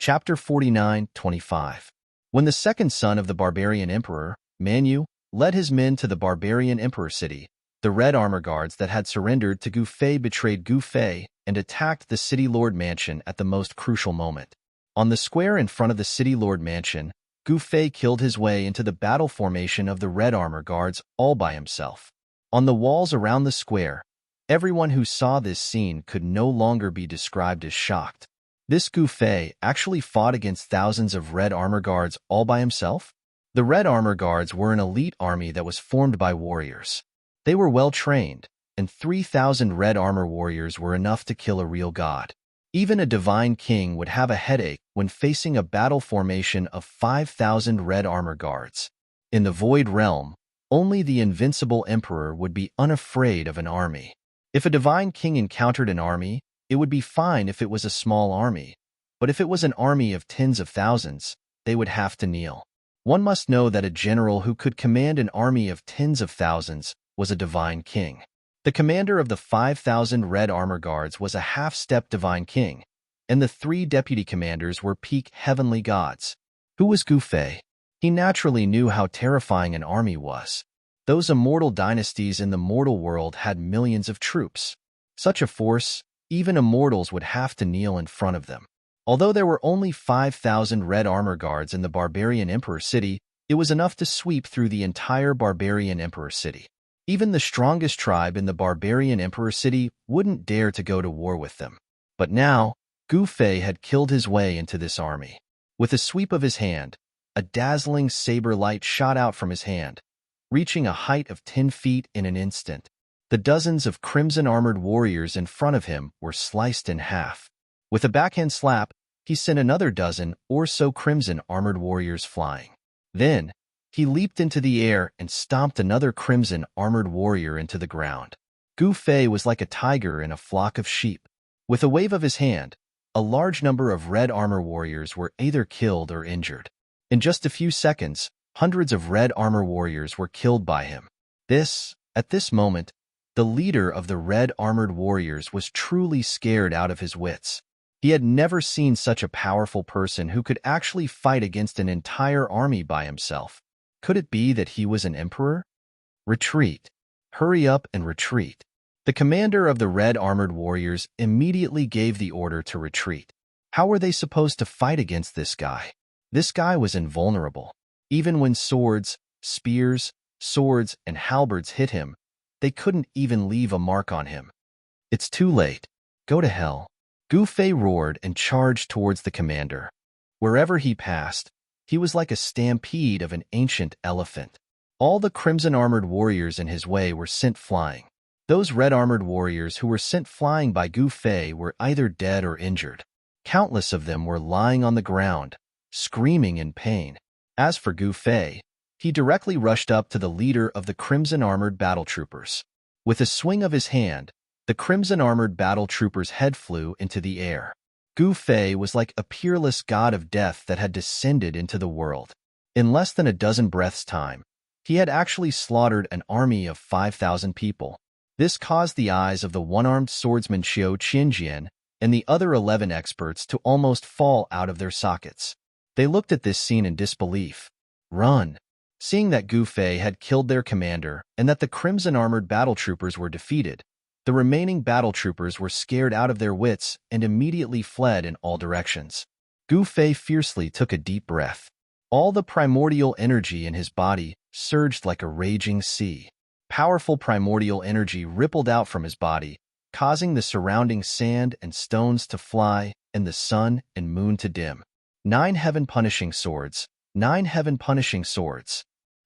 Chapter 49:25. When the second son of the barbarian emperor, Manu, led his men to the barbarian emperor city, the red armor guards that had surrendered to Gu Fei betrayed Gu Fei and attacked the city lord mansion at the most crucial moment. On the square in front of the city lord mansion, Gu Fei killed his way into the battle formation of the red armor guards all by himself. On the walls around the square, everyone who saw this scene could no longer be described as shocked. This Gu Fei actually fought against thousands of red armor guards all by himself? The red armor guards were an elite army that was formed by warriors. They were well trained, and 3,000 red armor warriors were enough to kill a real god. Even a divine king would have a headache when facing a battle formation of 5,000 red armor guards. In the Void Realm, only the invincible emperor would be unafraid of an army. If a divine king encountered an army, it would be fine if it was a small army, but if it was an army of tens of thousands, they would have to kneel. One must know that a general who could command an army of tens of thousands was a divine king. The commander of the 5,000 red armor guards was a half-step divine king, and the 3 deputy commanders were peak heavenly gods. Who was Gu Fei? He naturally knew how terrifying an army was. Those immortal dynasties in the mortal world had millions of troops. Such a force, even immortals would have to kneel in front of them. Although there were only 5,000 red armor guards in the barbarian emperor city, it was enough to sweep through the entire barbarian emperor city. Even the strongest tribe in the barbarian emperor city wouldn't dare to go to war with them. But now, Gu Fei had killed his way into this army. With a sweep of his hand, a dazzling saber light shot out from his hand, reaching a height of 10 feet in an instant. The dozens of crimson-armored warriors in front of him were sliced in half. With a backhand slap, he sent another dozen or so crimson-armored warriors flying. Then, he leaped into the air and stomped another crimson-armored warrior into the ground. Gu Fei was like a tiger in a flock of sheep. With a wave of his hand, a large number of red armor warriors were either killed or injured. In just a few seconds, hundreds of red armor warriors were killed by him. At this moment, the leader of the red armored warriors was truly scared out of his wits. He had never seen such a powerful person who could actually fight against an entire army by himself. Could it be that he was an emperor? Retreat. Hurry up and retreat. The commander of the red armored warriors immediately gave the order to retreat. How were they supposed to fight against this guy? This guy was invulnerable. Even when swords, spears, swords, and halberds hit him, they couldn't even leave a mark on him. It's too late. Go to hell. Gu Fei roared and charged towards the commander. Wherever he passed, he was like a stampede of an ancient elephant. All the crimson-armored warriors in his way were sent flying. Those red-armored warriors who were sent flying by Gu Fei were either dead or injured. Countless of them were lying on the ground, screaming in pain. As for Gu Fei, he directly rushed up to the leader of the crimson-armored battle troopers. With a swing of his hand, the crimson-armored battle trooper's head flew into the air. Gu Fei was like a peerless god of death that had descended into the world. In less than a dozen breaths' time, he had actually slaughtered an army of 5,000 people. This caused the eyes of the one-armed swordsman Qiu Qianjian and the other 11 experts to almost fall out of their sockets. They looked at this scene in disbelief. Run! Seeing that Gu Fei had killed their commander and that the crimson-armored battle troopers were defeated, the remaining battle troopers were scared out of their wits and immediately fled in all directions. Gu Fei fiercely took a deep breath. All the primordial energy in his body surged like a raging sea. Powerful primordial energy rippled out from his body, causing the surrounding sand and stones to fly and the sun and moon to dim. 9 heaven-punishing swords, 9 heaven-punishing swords.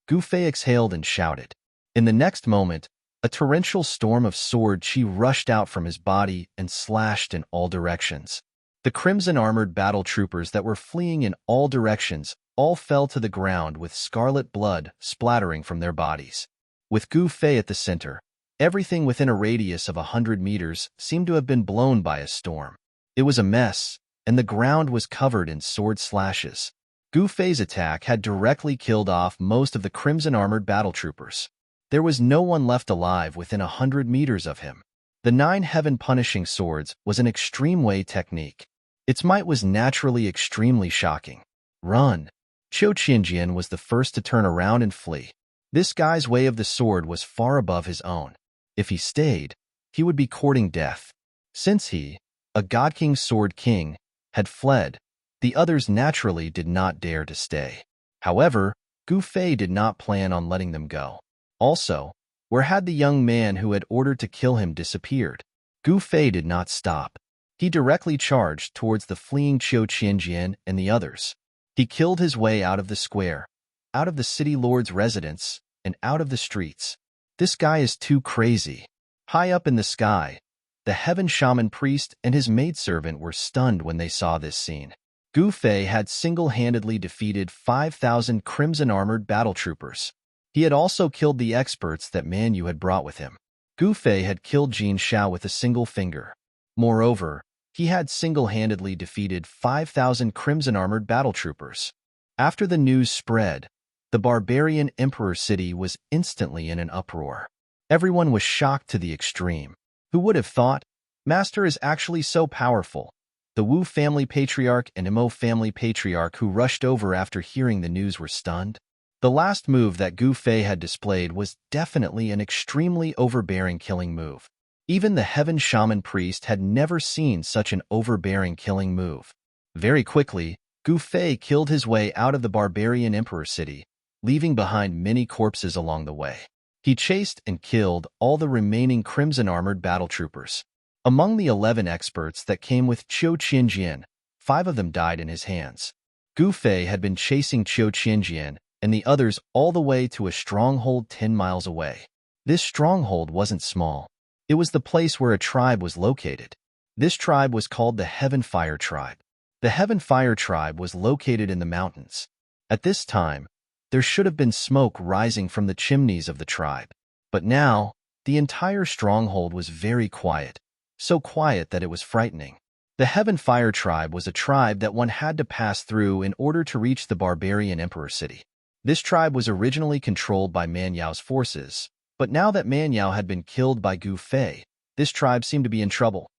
Gu Fei exhaled and shouted. In the next moment, a torrential storm of sword chi rushed out from his body and slashed in all directions. The crimson-armored battle troopers that were fleeing in all directions all fell to the ground with scarlet blood splattering from their bodies. With Gu Fei at the center, everything within a radius of 100 meters seemed to have been blown by a storm. It was a mess, and the ground was covered in sword slashes. Gu Fei's attack had directly killed off most of the crimson-armored battle troopers. There was no one left alive within 100 meters of him. The 9 heaven-punishing swords was an extreme way technique. Its might was naturally extremely shocking. Run! Qiu Qianjian was the first to turn around and flee. This guy's way of the sword was far above his own. If he stayed, he would be courting death. Since he, a God King Sword King, had fled, the others naturally did not dare to stay. However, Gu Fei did not plan on letting them go. Also, where had the young man who had ordered to kill him disappeared? Gu Fei did not stop. He directly charged towards the fleeing Qiu Qianjian and the others. He killed his way out of the square, out of the city lord's residence, and out of the streets. This guy is too crazy. High up in the sky, the heaven shaman priest and his maidservant were stunned when they saw this scene. Gu Fei had single-handedly defeated 5,000 crimson-armored battle troopers. He had also killed the experts that Man Yu had brought with him. Gu Fei had killed Jin Shao with a single finger. Moreover, he had single-handedly defeated 5,000 crimson-armored battle troopers. After the news spread, the barbarian emperor city was instantly in an uproar. Everyone was shocked to the extreme. Who would have thought? Master is actually so powerful. The Wu family patriarch and Mo family patriarch who rushed over after hearing the news were stunned. The last move that Gu Fei had displayed was definitely an extremely overbearing killing move. Even the heaven shaman priest had never seen such an overbearing killing move. Very quickly, Gu Fei killed his way out of the barbarian emperor city, leaving behind many corpses along the way. He chased and killed all the remaining crimson-armored battle troopers. Among the 11 experts that came with Qiu Qianjian, 5 of them died in his hands. Gu Fei had been chasing Qiu Qianjian and the others all the way to a stronghold 10 miles away. This stronghold wasn't small. It was the place where a tribe was located. This tribe was called the Heaven Fire Tribe. The Heaven Fire Tribe was located in the mountains. At this time, there should have been smoke rising from the chimneys of the tribe. But now, the entire stronghold was very quiet, so quiet that it was frightening. The Heaven Fire Tribe was a tribe that one had to pass through in order to reach the barbarian emperor city. This tribe was originally controlled by Man Yao's forces, but now that Man Yao had been killed by Gu Fei, this tribe seemed to be in trouble.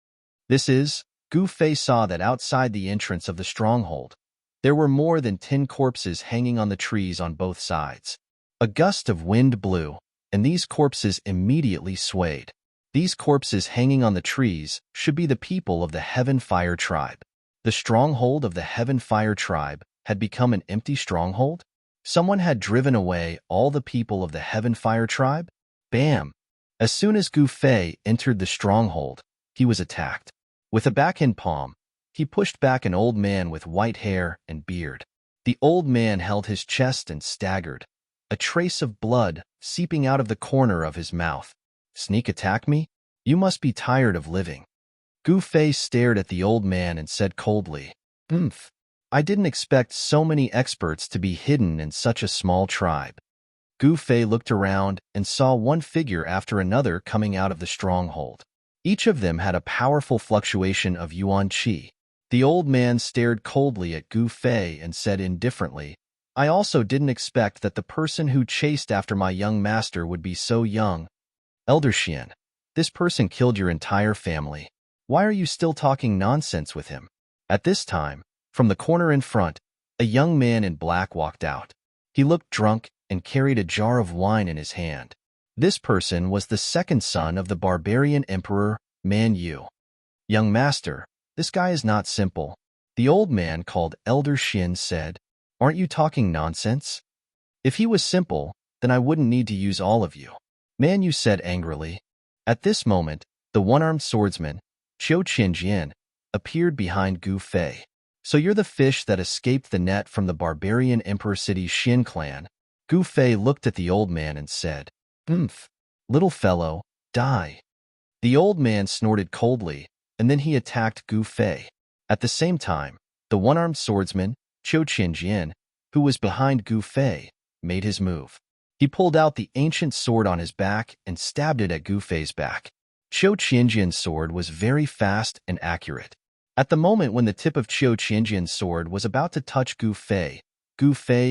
Gu Fei saw that outside the entrance of the stronghold, there were more than 10 corpses hanging on the trees on both sides. A gust of wind blew, and these corpses immediately swayed. These corpses hanging on the trees should be the people of the Heaven Fire Tribe. The stronghold of the Heaven Fire Tribe had become an empty stronghold? Someone had driven away all the people of the Heaven Fire Tribe? Bam! As soon as Gu Fei entered the stronghold, he was attacked. With a backhand palm, he pushed back an old man with white hair and beard. The old man held his chest and staggered, a trace of blood seeping out of the corner of his mouth. Sneak attack me? You must be tired of living. Gu Fei stared at the old man and said coldly, I didn't expect so many experts to be hidden in such a small tribe. Gu Fei looked around and saw one figure after another coming out of the stronghold. Each of them had a powerful fluctuation of yuan qi. The old man stared coldly at Gu Fei and said indifferently, I also didn't expect that the person who chased after my young master would be so young. Elder Xian, this person killed your entire family. Why are you still talking nonsense with him? At this time, from the corner in front, a young man in black walked out. He looked drunk and carried a jar of wine in his hand. This person was the second son of the barbarian emperor, Man Yu. Young master, this guy is not simple. The old man called Elder Xian said, Aren't you talking nonsense? If he was simple, then I wouldn't need to use all of you. Man Yu said angrily. At this moment, the one-armed swordsman, Qiu Qianjian, appeared behind Gu Fei. So you're the fish that escaped the net from the barbarian emperor city Xin clan. Gu Fei looked at the old man and said, Little fellow, die. The old man snorted coldly, and then he attacked Gu Fei. At the same time, the one-armed swordsman, Qiu Qianjian, who was behind Gu Fei, made his move. He pulled out the ancient sword on his back and stabbed it at Gu Fei's back. Qiu Qianjian's sword was very fast and accurate. At the moment when the tip of Qiu Qianjian's sword was about to touch Gu Fei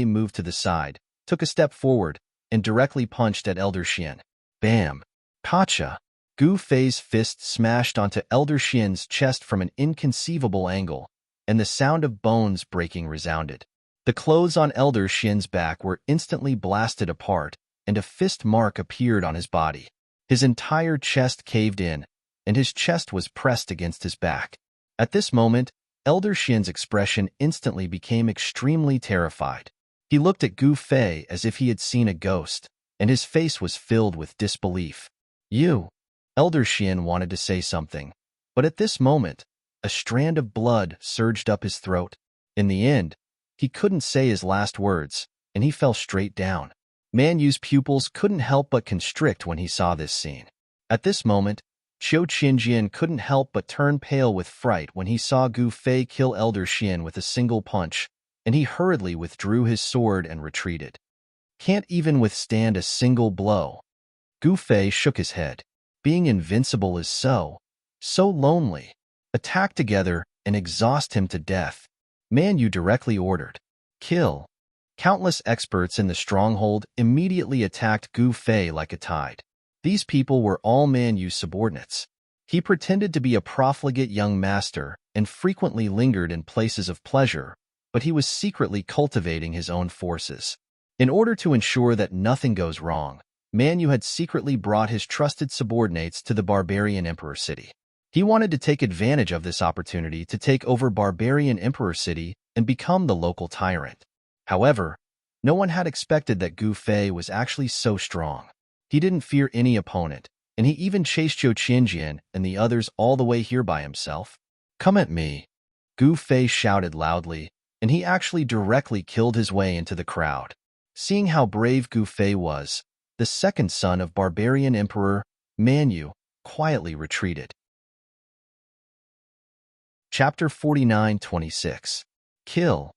moved to the side, took a step forward, and directly punched at Elder Xian. Bam! Pacha! Gu Fei's fist smashed onto Elder Xian's chest from an inconceivable angle, and the sound of bones breaking resounded. The clothes on Elder Shin's back were instantly blasted apart, and a fist mark appeared on his body. His entire chest caved in, and his chest was pressed against his back. At this moment, Elder Shin's expression instantly became extremely terrified. He looked at Gu Fei as if he had seen a ghost, and his face was filled with disbelief. "You!" Elder Shin wanted to say something, but at this moment, a strand of blood surged up his throat. In the end, he couldn't say his last words, and he fell straight down. Man Yu's pupils couldn't help but constrict when he saw this scene. At this moment, Qiu Qinjian couldn't help but turn pale with fright when he saw Gu Fei kill Elder Shin with a single punch, and he hurriedly withdrew his sword and retreated. "Can't even withstand a single blow." Gu Fei shook his head. "Being invincible is so lonely. Attack together and exhaust him to death." Man Yu directly ordered, "Kill." Countless experts in the stronghold immediately attacked Gu Fei like a tide. These people were all Man Yu's subordinates. He pretended to be a profligate young master and frequently lingered in places of pleasure, but he was secretly cultivating his own forces. In order to ensure that nothing goes wrong, Man Yu had secretly brought his trusted subordinates to the Barbarian Emperor City. He wanted to take advantage of this opportunity to take over Barbarian Emperor City and become the local tyrant. However, no one had expected that Gu Fei was actually so strong. He didn't fear any opponent, and he even chased Qiu Qinjian and the others all the way here by himself. "Come at me!" Gu Fei shouted loudly, and he actually directly killed his way into the crowd. Seeing how brave Gu Fei was, the second son of Barbarian Emperor Man Yu quietly retreated. Chapter 49-26. Kill.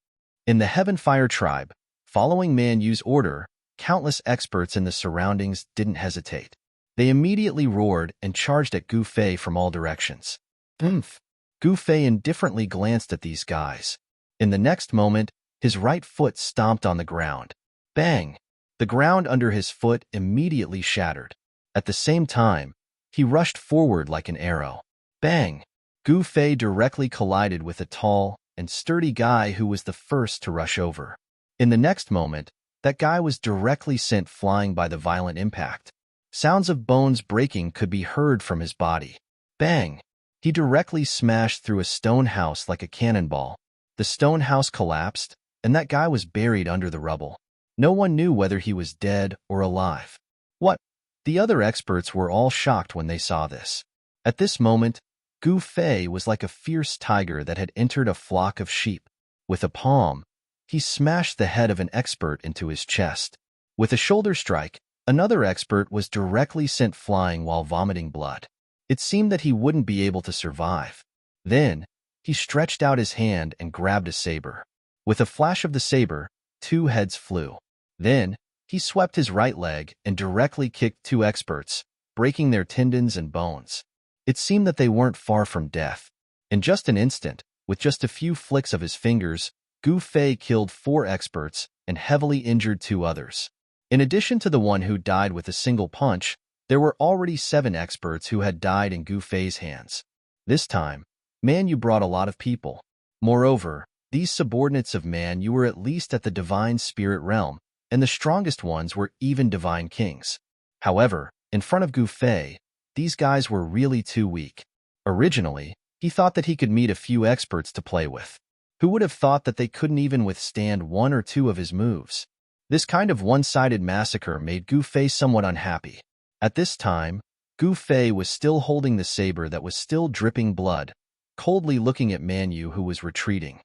In the Heavenfire tribe, following Man Yu's order, countless experts in the surroundings didn't hesitate. They immediately roared and charged at Gu Fei from all directions. "Oomph!" Gu Fei indifferently glanced at these guys. In the next moment, his right foot stomped on the ground. Bang! The ground under his foot immediately shattered. At the same time, he rushed forward like an arrow. Bang! Gu Fei directly collided with a tall and sturdy guy who was the first to rush over. In the next moment, that guy was directly sent flying by the violent impact. Sounds of bones breaking could be heard from his body. Bang! He directly smashed through a stone house like a cannonball. The stone house collapsed, and that guy was buried under the rubble. No one knew whether he was dead or alive. What? The other experts were all shocked when they saw this. At this moment, Gu Fei was like a fierce tiger that had entered a flock of sheep. With a palm, he smashed the head of an expert into his chest. With a shoulder strike, another expert was directly sent flying while vomiting blood. It seemed that he wouldn't be able to survive. Then, he stretched out his hand and grabbed a saber. With a flash of the saber, 2 heads flew. Then, he swept his right leg and directly kicked 2 experts, breaking their tendons and bones. It seemed that they weren't far from death. In just an instant, with just a few flicks of his fingers, Gu Fei killed 4 experts and heavily injured 2 others. In addition to the one who died with a single punch, there were already 7 experts who had died in Gu Fei's hands. This time, Man Yu brought a lot of people. Moreover, these subordinates of Man Yu were at least at the divine spirit realm, and the strongest ones were even divine kings. However, in front of Gu Fei, these guys were really too weak. Originally, he thought that he could meet a few experts to play with. Who would have thought that they couldn't even withstand 1 or 2 of his moves? This kind of one-sided massacre made Gu Fei somewhat unhappy. At this time, Gu Fei was still holding the saber that was still dripping blood, coldly looking at Man Yu who was retreating.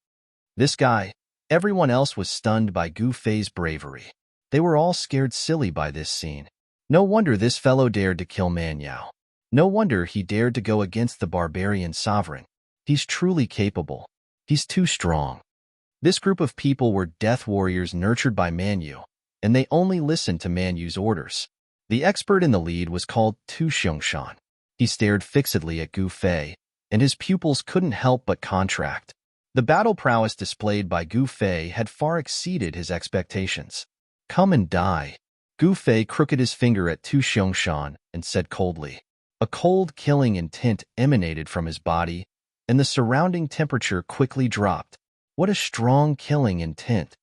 This guy, everyone else was stunned by Gu Fei's bravery. They were all scared silly by this scene. No wonder this fellow dared to kill Man Yu. No wonder he dared to go against the barbarian sovereign. He's truly capable. He's too strong. This group of people were death warriors nurtured by Man Yu, and they only listened to Man Yu's orders. The expert in the lead was called Tu Xiangshan. He stared fixedly at Gu Fei, and his pupils couldn't help but contract. The battle prowess displayed by Gu Fei had far exceeded his expectations. "Come and die." Gu Fei crooked his finger at Tu Xiangshan and said coldly. A cold, killing intent emanated from his body, and the surrounding temperature quickly dropped. What a strong killing intent!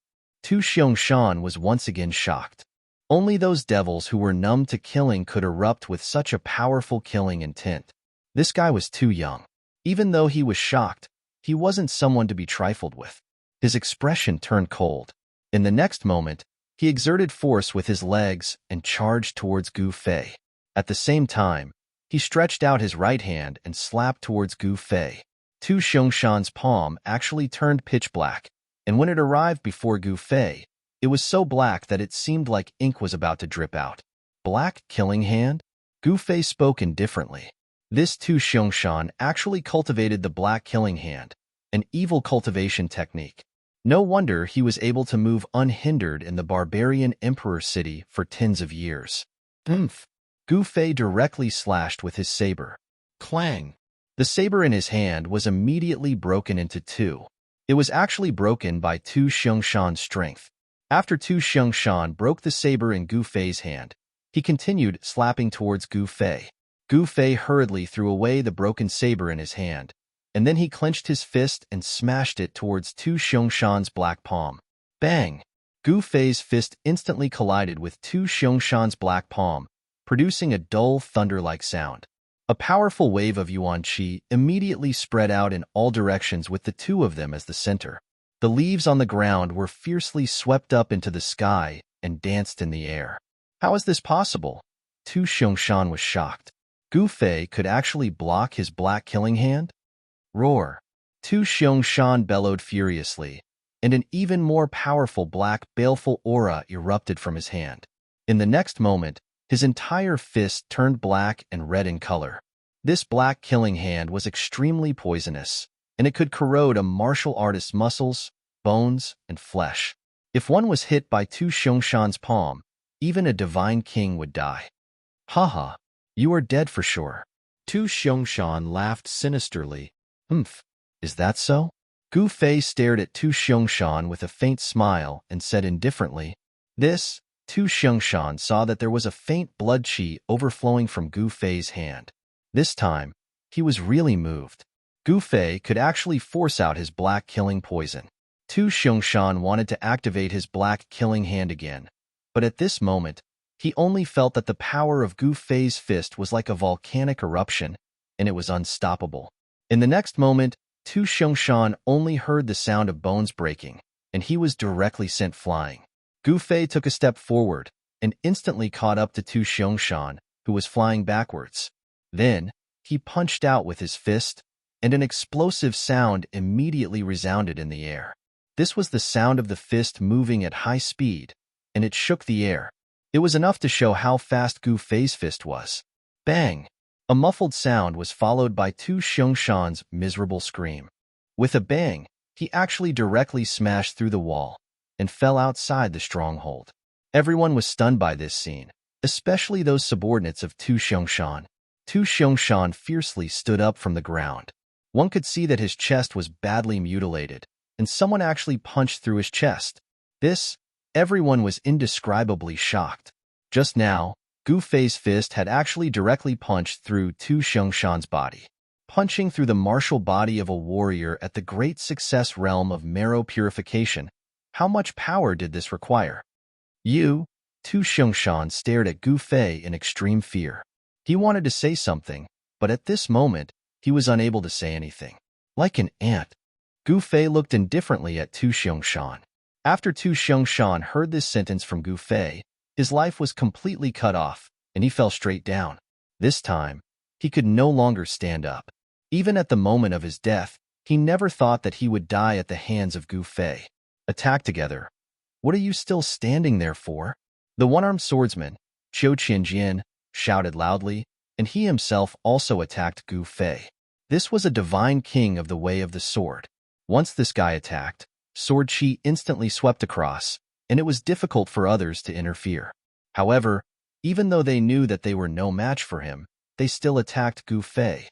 Tu Xiangshan was once again shocked. Only those devils who were numb to killing could erupt with such a powerful killing intent. This guy was too young. Even though he was shocked, he wasn't someone to be trifled with. His expression turned cold. In the next moment, he exerted force with his legs and charged towards Gu Fei. At the same time, he stretched out his right hand and slapped towards Gu Fei. Tu Xiangshan's palm actually turned pitch black, and when it arrived before Gu Fei, it was so black that it seemed like ink was about to drip out. Black killing hand? Gu Fei spoke indifferently. This Tu Xiangshan actually cultivated the black killing hand, an evil cultivation technique. No wonder he was able to move unhindered in the barbarian emperor city for tens of years. Gu Fei directly slashed with his saber. Clang! The saber in his hand was immediately broken into two. It was actually broken by Tu Xiangshan's strength. After Tu Xiangshan broke the saber in Gu Fei's hand, he continued slapping towards Gu Fei. Gu Fei hurriedly threw away the broken saber in his hand, and then he clenched his fist and smashed it towards Tu Xiangshan's black palm. Bang! Gu Fei's fist instantly collided with Tu Xiangshan's black palm, producing a dull thunder-like sound. A powerful wave of yuan qi immediately spread out in all directions with the two of them as the center. The leaves on the ground were fiercely swept up into the sky and danced in the air. How is this possible? Tu Xiangshan was shocked. Gu Fei could actually block his black killing hand? Roar! Tu Xiangshan bellowed furiously, and an even more powerful black, baleful aura erupted from his hand. In the next moment, his entire fist turned black and red in color. This black killing hand was extremely poisonous, and it could corrode a martial artist's muscles, bones, and flesh. If one was hit by Tu Xiangshan's palm, even a divine king would die. Haha, you are dead for sure. Tu Xiangshan laughed sinisterly. Is that so? Gu Fei stared at Tu Xiangshan with a faint smile and said indifferently, this. Tu Xiangshan saw that there was a faint blood qi overflowing from Gu Fei's hand. This time, he was really moved. Gu Fei could actually force out his black killing poison. Tu Xiangshan wanted to activate his black killing hand again, but at this moment, he only felt that the power of Gu Fei's fist was like a volcanic eruption, and it was unstoppable. In the next moment, Tu Xiangshan only heard the sound of bones breaking, and he was directly sent flying. Gu Fei took a step forward and instantly caught up to Tu Xiangshan, who was flying backwards. Then, he punched out with his fist, and an explosive sound immediately resounded in the air. This was the sound of the fist moving at high speed, and it shook the air. It was enough to show how fast Gu Fei's fist was. Bang! A muffled sound was followed by Tu Xiangshan's miserable scream. With a bang, he actually directly smashed through the wall and fell outside the stronghold. Everyone was stunned by this scene, especially those subordinates of Tu Xiangshan. Tu Xiangshan fiercely stood up from the ground. One could see that his chest was badly mutilated, and someone actually punched through his chest. Everyone was indescribably shocked. Just now, Gu Fei's fist had actually directly punched through Tu Xiangshan's body. Punching through the martial body of a warrior at the great success realm of marrow purification, how much power did this require? Tu Xiangshan stared at Gu Fei in extreme fear. He wanted to say something, but at this moment, he was unable to say anything. Like an ant, Gu Fei looked indifferently at Tu Xiangshan. After Tu Xiangshan heard this sentence from Gu Fei, his life was completely cut off, and he fell straight down. This time, he could no longer stand up. Even at the moment of his death, he never thought that he would die at the hands of Gu Fei. Attack together. What are you still standing there for? The one-armed swordsman, Qiu Qianjian, shouted loudly, and he himself also attacked Gu Fei. This was a divine king of the way of the sword. Once this guy attacked, sword qi instantly swept across, and it was difficult for others to interfere. However, even though they knew that they were no match for him, they still attacked Gu Fei.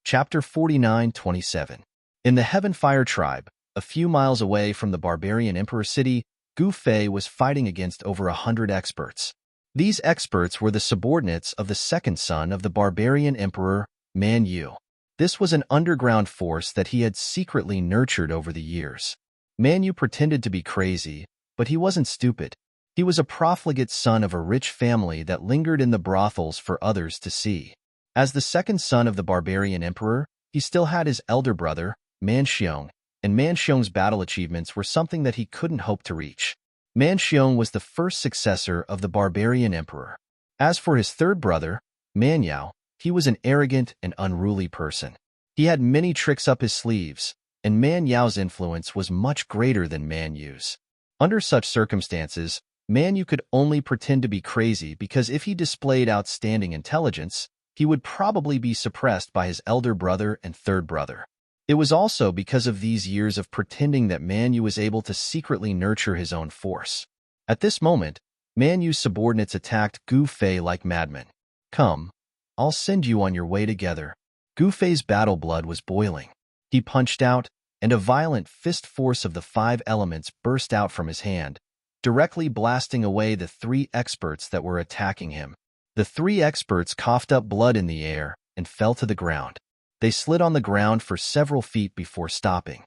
Chapter 49-27. In the Heaven Fire tribe, a few miles away from the barbarian emperor city, Gu Fei was fighting against over 100 experts. These experts were the subordinates of the second son of the barbarian emperor, Man Yu. This was an underground force that he had secretly nurtured over the years. Man Yu pretended to be crazy, but he wasn't stupid. He was a profligate son of a rich family that lingered in the brothels for others to see. As the second son of the barbarian emperor, he still had his elder brother, Man Xiong, and Man Xiong's battle achievements were something that he couldn't hope to reach. Man Xiong was the first successor of the barbarian emperor. As for his third brother, Man Yao, he was an arrogant and unruly person. He had many tricks up his sleeves, and Man Yao's influence was much greater than Man Yu's. Under such circumstances, Man Yu could only pretend to be crazy because if he displayed outstanding intelligence, he would probably be suppressed by his elder brother and third brother. It was also because of these years of pretending that Man Yu was able to secretly nurture his own force. At this moment, Man Yu's subordinates attacked Gu Fei like madmen. "Come, I'll send you on your way together." Gu Fei's battle blood was boiling. He punched out, and a violent fist force of the 5 elements burst out from his hand, directly blasting away the 3 experts that were attacking him. The 3 experts coughed up blood in the air and fell to the ground. They slid on the ground for several feet before stopping.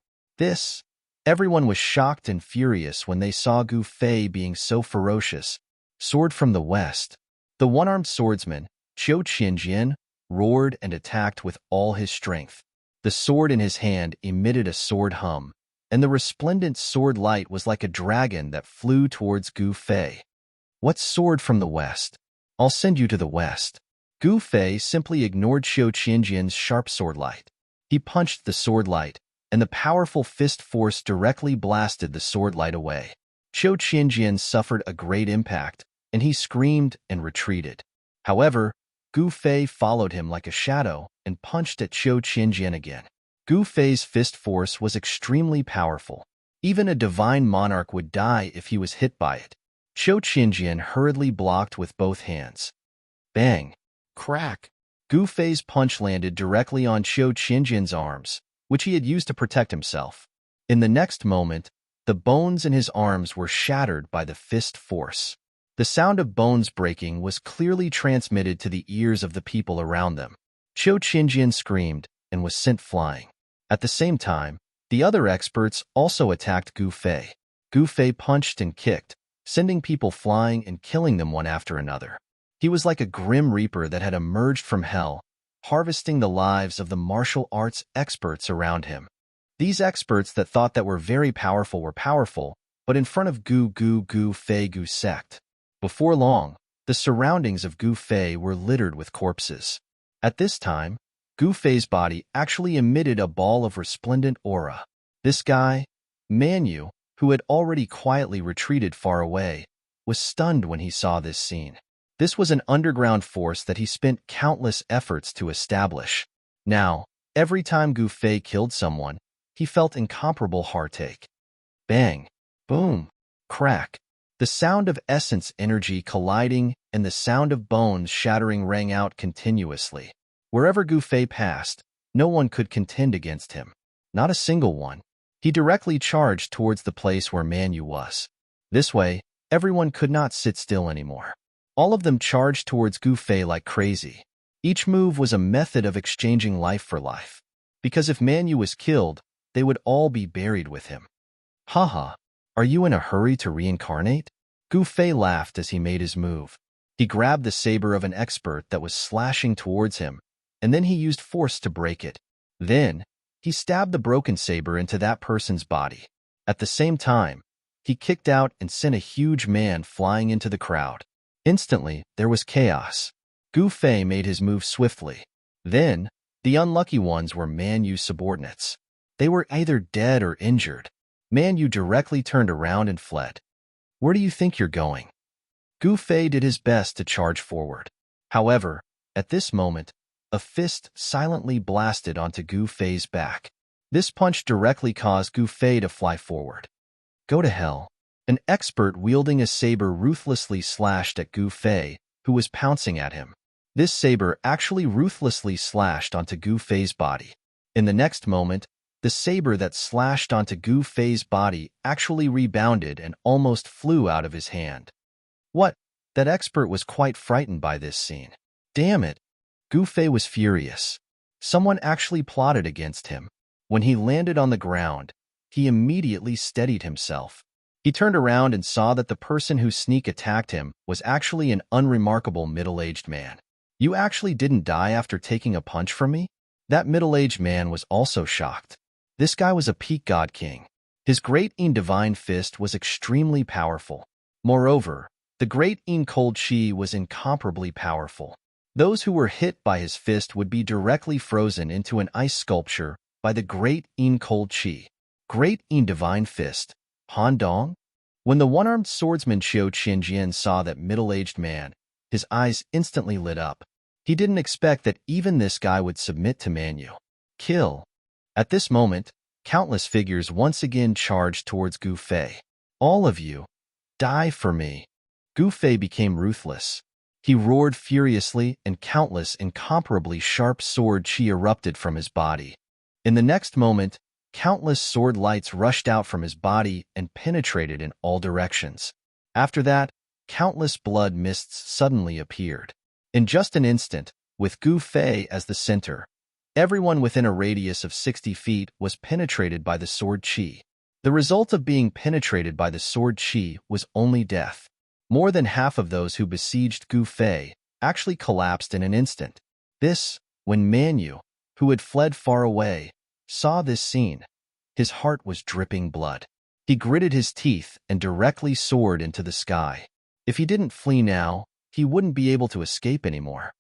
Everyone was shocked and furious when they saw Gu Fei being so ferocious. Sword from the west. The one-armed swordsman, Qiu Qianjian, roared and attacked with all his strength. The sword in his hand emitted a sword hum, and the resplendent sword light was like a dragon that flew towards Gu Fei. "What sword from the west? I'll send you to the west." Gu Fei simply ignored Qiu Qianjian's sharp sword light. He punched the sword light, and the powerful fist force directly blasted the sword light away. Qiu Qianjian suffered a great impact, and he screamed and retreated. However, Gu Fei followed him like a shadow and punched at Qiu Qianjian again. Gu Fei's fist force was extremely powerful. Even a divine monarch would die if he was hit by it. Qiu Qianjian hurriedly blocked with both hands. Bang! Crack! Gu Fei's punch landed directly on Qiu Qianjian's arms, which he had used to protect himself. In the next moment, the bones in his arms were shattered by the fist force. The sound of bones breaking was clearly transmitted to the ears of the people around them. Qiu Qianjian screamed and was sent flying. At the same time, the other experts also attacked Gu Fei. Gu Fei punched and kicked, sending people flying and killing them one after another. He was like a grim reaper that had emerged from hell, harvesting the lives of the martial arts experts around him. These experts that thought that were very powerful were powerful, but in front of Gu Fei Gu sect. Before long, the surroundings of Gu Fei were littered with corpses. At this time, Gu Fei's body actually emitted a ball of resplendent aura. This guy, Man Yu, who had already quietly retreated far away, was stunned when he saw this scene. This was an underground force that he spent countless efforts to establish. Now, every time Gu Fei killed someone, he felt incomparable heartache. Bang! Boom! Crack! The sound of essence energy colliding and the sound of bones shattering rang out continuously. Wherever Gu Fei passed, no one could contend against him. Not a single one. He directly charged towards the place where Man Yu was. This way, everyone could not sit still anymore. All of them charged towards Gu Fei like crazy. Each move was a method of exchanging life for life. Because if Man Yu was killed, they would all be buried with him. Haha, are you in a hurry to reincarnate? Gu Fei laughed as he made his move. He grabbed the saber of an expert that was slashing towards him, and then he used force to break it. Then, he stabbed the broken saber into that person's body. At the same time, he kicked out and sent a huge man flying into the crowd. Instantly, there was chaos. Gu Fei made his move swiftly. Then, the unlucky ones were Man Yu's subordinates. They were either dead or injured. Man Yu directly turned around and fled. Where do you think you're going? Gu Fei did his best to charge forward. However, at this moment, a fist silently blasted onto Gu Fei's back. This punch directly caused Gu Fei to fly forward. Go to hell. An expert wielding a saber ruthlessly slashed at Gu Fei, who was pouncing at him. This saber actually ruthlessly slashed onto Gu Fei's body. In the next moment, the saber that slashed onto Gu Fei's body actually rebounded and almost flew out of his hand. What? That expert was quite frightened by this scene. Damn it! Gu Fei was furious. Someone actually plotted against him. When he landed on the ground, he immediately steadied himself. He turned around and saw that the person who sneak attacked him was actually an unremarkable middle-aged man. "You actually didn't die after taking a punch from me?" That middle-aged man was also shocked. This guy was a peak god king. His great divine fist was extremely powerful. Moreover, the great cold chi was incomparably powerful. Those who were hit by his fist would be directly frozen into an ice sculpture by the great cold chi. Great divine fist. Han Dong? When the one-armed swordsman Qiu Qianjian saw that middle-aged man, his eyes instantly lit up. He didn't expect that even this guy would submit to Manyu. Kill. At this moment, countless figures once again charged towards Gu Fei. "All of you, die for me." Gu Fei became ruthless. He roared furiously and countless incomparably sharp sword chi erupted from his body. In the next moment, countless sword lights rushed out from his body and penetrated in all directions. After that, countless blood mists suddenly appeared. In just an instant, with Gu Fei as the center, everyone within a radius of 60 feet was penetrated by the sword chi. The result of being penetrated by the sword chi was only death. More than half of those who besieged Gu Fei actually collapsed in an instant. When Manyu, who had fled far away, saw this scene, his heart was dripping blood. He gritted his teeth and directly soared into the sky. If he didn't flee now, he wouldn't be able to escape anymore.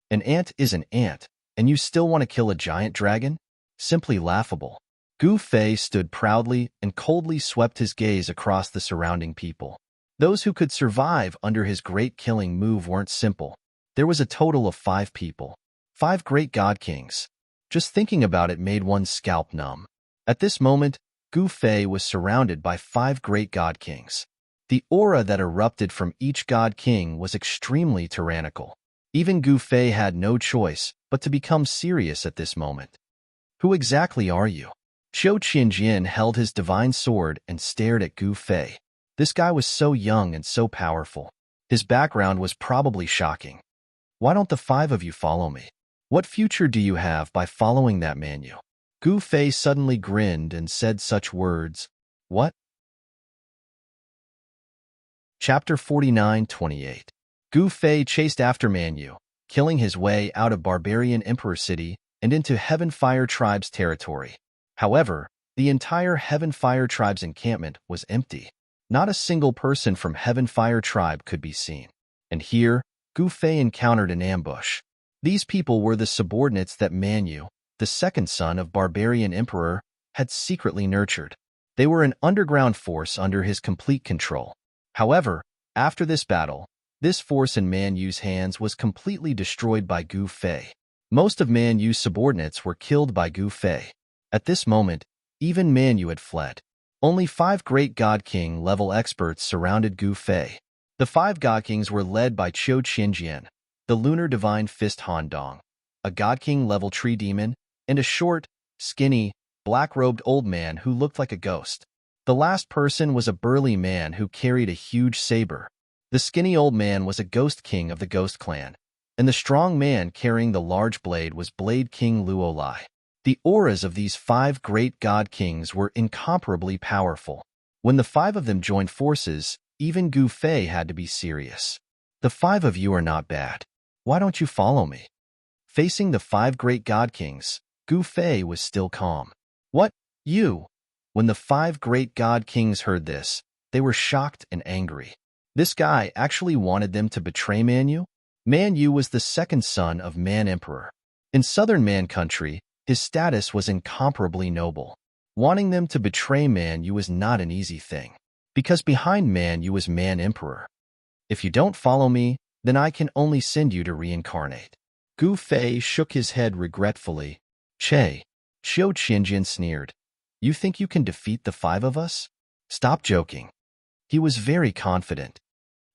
An ant is an ant, and you still want to kill a giant dragon? Simply laughable. Gu Fei stood proudly and coldly swept his gaze across the surrounding people. Those who could survive under his great killing move weren't simple. There was a total of 5 people. 5 great god kings. Just thinking about it made one's scalp numb. At this moment, Gu Fei was surrounded by 5 great god kings. The aura that erupted from each god king was extremely tyrannical. Even Gu Fei had no choice but to become serious at this moment. "Who exactly are you?" Qiu Qianjian held his divine sword and stared at Gu Fei. This guy was so young and so powerful. His background was probably shocking. "Why don't the 5 of you follow me? What future do you have by following that Manyu?" Gu Fei suddenly grinned and said such words. "What?" Chapter 49-28. Gu Fei chased after Manyu, killing his way out of Barbarian Emperor City and into Heaven Fire Tribe's territory. However, the entire Heaven Fire Tribe's encampment was empty. Not a single person from Heaven Fire Tribe could be seen. And here, Gu Fei encountered an ambush. These people were the subordinates that Manyu, the second son of Barbarian Emperor, had secretly nurtured. They were an underground force under his complete control. However, after this battle, this force in Manyu's hands was completely destroyed by Gu Fei. Most of Manyu's subordinates were killed by Gu Fei. At this moment, even Manyu had fled. Only 5 great God King level experts surrounded Gu Fei. The 5 God Kings were led by Qiu Qianjian, the Lunar Divine Fist Han Dong, a God King level tree demon, and a short, skinny, black-robed old man who looked like a ghost. The last person was a burly man who carried a huge saber. The skinny old man was a Ghost King of the Ghost Clan, and the strong man carrying the large blade was Blade King Luo Lai. The auras of these 5 great God Kings were incomparably powerful. When the 5 of them joined forces, even Gu Fei had to be serious. "The 5 of you are not bad. Why don't you follow me?" Facing the 5 great God Kings, Gu Fei was still calm. "What? You?" When the 5 great God Kings heard this, they were shocked and angry. This guy actually wanted them to betray Manyu? Manyu was the second son of Man Emperor. In southern Man country, his status was incomparably noble. Wanting them to betray Manyu was not an easy thing, because behind Manyu was Man Emperor. "If you don't follow me, then I can only send you to reincarnate." Gu Fei shook his head regretfully. "Che," Qiu Qianjian sneered. "You think you can defeat the 5 of us? Stop joking." He was very confident.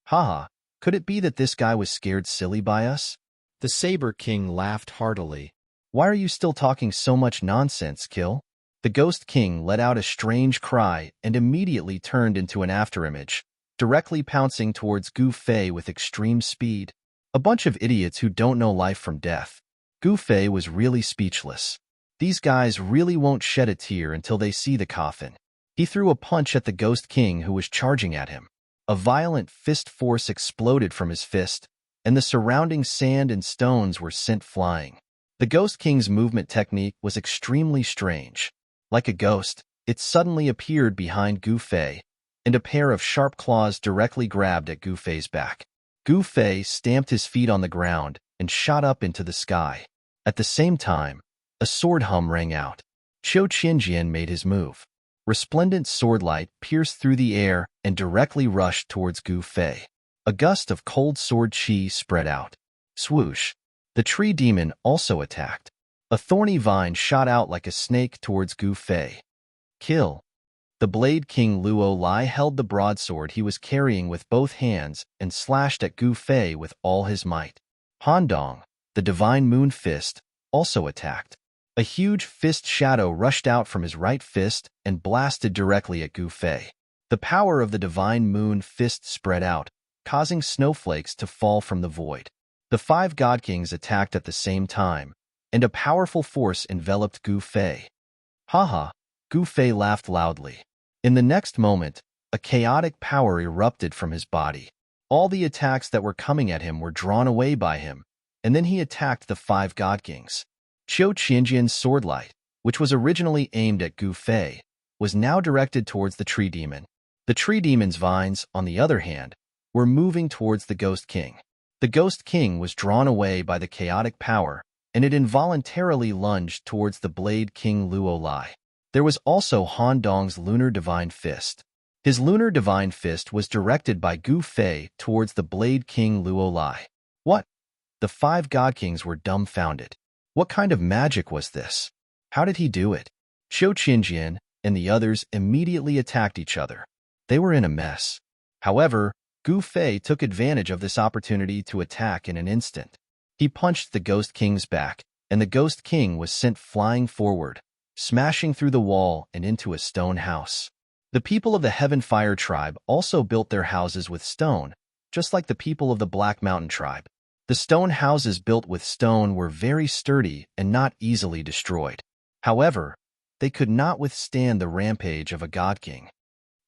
"Haha, could it be that this guy was scared silly by us?" The Saber King laughed heartily. "Why are you still talking so much nonsense, Kill?" The Ghost King let out a strange cry and immediately turned into an afterimage, directly pouncing towards Gu Fei with extreme speed. A bunch of idiots who don't know life from death. Gu Fei was really speechless. These guys really won't shed a tear until they see the coffin. He threw a punch at the Ghost King who was charging at him. A violent fist force exploded from his fist, and the surrounding sand and stones were sent flying. The Ghost King's movement technique was extremely strange. Like a ghost, it suddenly appeared behind Gu Fei, and a pair of sharp claws directly grabbed at Gu Fei's back. Gu Fei stamped his feet on the ground and shot up into the sky. At the same time, a sword hum rang out. Qiu Qianjian made his move. Resplendent sword light pierced through the air and directly rushed towards Gu Fei. A gust of cold sword qi spread out. Swoosh! The tree demon also attacked. A thorny vine shot out like a snake towards Gu Fei. Kill! The Blade King Luo Lai held the broadsword he was carrying with both hands and slashed at Gu Fei with all his might. Handong, the Divine Moon Fist, also attacked. A huge fist shadow rushed out from his right fist and blasted directly at Gu Fei. The power of the Divine Moon Fist spread out, causing snowflakes to fall from the void. The 5 God Kings attacked at the same time, and a powerful force enveloped Gu Fei. Haha, Gu Fei laughed loudly. In the next moment, a chaotic power erupted from his body. All the attacks that were coming at him were drawn away by him, and then he attacked the 5 God Kings. Qiu Qianjian's sword light, which was originally aimed at Gu Fei, was now directed towards the tree demon. The tree demon's vines, on the other hand, were moving towards the Ghost King. The Ghost King was drawn away by the chaotic power, and it involuntarily lunged towards the Blade King Luo Lai. There was also Han Dong's Lunar Divine Fist. His Lunar Divine Fist was directed by Gu Fei towards the Blade King Luo Lai. What? The 5 God Kings were dumbfounded. What kind of magic was this? How did he do it? Qiu Qianjian and the others immediately attacked each other. They were in a mess. However, Gu Fei took advantage of this opportunity to attack in an instant. He punched the Ghost King's back, and the Ghost King was sent flying forward, smashing through the wall and into a stone house. The people of the Heaven Fire tribe also built their houses with stone, just like the people of the Black Mountain tribe. The stone houses built with stone were very sturdy and not easily destroyed. However, they could not withstand the rampage of a God King.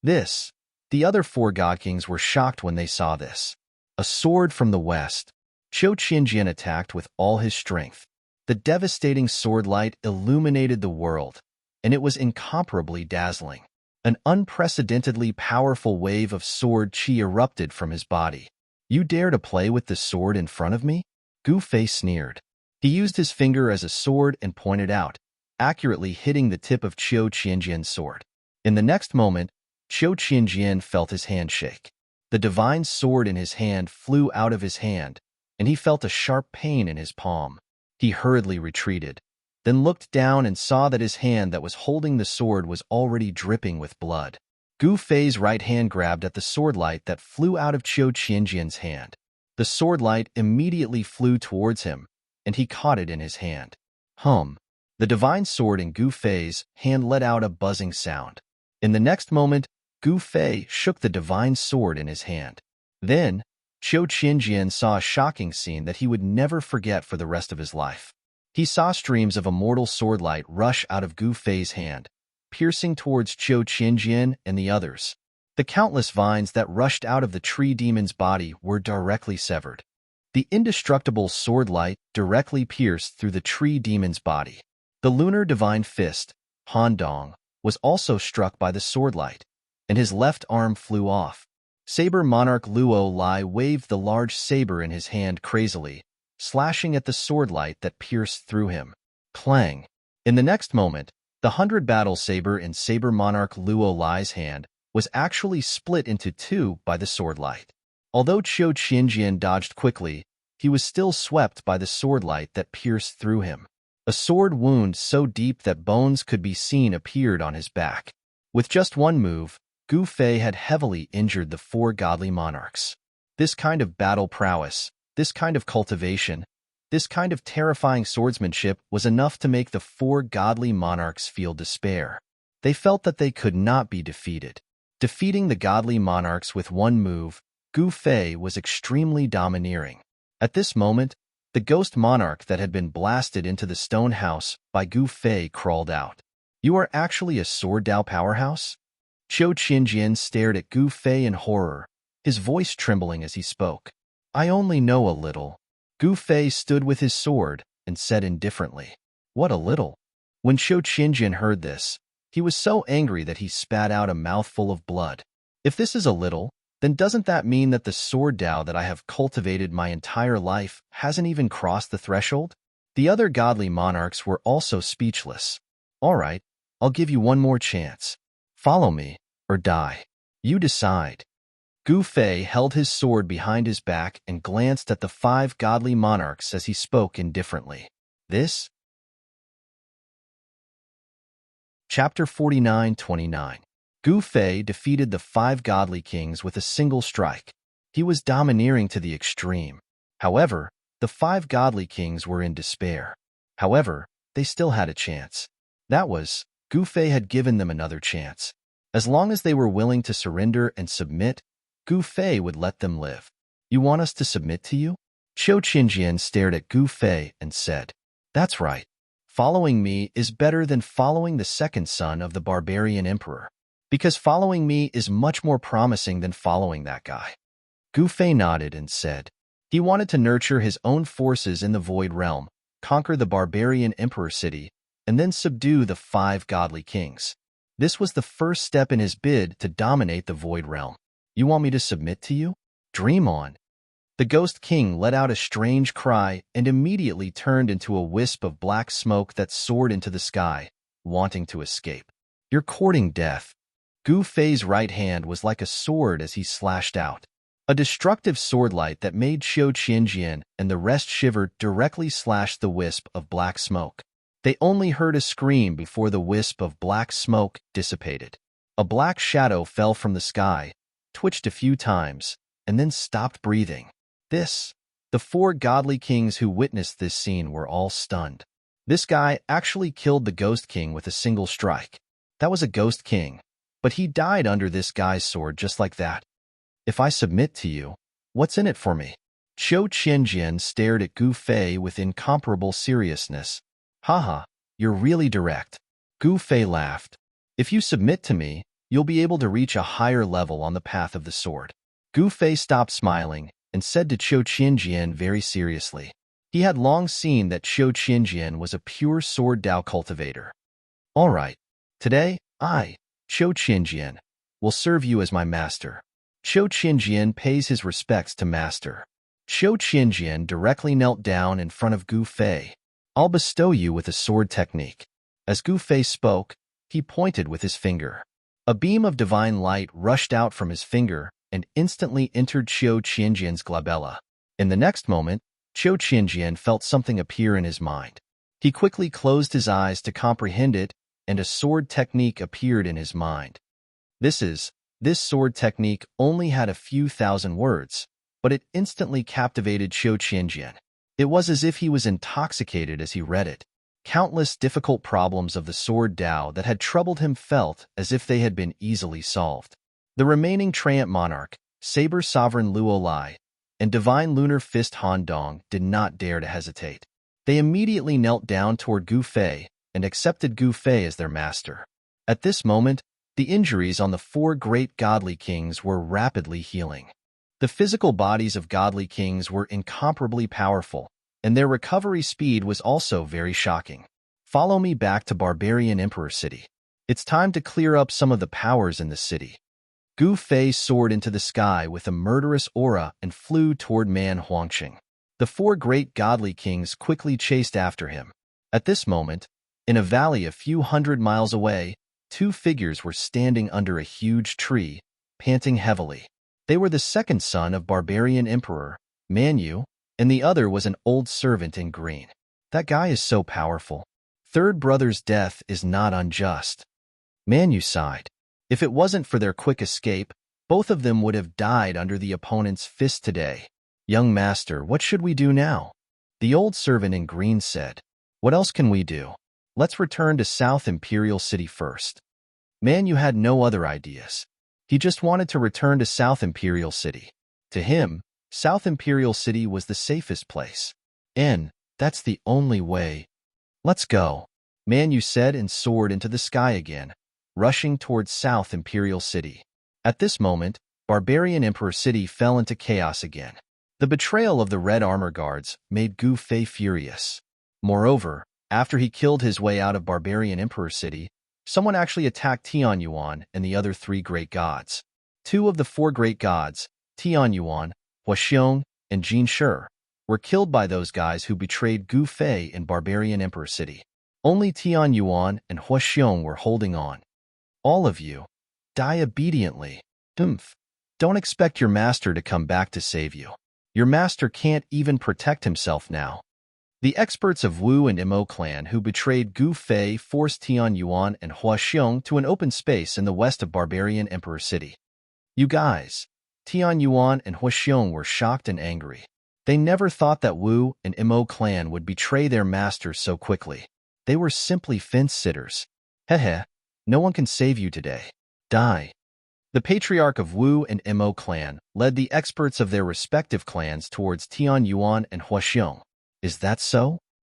The other 4 God Kings were shocked when they saw this. A sword from the west. Qiu Qianjian attacked with all his strength. The devastating sword light illuminated the world, and it was incomparably dazzling. An unprecedentedly powerful wave of sword qi erupted from his body. You dare to play with the sword in front of me? Gu Fei sneered. He used his finger as a sword and pointed out, accurately hitting the tip of Qiu Qianjian's sword. In the next moment, Qiu Qianjian felt his hand shake. The divine sword in his hand flew out of his hand, and he felt a sharp pain in his palm. He hurriedly retreated, then looked down and saw that his hand that was holding the sword was already dripping with blood. Gu Fei's right hand grabbed at the sword light that flew out of Qiu Qianjian's hand. The sword light immediately flew towards him, and he caught it in his hand. Hum! The divine sword in Gu Fei's hand let out a buzzing sound. In the next moment, Gu Fei shook the divine sword in his hand. Then, Qiu Qianjian saw a shocking scene that he would never forget for the rest of his life. He saw streams of immortal sword light rush out of Gu Fei's hand, piercing towards Qiu Qianjian and the others. The countless vines that rushed out of the tree demon's body were directly severed. The indestructible sword light directly pierced through the tree demon's body. The lunar divine fist, Handong, was also struck by the sword light, and his left arm flew off. Saber Monarch Luo Lai waved the large saber in his hand crazily, slashing at the sword light that pierced through him. Clang! In the next moment, the 100 battle saber in Saber Monarch Luo Lai's hand was actually split into 2 by the sword light. Although Qiu Qianjian dodged quickly, he was still swept by the sword light that pierced through him. A sword wound so deep that bones could be seen appeared on his back. With just one move, Gu Fei had heavily injured the 4 godly monarchs. This kind of battle prowess, this kind of cultivation, this kind of terrifying swordsmanship was enough to make the 4 godly monarchs feel despair. They felt that they could not be defeated. Defeating the godly monarchs with one move, Gu Fei was extremely domineering. At this moment, The ghost monarch that had been blasted into the stone house by Gu Fei crawled out. You are actually a sword Dao powerhouse? Qiu Qinjian stared at Gu Fei in horror, his voice trembling as he spoke. I only know a little. Gu Fei stood with his sword and said indifferently. What a little? When Qiu Qinjian heard this, he was so angry that he spat out a mouthful of blood. If this is a little, then doesn't that mean that the sword Dao that I have cultivated my entire life hasn't even crossed the threshold? The other godly monarchs were also speechless. All right, I'll give you one more chance. Follow me, or die. You decide. Gu Fei held his sword behind his back and glanced at the 5 godly monarchs as he spoke indifferently. This? Chapter 49-29. Gu Fei defeated the 5 godly kings with a single strike. He was domineering to the extreme. However, the 5 godly kings were in despair. However, they still had a chance. That was, Gu Fei had given them another chance. As long as they were willing to surrender and submit, Gu Fei would let them live. You want us to submit to you? Qiu Qinjian stared at Gu Fei and said, That's right. Following me is better than following the second son of the barbarian emperor. Because following me is much more promising than following that guy. Gu Fei nodded and said, he wanted to nurture his own forces in the Void Realm, conquer the barbarian emperor city, and then subdue the 5 godly kings. This was the first step in his bid to dominate the Void Realm. You want me to submit to you? Dream on. The Ghost King let out a strange cry and immediately turned into a wisp of black smoke that soared into the sky, wanting to escape. You're courting death. Gu Fei's right hand was like a sword as he slashed out. A destructive swordlight that made Qiu Qinjian and the rest shiver directly slashed the wisp of black smoke. They only heard a scream before the wisp of black smoke dissipated. A black shadow fell from the sky, twitched a few times, and then stopped breathing. The 4 godly kings who witnessed this scene were all stunned. This guy actually killed the Ghost King with a single strike. That was a Ghost King, but he died under this guy's sword just like that. If I submit to you, what's in it for me? Qiu Qinjian stared at Gu Fei with incomparable seriousness. Haha, you're really direct. Gu Fei laughed. If you submit to me, you'll be able to reach a higher level on the path of the sword. Gu Fei stopped smiling and said to Qiu Qinjian very seriously. He had long seen that Qiu Qinjian was a pure sword Dao cultivator. All right, today, I, Qiu Qinjian, will serve you as my master. Qiu Qinjian pays his respects to master. Qiu Qinjian directly knelt down in front of Gu Fei. I'll bestow you with a sword technique. As Gu Fei spoke, he pointed with his finger. A beam of divine light rushed out from his finger and instantly entered Qiu Qinjian's glabella. In the next moment, Qiu Qinjian felt something appear in his mind. He quickly closed his eyes to comprehend it, and a sword technique appeared in his mind. This sword technique only had a few thousand words, but it instantly captivated Qiu Qinjian. It was as if he was intoxicated as he read it. Countless difficult problems of the sword Dao that had troubled him felt as if they had been easily solved. The remaining Treant Monarch, Saber Sovereign Luo Lai, and Divine Lunar Fist Han Dong did not dare to hesitate. They immediately knelt down toward Gu Fei and accepted Gu Fei as their master. At this moment, the injuries on the 4 great godly kings were rapidly healing. The physical bodies of godly kings were incomparably powerful, and their recovery speed was also very shocking. Follow me back to Barbarian Emperor City. It's time to clear up some of the powers in the city. Gu Fei soared into the sky with a murderous aura and flew toward Man Huangqing. The 4 great godly kings quickly chased after him. At this moment, in a valley a few hundred miles away, 2 figures were standing under a huge tree, panting heavily. They were the second son of Barbarian Emperor, Manu, and the other was an old servant in green. That guy is so powerful. Third brother's death is not unjust. Manu sighed. If it wasn't for their quick escape, both of them would have died under the opponent's fist today. Young master, what should we do now? The old servant in green said. What else can we do? Let's return to South Imperial City first. Manu had no other ideas. He just wanted to return to South Imperial City. To him, South Imperial City was the safest place. That's the only way. Let's go. Man Yu said and soared into the sky again, rushing towards South Imperial City. At this moment, Barbarian Emperor City fell into chaos again. The betrayal of the Red Armor Guards made Gu Fei furious. Moreover, after he killed his way out of Barbarian Emperor City, someone actually attacked Tianyuan and the other three great gods. Two of the four great gods, Tianyuan, Huaxiong, and Jin Shi, were killed by those guys who betrayed Gu Fei in Barbarian Emperor City. Only Tianyuan and Huaxiong were holding on. All of you, die obediently. Don't expect your master to come back to save you. Your master can't even protect himself now. The experts of Wu and Mo clan who betrayed Gu Fei forced Tianyuan and Huaxiong to an open space in the west of Barbarian Emperor City. You guys, Tianyuan and Huaxiong were shocked and angry. They never thought that Wu and Mo clan would betray their master so quickly. They were simply fence-sitters. Hehe, no one can save you today. Die. The patriarch of Wu and Mo clan led the experts of their respective clans towards Tianyuan and Huaxiong. Is that so?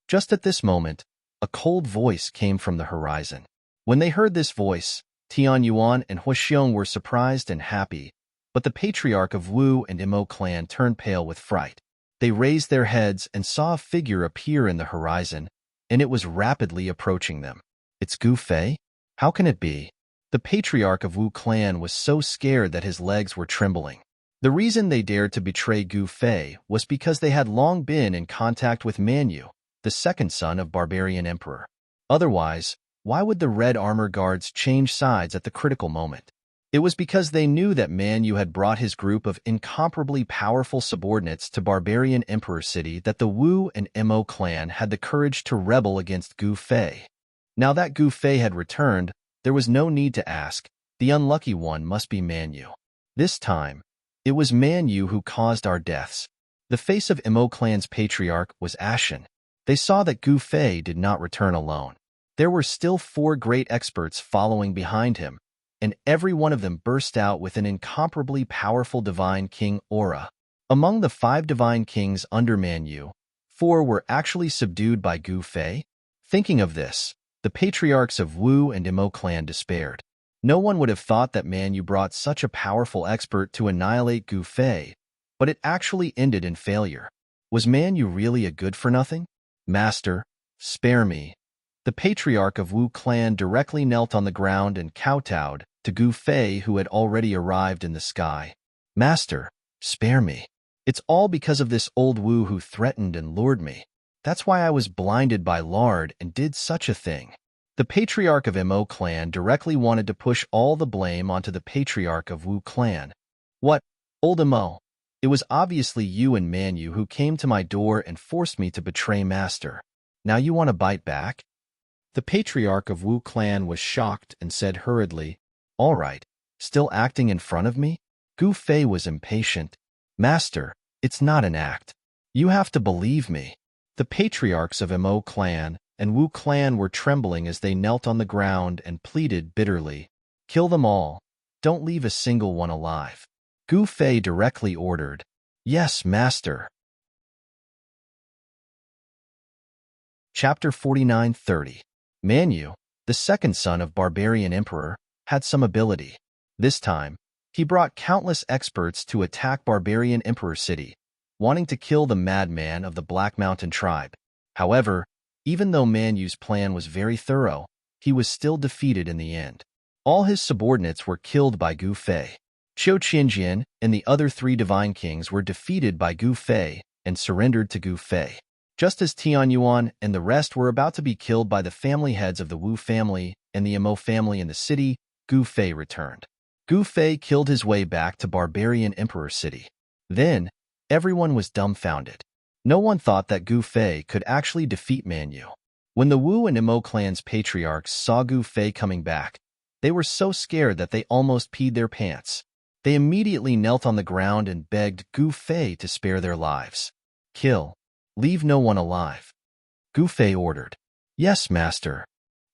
Just at this moment, a cold voice came from the horizon. When they heard this voice, Tianyuan and Huaxiong were surprised and happy, but the patriarch of Wu and Mo clan turned pale with fright. They raised their heads and saw a figure appear in the horizon, and it was rapidly approaching them. It's Gu Fei? How can it be? The patriarch of Wu clan was so scared that his legs were trembling. The reason they dared to betray Gu Fei was because they had long been in contact with Man Yu, the second son of Barbarian Emperor. Otherwise, why would the Red Armor Guards change sides at the critical moment? It was because they knew that Man Yu had brought his group of incomparably powerful subordinates to Barbarian Emperor City that the Wu and Mo clan had the courage to rebel against Gu Fei. Now that Gu Fei had returned, there was no need to ask. The unlucky one must be Man Yu. This time, it was Man Yu who caused our deaths. The face of Mo clan's patriarch was ashen. They saw that Gu Fei did not return alone. There were still four great experts following behind him, and every one of them burst out with an incomparably powerful divine king aura. Among the 5 divine kings under Man Yu, 4 were actually subdued by Gu Fei. Thinking of this, the patriarchs of Wu and Mo clan despaired. No one would have thought that Man Yu brought such a powerful expert to annihilate Gu Fei, but it actually ended in failure. Was Man Yu really a good-for-nothing? Master, spare me. The patriarch of Wu clan directly knelt on the ground and kowtowed to Gu Fei, who had already arrived in the sky. Master, spare me. It's all because of this old Wu who threatened and lured me. That's why I was blinded by lard and did such a thing. The patriarch of Mo clan directly wanted to push all the blame onto the patriarch of Wu clan. What, old Mo? It was obviously you and Man Yu who came to my door and forced me to betray Master. Now you want to bite back? The patriarch of Wu clan was shocked and said hurriedly, All right, still acting in front of me? Gu Fei was impatient. Master, it's not an act. You have to believe me. The patriarchs of Mo clan and Wu clan were trembling as they knelt on the ground and pleaded bitterly, Kill them all. Don't leave a single one alive. Gu Fei directly ordered, Yes, Master. Chapter 49:30. Man Yu, the second son of Barbarian Emperor, had some ability. This time, he brought countless experts to attack Barbarian Emperor City, wanting to kill the madman of the Black Mountain tribe. However, even though Man Yu's plan was very thorough, he was still defeated in the end. All his subordinates were killed by Gu Fei. Qiu Qianjian and the other 3 divine kings were defeated by Gu Fei and surrendered to Gu Fei. Just as Tianyuan and the rest were about to be killed by the family heads of the Wu family and the Mo family in the city, Gu Fei returned. Gu Fei killed his way back to Barbarian Emperor City. Then, everyone was dumbfounded. No one thought that Gu Fei could actually defeat Man Yu. When the Wu and Mo clan's patriarchs saw Gu Fei coming back, they were so scared that they almost peed their pants. They immediately knelt on the ground and begged Gu Fei to spare their lives. Kill. Leave no one alive. Gu Fei ordered. Yes, Master.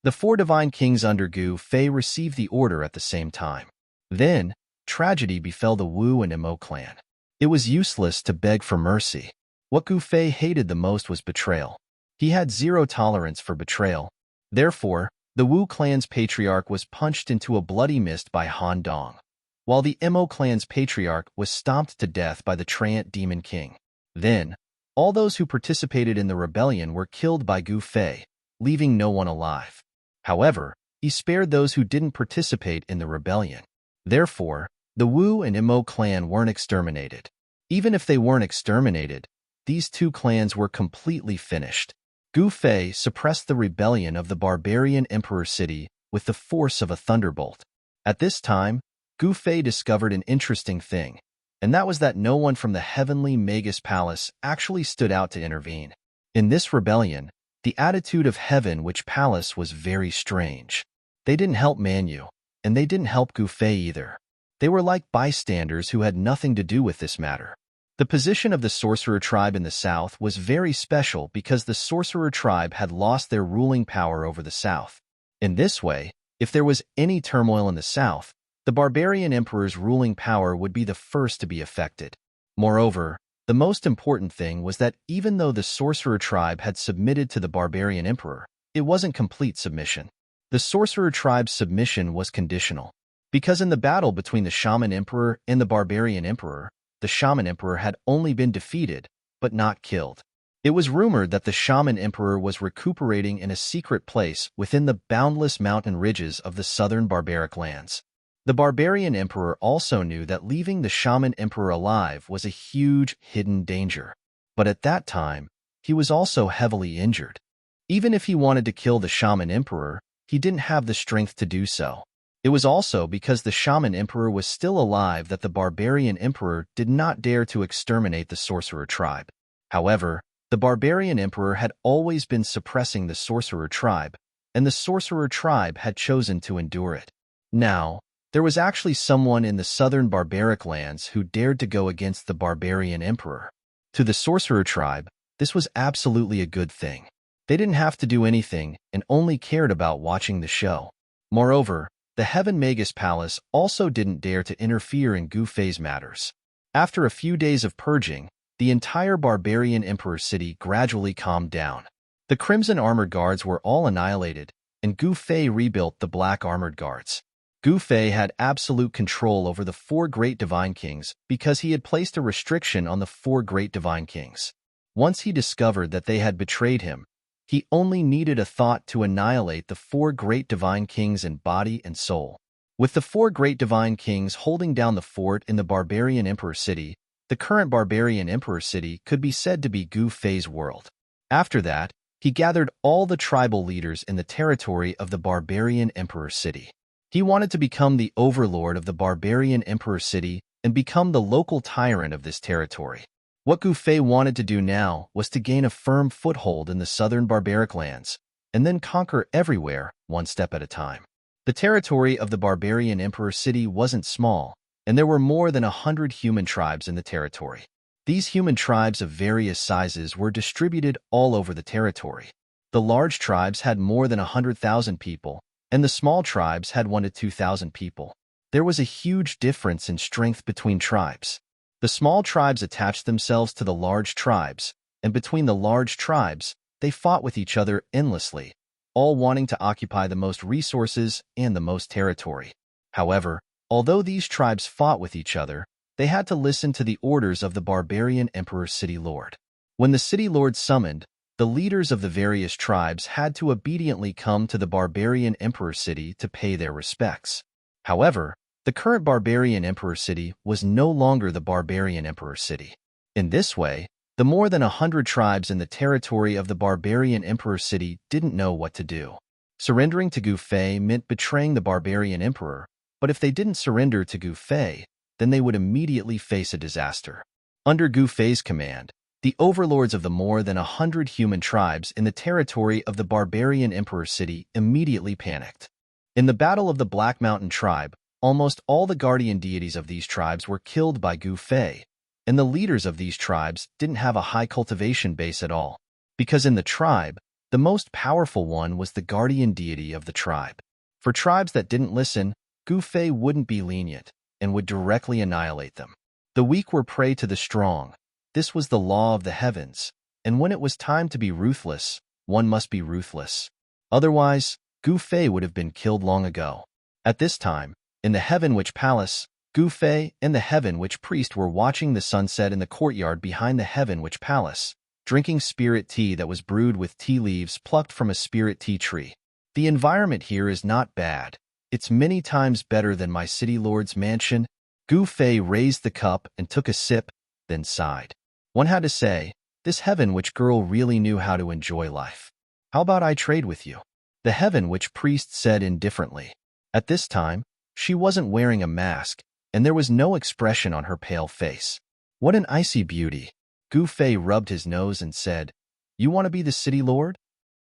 The 4 divine kings under Gu Fei received the order at the same time. Then, tragedy befell the Wu and Mo clan. It was useless to beg for mercy. What Gu Fei hated the most was betrayal. He had zero tolerance for betrayal. Therefore, the Wu clan's patriarch was punched into a bloody mist by Han Dong, while the Mo clan's patriarch was stomped to death by the Treant Demon King. Then, all those who participated in the rebellion were killed by Gu Fei, leaving no one alive. However, he spared those who didn't participate in the rebellion. Therefore, the Wu and Mo clan weren't exterminated. Even if they weren't exterminated, these two clans were completely finished. Gu Fei suppressed the rebellion of the barbarian emperor city with the force of a thunderbolt. At this time, Gu Fei discovered an interesting thing, and that was that no one from the heavenly Magus Palace actually stood out to intervene. In this rebellion, the attitude of heaven which palace was very strange. They didn't help Manu, and they didn't help Gu Fei either. They were like bystanders who had nothing to do with this matter. The position of the sorcerer tribe in the south was very special because the sorcerer tribe had lost their ruling power over the south. In this way, if there was any turmoil in the south, the barbarian emperor's ruling power would be the first to be affected. Moreover, the most important thing was that even though the sorcerer tribe had submitted to the barbarian emperor, it wasn't complete submission. The sorcerer tribe's submission was conditional. Because in the battle between the shaman emperor and the barbarian emperor, the shaman emperor had only been defeated, but not killed. It was rumored that the shaman emperor was recuperating in a secret place within the boundless mountain ridges of the southern barbaric lands. The barbarian emperor also knew that leaving the shaman emperor alive was a huge hidden danger. But at that time, he was also heavily injured. Even if he wanted to kill the shaman emperor, he didn't have the strength to do so. It was also because the shaman emperor was still alive that the barbarian emperor did not dare to exterminate the sorcerer tribe. However, the barbarian emperor had always been suppressing the sorcerer tribe, and the sorcerer tribe had chosen to endure it. Now, there was actually someone in the southern barbaric lands who dared to go against the barbarian emperor. To the sorcerer tribe, this was absolutely a good thing. They didn't have to do anything and only cared about watching the show. Moreover, the Heaven Magus Palace also didn't dare to interfere in Gu Fei's matters. After a few days of purging, the entire barbarian emperor city gradually calmed down. The Crimson Armored Guards were all annihilated, and Gu Fei rebuilt the Black Armored Guards. Gu Fei had absolute control over the 4 great divine kings because he had placed a restriction on the 4 great divine kings. Once he discovered that they had betrayed him, he only needed a thought to annihilate the 4 great divine kings in body and soul. With the 4 great divine kings holding down the fort in the barbarian emperor city, the current barbarian emperor city could be said to be Gu Fei's world. After that, he gathered all the tribal leaders in the territory of the barbarian emperor city. He wanted to become the overlord of the barbarian emperor city and become the local tyrant of this territory. What Gu Fei wanted to do now was to gain a firm foothold in the southern barbaric lands, and then conquer everywhere, one step at a time. The territory of the barbarian emperor city wasn't small, and there were more than 100 human tribes in the territory. These human tribes of various sizes were distributed all over the territory. The large tribes had more than 100,000 people, and the small tribes had 1 to 2,000 people. There was a huge difference in strength between tribes. The small tribes attached themselves to the large tribes, and between the large tribes, they fought with each other endlessly, all wanting to occupy the most resources and the most territory. However, although these tribes fought with each other, they had to listen to the orders of the barbarian emperor city lord. When the city lord summoned, the leaders of the various tribes had to obediently come to the barbarian emperor city to pay their respects. However, the current barbarian emperor city was no longer the barbarian emperor city. In this way, the more than 100 tribes in the territory of the barbarian emperor city didn't know what to do. Surrendering to Gu Fei meant betraying the barbarian emperor, but if they didn't surrender to Gu Fei, then they would immediately face a disaster. Under Gu Fei's command, the overlords of the more than 100 human tribes in the territory of the barbarian emperor city immediately panicked. In the Battle of the Black Mountain tribe, almost all the guardian deities of these tribes were killed by Gu Fei, and the leaders of these tribes didn't have a high cultivation base at all, because in the tribe, the most powerful one was the guardian deity of the tribe. For tribes that didn't listen, Gu Fei wouldn't be lenient and would directly annihilate them. The weak were prey to the strong. This was the law of the heavens, and when it was time to be ruthless, one must be ruthless. Otherwise, Gu Fei would have been killed long ago. At this time, in the Heaven Witch Palace, Gu Fei and the Heaven Witch Priest were watching the sunset in the courtyard behind the Heaven Witch Palace, drinking spirit tea that was brewed with tea leaves plucked from a spirit tea tree. The environment here is not bad. It's many times better than my city lord's mansion. Gu Fei raised the cup and took a sip, then sighed. One had to say, this Heaven Witch girl really knew how to enjoy life. How about I trade with you? The Heaven Witch Priest said indifferently. At this time, she wasn't wearing a mask, and there was no expression on her pale face. What an icy beauty. Gu Fei rubbed his nose and said, You want to be the city lord?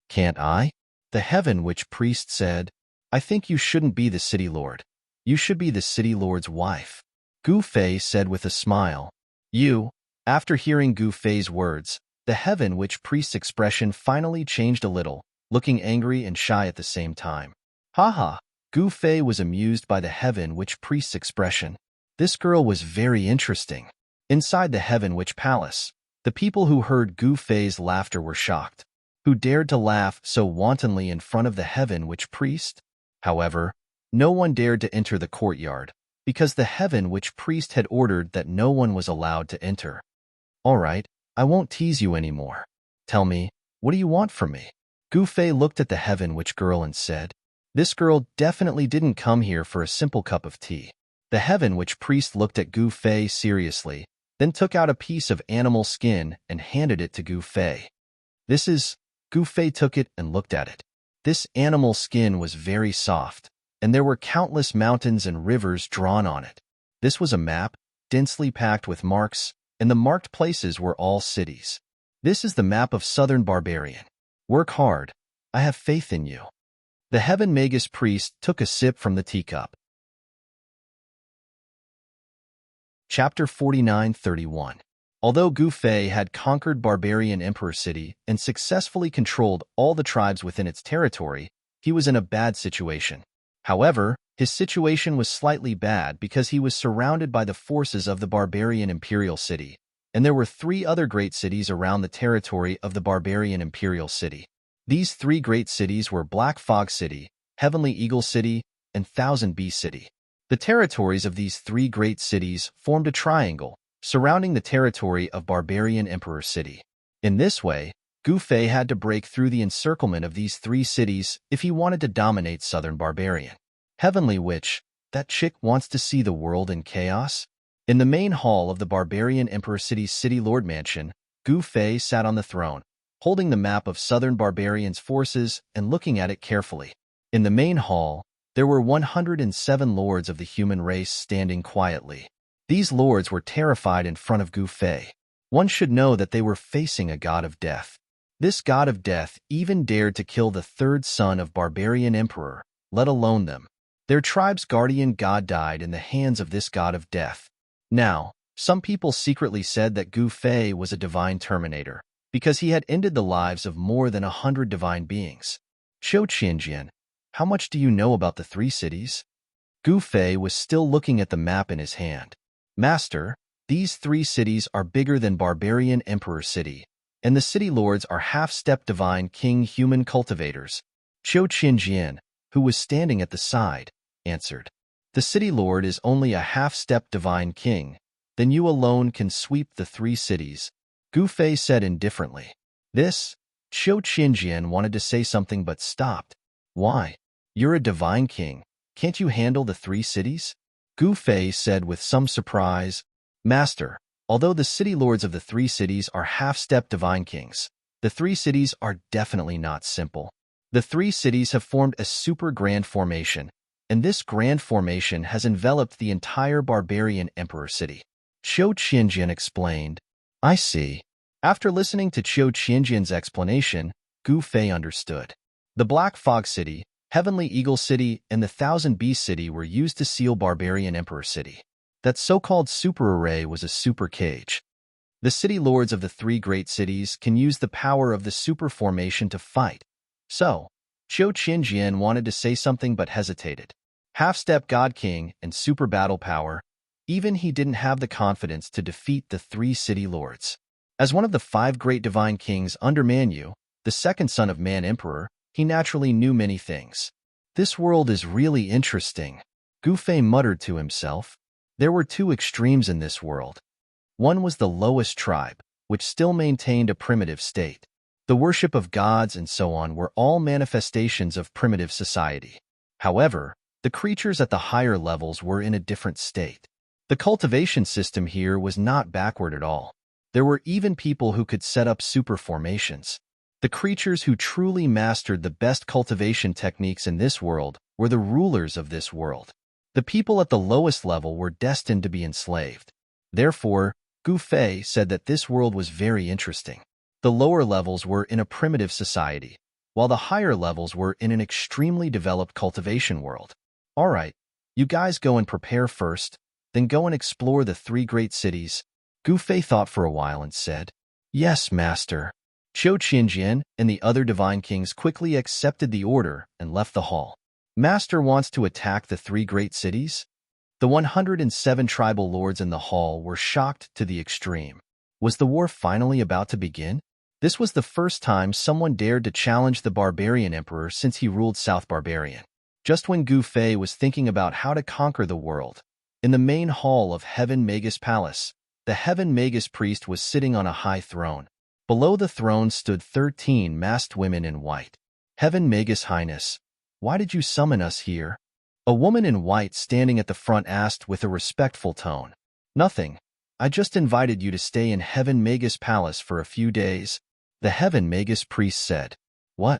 Can't I? The Heaven Witch Priest said, I think you shouldn't be the city lord. You should be the city lord's wife. Gu Fei said with a smile. You. After hearing Gu Fei's words, the Heaven Witch Priest's expression finally changed a little, looking angry and shy at the same time. Ha! Gu Fei was amused by the Heaven Witch Priest's expression. This girl was very interesting. Inside the Heaven Witch Palace, the people who heard Gu Fei's laughter were shocked. Who dared to laugh so wantonly in front of the Heaven Witch Priest? However, no one dared to enter the courtyard, because the Heaven Witch Priest had ordered that no one was allowed to enter. All right, I won't tease you anymore. Tell me, what do you want from me? Gu Fei looked at the Heaven Witch girl and said, This girl definitely didn't come here for a simple cup of tea. The Heaven Witch Priest looked at Gu Fei seriously, then took out a piece of animal skin and handed it to Gu Fei. This is... Gu Fei took it and looked at it. This animal skin was very soft, and there were countless mountains and rivers drawn on it. This was a map, densely packed with marks, and the marked places were all cities. This is the map of Southern Barbarian. Work hard. I have faith in you. The Heaven Magus Priest took a sip from the teacup. Chapter 49:31. Although Gu Fei had conquered Barbarian Emperor City and successfully controlled all the tribes within its territory, he was in a bad situation. However, his situation was slightly bad because he was surrounded by the forces of the Barbarian Imperial City, and there were 3 other great cities around the territory of the Barbarian Imperial City. These 3 great cities were Black Fog City, Heavenly Eagle City, and Thousand Bee City. The territories of these 3 great cities formed a triangle, surrounding the territory of Barbarian Emperor City. In this way, Gu Fei had to break through the encirclement of these 3 cities if he wanted to dominate Southern Barbarian. Heavenly Witch, that chick wants to see the world in chaos? In the main hall of the Barbarian Emperor City's City Lord Mansion, Gu Fei sat on the throne, holding the map of Southern Barbarian's forces and looking at it carefully. In the main hall, there were 107 lords of the human race standing quietly. These lords were terrified in front of Gu Fei. One should know that they were facing a god of death. This god of death even dared to kill the 3rd son of Barbarian Emperor, let alone them. Their tribe's guardian god died in the hands of this god of death. Now, some people secretly said that Gu Fei was a divine terminator, because he had ended the lives of more than 100 divine beings. Qiu Qianjian, how much do you know about the 3 cities? Gu Fei was still looking at the map in his hand. Master, these 3 cities are bigger than Barbarian Emperor City, and the city lords are half-step divine king human cultivators. Qiu Qianjian, who was standing at the side, answered. The city lord is only a half-step divine king, then you alone can sweep the 3 cities, Gu Fei said indifferently. This, Qiu Qianjian wanted to say something but stopped. Why? You're a divine king. Can't you handle the 3 cities? Gu Fei said with some surprise, Master, although the city lords of the 3 cities are half-step divine kings, the 3 cities are definitely not simple. The 3 cities have formed a super grand formation, and this grand formation has enveloped the entire Barbarian Emperor City. Qiu Qianjian explained. I see. After listening to Qiu Qianjian's explanation, Gu Fei understood. The Black Fog City, Heavenly Eagle City, and the Thousand Bee City were used to seal Barbarian Emperor City. That so-called super array was a super cage. The city lords of the 3 great cities can use the power of the super formation to fight. So, Qiu Qianjian wanted to say something but hesitated. Half-step God King and super battle power, even he didn't have the confidence to defeat the 3 city lords. As one of the 5 great divine kings under Manyu, the second son of Man Emperor, he naturally knew many things. This world is really interesting, Gu Fei muttered to himself. There were 2 extremes in this world. One was the lowest tribe, which still maintained a primitive state. The worship of gods and so on were all manifestations of primitive society. However, the creatures at the higher levels were in a different state. The cultivation system here was not backward at all. There were even people who could set up super formations. The creatures who truly mastered the best cultivation techniques in this world were the rulers of this world. The people at the lowest level were destined to be enslaved. Therefore, Gu Fei said that this world was very interesting. The lower levels were in a primitive society, while the higher levels were in an extremely developed cultivation world. All right, you guys go and prepare first, then go and explore the 3 great cities. Gu Fei thought for a while and said, "Yes, master." Qiu Qianjian and the other divine kings quickly accepted the order and left the hall. Master wants to attack the 3 great cities? The 107 tribal lords in the hall were shocked to the extreme. Was the war finally about to begin? This was the first time someone dared to challenge the barbarian emperor since he ruled South Barbarian. Just when Gu Fei was thinking about how to conquer the world, in the main hall of Heaven Magus Palace, the Heaven Magus priest was sitting on a high throne. Below the throne stood 13 masked women in white. Heaven Magus Highness, why did you summon us here? A woman in white standing at the front asked with a respectful tone. Nothing. I just invited you to stay in Heaven Magus Palace for a few days. The Heaven Magus priest said. What?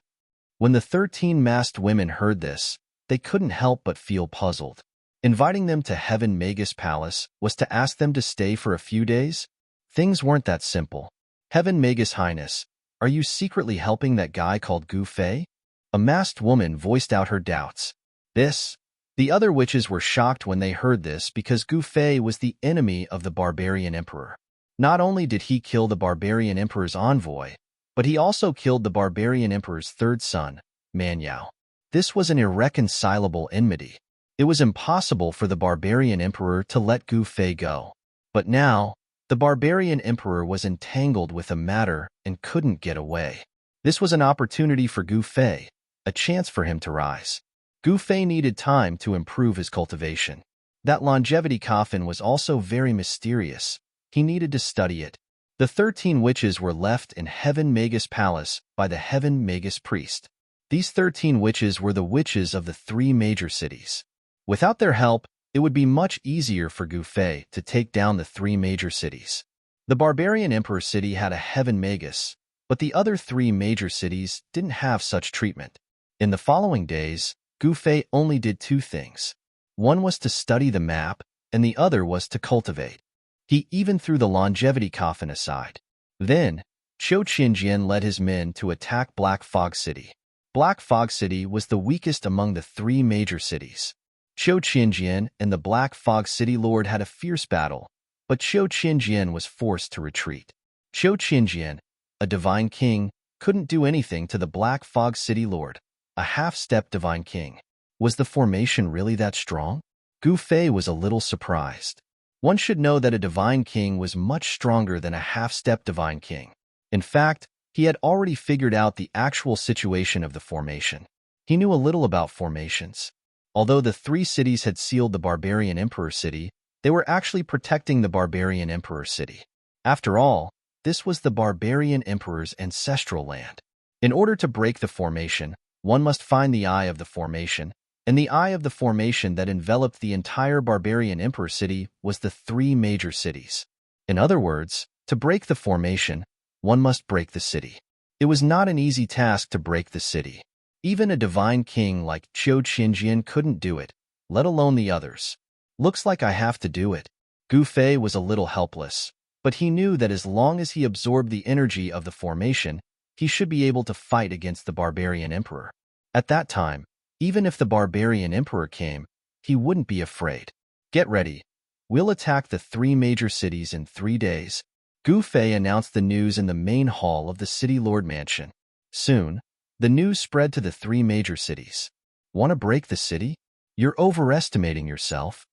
When the 13 masked women heard this, they couldn't help but feel puzzled. Inviting them to Heaven Magus Palace was to ask them to stay for a few days? Things weren't that simple. Heaven Magus Highness, are you secretly helping that guy called Gu Fei? A masked woman voiced out her doubts. The other witches were shocked when they heard this because Gu Fei was the enemy of the barbarian emperor. Not only did he kill the barbarian emperor's envoy, but he also killed the barbarian emperor's 3rd son, Manyao. This was an irreconcilable enmity. It was impossible for the barbarian emperor to let Gu Fei go. But now, the barbarian emperor was entangled with the matter and couldn't get away. This was an opportunity for Gu Fei, a chance for him to rise. Gu Fei needed time to improve his cultivation. That longevity coffin was also very mysterious. He needed to study it. The 13 witches were left in Heaven Magus Palace by the Heaven Magus priest. These 13 witches were the witches of the 3 major cities. Without their help, it would be much easier for Gu Fei to take down the 3 major cities. The barbarian emperor city had a Heaven Magus, but the other 3 major cities didn't have such treatment. In the following days, Gu Fei only did 2 things. One was to study the map, and the other was to cultivate. He even threw the longevity coffin aside. Then, Qiu Qianjian led his men to attack Black Fog City. Black Fog City was the weakest among the 3 major cities. Qiu Qianjian and the Black Fog City Lord had a fierce battle, but Qiu Qianjian was forced to retreat. Qiu Qianjian, a divine king, couldn't do anything to the Black Fog City Lord, a half-step divine king. Was the formation really that strong? Gu Fei was a little surprised. One should know that a divine king was much stronger than a half-step divine king. In fact, he had already figured out the actual situation of the formation. He knew a little about formations. Although the 3 cities had sealed the barbarian emperor city, they were actually protecting the barbarian emperor city. After all, this was the barbarian emperor's ancestral land. In order to break the formation, one must find the eye of the formation, and the eye of the formation that enveloped the entire barbarian emperor city was the 3 major cities. In other words, to break the formation, one must break the city. It was not an easy task to break the city. Even a divine king like Qiu Qianjian couldn't do it, let alone the others. Looks like I have to do it. Gu Fei was a little helpless, but he knew that as long as he absorbed the energy of the formation, he should be able to fight against the barbarian emperor. At that time, even if the barbarian emperor came, he wouldn't be afraid. Get ready. We'll attack the 3 major cities in 3 days. Gu Fei announced the news in the main hall of the city lord mansion. Soon, the news spread to the 3 major cities. Want to break the city? You're overestimating yourself.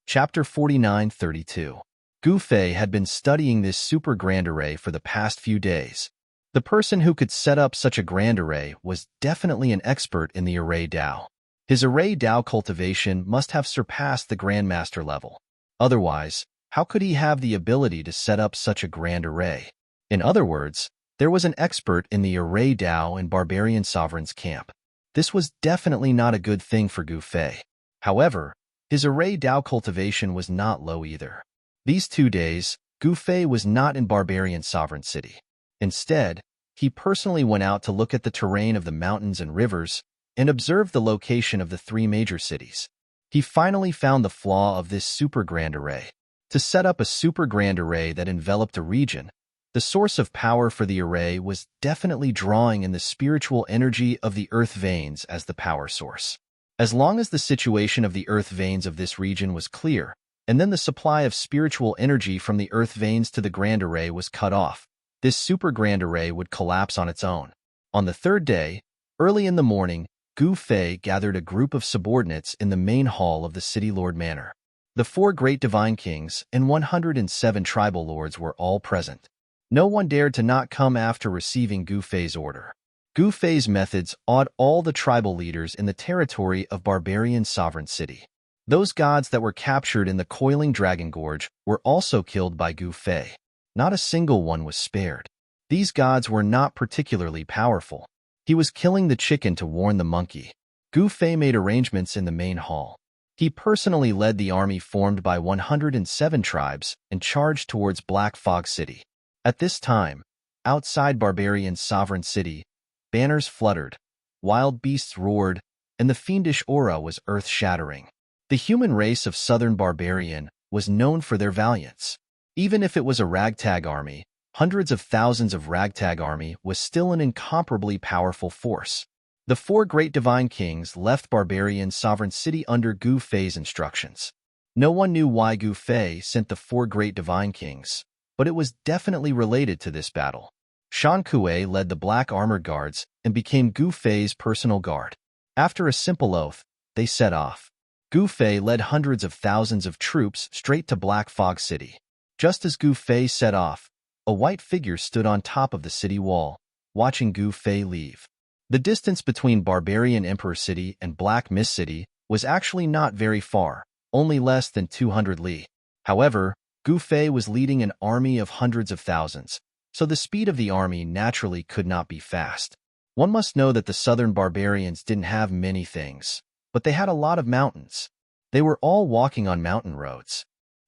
Chapter 49-32. Gu Fei had been studying this super grand array for the past few days. The person who could set up such a grand array was definitely an expert in the array Dao. His array Dao cultivation must have surpassed the Grandmaster level. Otherwise, how could he have the ability to set up such a grand array? In other words, there was an expert in the array Dao in Barbarian Sovereign's camp. This was definitely not a good thing for Gu Fei. However, his array Dao cultivation was not low either. These 2 days, Gu Fei was not in Barbarian Sovereign City. Instead, he personally went out to look at the terrain of the mountains and rivers and observed the location of the 3 major cities. He finally found the flaw of this super grand array. To set up a super grand array that enveloped a region, the source of power for the array was definitely drawing in the spiritual energy of the earth veins as the power source. As long as the situation of the earth veins of this region was clear, and then the supply of spiritual energy from the earth veins to the grand array was cut off, this super grand array would collapse on its own. On the 3rd day, early in the morning, Gu Fei gathered a group of subordinates in the main hall of the City Lord Manor. The 4 great divine kings and 107 tribal lords were all present. No one dared to not come after receiving Gu Fei's order. Gu Fei's methods awed all the tribal leaders in the territory of Barbarian Sovereign City. Those gods that were captured in the coiling dragon gorge were also killed by Gu Fei. Not a single one was spared. These gods were not particularly powerful. He was killing the chicken to warn the monkey. Gu Fei made arrangements in the main hall. He personally led the army formed by 107 tribes and charged towards Black Fog City. At this time, outside Barbarian Sovereign City, banners fluttered, wild beasts roared, and the fiendish aura was earth-shattering. The human race of Southern Barbarian was known for their valiance. Even if it was a ragtag army, hundreds of thousands of ragtag army was still an incomparably powerful force. The 4 great divine kings left Barbarian Sovereign City under Gu Fei's instructions. No one knew why Gu Fei sent the 4 great divine kings, but it was definitely related to this battle. Shan Kuei led the Black Armored Guards and became Gu Fei's personal guard. After a simple oath, they set off. Gu Fei led hundreds of thousands of troops straight to Black Fog City. Just as Gu Fei set off, a white figure stood on top of the city wall, watching Gu Fei leave. The distance between Barbarian Emperor City and Black Mist City was actually not very far, only less than 200 li. However, Gu Fei was leading an army of hundreds of thousands, so the speed of the army naturally could not be fast. One must know that the southern barbarians didn't have many things, but they had a lot of mountains. They were all walking on mountain roads.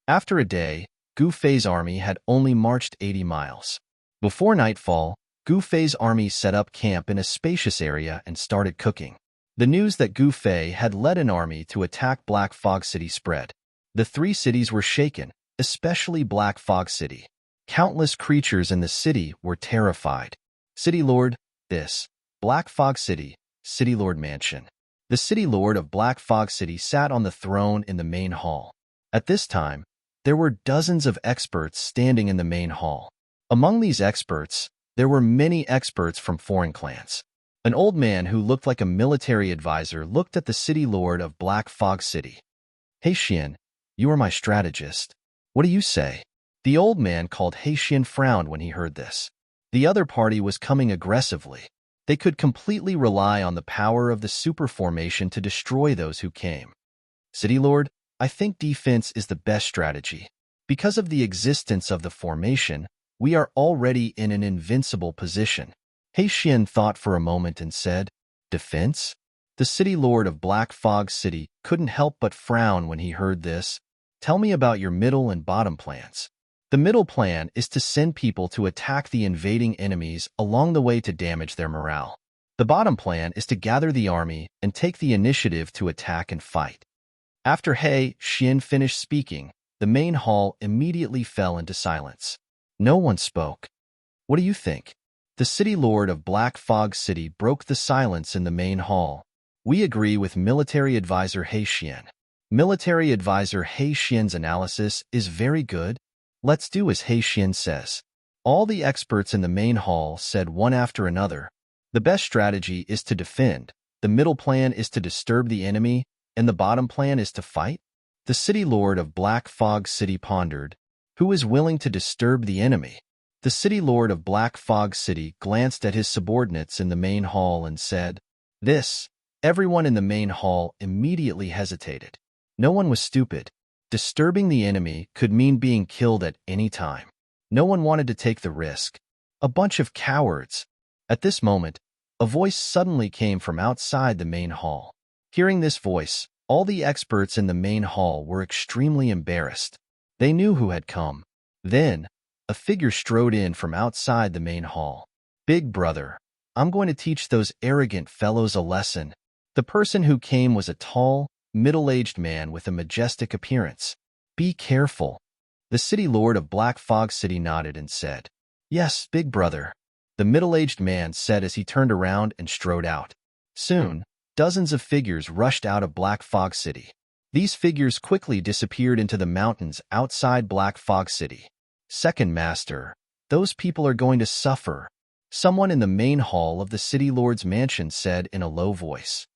After a day, Gu Fei's army had only marched 80 miles. Before nightfall, Gu Fei's army set up camp in a spacious area and started cooking. The news that Gu Fei had led an army to attack Black Fog City spread. The 3 cities were shaken, especially Black Fog City. Countless creatures in the city were terrified. City Lord, this. Black Fog City, City Lord Mansion. The City Lord of Black Fog City sat on the throne in the main hall. At this time, there were dozens of experts standing in the main hall. Among these experts, there were many experts from foreign clans. An old man who looked like a military advisor looked at the City Lord of Black Fog City. "Hey Xian, you are my strategist. What do you say?" The old man called He Xian frowned when he heard this. The other party was coming aggressively. They could completely rely on the power of the super formation to destroy those who came. "City Lord, I think defense is the best strategy. Because of the existence of the formation, we are already in an invincible position." He Xian thought for a moment and said, "Defense?" The City Lord of Black Fog City couldn't help but frown when he heard this. "Tell me about your middle and bottom plans." The middle plan is to send people to attack the invading enemies along the way to damage their morale. The bottom plan is to gather the army and take the initiative to attack and fight. After He Xian finished speaking, the main hall immediately fell into silence. No one spoke. "What do you think?" The City Lord of Black Fog City broke the silence in the main hall. "We agree with Military Advisor He Xian. Military Advisor He Xian's analysis is very good. Let's do as He Xian says." All the experts in the main hall said one after another, "The best strategy is to defend, the middle plan is to disturb the enemy, and the bottom plan is to fight." The city lord of Black Fog City pondered, "Who is willing to disturb the enemy?" The city lord of Black Fog City glanced at his subordinates in the main hall and said, "This." Everyone in the main hall immediately hesitated. No one was stupid. Disturbing the enemy could mean being killed at any time. No one wanted to take the risk. A bunch of cowards. At this moment, a voice suddenly came from outside the main hall. Hearing this voice, all the experts in the main hall were extremely embarrassed. They knew who had come. Then, a figure strode in from outside the main hall. "Big brother, I'm going to teach those arrogant fellows a lesson." The person who came was a tall, middle-aged man with a majestic appearance. "Be careful." The city lord of Black Fog City nodded and said, "Yes, big brother," the middle-aged man said as he turned around and strode out. Soon, dozens of figures rushed out of Black Fog City. These figures quickly disappeared into the mountains outside Black Fog City. "Second Master, those people are going to suffer," someone in the main hall of the city lord's mansion said in a low voice.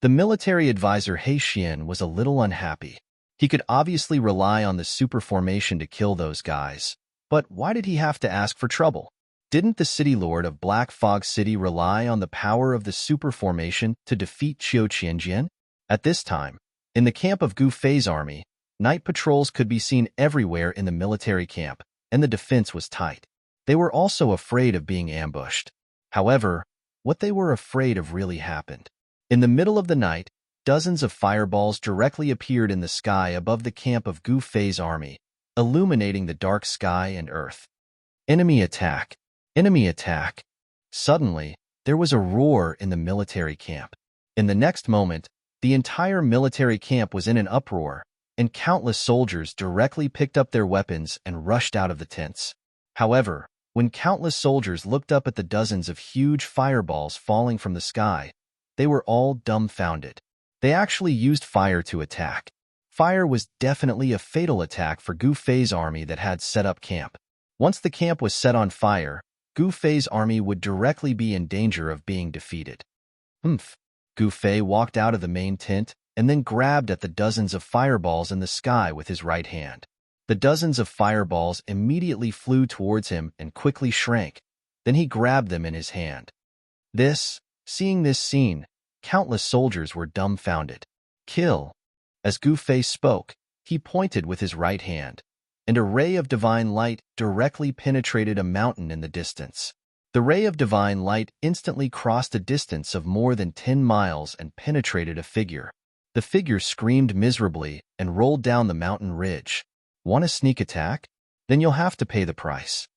The military advisor He Xian was a little unhappy. He could obviously rely on the super formation to kill those guys, but why did he have to ask for trouble? Didn't the city lord of Black Fog City rely on the power of the super formation to defeat Qiu Qianjian? At this time, in the camp of Gu Fei's army, night patrols could be seen everywhere in the military camp, and the defense was tight. They were also afraid of being ambushed. However, what they were afraid of really happened. In the middle of the night, dozens of fireballs directly appeared in the sky above the camp of Gu Fei's army, illuminating the dark sky and earth. "Enemy attack! Enemy attack!" Suddenly, there was a roar in the military camp. In the next moment, the entire military camp was in an uproar, and countless soldiers directly picked up their weapons and rushed out of the tents. However, when countless soldiers looked up at the dozens of huge fireballs falling from the sky, they were all dumbfounded. They actually used fire to attack. Fire was definitely a fatal attack for Gu Fei's army that had set up camp. Once the camp was set on fire, Gu Fei's army would directly be in danger of being defeated. Gu Fei walked out of the main tent and then grabbed at the dozens of fireballs in the sky with his right hand. The dozens of fireballs immediately flew towards him and quickly shrank. Then he grabbed them in his hand. Seeing this scene, countless soldiers were dumbfounded. "Kill." As Gu Fei spoke, he pointed with his right hand, and a ray of divine light directly penetrated a mountain in the distance. The ray of divine light instantly crossed a distance of more than 10 miles and penetrated a figure. The figure screamed miserably and rolled down the mountain ridge. "Want a sneak attack? Then you'll have to pay the price."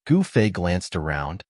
Gu Fei glanced around.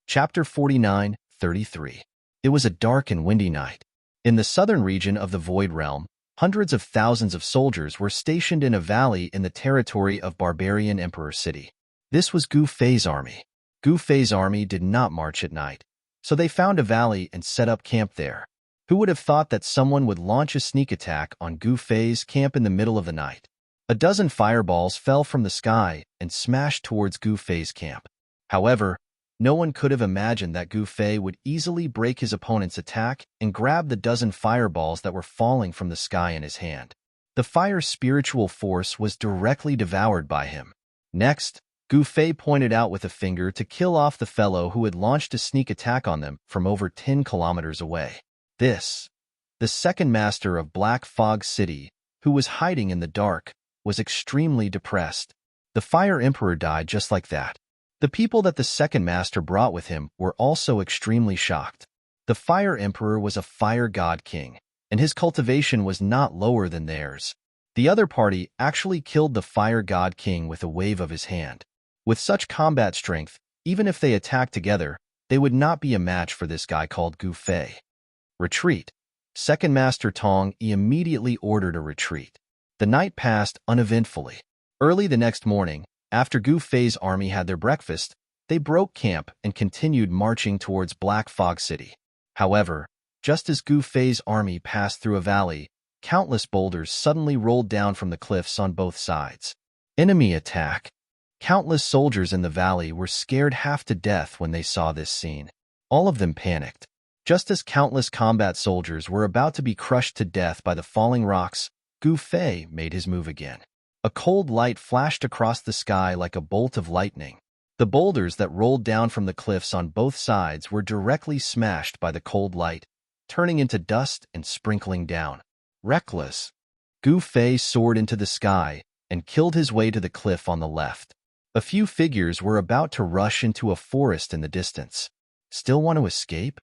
Chapter 49:33. It was a dark and windy night. In the southern region of the Void Realm, hundreds of thousands of soldiers were stationed in a valley in the territory of Barbarian Emperor City. This was Gu Fei's army. Gu Fei's army did not march at night, so they found a valley and set up camp there. Who would have thought that someone would launch a sneak attack on Gu Fei's camp in the middle of the night? A dozen fireballs fell from the sky and smashed towards Gu Fei's camp. However, no one could have imagined that Gu Fei would easily break his opponent's attack and grab the dozen fireballs that were falling from the sky in his hand. The fire's spiritual force was directly devoured by him. Next, Gu Fei pointed out with a finger to kill off the fellow who had launched a sneak attack on them from over 10 kilometers away. The second master of Black Fog City, who was hiding in the dark, was extremely depressed. The Fire Emperor died just like that. The people that the second master brought with him were also extremely shocked. The Fire Emperor was a fire god king, and his cultivation was not lower than theirs. The other party actually killed the fire god king with a wave of his hand. With such combat strength, even if they attacked together, they would not be a match for this guy called Gu Fei. Retreat. Second Master Tong immediately ordered a retreat. The night passed uneventfully. Early the next morning, after Gu Fei's army had their breakfast, they broke camp and continued marching towards Black Fog City. However, just as Gu Fei's army passed through a valley, countless boulders suddenly rolled down from the cliffs on both sides. Enemy attack. Countless soldiers in the valley were scared half to death when they saw this scene. All of them panicked. Just as countless combat soldiers were about to be crushed to death by the falling rocks, Gu Fei made his move again. A cold light flashed across the sky like a bolt of lightning. The boulders that rolled down from the cliffs on both sides were directly smashed by the cold light, turning into dust and sprinkling down. Reckless, Gu Fei soared into the sky and killed his way to the cliff on the left. A few figures were about to rush into a forest in the distance. Still want to escape?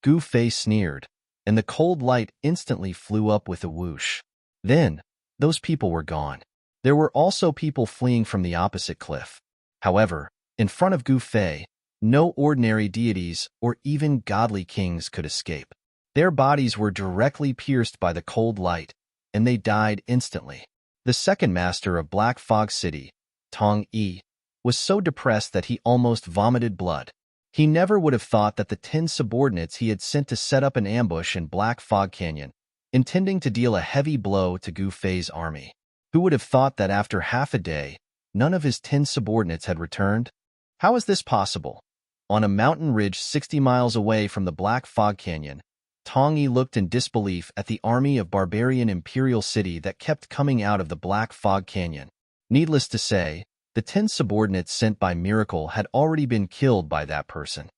Gu Fei sneered, and the cold light instantly flew up with a whoosh. Then, those people were gone. There were also people fleeing from the opposite cliff. However, in front of Gu Fei, no ordinary deities or even godly kings could escape. Their bodies were directly pierced by the cold light, and they died instantly. The second master of Black Fog City, Tong Yi, was so depressed that he almost vomited blood. He never would have thought that the 10 subordinates he had sent to set up an ambush in Black Fog Canyon, intending to deal a heavy blow to Gu Fei's army. Who would have thought that after half a day, none of his 10 subordinates had returned? How is this possible? On a mountain ridge 60 miles away from the Black Fog Canyon, Tong Yi looked in disbelief at the army of barbarian imperial city that kept coming out of the Black Fog Canyon. Needless to say, the 10 subordinates sent by miracle had already been killed by that person.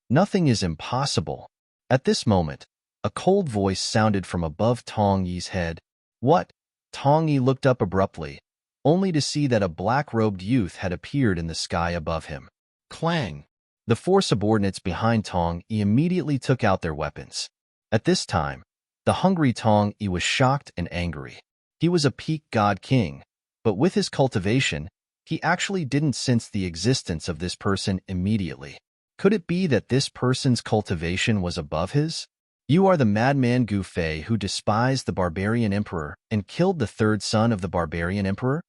Nothing is impossible. At this moment, a cold voice sounded from above Tong Yi's head. What? Tong Yi looked up abruptly, only to see that a black-robed youth had appeared in the sky above him. Clang! The 4 subordinates behind Tong Yi immediately took out their weapons. At this time, the hungry Tong Yi was shocked and angry. He was a peak god king, but with his cultivation, he actually didn't sense the existence of this person immediately. Could it be that this person's cultivation was above his? You are the madman Gu Fei who despised the barbarian emperor and killed the 3rd son of the barbarian emperor?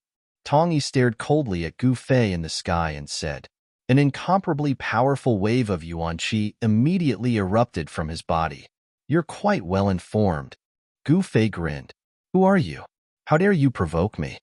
Tong Yi stared coldly at Gu Fei in the sky and said. An incomparably powerful wave of yuan qi immediately erupted from his body. You're quite well informed. Gu Fei grinned. Who are you? How dare you provoke me?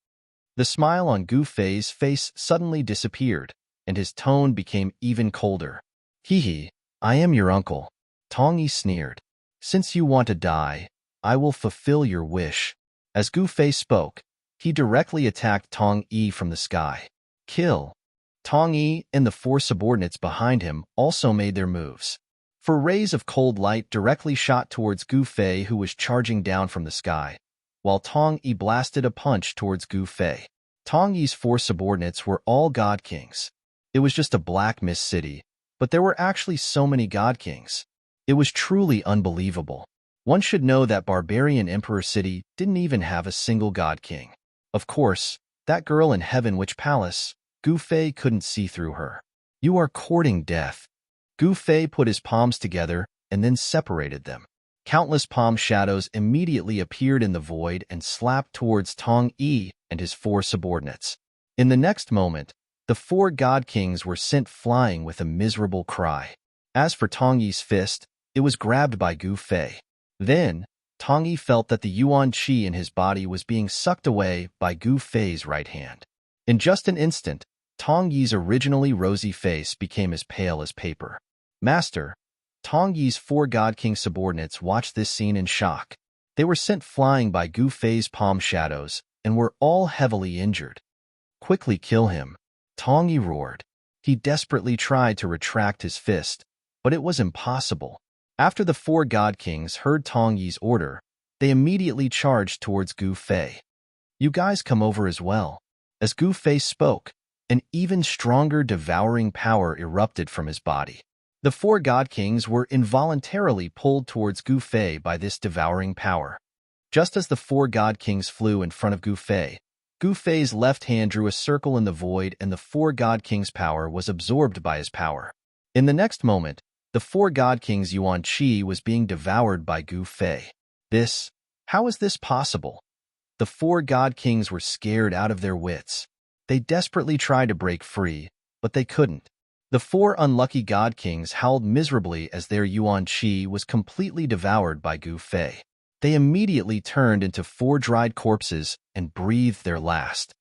The smile on Gu Fei's face suddenly disappeared, and his tone became even colder. Hee, I am your uncle. Tong Yi sneered. Since you want to die, I will fulfill your wish. As Gu Fei spoke, he directly attacked Tong Yi from the sky. Kill. Tong Yi and the 4 subordinates behind him also made their moves. 4 rays of cold light directly shot towards Gu Fei, who was charging down from the sky, while Tong Yi blasted a punch towards Gu Fei. Tong Yi's 4 subordinates were all god kings. It was just a black mist city, but there were actually so many god kings. It was truly unbelievable. One should know that barbarian emperor city didn't even have a single god king. Of course, that girl in Heaven Witch Palace, Gu Fei couldn't see through her. You are courting death. Gu Fei put his palms together and then separated them. Countless palm shadows immediately appeared in the void and slapped towards Tong Yi and his 4 subordinates. In the next moment, the 4 god kings were sent flying with a miserable cry. As for Tong Yi's fist, it was grabbed by Gu Fei. Then, Tong Yi felt that the yuan qi in his body was being sucked away by Gu Fei's right hand. In just an instant, Tong Yi's originally rosy face became as pale as paper. Master, Tong Yi's 4 god king subordinates watched this scene in shock. They were sent flying by Gu Fei's palm shadows and were all heavily injured. Quickly kill him, Tong Yi roared. He desperately tried to retract his fist, but it was impossible. After the 4 god kings heard Tong Yi's order, they immediately charged towards Gu Fei. You guys come over as well. As Gu Fei spoke, an even stronger devouring power erupted from his body. The 4 god kings were involuntarily pulled towards Gu Fei by this devouring power. Just as the 4 god kings flew in front of Gu Fei's left hand drew a circle in the void and the 4 god kings' power was absorbed by his power. In the next moment, the 4 god kings' yuan qi was being devoured by Gu Fei. How is this possible? The 4 god kings were scared out of their wits. They desperately tried to break free, but they couldn't. The 4 unlucky god kings howled miserably as their yuan qi was completely devoured by Gu Fei. They immediately turned into 4 dried corpses and breathed their last.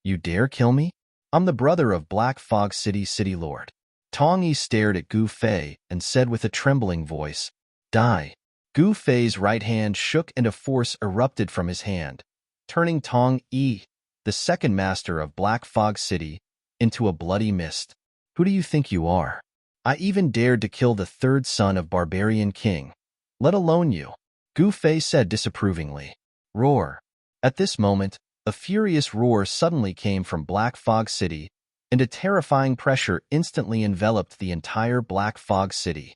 You dare kill me? I'm the brother of Black Fog City City Lord. Tong Yi stared at Gu Fei and said with a trembling voice, Die. Gu Fei's right hand shook and a force erupted from his hand, turning Tong Yi, the second master of Black Fog City, into a bloody mist. Who do you think you are? I even dared to kill the third son of Barbarian King, let alone you. Gu Fei said disapprovingly. Roar. At this moment, a furious roar suddenly came from Black Fog City, and a terrifying pressure instantly enveloped the entire Black Fog City.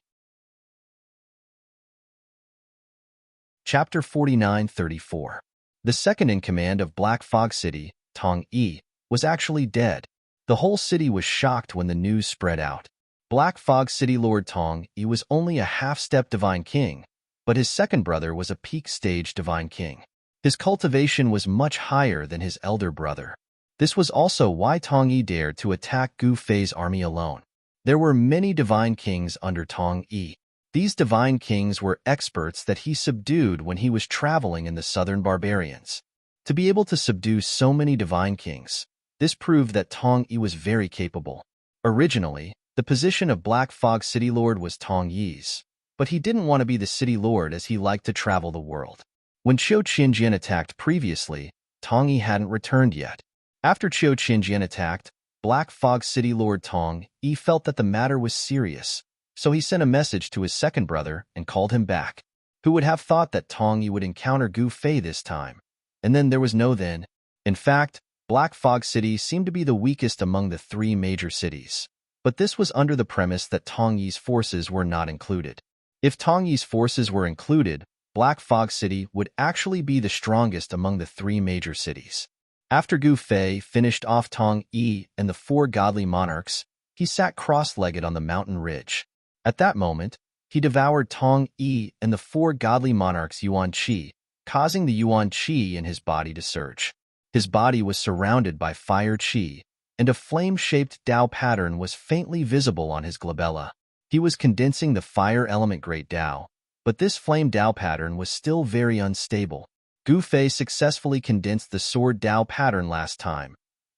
Chapter 49-34. The second in command of Black Fog City, Tong Yi, was actually dead. The whole city was shocked when the news spread out. Black Fog City Lord Tong Yi was only a half-step Divine King, but his second brother was a peak stage Divine King. His cultivation was much higher than his elder brother. This was also why Tong Yi dared to attack Gu Fei's army alone. There were many Divine Kings under Tong Yi. These Divine Kings were experts that he subdued when he was traveling in the southern barbarians. To be able to subdue so many Divine Kings, this proved that Tong Yi was very capable. Originally, the position of Black Fog City Lord was Tong Yi's, but he didn't want to be the city lord as he liked to travel the world. When Qiu Qinjian attacked previously, Tong Yi hadn't returned yet. After Qiu Qinjian attacked, Black Fog City Lord Tong Yi felt that the matter was serious, so he sent a message to his second brother and called him back. Who would have thought that Tong Yi would encounter Gu Fei this time? And then there was no then. In fact, Black Fog City seemed to be the weakest among the three major cities. But this was under the premise that Tong Yi's forces were not included. If Tong Yi's forces were included, Black Fog City would actually be the strongest among the three major cities. After Gu Fei finished off Tong Yi and the four godly monarchs, he sat cross-legged on the mountain ridge. At that moment, he devoured Tong Yi and the four godly monarchs' Yuan Qi, causing the Yuan Qi in his body to surge. His body was surrounded by fire Qi, and a flame-shaped Dao pattern was faintly visible on his glabella. He was condensing the fire element Great Dao, but this flame Dao pattern was still very unstable. Gu Fei successfully condensed the sword Dao pattern last time,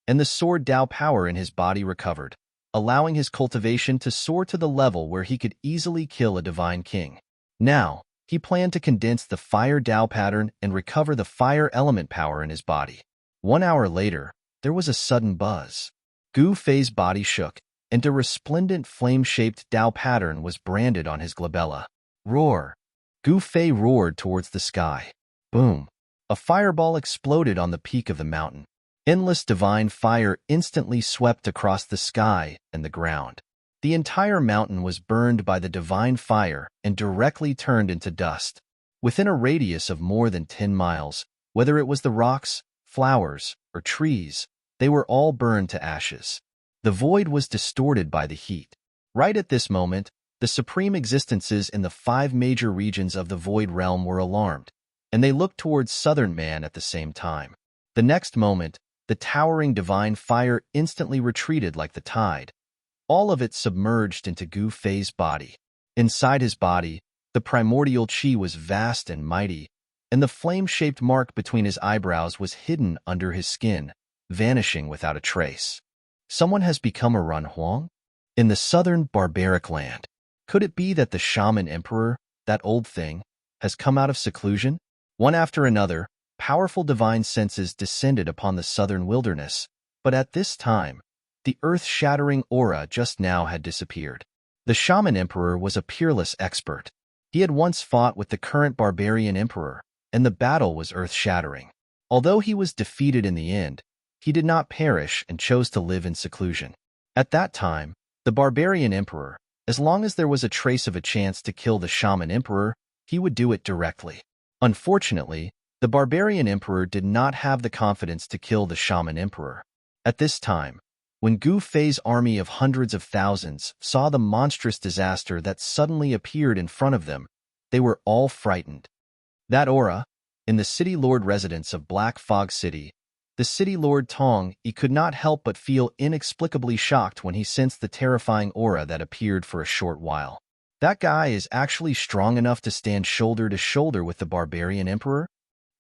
and the sword Dao power in his body recovered, allowing his cultivation to soar to the level where he could easily kill a Divine King. Now, he planned to condense the fire Dao pattern and recover the fire element power in his body. 1 hour later, there was a sudden buzz. Gu Fei's body shook, and a resplendent flame-shaped Dao pattern was branded on his glabella. Roar! Gu Fei roared towards the sky. Boom! A fireball exploded on the peak of the mountain. Endless divine fire instantly swept across the sky and the ground. The entire mountain was burned by the divine fire and directly turned into dust. Within a radius of more than 10 miles, whether it was the rocks, flowers, or trees, they were all burned to ashes. The void was distorted by the heat. Right at this moment, the supreme existences in the 5 major regions of the void realm were alarmed, and they looked towards southern man at the same time. The next moment, the towering divine fire instantly retreated like the tide. All of it submerged into Gu Fei's body. Inside his body, the primordial qi was vast and mighty, and the flame-shaped mark between his eyebrows was hidden under his skin, vanishing without a trace. Someone has become a Ran Huang? In the southern barbaric land. Could it be that the shaman emperor, that old thing, has come out of seclusion? One after another, powerful divine senses descended upon the southern wilderness, but at this time, the earth-shattering aura just now had disappeared. The shaman emperor was a peerless expert. He had once fought with the current barbarian emperor, and the battle was earth-shattering. Although he was defeated in the end, he did not perish and chose to live in seclusion. At that time, the barbarian emperor, as long as there was a trace of a chance to kill the shaman emperor, he would do it directly. Unfortunately, the barbarian emperor did not have the confidence to kill the shaman emperor. At this time, when Gu Fei's army of hundreds of thousands saw the monstrous disaster that suddenly appeared in front of them, they were all frightened. That aura, in the city lord residence of Black Fog City, the city lord Tong Yi could not help but feel inexplicably shocked when he sensed the terrifying aura that appeared for a short while. That guy is actually strong enough to stand shoulder to shoulder with the barbarian emperor?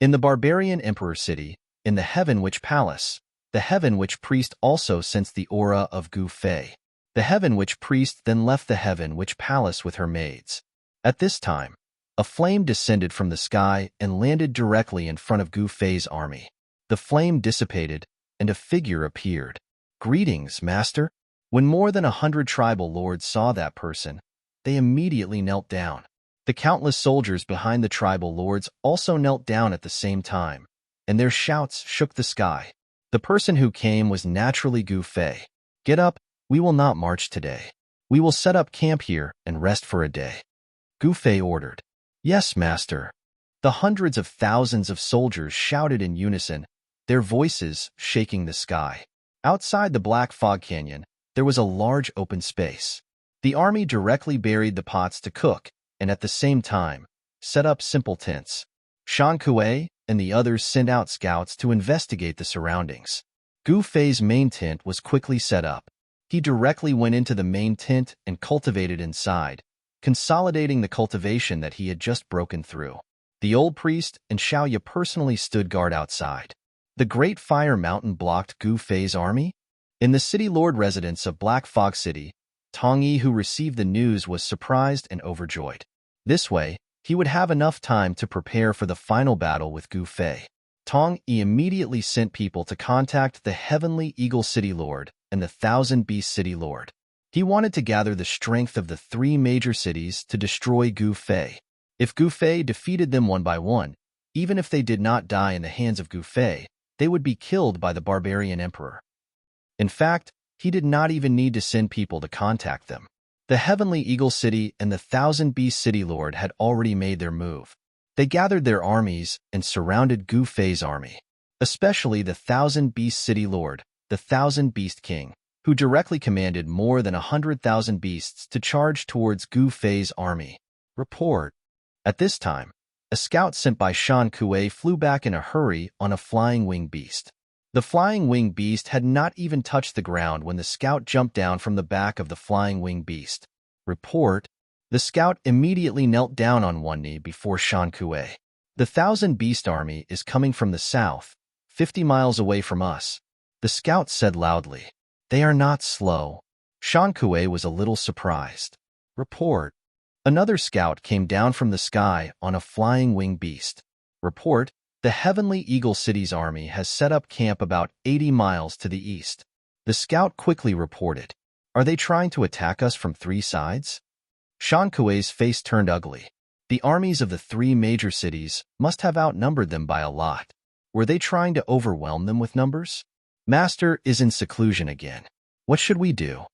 In the barbarian emperor city, in the Heaven Witch Palace, the Heaven Witch priest also sensed the aura of Gu Fei. The Heaven Witch priest then left the Heaven Witch Palace with her maids. At this time, A flame descended from the sky and landed directly in front of Gu Fei's army. The flame dissipated, and a figure appeared. "Greetings, master." When more than 100 tribal lords saw that person, they immediately knelt down. The countless soldiers behind the tribal lords also knelt down at the same time, and their shouts shook the sky. The person who came was naturally Gu Fei. "Get up, we will not march today. We will set up camp here and rest for a day," Gu Fei ordered. "Yes, master." The hundreds of thousands of soldiers shouted in unison, their voices shaking the sky. Outside the Black Fog Canyon, there was a large open space. The army directly buried the pots to cook, and at the same time, set up simple tents. Shan Kuei and the others sent out scouts to investigate the surroundings. Gu Fei's main tent was quickly set up. He directly went into the main tent and cultivated inside, consolidating the cultivation that he had just broken through. The old priest and Xiaoya personally stood guard outside. The Great Fire Mountain blocked Gu Fei's army. In the city lord residence of Black Fog City, Tong Yi, who received the news, was surprised and overjoyed. This way, he would have enough time to prepare for the final battle with Gu Fei. Tong Yi immediately sent people to contact the Heavenly Eagle City Lord and the Thousand Beast City Lord. He wanted to gather the strength of the 3 major cities to destroy Gu Fei. If Gu Fei defeated them one by one, even if they did not die in the hands of Gu Fei, they would be killed by the barbarian emperor. In fact, he did not even need to send people to contact them. The Heavenly Eagle City and the Thousand Beast City Lord had already made their move. They gathered their armies and surrounded Gu Fei's army, especially the Thousand Beast City Lord, the Thousand Beast King, who directly commanded more than 100,000 beasts to charge towards Gu Fei's army. Report. At this time, a scout sent by Shan Kuei flew back in a hurry on a flying winged beast. The flying winged beast had not even touched the ground when the scout jumped down from the back of the flying winged beast. Report. The scout immediately knelt down on one knee before Shan Kuei. "The Thousand Beast army is coming from the south, 50 miles away from us," the scout said loudly. "They are not slow." Shan Kuei was a little surprised. Report. Another scout came down from the sky on a flying winged beast. Report. The Heavenly Eagle City's army has set up camp about 80 miles to the east. The scout quickly reported. "Are they trying to attack us from 3 sides? Shan Kuei's face turned ugly. The armies of the 3 major cities must have outnumbered them by a lot. Were they trying to overwhelm them with numbers? Master is in seclusion again. What should we do?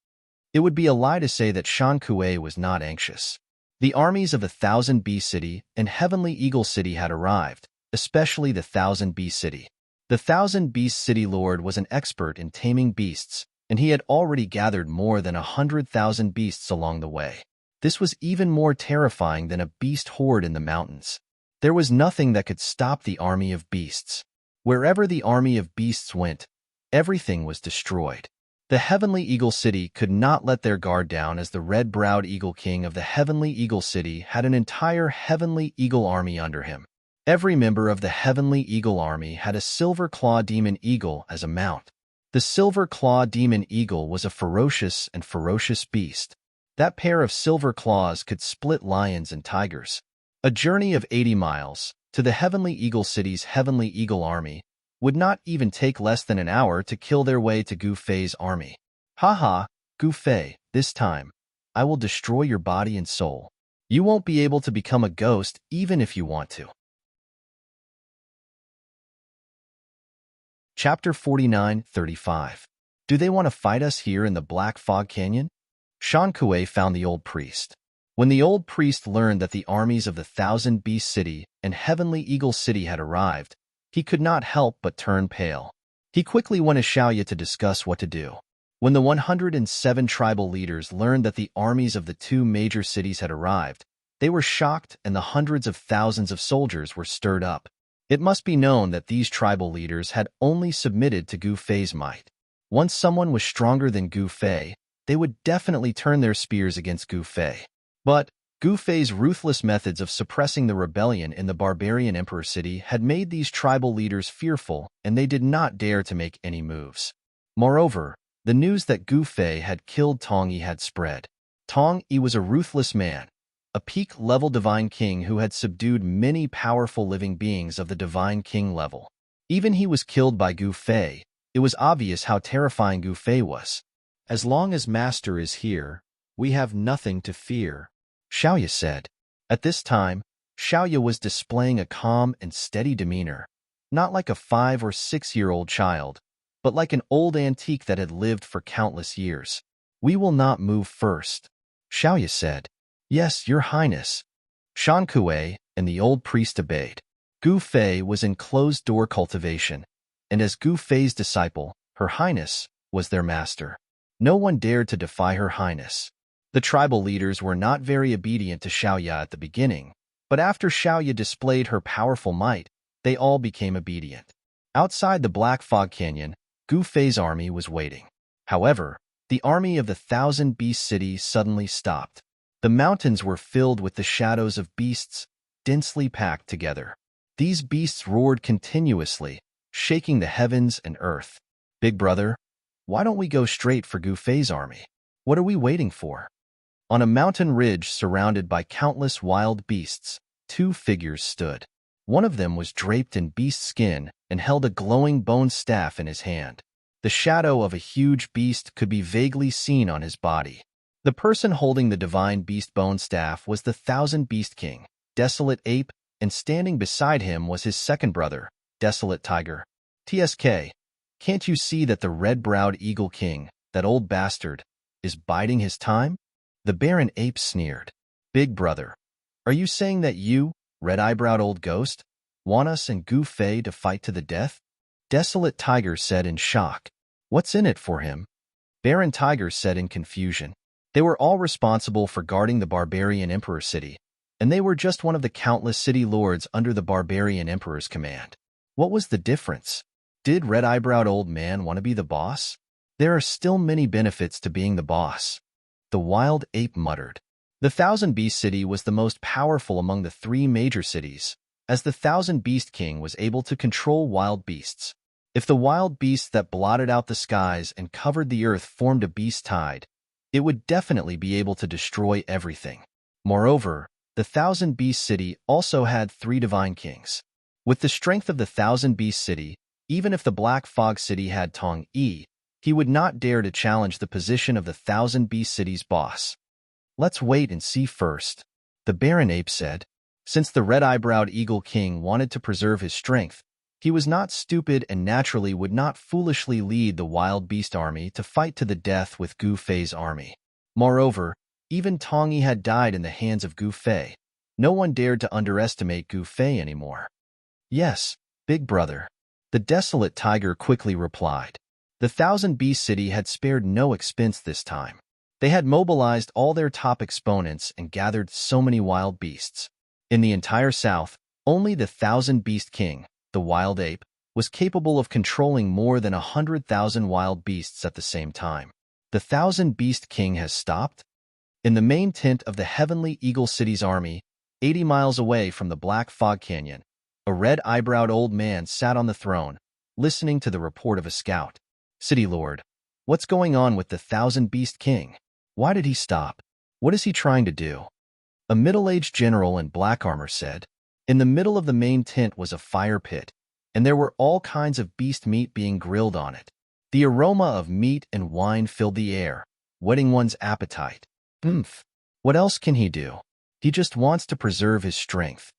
It would be a lie to say that Shan Kuei was not anxious. The armies of the Thousand Beast City and Heavenly Eagle City had arrived, especially the Thousand Beast City. The Thousand Beast City Lord was an expert in taming beasts, and he had already gathered more than 100,000 beasts along the way. This was even more terrifying than a beast horde in the mountains. There was nothing that could stop the army of beasts. Wherever the army of beasts went, everything was destroyed. The Heavenly Eagle City could not let their guard down, as the red-browed Eagle King of the Heavenly Eagle City had an entire Heavenly Eagle army under him. Every member of the Heavenly Eagle army had a Silver Claw Demon Eagle as a mount. The Silver Claw Demon Eagle was a ferocious beast. That pair of silver claws could split lions and tigers. A journey of 80 miles to the Heavenly Eagle City's Heavenly Eagle army would not even take less than an hour to kill their way to Gu Fei's army. "Haha, Gu Fei, this time, I will destroy your body and soul. You won't be able to become a ghost even if you want to." Chapter 49:35. Do they want to fight us here in the Black Fog Canyon? Shan Kuei found the old priest. When the old priest learned that the armies of the Thousand Beast City and Heavenly Eagle City had arrived, he could not help but turn pale. He quickly went to Xiaoya to discuss what to do. When the 107 tribal leaders learned that the armies of the 2 major cities had arrived, they were shocked, and the hundreds of thousands of soldiers were stirred up. It must be known that these tribal leaders had only submitted to Gu Fei's might. Once someone was stronger than Gu Fei, they would definitely turn their spears against Gu Fei. But Gu Fei's ruthless methods of suppressing the rebellion in the barbarian emperor city had made these tribal leaders fearful, and they did not dare to make any moves. Moreover, the news that Gu Fei had killed Tong Yi had spread. Tong Yi was a ruthless man, a peak-level divine king who had subdued many powerful living beings of the divine king level. Even he was killed by Gu Fei. It was obvious how terrifying Gu Fei was. "As long as Master is here, we have nothing to fear," Xiaoya said. At this time, Xiaoya was displaying a calm and steady demeanor, not like a 5- or 6-year-old child, but like an old antique that had lived for countless years. "We will not move first," Xiaoya said. "Yes, Your Highness." Shan Kuei and the old priest obeyed. Gu Fei was in closed-door cultivation, and as Gu Fei's disciple, Her Highness was their master. No one dared to defy Her Highness. The tribal leaders were not very obedient to Xiaoya at the beginning, but after Xiaoya displayed her powerful might, they all became obedient. Outside the Black Fog Canyon, Gu Fei's army was waiting. However, the army of the Thousand Beast City suddenly stopped. The mountains were filled with the shadows of beasts, densely packed together. These beasts roared continuously, shaking the heavens and earth. "Big brother, why don't we go straight for Gu Fei's army? What are we waiting for?" On a mountain ridge surrounded by countless wild beasts, two figures stood. One of them was draped in beast skin and held a glowing bone staff in his hand. The shadow of a huge beast could be vaguely seen on his body. The person holding the divine beast bone staff was the Thousand Beast King, Desolate Ape, and standing beside him was his second brother, Desolate Tiger. "TSK, can't you see that the red-browed Eagle King, that old bastard, is biding his time?" The Baron Ape sneered. "Big brother, are you saying that you, red-eyebrowed old ghost, want us and Gu Fei to fight to the death?" Desolate Tiger said in shock. "What's in it for him?" Baron Tiger said in confusion. They were all responsible for guarding the barbarian emperor city, and they were just one of the countless city lords under the barbarian emperor's command. What was the difference? Did red-eyebrowed old man want to be the boss? "There are still many benefits to being the boss," the wild ape muttered. The Thousand Beast City was the most powerful among the 3 major cities, as the Thousand Beast King was able to control wild beasts. If the wild beasts that blotted out the skies and covered the earth formed a beast tide, it would definitely be able to destroy everything. Moreover, the Thousand Beast City also had 3 divine kings. With the strength of the Thousand Beast City, even if the Black Fog City had Tong Yi, he would not dare to challenge the position of the Thousand Beast City's boss. "Let's wait and see first," the Baron Ape said. Since the red-eyebrowed Eagle King wanted to preserve his strength, he was not stupid and naturally would not foolishly lead the wild beast army to fight to the death with Gu Fei's army. Moreover, even Tong Yi had died in the hands of Gu Fei. No one dared to underestimate Gu Fei anymore. "Yes, big brother," the Desolate Tiger quickly replied. The Thousand Beast City had spared no expense this time. They had mobilized all their top exponents and gathered so many wild beasts. In the entire south, only the Thousand Beast King, the wild ape, was capable of controlling more than 100,000 wild beasts at the same time. The Thousand Beast King has stopped? In the main tent of the Heavenly Eagle City's army, 80 miles away from the Black Fog Canyon, a red-eyebrowed old man sat on the throne, listening to the report of a scout. "City Lord, what's going on with the Thousand Beast King? Why did he stop? What is he trying to do?" A middle-aged general in black armor said. In the middle of the main tent was a fire pit, and there were all kinds of beast meat being grilled on it. The aroma of meat and wine filled the air, whetting one's appetite. What else can he do? He just wants to preserve his strength.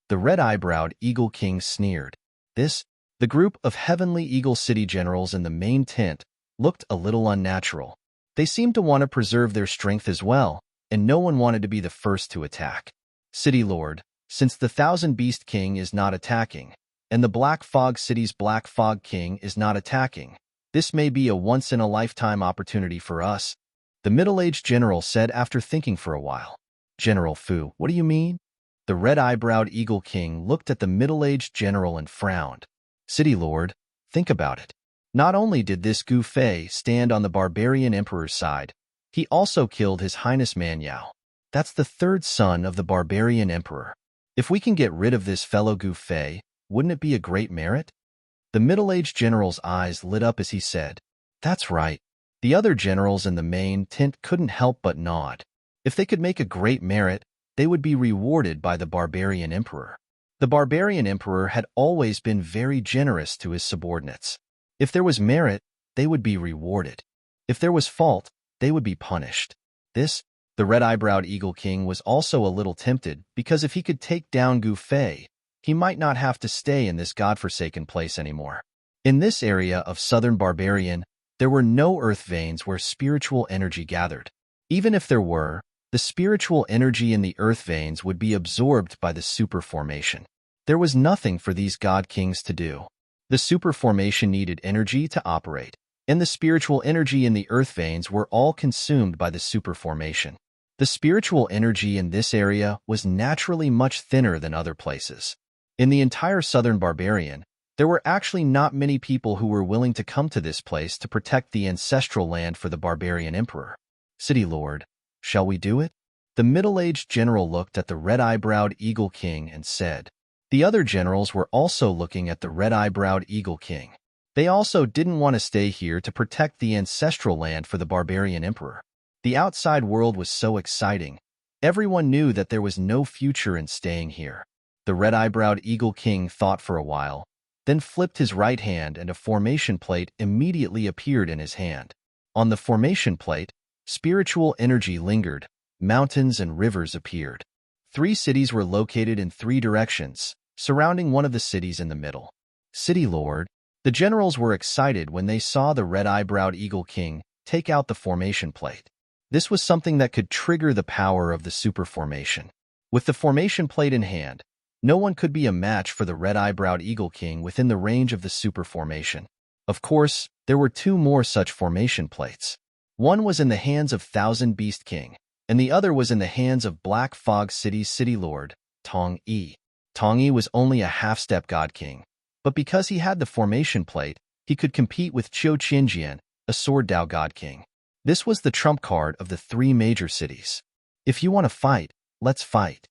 The red-eyebrowed Eagle King sneered. The group of Heavenly Eagle City generals in the main tent looked a little unnatural. They seemed to want to preserve their strength as well, and no one wanted to be the first to attack. "City Lord, since the Thousand Beast King is not attacking, and the Black Fog City's Black Fog King is not attacking, this may be a once-in-a-lifetime opportunity for us," the middle-aged general said after thinking for a while. "General Fu, what do you mean?" The red-eyebrowed Eagle King looked at the middle-aged general and frowned. "City Lord, think about it. Not only did this Gu Fei stand on the barbarian emperor's side, he also killed His Highness Man Yao. That's the 3rd son of the barbarian emperor. If we can get rid of this fellow Gu Fei, wouldn't it be a great merit?" The middle-aged general's eyes lit up as he said, "That's right." The other generals in the main tent couldn't help but nod. If they could make a great merit, they would be rewarded by the barbarian emperor. The barbarian emperor had always been very generous to his subordinates. If there was merit, they would be rewarded. If there was fault, they would be punished. The red-eyebrowed Eagle King was also a little tempted, because if he could take down Gu Fei, he might not have to stay in this godforsaken place anymore. In this area of southern Barbarian, there were no earth veins where spiritual energy gathered. Even if there were, the spiritual energy in the earth veins would be absorbed by the super formation. There was nothing for these god kings to do. The super formation needed energy to operate, and the spiritual energy in the earth veins were all consumed by the super formation. The spiritual energy in this area was naturally much thinner than other places. In the entire southern Barbarian, there were actually not many people who were willing to come to this place to protect the ancestral land for the barbarian emperor. City Lord, shall we do it? The middle-aged general looked at the red-eyebrowed Eagle King and said. The other generals were also looking at the red-eyebrowed Eagle King. They also didn't want to stay here to protect the ancestral land for the barbarian emperor. The outside world was so exciting. Everyone knew that there was no future in staying here. The red-eyebrowed Eagle King thought for a while, then flipped his right hand and a formation plate immediately appeared in his hand. On the formation plate, spiritual energy lingered, mountains and rivers appeared. 3 cities were located in 3 directions, surrounding one of the cities in the middle. City Lord, the generals were excited when they saw the red-eyebrowed Eagle King take out the formation plate. This was something that could trigger the power of the super formation. With the formation plate in hand, no one could be a match for the red-eyebrowed Eagle King within the range of the super formation. Of course, there were 2 more such formation plates. One was in the hands of Thousand Beast King, and the other was in the hands of Black Fog City's City Lord, Tong Yi. Tong Yi was only a half-step God King, but because he had the formation plate, he could compete with Qiu Qinjian, a Sword Dao God King. This was the trump card of the 3 major cities. If you want to fight, let's fight.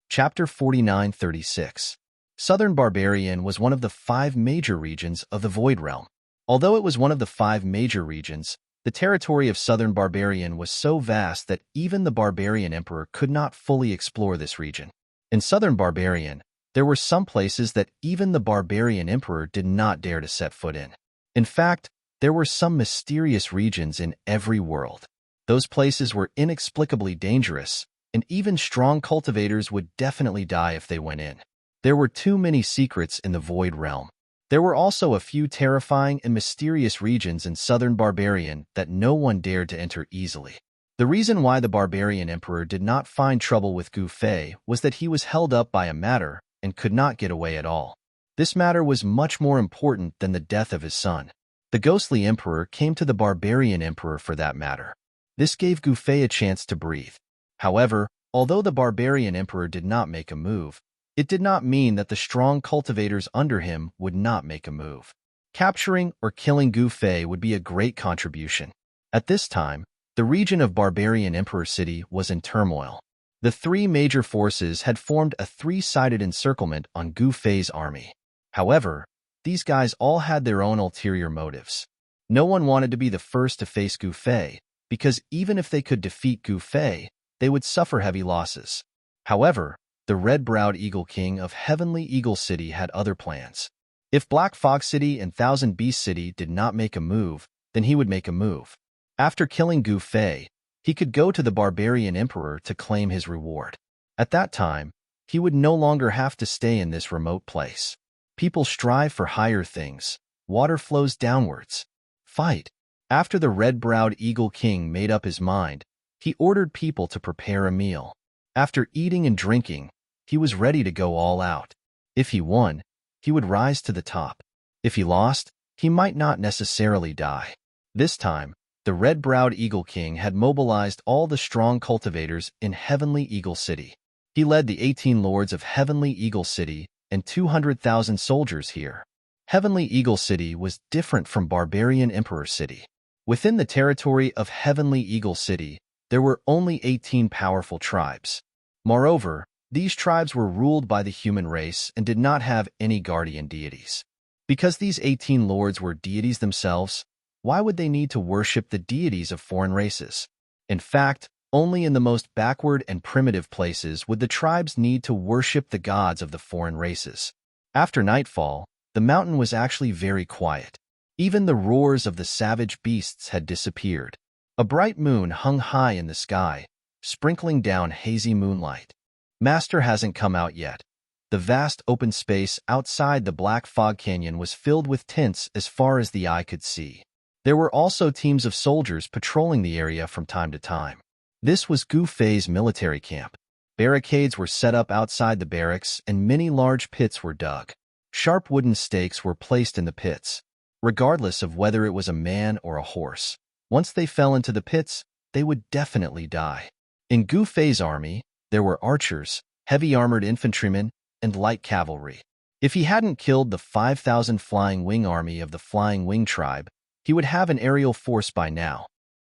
Chapter 49-36. Southern Barbarian was one of the 5 major regions of the Void Realm. Although it was one of the 5 major regions, the territory of Southern Barbarian was so vast that even the Barbarian Emperor could not fully explore this region. In Southern Barbarian, there were some places that even the Barbarian Emperor did not dare to set foot in. In fact, there were some mysterious regions in every world. Those places were inexplicably dangerous, and even strong cultivators would definitely die if they went in. There were too many secrets in the Void Realm. There were also a few terrifying and mysterious regions in Southern Barbarian that no one dared to enter easily. The reason why the Barbarian Emperor did not find trouble with Gu Fei was that he was held up by a matter and could not get away at all. This matter was much more important than the death of his son. The ghostly emperor came to the barbarian emperor for that matter. This gave Gu Fei a chance to breathe. However, although the barbarian emperor did not make a move, it did not mean that the strong cultivators under him would not make a move. Capturing or killing Gu Fei would be a great contribution. At this time, the region of Barbarian Emperor City was in turmoil. The 3 major forces had formed a 3-sided encirclement on Gu Fei's army. However, these guys all had their own ulterior motives. No one wanted to be the first to face Gu Fei, because even if they could defeat Gu Fei, they would suffer heavy losses. However, the red-browed Eagle King of Heavenly Eagle City had other plans. If Black Fox City and Thousand Beast City did not make a move, then he would make a move. After killing Gu Fei, he could go to the Barbarian Emperor to claim his reward. At that time, he would no longer have to stay in this remote place. People strive for higher things. Water flows downwards. Fight. After the red-browed Eagle King made up his mind, he ordered people to prepare a meal. After eating and drinking, he was ready to go all out. If he won, he would rise to the top. If he lost, he might not necessarily die. This time, the red-browed Eagle King had mobilized all the strong cultivators in Heavenly Eagle City. He led the 18 lords of Heavenly Eagle City and 200,000 soldiers here. Heavenly Eagle City was different from Barbarian Emperor City. Within the territory of Heavenly Eagle City, there were only 18 powerful tribes. Moreover, these tribes were ruled by the human race and did not have any guardian deities. Because these 18 lords were deities themselves, why would they need to worship the deities of foreign races? In fact, only in the most backward and primitive places would the tribes need to worship the gods of the foreign races. After nightfall, the mountain was actually very quiet. Even the roars of the savage beasts had disappeared. A bright moon hung high in the sky, sprinkling down hazy moonlight. Master hasn't come out yet. The vast open space outside the Black Fog Canyon was filled with tents as far as the eye could see. There were also teams of soldiers patrolling the area from time to time. This was Gu Fei's military camp. Barricades were set up outside the barracks and many large pits were dug. Sharp wooden stakes were placed in the pits, regardless of whether it was a man or a horse. Once they fell into the pits, they would definitely die. In Gu Fei's army, there were archers, heavy armored infantrymen, and light cavalry. If he hadn't killed the 5,000 Flying Wing army of the Flying Wing tribe, he would have an aerial force by now.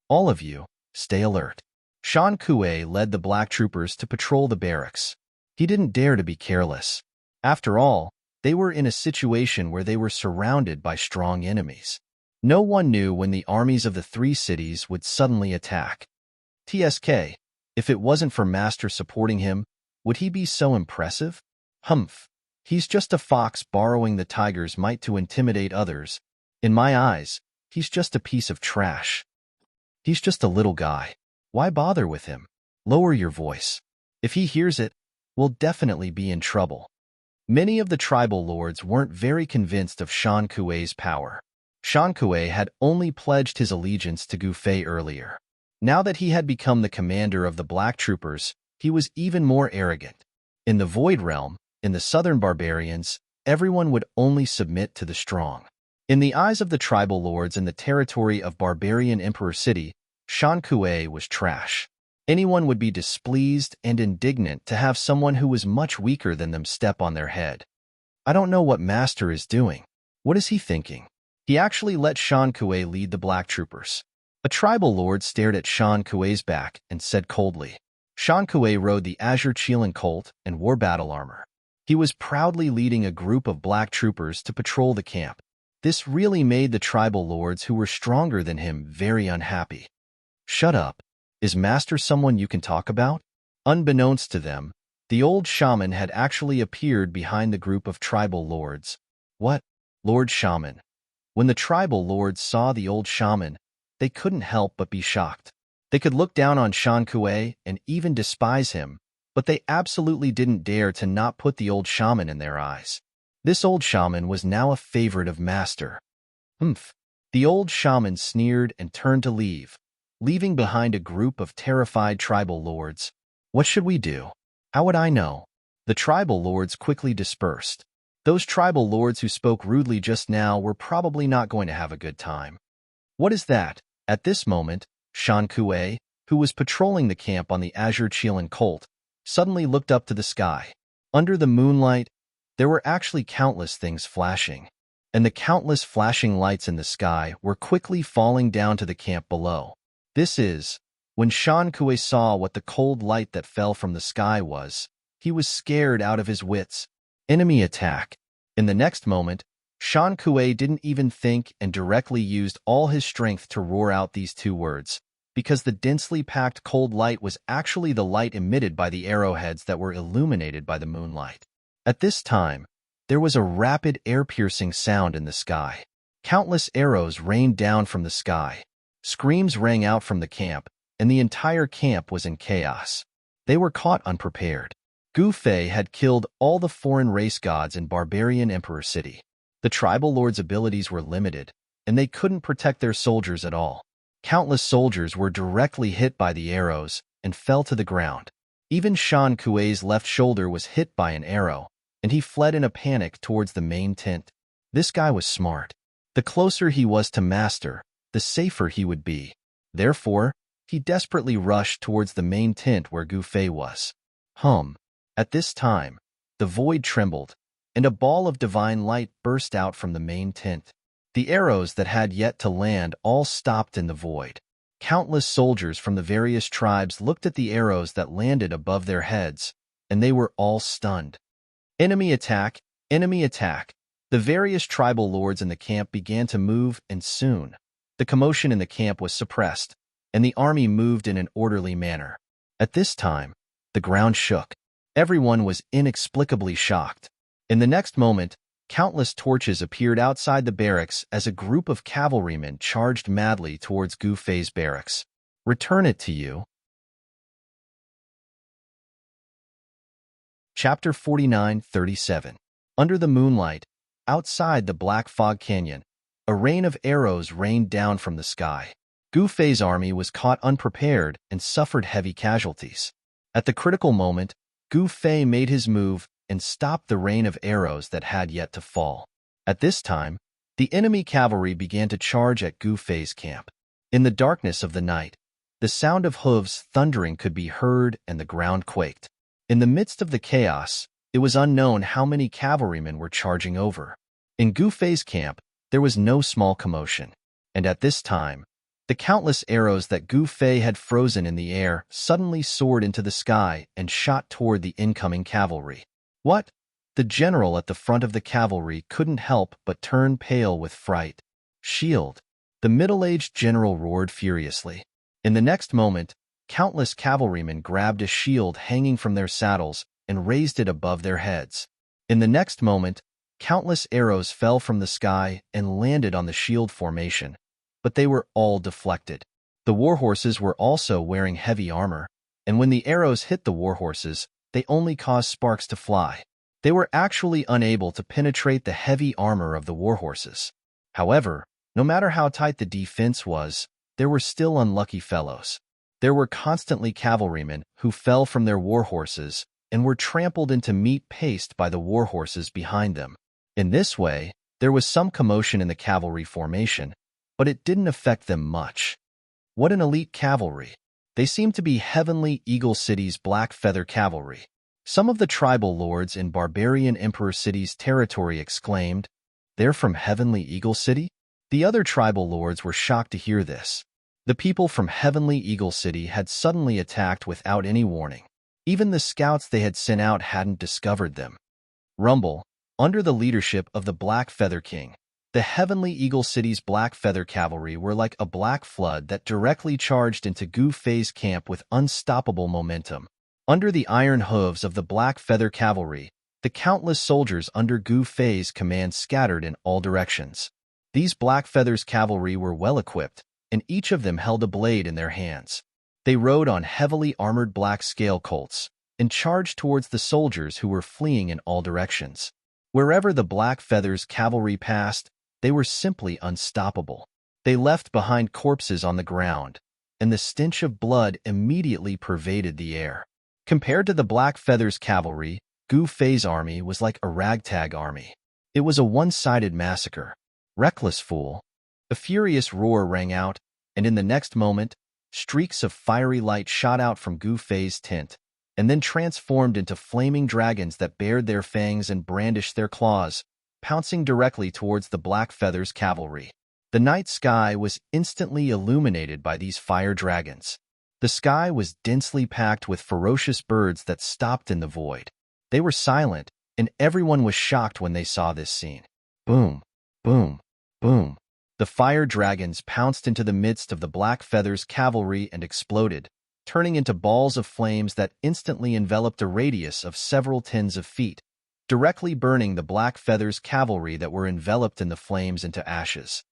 All of you, stay alert. Shan Kuei led the black troopers to patrol the barracks. He didn't dare to be careless. After all, they were in a situation where they were surrounded by strong enemies. No one knew when the armies of the three cities would suddenly attack. TSK, if it wasn't for Master supporting him, would he be so impressive? Humph. He's just a fox borrowing the tiger's might to intimidate others. In my eyes, he's just a piece of trash. He's just a little guy. Why bother with him? Lower your voice. If he hears it, we'll definitely be in trouble. Many of the tribal lords weren't very convinced of Shan Kuei's power. Shan Kuei had only pledged his allegiance to Gu Fei earlier. Now that he had become the commander of the Black Troopers, he was even more arrogant. In the Void Realm, in the southern barbarians, everyone would only submit to the strong. In the eyes of the tribal lords in the territory of Barbarian Emperor City, Shan Kuei was trash. Anyone would be displeased and indignant to have someone who was much weaker than them step on their head. I don't know what Master is doing. What is he thinking? He actually let Shan Kuei lead the Black Troopers. A tribal lord stared at Shan Kuei's back and said coldly. Shan Kuei rode the Azure Qilin colt and wore battle armor. He was proudly leading a group of black troopers to patrol the camp. This really made the tribal lords who were stronger than him very unhappy. Shut up. Is Master someone you can talk about? Unbeknownst to them, the old shaman had actually appeared behind the group of tribal lords. What? Lord Shaman. When the tribal lords saw the old shaman, they couldn't help but be shocked. They could look down on Shan Kuei and even despise him, but they absolutely didn't dare to not put the old shaman in their eyes. This old shaman was now a favorite of Master. Humph. The old shaman sneered and turned to leave, leaving behind a group of terrified tribal lords. What should we do? How would I know? The tribal lords quickly dispersed. Those tribal lords who spoke rudely just now were probably not going to have a good time. What is that? At this moment, Shan Kuei, who was patrolling the camp on the Azure Qilin colt, suddenly looked up to the sky. Under the moonlight, there were actually countless things flashing, and the countless flashing lights in the sky were quickly falling down to the camp below. When Shan Kuei saw what the cold light that fell from the sky was, he was scared out of his wits. Enemy attack. In the next moment, Shan Kuei didn't even think and directly used all his strength to roar out these two words, because the densely packed cold light was actually the light emitted by the arrowheads that were illuminated by the moonlight. At this time, there was a rapid air-piercing sound in the sky. Countless arrows rained down from the sky. Screams rang out from the camp, and the entire camp was in chaos. They were caught unprepared. Gu Fei had killed all the foreign race gods in Barbarian Emperor City. The tribal lords' abilities were limited, and they couldn't protect their soldiers at all. Countless soldiers were directly hit by the arrows and fell to the ground. Even Shan Kuei's left shoulder was hit by an arrow, and he fled in a panic towards the main tent. This guy was smart. The closer he was to Master, the safer he would be. Therefore, he desperately rushed towards the main tent where Gu Fei was. At this time, the void trembled, and a ball of divine light burst out from the main tent. The arrows that had yet to land all stopped in the void. Countless soldiers from the various tribes looked at the arrows that landed above their heads, and they were all stunned. Enemy attack! Enemy attack! The various tribal lords in the camp began to move, and soon, the commotion in the camp was suppressed, and the army moved in an orderly manner. At this time, the ground shook. Everyone was inexplicably shocked. In the next moment, countless torches appeared outside the barracks as a group of cavalrymen charged madly towards Gu Fei's barracks. Return it to you. Chapter 49:37. Under the moonlight, outside the Black Fog Canyon, a rain of arrows rained down from the sky. Gu Fei's army was caught unprepared and suffered heavy casualties. At the critical moment, Gu Fei made his move and stopped the rain of arrows that had yet to fall. At this time, the enemy cavalry began to charge at Gu Fei's camp. In the darkness of the night, the sound of hooves thundering could be heard and the ground quaked. In the midst of the chaos, it was unknown how many cavalrymen were charging over. In Gu Fei's camp, there was no small commotion, and at this time, the countless arrows that Gu Fei had frozen in the air suddenly soared into the sky and shot toward the incoming cavalry. What? The general at the front of the cavalry couldn't help but turn pale with fright. Shield! The middle-aged general roared furiously. In the next moment, countless cavalrymen grabbed a shield hanging from their saddles and raised it above their heads. In the next moment, countless arrows fell from the sky and landed on the shield formation, but they were all deflected. The warhorses were also wearing heavy armor, and when the arrows hit the warhorses, they only caused sparks to fly. They were actually unable to penetrate the heavy armor of the warhorses. However, no matter how tight the defense was, there were still unlucky fellows. There were constantly cavalrymen who fell from their warhorses and were trampled into meat paste by the warhorses behind them. In this way, there was some commotion in the cavalry formation, but it didn't affect them much. What an elite cavalry! They seemed to be Heavenly Eagle City's Black Feather Cavalry. Some of the tribal lords in Barbarian Emperor City's territory exclaimed, "They're from Heavenly Eagle City?" The other tribal lords were shocked to hear this. The people from Heavenly Eagle City had suddenly attacked without any warning. Even the scouts they had sent out hadn't discovered them. Rumble, under the leadership of the Black Feather King, the Heavenly Eagle City's Black Feather Cavalry were like a black flood that directly charged into Gu Fei's camp with unstoppable momentum. Under the iron hooves of the Black Feather Cavalry, the countless soldiers under Gu Fei's command scattered in all directions. These Black Feathers cavalry were well-equipped, and each of them held a blade in their hands. They rode on heavily armored black scale colts and charged towards the soldiers who were fleeing in all directions. Wherever the Black Feathers cavalry passed, they were simply unstoppable. They left behind corpses on the ground, and the stench of blood immediately pervaded the air. Compared to the Black Feathers cavalry, Gu Fei's army was like a ragtag army. It was a one-sided massacre. Reckless fool! A furious roar rang out, and in the next moment, streaks of fiery light shot out from Gu Fei's tent, and then transformed into flaming dragons that bared their fangs and brandished their claws, pouncing directly towards the Black Feathers cavalry. The night sky was instantly illuminated by these fire dragons. The sky was densely packed with ferocious birds that stopped in the void. They were silent, and everyone was shocked when they saw this scene. Boom, boom, boom. The fire dragons pounced into the midst of the Black Feathers cavalry and exploded, turning into balls of flames that instantly enveloped a radius of several tens of feet, directly burning the Black Feathers cavalry that were enveloped in the flames into ashes.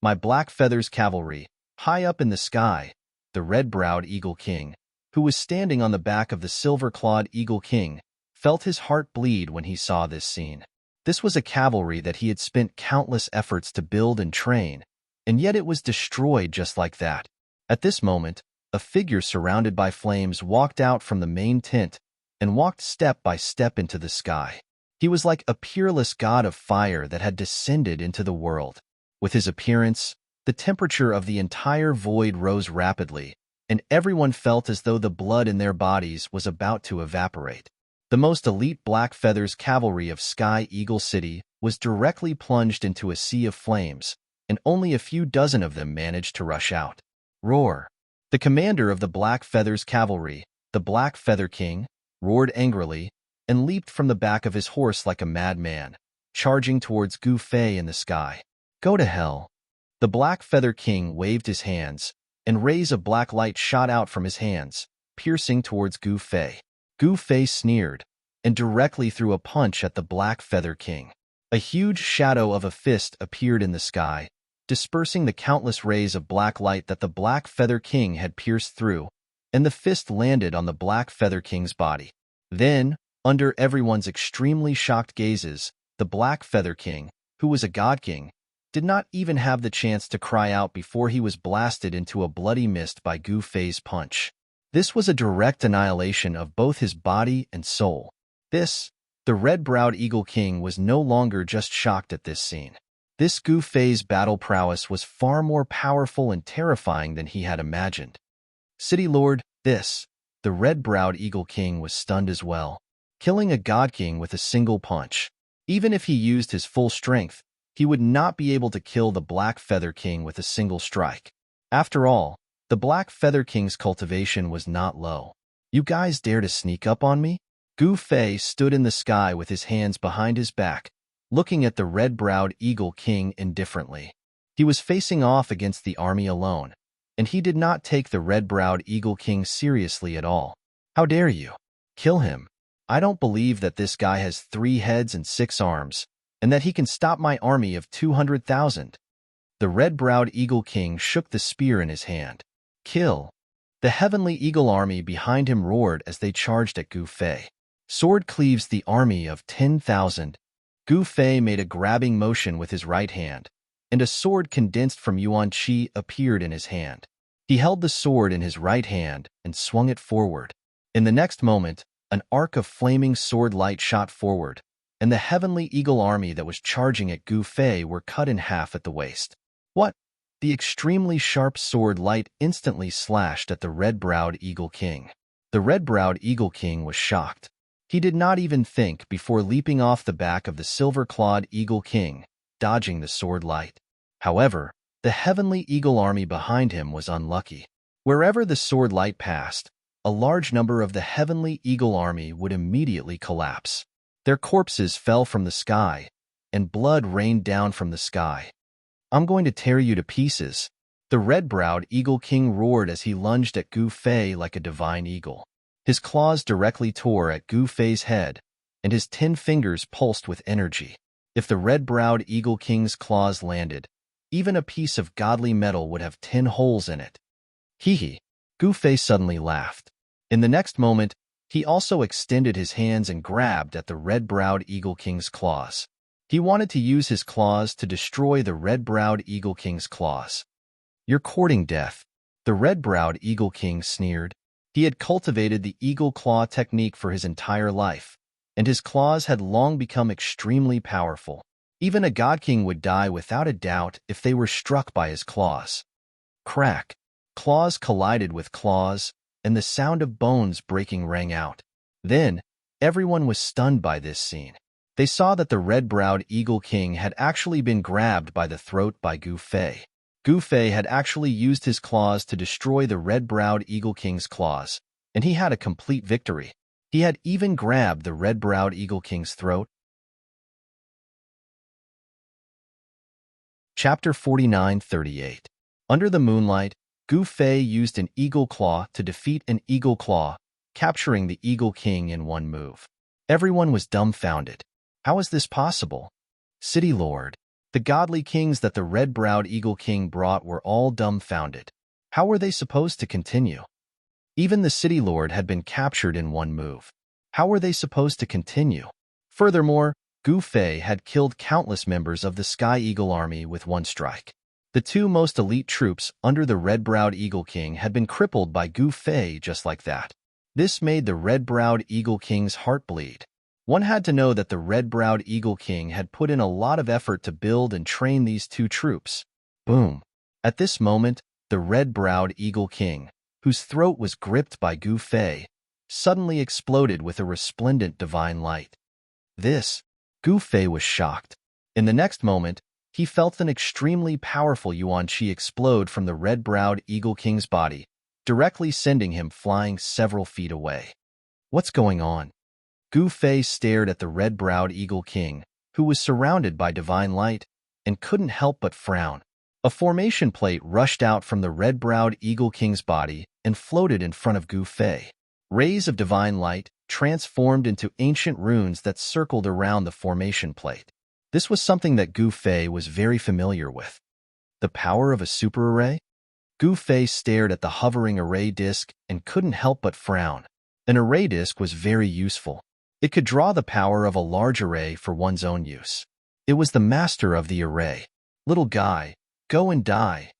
My Black Feathers cavalry, high up in the sky, the red-browed Eagle King, who was standing on the back of the silver-clawed Eagle King, felt his heart bleed when he saw this scene. This was a cavalry that he had spent countless efforts to build and train, and yet it was destroyed just like that. At this moment, a figure surrounded by flames walked out from the main tent and walked step by step into the sky. He was like a peerless god of fire that had descended into the world. With his appearance, the temperature of the entire void rose rapidly, and everyone felt as though the blood in their bodies was about to evaporate. The most elite Black Feathers cavalry of Sky Eagle City was directly plunged into a sea of flames, and only a few dozen of them managed to rush out. Roar! The commander of the Black Feathers cavalry, the Black Feather King, roared angrily and leaped from the back of his horse like a madman, charging towards Gu Fei in the sky. Go to hell! The Black Feather King waved his hands, and rays of black light shot out from his hands, piercing towards Gu Fei. Gu Fei sneered, and directly threw a punch at the Black Feather King. A huge shadow of a fist appeared in the sky, dispersing the countless rays of black light that the Black Feather King had pierced through, and the fist landed on the Black Feather King's body. Then, under everyone's extremely shocked gazes, the Black Feather King, who was a god king, did not even have the chance to cry out before he was blasted into a bloody mist by Gu Fei's punch. This was a direct annihilation of both his body and soul. The red-browed Eagle King was no longer just shocked at this scene. This Gu Fei's battle prowess was far more powerful and terrifying than he had imagined. City Lord, the red-browed Eagle King was stunned as well, killing a god king with a single punch. Even if he used his full strength, he would not be able to kill the Black Feather King with a single strike. After all, the Black Feather King's cultivation was not low. You guys dare to sneak up on me? Gu Fei stood in the sky with his hands behind his back, looking at the red-browed Eagle King indifferently. He was facing off against the army alone, and he did not take the red-browed Eagle King seriously at all. How dare you? Kill him. I don't believe that this guy has 3 heads and 6 arms, and that he can stop my army of 200,000. The red-browed Eagle King shook the spear in his hand. Kill. The heavenly eagle army behind him roared as they charged at Gu Fei. Sword cleaves the army of 10,000. Gu Fei made a grabbing motion with his right hand, and a sword condensed from Yuan Qi appeared in his hand. He held the sword in his right hand and swung it forward. In the next moment, an arc of flaming sword light shot forward, and the heavenly eagle army that was charging at Gu Fei were cut in half at the waist. What? The extremely sharp sword light instantly slashed at the red-browed Eagle King. The red-browed Eagle King was shocked. He did not even think before leaping off the back of the silver-clawed Eagle King, dodging the sword light. However, the heavenly eagle army behind him was unlucky. Wherever the sword light passed, a large number of the heavenly eagle army would immediately collapse. Their corpses fell from the sky, and blood rained down from the sky. I'm going to tear you to pieces. The red-browed Eagle King roared as he lunged at Gu Fei like a divine eagle. His claws directly tore at Gu Fei's head, and his 10 fingers pulsed with energy. If the red-browed Eagle King's claws landed, even a piece of godly metal would have 10 holes in it. Hee. Gu Fei suddenly laughed. In the next moment, he also extended his hands and grabbed at the red-browed Eagle King's claws. He wanted to use his claws to destroy the red-browed Eagle King's claws. You're courting death. The red-browed Eagle King sneered. He had cultivated the eagle claw technique for his entire life, and his claws had long become extremely powerful. Even a god king would die without a doubt if they were struck by his claws. Crack. Claws collided with claws, and the sound of bones breaking rang out. Then, everyone was stunned by this scene. They saw that the red-browed Eagle King had actually been grabbed by the throat by Gu Fei. Gu Fei had actually used his claws to destroy the red-browed Eagle King's claws, and he had a complete victory. He had even grabbed the red-browed Eagle King's throat. Chapter 49:38. Under the moonlight, Gu Fei used an eagle claw to defeat an eagle claw, capturing the Eagle King in one move. Everyone was dumbfounded. How is this possible? City Lord. The godly kings that the red-browed Eagle King brought were all dumbfounded. How were they supposed to continue? Even the City Lord had been captured in one move. How were they supposed to continue? Furthermore, Gu Fei had killed countless members of the Sky Eagle army with one strike. The 2 most elite troops under the red-browed Eagle King had been crippled by Gu Fei just like that. This made the red-browed Eagle King's heart bleed. One had to know that the red-browed Eagle King had put in a lot of effort to build and train these 2 troops. Boom. At this moment, the red-browed Eagle King, whose throat was gripped by Gu Fei, suddenly exploded with a resplendent divine light. Gu Fei was shocked. In the next moment, he felt an extremely powerful Yuan Qi explode from the red-browed Eagle King's body, directly sending him flying several feet away. What's going on? Gu Fei stared at the red-browed Eagle King, who was surrounded by divine light, and couldn't help but frown. A formation plate rushed out from the red-browed Eagle King's body and floated in front of Gu Fei. Rays of divine light transformed into ancient runes that circled around the formation plate. This was something that Gu Fei was very familiar with. The power of a super array? Gu Fei stared at the hovering array disk and couldn't help but frown. An array disk was very useful. It could draw the power of a large array for one's own use. It was the master of the array. Little guy, go and die.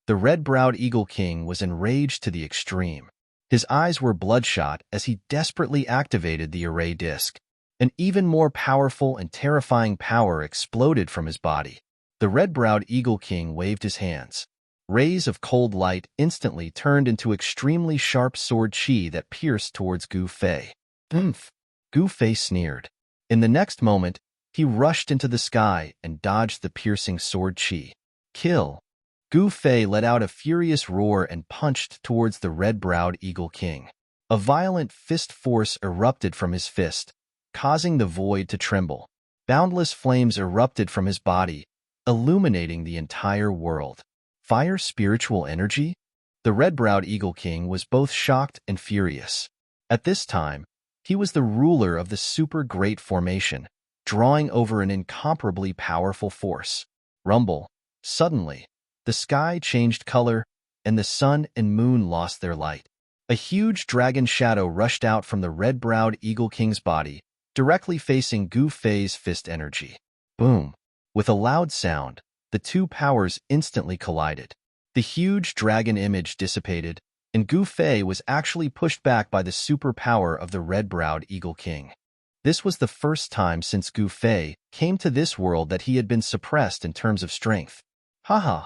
The red-browed Eagle King was enraged to the extreme. His eyes were bloodshot as he desperately activated the array disk. An even more powerful and terrifying power exploded from his body. The red-browed Eagle King waved his hands. Rays of cold light instantly turned into extremely sharp sword chi that pierced towards Gu Fei. Oomph! Gu Fei sneered. In the next moment, he rushed into the sky and dodged the piercing sword chi. Kill! Gu Fei let out a furious roar and punched towards the red-browed Eagle King. A violent fist force erupted from his fist, causing the void to tremble. Boundless flames erupted from his body, illuminating the entire world. Fire spiritual energy? The red-browed Eagle King was both shocked and furious. At this time, he was the ruler of the super great formation, drawing over an incomparably powerful force. Rumble. Suddenly, the sky changed color, and the sun and moon lost their light. A huge dragon shadow rushed out from the red-browed Eagle King's body, directly facing Gu Fei's fist energy. Boom! With a loud sound, the two powers instantly collided. The huge dragon image dissipated, and Gu Fei was actually pushed back by the superpower of the red-browed Eagle King. This was the first time since Gu Fei came to this world that he had been suppressed in terms of strength. Haha,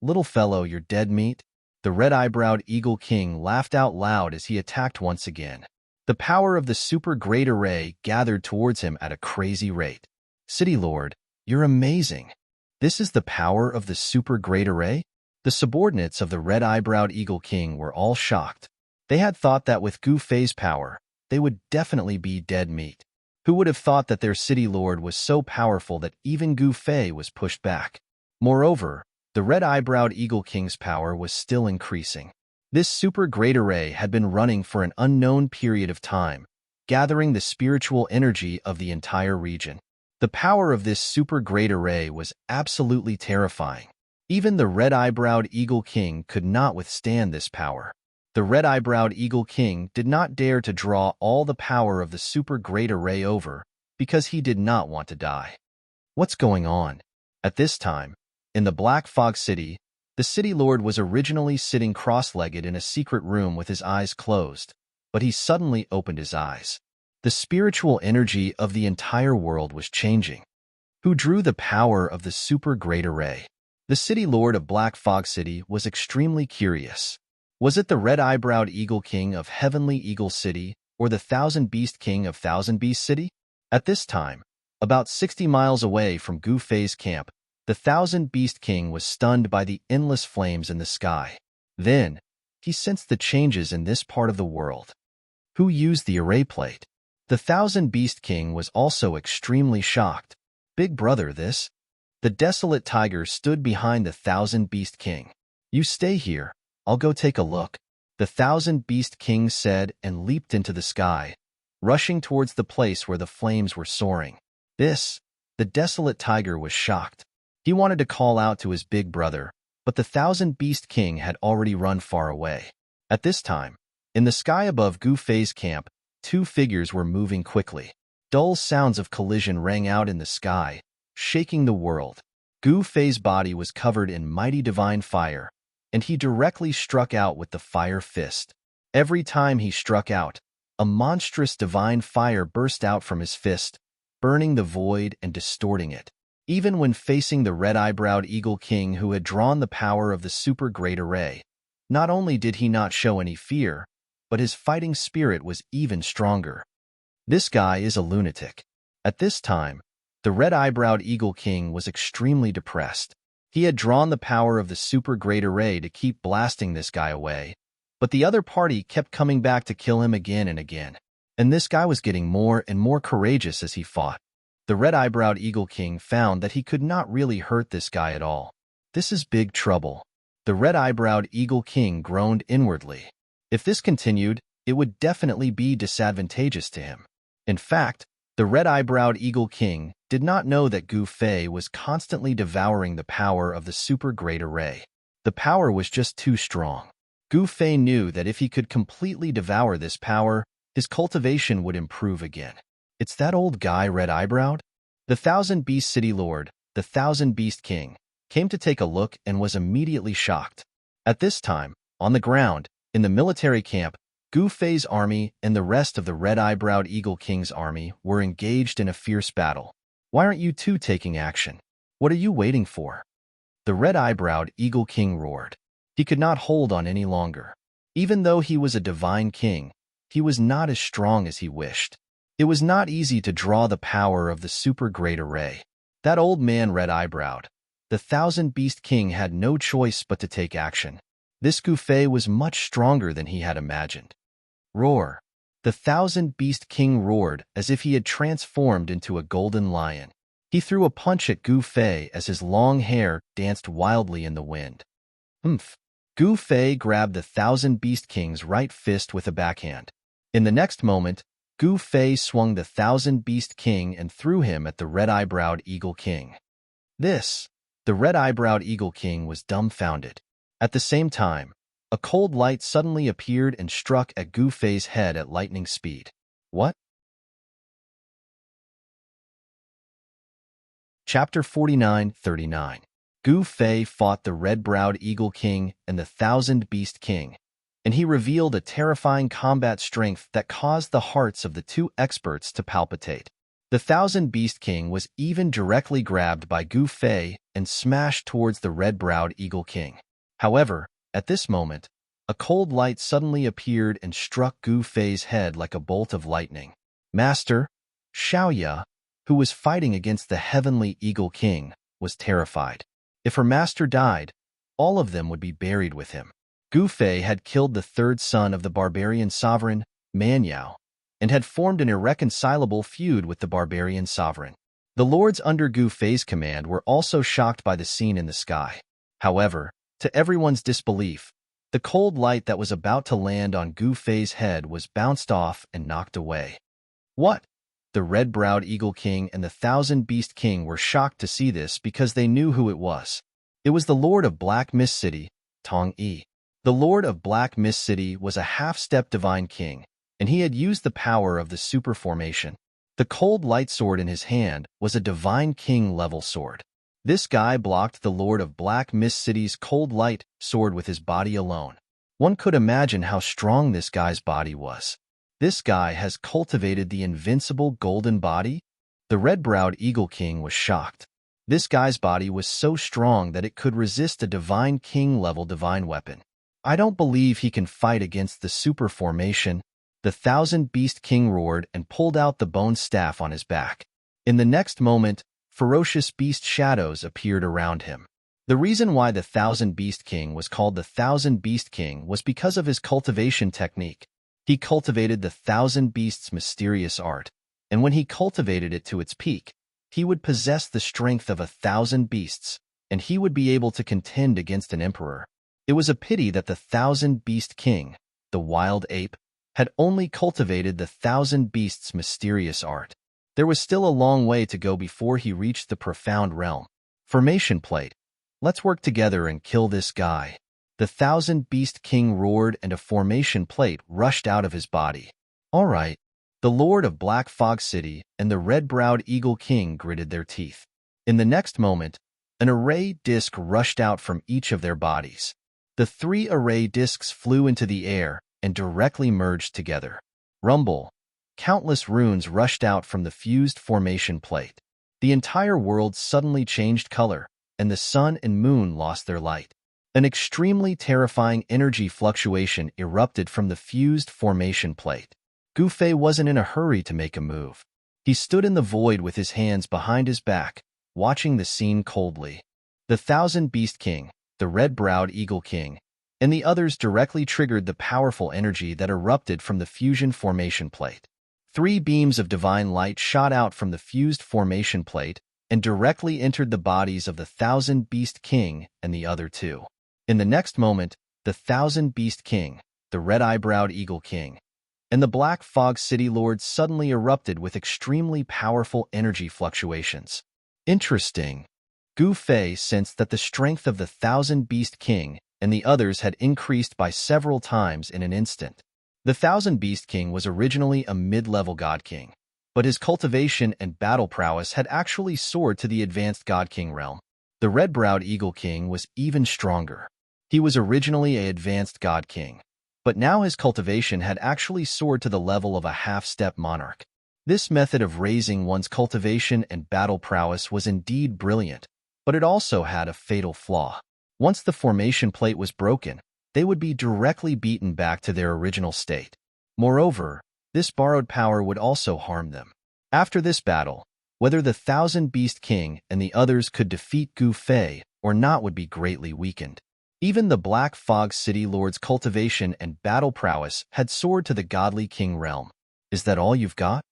little fellow, you're dead meat. The red-eyebrowed Eagle King laughed out loud as he attacked once again. The power of the super great array gathered towards him at a crazy rate. City Lord, you're amazing. This is the power of the super great array? The subordinates of the red-eyebrowed Eagle King were all shocked. They had thought that with Gu Fei's power, they would definitely be dead meat. Who would have thought that their city lord was so powerful that even Gu Fei was pushed back? Moreover, the red-eyebrowed Eagle King's power was still increasing. This super great array had been running for an unknown period of time, gathering the spiritual energy of the entire region. The power of this super great array was absolutely terrifying. Even the red-eyebrowed Eagle King could not withstand this power. The red-eyebrowed Eagle King did not dare to draw all the power of the super great array over because he did not want to die. What's going on? At this time, in the Black Fog City, the city lord was originally sitting cross-legged in a secret room with his eyes closed, but he suddenly opened his eyes. The spiritual energy of the entire world was changing. Who drew the power of the super great array? The city lord of Black Fog City was extremely curious. Was it the red-eyebrowed Eagle King of Heavenly Eagle City or the Thousand Beast King of Thousand Beast City? At this time, about 60 miles away from Gu Fei's camp, the Thousand Beast King was stunned by the endless flames in the sky. Then, he sensed the changes in this part of the world. Who used the array plate? The Thousand Beast King was also extremely shocked. Big brother, this? The desolate tiger stood behind the Thousand Beast King. You stay here. I'll go take a look. The Thousand Beast King said and leaped into the sky, rushing towards the place where the flames were soaring. The desolate tiger was shocked. He wanted to call out to his big brother, but the Thousand Beast King had already run far away. At this time, in the sky above Gu Fei's camp, two figures were moving quickly. Dull sounds of collision rang out in the sky, shaking the world. Gu Fei's body was covered in mighty divine fire, and he directly struck out with the fire fist. Every time he struck out, a monstrous divine fire burst out from his fist, burning the void and distorting it. Even when facing the red-eyebrowed Eagle King who had drawn the power of the super great array, not only did he not show any fear, but his fighting spirit was even stronger. This guy is a lunatic. At this time, the red-eyebrowed Eagle King was extremely depressed. He had drawn the power of the super great array to keep blasting this guy away, but the other party kept coming back to kill him again and again. And this guy was getting more and more courageous as he fought. The red-eyebrowed Eagle King found that he could not really hurt this guy at all. This is big trouble. The red-eyebrowed Eagle King groaned inwardly. If this continued, it would definitely be disadvantageous to him. In fact, the red-eyebrowed Eagle King did not know that Gu Fei was constantly devouring the power of the super great array. The power was just too strong. Gu Fei knew that if he could completely devour this power, his cultivation would improve again. It's that old guy, red-eyebrowed? The Thousand Beast City Lord, the Thousand Beast King, came to take a look and was immediately shocked. At this time, on the ground, in the military camp, Gu Fei's army and the rest of the red-eyebrowed Eagle King's army were engaged in a fierce battle. Why aren't you two taking action? What are you waiting for? The red-eyebrowed Eagle King roared. He could not hold on any longer. Even though he was a divine king, he was not as strong as he wished. It was not easy to draw the power of the super great array. That old man red-eyebrowed, the Thousand Beast King, had no choice but to take action. This Gu Fei was much stronger than he had imagined. Roar! The Thousand Beast King roared as if he had transformed into a golden lion. He threw a punch at Gu Fei as his long hair danced wildly in the wind. Humph! Gu Fei grabbed the Thousand Beast King's right fist with a backhand. In the next moment, Gu Fei swung the Thousand Beast King and threw him at the red-eyebrowed Eagle King. The red-eyebrowed Eagle King was dumbfounded. At the same time, a cold light suddenly appeared and struck at Gu Fei's head at lightning speed. What? Chapter 49-39. Gu Fei fought the red-browed Eagle King and the Thousand Beast King, and he revealed a terrifying combat strength that caused the hearts of the two experts to palpitate. The Thousand Beast King was even directly grabbed by Gu Fei and smashed towards the red-browed Eagle King. However, at this moment, a cold light suddenly appeared and struck Gu Fei's head like a bolt of lightning. Master, Xiaoya, who was fighting against the heavenly Eagle King, was terrified. If her master died, all of them would be buried with him. Gu Fei had killed the third son of the barbarian sovereign, Manyao, and had formed an irreconcilable feud with the barbarian sovereign. The lords under Gu Fei's command were also shocked by the scene in the sky. However, to everyone's disbelief, the cold light that was about to land on Gu Fei's head was bounced off and knocked away. What? The red-browed Eagle King and the Thousand Beast King were shocked to see this because they knew who it was. It was the Lord of Black Mist City, Tong Yi. The Lord of Black Mist City was a half-step divine king, and he had used the power of the super formation. The cold light sword in his hand was a divine king-level sword. This guy blocked the Lord of Black Mist City's cold light sword with his body alone. One could imagine how strong this guy's body was. This guy has cultivated the invincible golden body? The red-browed Eagle King was shocked. This guy's body was so strong that it could resist a divine king-level divine weapon. I don't believe he can fight against the super formation. The Thousand Beast King roared and pulled out the bone staff on his back. In the next moment, ferocious beast shadows appeared around him. The reason why the Thousand Beast King was called the Thousand Beast King was because of his cultivation technique. He cultivated the Thousand Beasts' mysterious art, and when he cultivated it to its peak, he would possess the strength of 1,000 beasts, and he would be able to contend against an emperor. It was a pity that the Thousand Beast King, the wild ape, had only cultivated the Thousand Beasts' mysterious art. There was still a long way to go before he reached the profound realm. Formation plate. Let's work together and kill this guy. The Thousand Beast King roared and a formation plate rushed out of his body. All right. The Lord of Black Fog City and the red-browed Eagle King gritted their teeth. In the next moment, an array disc rushed out from each of their bodies. The 3 array discs flew into the air and directly merged together. Rumble. Countless runes rushed out from the fused formation plate. The entire world suddenly changed color, and the sun and moon lost their light. An extremely terrifying energy fluctuation erupted from the fused formation plate. Gu Fei wasn't in a hurry to make a move. He stood in the void with his hands behind his back, watching the scene coldly. The Thousand Beast King, the red-browed Eagle King, and the others directly triggered the powerful energy that erupted from the fusion formation plate. 3 beams of divine light shot out from the fused formation plate and directly entered the bodies of the Thousand Beast King and the other two. In the next moment, the Thousand Beast King, the red-eyebrowed Eagle King, and the Black Fog City Lord suddenly erupted with extremely powerful energy fluctuations. Interesting. Gu Fei sensed that the strength of the Thousand Beast King and the others had increased by several times in an instant. The Thousand Beast King was originally a mid-level God King, but his cultivation and battle prowess had actually soared to the advanced God King realm. The red-browed Eagle King was even stronger. He was originally an advanced God King, but now his cultivation had actually soared to the level of a half-step monarch. This method of raising one's cultivation and battle prowess was indeed brilliant, but it also had a fatal flaw. Once the formation plate was broken, they would be directly beaten back to their original state. Moreover, this borrowed power would also harm them. After this battle, whether the Thousand Beast King and the others could defeat Gu Fei or not would be greatly weakened. Even the Black Fog City Lord's cultivation and battle prowess had soared to the Godly King realm. Is that all you've got?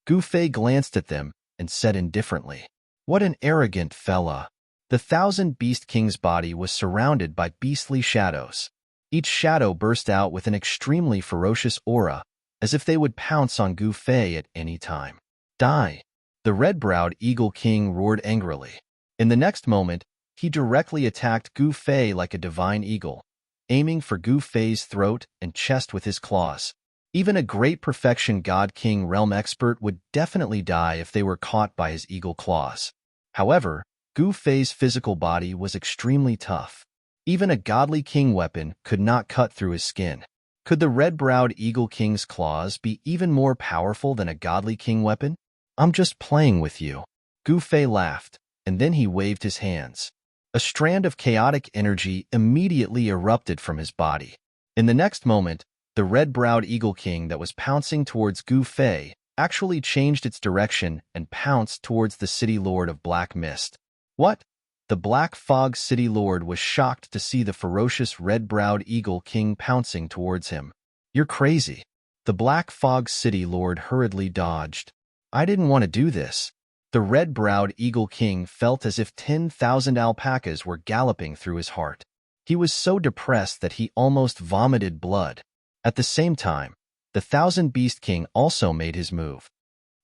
Gu Fei glanced at them and said indifferently, "What an arrogant fella." The Thousand Beast King's body was surrounded by beastly shadows. Each shadow burst out with an extremely ferocious aura, as if they would pounce on Gu Fei at any time. Die! The red-browed Eagle King roared angrily. In the next moment, he directly attacked Gu Fei like a divine eagle, aiming for Gu Fei's throat and chest with his claws. Even a great perfection God King realm expert would definitely die if they were caught by his eagle claws. However, Gu Fei's physical body was extremely tough. Even a godly king weapon could not cut through his skin. Could the red-browed Eagle King's claws be even more powerful than a godly king weapon? I'm just playing with you. Gu Fei laughed, and then he waved his hands. A strand of chaotic energy immediately erupted from his body. In the next moment, the red-browed Eagle King that was pouncing towards Gu Fei actually changed its direction and pounced towards the City Lord of Black Mist. What? The Black Fog City Lord was shocked to see the ferocious red-browed Eagle King pouncing towards him. You're crazy. The Black Fog City Lord hurriedly dodged. I didn't want to do this. The red-browed Eagle King felt as if 10,000 alpacas were galloping through his heart. He was so depressed that he almost vomited blood. At the same time, the Thousand Beast King also made his move.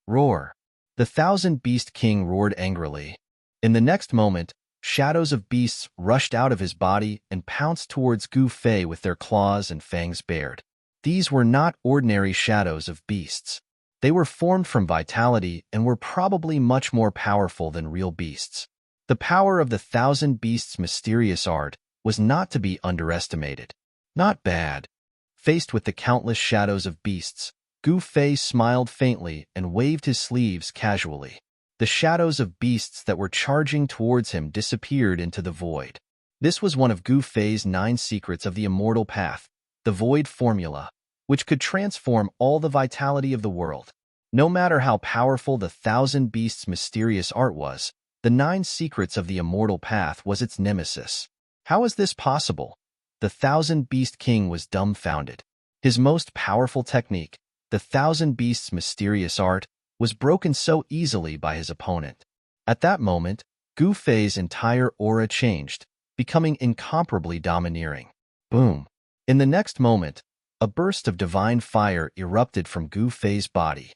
Roar! The Thousand Beast King roared angrily. In the next moment, shadows of beasts rushed out of his body and pounced towards Gu Fei with their claws and fangs bared. These were not ordinary shadows of beasts. They were formed from vitality and were probably much more powerful than real beasts. The power of the Thousand Beasts' mysterious art was not to be underestimated. Not bad. Faced with the countless shadows of beasts, Gu Fei smiled faintly and waved his sleeves casually. The shadows of beasts that were charging towards him disappeared into the void. This was one of Gu Fei's 9 secrets of the immortal path, the void formula, which could transform all the vitality of the world. No matter how powerful the Thousand Beasts' mysterious art was, the 9 secrets of the immortal path was its nemesis. How is this possible? The Thousand Beast King was dumbfounded. His most powerful technique, the Thousand Beasts' mysterious art, was broken so easily by his opponent. At that moment, Gu Fei's entire aura changed, becoming incomparably domineering. Boom! In the next moment, a burst of divine fire erupted from Gu Fei's body.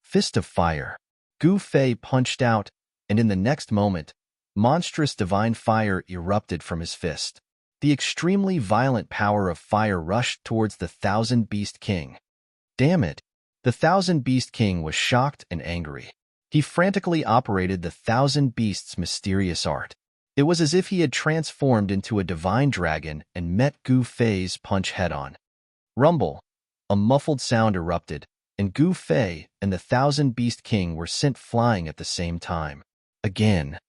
Fist of fire. Gu Fei punched out, and in the next moment, monstrous divine fire erupted from his fist. The extremely violent power of fire rushed towards the Thousand Beast King. Damn it! The Thousand Beast King was shocked and angry. He frantically operated the Thousand Beasts' mysterious art. It was as if he had transformed into a divine dragon and met Gu Fei's punch head-on. Rumble! A muffled sound erupted, and Gu Fei and the Thousand Beast King were sent flying at the same time. Again.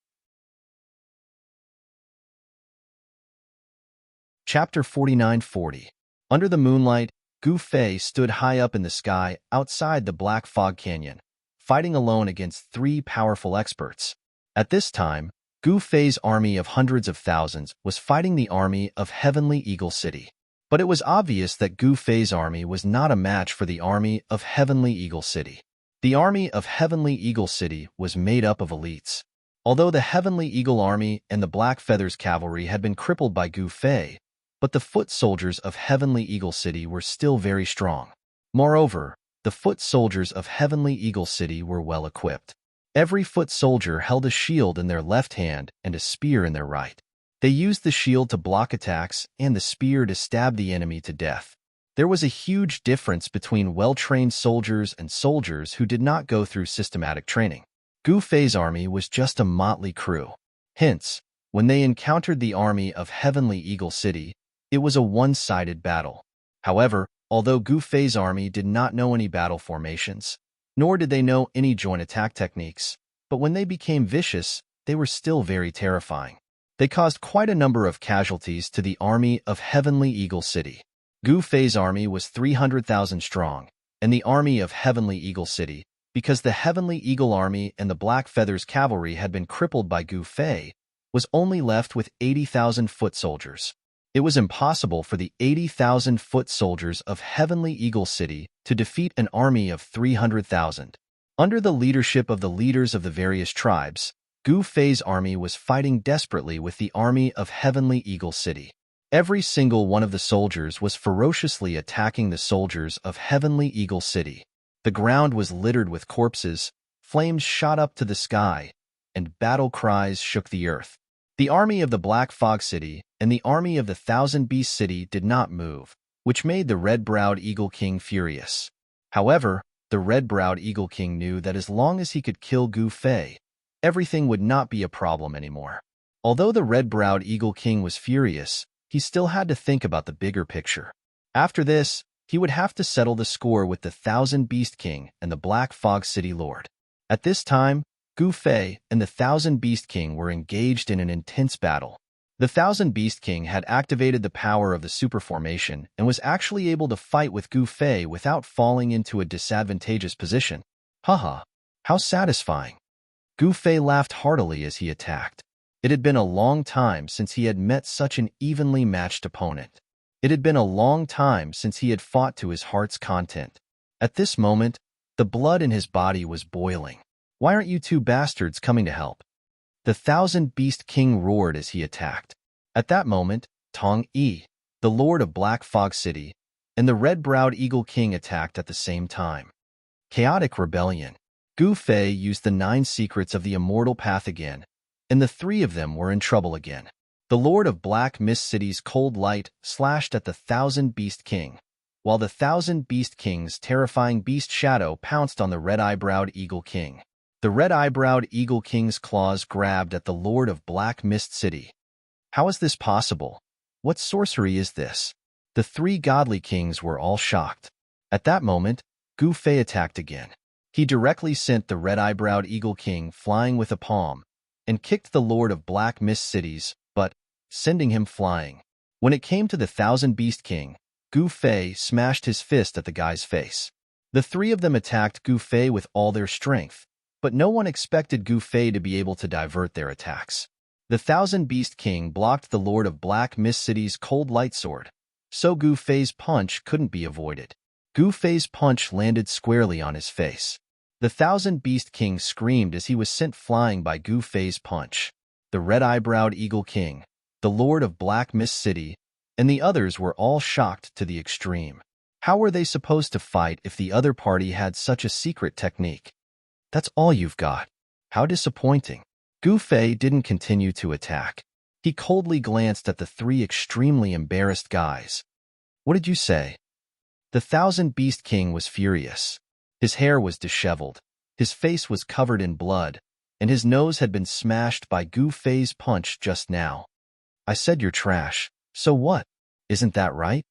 Chapter 4940. Under the moonlight, Gu Fei stood high up in the sky outside the Black Fog Canyon, fighting alone against 3 powerful experts. At this time, Gu Fei's army of hundreds of thousands was fighting the army of Heavenly Eagle City. But it was obvious that Gu Fei's army was not a match for the army of Heavenly Eagle City. The army of Heavenly Eagle City was made up of elites. Although the Heavenly Eagle Army and the Black Feathers Cavalry had been crippled by Gu Fei, but the foot soldiers of Heavenly Eagle City were still very strong. Moreover, the foot soldiers of Heavenly Eagle City were well equipped. Every foot soldier held a shield in their left hand and a spear in their right. They used the shield to block attacks and the spear to stab the enemy to death. There was a huge difference between well-trained soldiers and soldiers who did not go through systematic training. Gu Fei's army was just a motley crew. Hence, when they encountered the army of Heavenly Eagle City, it was a one-sided battle. However, although Gu Fei's army did not know any battle formations, nor did they know any joint attack techniques, but when they became vicious, they were still very terrifying. They caused quite a number of casualties to the army of Heavenly Eagle City. Gu Fei's army was 300,000 strong, and the army of Heavenly Eagle City, because the Heavenly Eagle Army and the Black Feathers Cavalry had been crippled by Gu Fei, was only left with 80,000 foot soldiers. It was impossible for the 80,000 foot soldiers of Heavenly Eagle City to defeat an army of 300,000. Under the leadership of the leaders of the various tribes, Gu Fei's army was fighting desperately with the army of Heavenly Eagle City. Every single one of the soldiers was ferociously attacking the soldiers of Heavenly Eagle City. The ground was littered with corpses, flames shot up to the sky, and battle cries shook the earth. The army of the Black Fog City and the army of the Thousand Beast City did not move, which made the red-browed Eagle King furious. However, the red-browed Eagle King knew that as long as he could kill Gu Fei, everything would not be a problem anymore. Although the red-browed Eagle King was furious, he still had to think about the bigger picture. After this, he would have to settle the score with the Thousand Beast King and the Black Fog City Lord. At this time, Gu Fei and the Thousand Beast King were engaged in an intense battle. The Thousand Beast King had activated the power of the super formation and was actually able to fight with Gu Fei without falling into a disadvantageous position. Haha, how satisfying. Gu Fei laughed heartily as he attacked. It had been a long time since he had met such an evenly matched opponent. It had been a long time since he had fought to his heart's content. At this moment, the blood in his body was boiling. Why aren't you two bastards coming to help? The Thousand Beast King roared as he attacked. At that moment, Tong Yi, the Lord of Black Fog City, and the red-browed Eagle King attacked at the same time. Chaotic rebellion. Gu Fei used the 9 secrets of the immortal path again, and the 3 of them were in trouble again. The Lord of Black Mist City's cold light slashed at the Thousand Beast King, while the Thousand Beast King's terrifying beast shadow pounced on the red-eyebrowed Eagle King. The red-eyebrowed Eagle King's claws grabbed at the Lord of Black Mist City. How is this possible? What sorcery is this? The 3 godly kings were all shocked. At that moment, Gu Fei attacked again. He directly sent the red-eyebrowed Eagle King flying with a palm, and kicked the Lord of Black Mist Cities, but sending him flying. When it came to the Thousand Beast King, Gu Fei smashed his fist at the guy's face. The 3 of them attacked Gu Fei with all their strength, but no one expected Gu Fei to be able to divert their attacks. The Thousand Beast King blocked the Lord of Black Mist City's cold light sword, so Gu Fei's punch couldn't be avoided. Gu Fei's punch landed squarely on his face. The Thousand Beast King screamed as he was sent flying by Gu Fei's punch. The red-eyebrowed Eagle King, the Lord of Black Mist City, and the others were all shocked to the extreme. How were they supposed to fight if the other party had such a secret technique? That's all you've got. How disappointing. Gu Fei didn't continue to attack. He coldly glanced at the 3 extremely embarrassed guys. What did you say? The Thousand Beast King was furious. His hair was disheveled, his face was covered in blood, and his nose had been smashed by Gu Fei's punch just now. I said you're trash, so what? Isn't that right?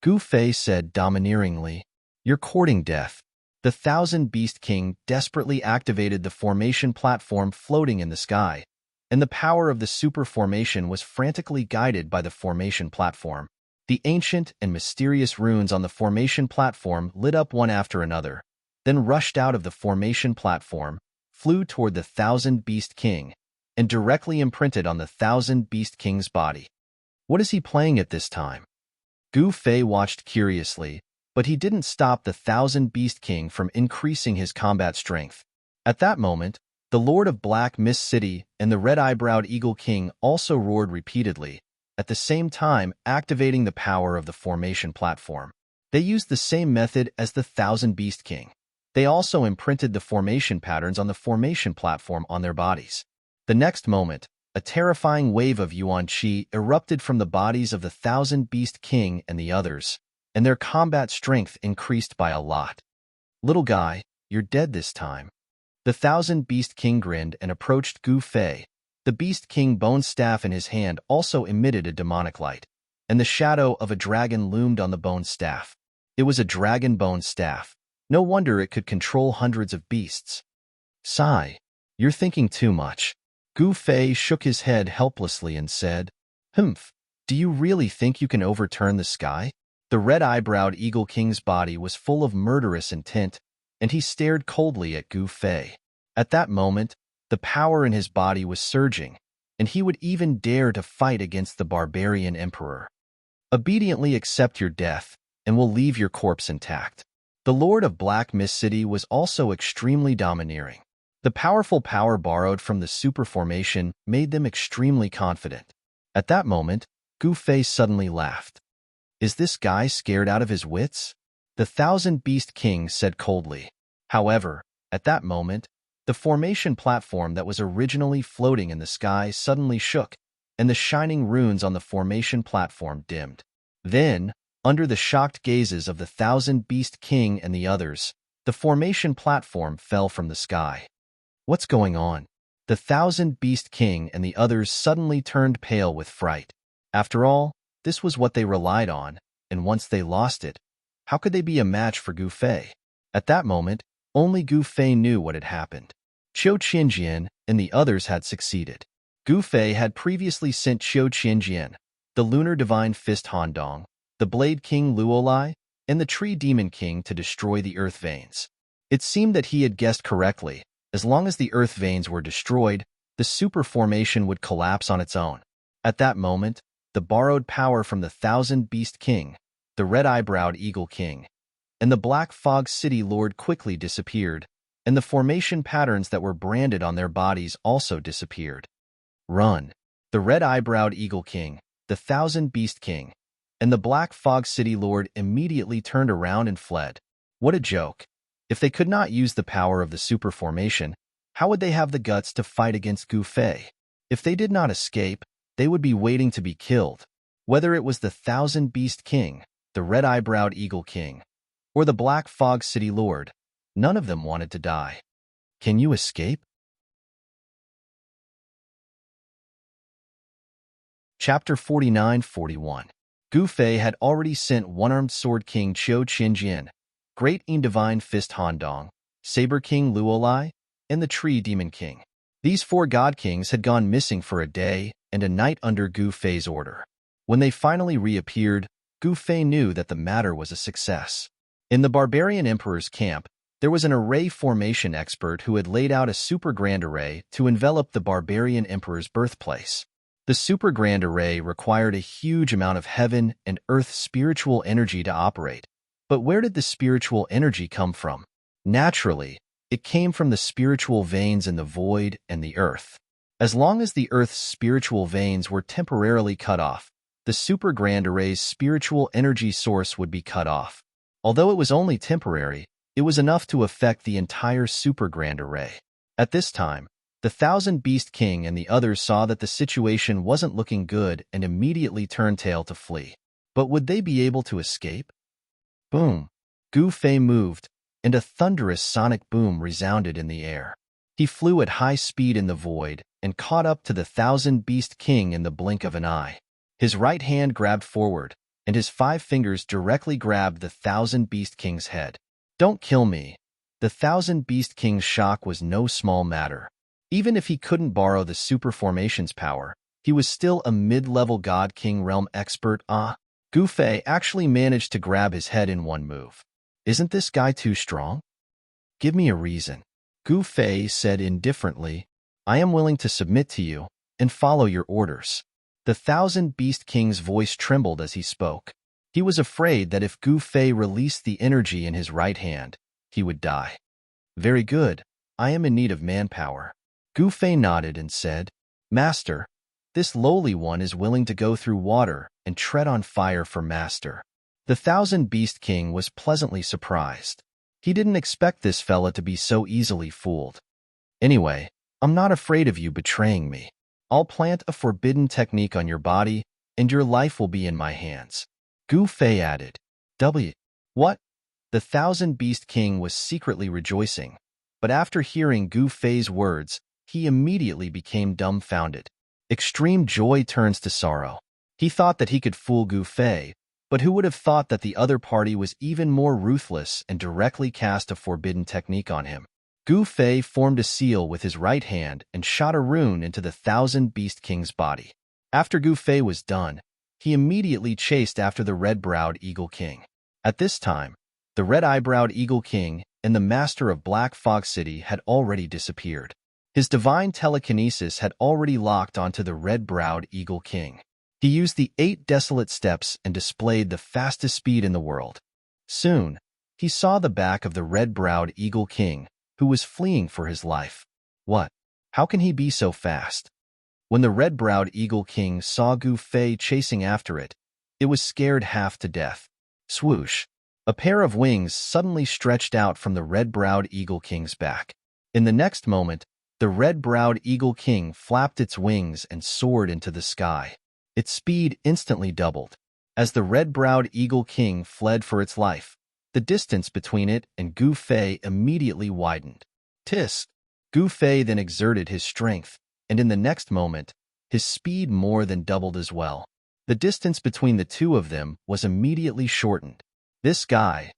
Gu Fei said domineeringly, you're courting death. The Thousand Beast King desperately activated the formation platform floating in the sky, and the power of the super formation was frantically guided by the formation platform. The ancient and mysterious runes on the formation platform lit up one after another, then rushed out of the formation platform, flew toward the Thousand Beast King, and directly imprinted on the Thousand Beast King's body. What is he playing at this time? Gu Fei watched curiously, but he didn't stop the Thousand Beast King from increasing his combat strength. At that moment, The Lord of Black Mist City and the red-eyebrowed Eagle King also roared repeatedly, at the same time activating the power of the formation platform. They used the same method as the Thousand Beast King. They also imprinted the formation patterns on the formation platform on their bodies. The next moment, a terrifying wave of Yuan Qi erupted from the bodies of the Thousand Beast King and the others, and their combat strength increased by a lot. "Little guy, you're dead this time." The Thousand Beast King grinned and approached Gu Fei. The Beast King bone staff in his hand also emitted a demonic light, and the shadow of a dragon loomed on the bone staff. It was a dragon bone staff. No wonder it could control hundreds of beasts. "Sigh, you're thinking too much." Gu Fei shook his head helplessly and said, "Humph, do you really think you can overturn the sky?" The red-eyebrowed Eagle King's body was full of murderous intent, and he stared coldly at Gu Fei. At that moment, the power in his body was surging, and he would even dare to fight against the barbarian emperor. "Obediently accept your death, and we'll leave your corpse intact." The Lord of Black Mist City was also extremely domineering. The powerful power borrowed from the super formation made them extremely confident. At that moment, Gu Fei suddenly laughed. "Is this guy scared out of his wits?" The Thousand Beast King said coldly. However, at that moment, the formation platform that was originally floating in the sky suddenly shook, and the shining runes on the formation platform dimmed. Then, under the shocked gazes of the Thousand Beast King and the others, the formation platform fell from the sky. "What's going on?" The Thousand Beast King and the others suddenly turned pale with fright. After all, this was what they relied on, and once they lost it, how could they be a match for Gu Fei? At that moment, only Gu Fei knew what had happened. Qiu Qianjian and the others had succeeded. Gu Fei had previously sent Qiu Qianjian, the Lunar Divine Fist Handong, the Blade King Luolai, and the Tree Demon King to destroy the Earth Veins. It seemed that he had guessed correctly. As long as the Earth Veins were destroyed, the super formation would collapse on its own. At that moment, the borrowed power from the Thousand Beast King, the red-eyebrowed Eagle King, and the Black Fog City Lord quickly disappeared, and the formation patterns that were branded on their bodies also disappeared. "Run!" The red-eyebrowed Eagle King, the Thousand Beast King, and the Black Fog City Lord immediately turned around and fled. What a joke! If they could not use the power of the super formation, how would they have the guts to fight against Gu Fei? If they did not escape, they would be waiting to be killed. Whether it was the Thousand Beast King, the red-eyebrowed Eagle King, or the Black Fog City Lord, none of them wanted to die. Can you escape? Chapter 49-41. Gu Fei had already sent One-Armed Sword King Qiu Qianjian, Great Divine Fist Handong, Saber King Luolai, and the Tree Demon King. These four God Kings had gone missing for a day and a night under Gu Fei's order. When they finally reappeared, Gu Fei knew that the matter was a success. In the barbarian emperor's camp, there was an array formation expert who had laid out a super grand array to envelop the barbarian emperor's birthplace. The super grand array required a huge amount of heaven and earth spiritual energy to operate. But where did the spiritual energy come from? Naturally, it came from the spiritual veins in the void and the earth. As long as the earth's spiritual veins were temporarily cut off, the super grand array's spiritual energy source would be cut off. Although it was only temporary, it was enough to affect the entire super grand array. At this time, the Thousand Beast King and the others saw that the situation wasn't looking good and immediately turned tail to flee. But would they be able to escape? Boom! Gu Fei moved, and a thunderous sonic boom resounded in the air. He flew at high speed in the void and caught up to the Thousand Beast King in the blink of an eye. His right hand grabbed forward, and his 5 fingers directly grabbed the Thousand Beast King's head. "Don't kill me." The Thousand Beast King's shock was no small matter. Even if he couldn't borrow the super formation's power, he was still a mid-level God King realm expert. Gu Fei actually managed to grab his head in one move. "Isn't this guy too strong? Give me a reason." Gu Fei said indifferently, "I am willing to submit to you and follow your orders." The Thousand Beast King's voice trembled as he spoke. He was afraid that if Gu Fei released the energy in his right hand, he would die. "Very good. I am in need of manpower. Gu Fei nodded and said, Master, this lowly one is willing to go through water and tread on fire for master. The Thousand Beast King was pleasantly surprised. He didn't expect this fella to be so easily fooled. Anyway, I'm not afraid of you betraying me. I'll plant a forbidden technique on your body, and your life will be in my hands. Gu Fei added. What? The Thousand Beast King was secretly rejoicing, but after hearing Gu Fei's words, he immediately became dumbfounded. Extreme joy turns to sorrow. He thought that he could fool Gu Fei, but who would have thought that the other party was even more ruthless and directly cast a forbidden technique on him? Gu Fei formed a seal with his right hand and shot a rune into the Thousand Beast King's body. After Gu Fei was done, he immediately chased after the red-browed Eagle King. At this time, the red-eyebrowed Eagle King and the master of Black Fog City had already disappeared. His divine telekinesis had already locked onto the red-browed Eagle King. He used the 8 desolate steps and displayed the fastest speed in the world. Soon, he saw the back of the red-browed Eagle King, who was fleeing for his life. What? How can he be so fast? When the red-browed Eagle King saw Gu Fei chasing after it, it was scared half to death. Swoosh! A pair of wings suddenly stretched out from the red-browed Eagle King's back. In the next moment, the red-browed Eagle King flapped its wings and soared into the sky. Its speed instantly doubled. As the red-browed Eagle King fled for its life, the distance between it and Gu Fei immediately widened. Tisk! Gu Fei then exerted his strength, and in the next moment, his speed more than doubled as well. The distance between the two of them was immediately shortened. This guy,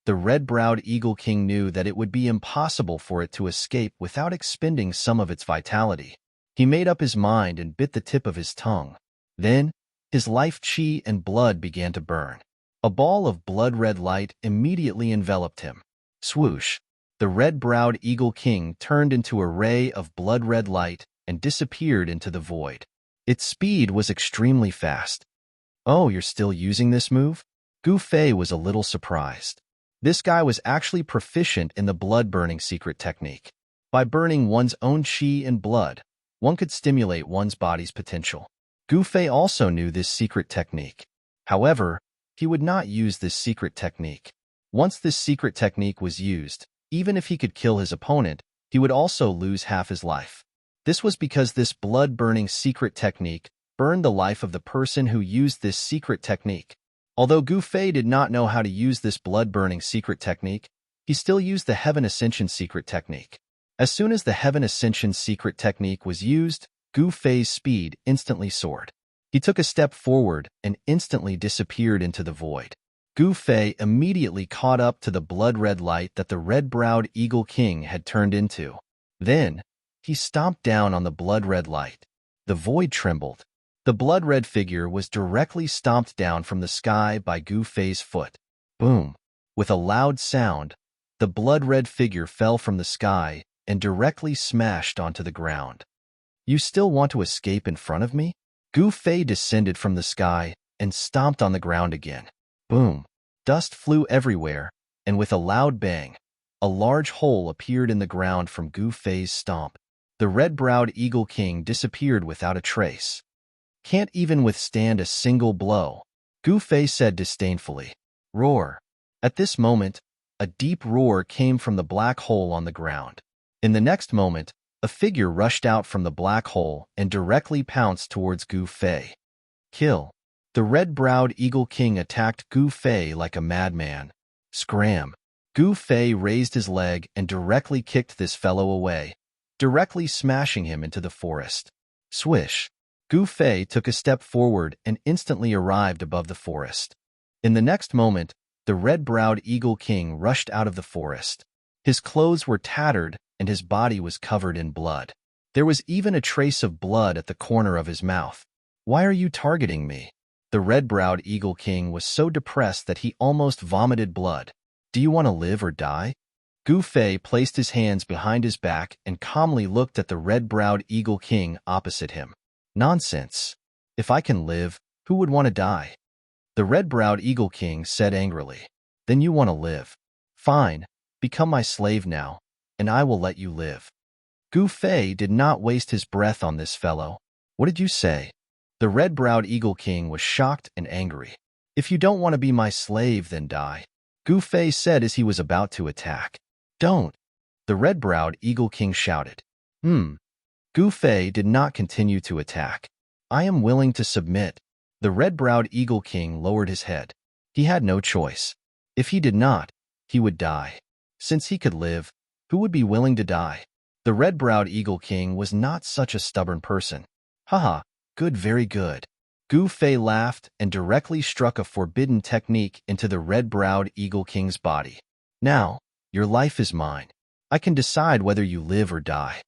the red-browed Eagle King, knew that it would be impossible for it to escape without expending some of its vitality. He made up his mind and bit the tip of his tongue. Then, his life chi and blood began to burn. A ball of blood-red light immediately enveloped him. Swoosh! The red-browed Eagle King turned into a ray of blood-red light and disappeared into the void. Its speed was extremely fast. Oh, you're still using this move? Gu Fei was a little surprised. This guy was actually proficient in the blood-burning secret technique. By burning one's own chi and blood, one could stimulate one's body's potential. Gu Fei also knew this secret technique. However, he would not use this secret technique. Once this secret technique was used, even if he could kill his opponent, he would also lose half his life. This was because this blood-burning secret technique burned the life of the person who used this secret technique. Although Gu Fei did not know how to use this blood-burning secret technique, he still used the Heaven Ascension secret technique. As soon as the Heaven Ascension secret technique was used, Gu Fei's speed instantly soared. He took a step forward and instantly disappeared into the void. Gu Fei immediately caught up to the blood-red light that the red-browed Eagle King had turned into. Then, he stomped down on the blood-red light. The void trembled. The blood-red figure was directly stomped down from the sky by Gu Fei's foot. Boom! With a loud sound, the blood-red figure fell from the sky and directly smashed onto the ground. You still want to escape in front of me? Gu Fei descended from the sky and stomped on the ground again. Boom! Dust flew everywhere, and with a loud bang, a large hole appeared in the ground from Gu Fei's stomp. The red-browed Eagle King disappeared without a trace. Can't even withstand a single blow, Gu Fei said disdainfully. Roar! At this moment, a deep roar came from the black hole on the ground. In the next moment, a figure rushed out from the black hole and directly pounced towards Gu Fei. Kill! The red-browed Eagle King attacked Gu Fei like a madman. Scram! Gu Fei raised his leg and directly kicked this fellow away, directly smashing him into the forest. Swish! Gu Fei took a step forward and instantly arrived above the forest. In the next moment, the red-browed Eagle King rushed out of the forest. His clothes were tattered and his body was covered in blood. There was even a trace of blood at the corner of his mouth. Why are you targeting me? The red-browed Eagle King was so depressed that he almost vomited blood. Do you want to live or die? Gu Fei placed his hands behind his back and calmly looked at the red-browed Eagle King opposite him. Nonsense. If I can live, who would want to die? The red-browed Eagle King said angrily. Then you want to live. Fine, become my slave now, and I will let you live. Gu Fei did not waste his breath on this fellow. What did you say? The red-browed Eagle King was shocked and angry. If you don't want to be my slave, then die, Gu Fei said as he was about to attack. Don't, the red-browed Eagle King shouted. Gu Fei did not continue to attack. I am willing to submit. The red-browed Eagle King lowered his head. He had no choice. If he did not, he would die. Since he could live, who would be willing to die? The red-browed Eagle King was not such a stubborn person. Haha, good, very good. Gu Fei laughed and directly struck a forbidden technique into the red-browed Eagle King's body. Now, your life is mine. I can decide whether you live or die.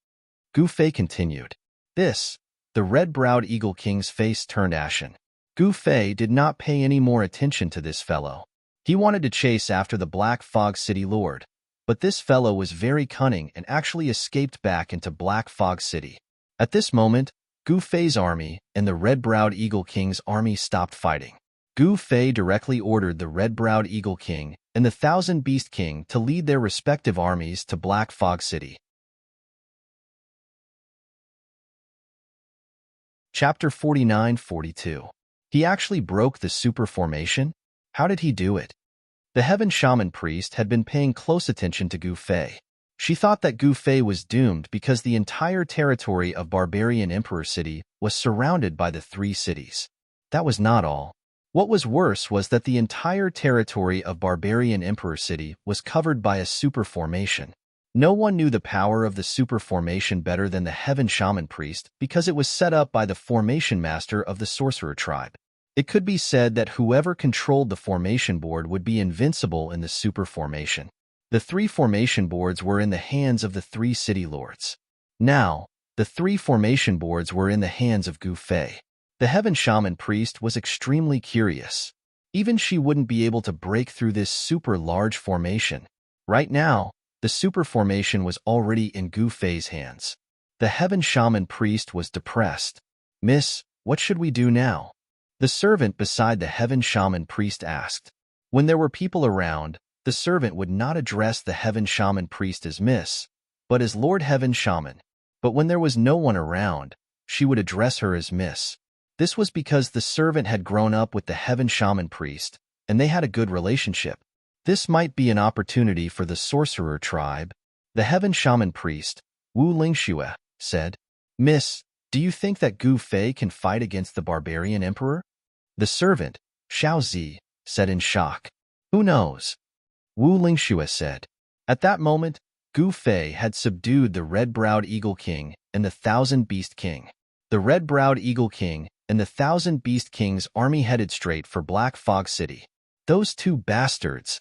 Gu Fei continued. The red-browed Eagle King's face turned ashen. Gu Fei did not pay any more attention to this fellow. He wanted to chase after the Black Fog City Lord, but this fellow was very cunning and actually escaped back into Black Fog City. At this moment, Gu Fei's army and the red-browed Eagle King's army stopped fighting. Gu Fei directly ordered the red-browed Eagle King and the Thousand Beast King to lead their respective armies to Black Fog City. Chapter 49-42. He actually broke the super formation? How did he do it? The Heaven Shaman Priest had been paying close attention to Gu Fei. She thought that Gu Fei was doomed because the entire territory of Barbarian Emperor City was surrounded by the 3 cities. That was not all. What was worse was that the entire territory of Barbarian Emperor City was covered by a super formation. No one knew the power of the super formation better than the Heaven Shaman Priest because it was set up by the formation master of the sorcerer tribe. It could be said that whoever controlled the formation board would be invincible in the super formation. The 3 formation boards were in the hands of the 3 city lords. Now, the 3 formation boards were in the hands of Gu Fei. The Heaven Shaman Priest was extremely curious. Even she wouldn't be able to break through this super large formation. Right now, the super formation was already in Gu Fei's hands. The Heaven Shaman Priest was depressed. Miss, what should we do now? The servant beside the Heaven Shaman Priest asked. When there were people around, the servant would not address the Heaven Shaman Priest as Miss, but as Lord Heaven Shaman. But when there was no one around, she would address her as Miss. This was because the servant had grown up with the Heaven Shaman Priest, and they had a good relationship. This might be an opportunity for the sorcerer tribe. The Heaven Shaman Priest, Wu Lingxue, said, Miss, do you think that Gu Fei can fight against the Barbarian Emperor? The servant, Xiaozi, said in shock. Who knows? Wu Lingxue said. At that moment, Gu Fei had subdued the red-browed Eagle King and the Thousand Beast King. The red-browed Eagle King and the Thousand Beast King's army headed straight for Black Fog City. Those 2 bastards.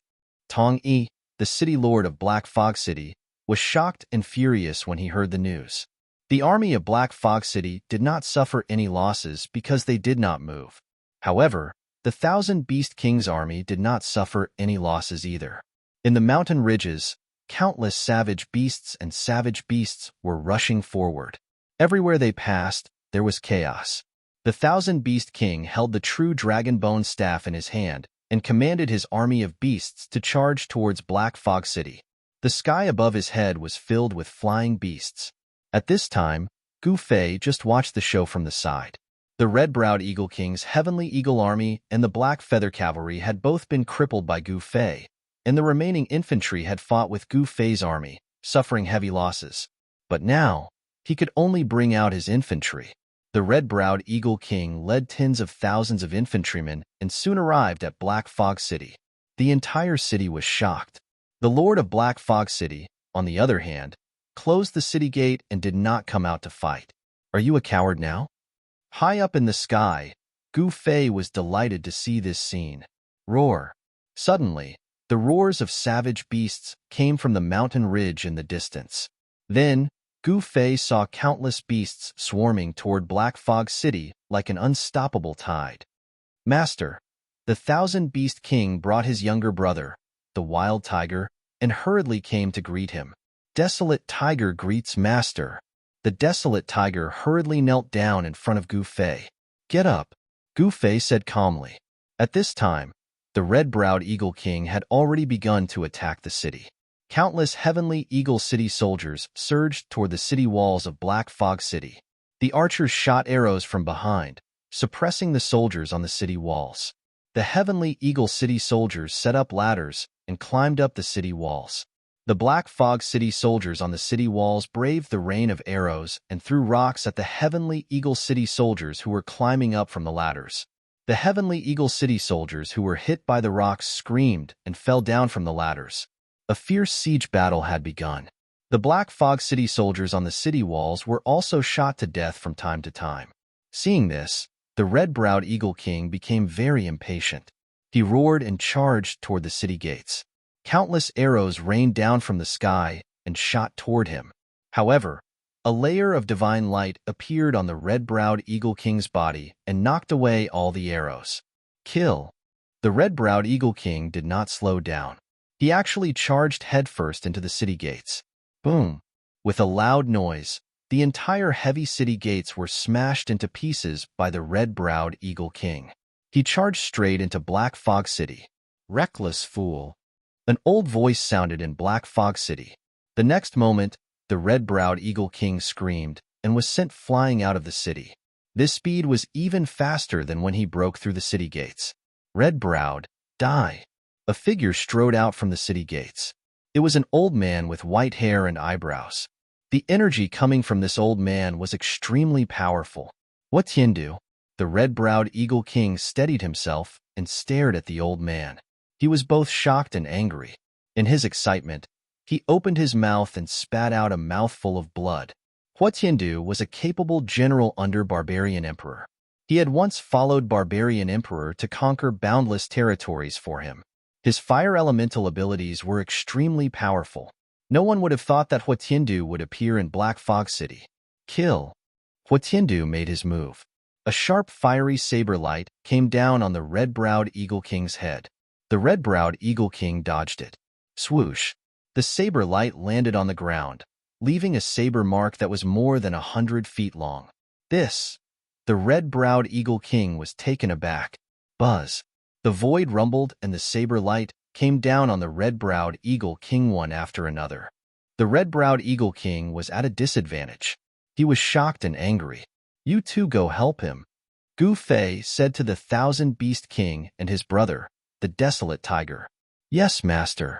Tong Yi, the city lord of Black Fog City, was shocked and furious when he heard the news. The army of Black Fog City did not suffer any losses because they did not move. However, the Thousand Beast King's army did not suffer any losses either. In the mountain ridges, countless savage beasts and savage beasts were rushing forward. Everywhere they passed, there was chaos. The Thousand Beast King held the true dragon bone staff in his hand and commanded his army of beasts to charge towards Black Fog City. The sky above his head was filled with flying beasts. At this time, Gu Fei just watched the show from the side. The red-browed Eagle King's Heavenly Eagle Army and the Black Feather Cavalry had both been crippled by Gu Fei, and the remaining infantry had fought with Gu Fei's army, suffering heavy losses. But now, he could only bring out his infantry. The red-browed Eagle King led tens of thousands of infantrymen and soon arrived at Black Fog City. The entire city was shocked. The Lord of Black Fog City, on the other hand, closed the city gate and did not come out to fight. Are you a coward now? High up in the sky, Gu Fei was delighted to see this scene. Roar! Suddenly, the roars of savage beasts came from the mountain ridge in the distance. Then, Gu Fei saw countless beasts swarming toward Black Fog City like an unstoppable tide. Master, the Thousand Beast King brought his younger brother, the Wild Tiger, and hurriedly came to greet him. Desolate Tiger greets Master. The Desolate Tiger hurriedly knelt down in front of Gu Fei. Get up, Gu Fei said calmly. At this time, the red-browed Eagle King had already begun to attack the city. Countless heavenly Eagle City soldiers surged toward the city walls of Black Fog City. The archers shot arrows from behind, suppressing the soldiers on the city walls. The heavenly Eagle City soldiers set up ladders and climbed up the city walls. The Black Fog City soldiers on the city walls braved the rain of arrows and threw rocks at the heavenly Eagle City soldiers who were climbing up from the ladders. The heavenly Eagle City soldiers who were hit by the rocks screamed and fell down from the ladders. A fierce siege battle had begun. The Black Fog City soldiers on the city walls were also shot to death from time to time. Seeing this, the red-browed Eagle King became very impatient. He roared and charged toward the city gates. Countless arrows rained down from the sky and shot toward him. However, a layer of divine light appeared on the red-browed Eagle King's body and knocked away all the arrows. Kill. The red-browed Eagle King did not slow down. He actually charged headfirst into the city gates. Boom! With a loud noise, the entire heavy city gates were smashed into pieces by the red-browed Eagle King. He charged straight into Black Fog City. Reckless fool! An old voice sounded in Black Fog City. The next moment, the red-browed Eagle King screamed and was sent flying out of the city. This speed was even faster than when he broke through the city gates. Red-browed, die! A figure strode out from the city gates. It was an old man with white hair and eyebrows. The energy coming from this old man was extremely powerful. What Tiandu? The red-browed Eagle King steadied himself and stared at the old man. He was both shocked and angry. In his excitement, he opened his mouth and spat out a mouthful of blood. Hua Tiandu was a capable general under Barbarian Emperor. He had once followed Barbarian Emperor to conquer boundless territories for him. His fire elemental abilities were extremely powerful. No one would have thought that Hua Tiandu would appear in Black Fog City. Kill. Hua Tiandu made his move. A sharp fiery saber light came down on the red-browed Eagle King's head. The red-browed Eagle King dodged it. Swoosh! The saber light landed on the ground, leaving a saber mark that was more than 100 feet long. The red-browed Eagle King was taken aback. Buzz! The void rumbled and the saber light came down on the red-browed Eagle King one after another. The red-browed Eagle King was at a disadvantage. He was shocked and angry. You two go help him, Gu Fei said to the Thousand Beast King and his brother, the Desolate Tiger. Yes, master.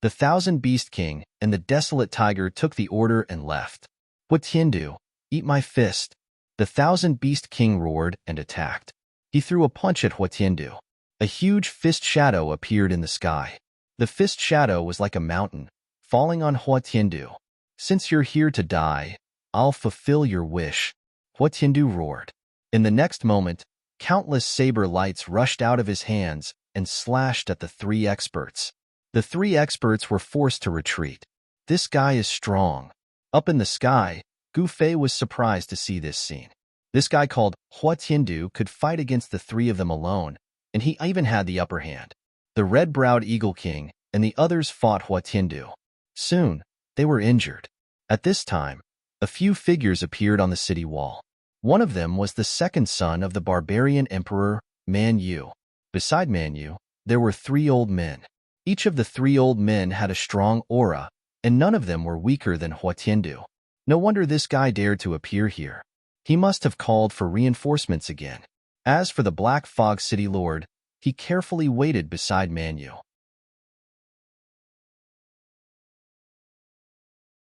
The Thousand Beast King and the Desolate Tiger took the order and left. What Tiandu? Eat my fist. The Thousand Beast King roared and attacked. He threw a punch at Hua Tiandu. A huge fist shadow appeared in the sky. The fist shadow was like a mountain, falling on Hua Tiandu. Since you're here to die, I'll fulfill your wish. Hua Tiandu roared. In the next moment, countless saber lights rushed out of his hands and slashed at the three experts. The three experts were forced to retreat. This guy is strong. Up in the sky, Gu Fei was surprised to see this scene. This guy called Hua Tiandu could fight against the three of them alone, and he even had the upper hand. The red-browed Eagle King and the others fought Hua Tiandu. Soon, they were injured. At this time, a few figures appeared on the city wall. One of them was the second son of the barbarian emperor, Man Yu. Beside Man Yu, there were three old men. Each of the three old men had a strong aura, and none of them were weaker than Hua Tiandu. No wonder this guy dared to appear here. He must have called for reinforcements again. As for the Black Fog City Lord, he carefully waited beside Man Yu.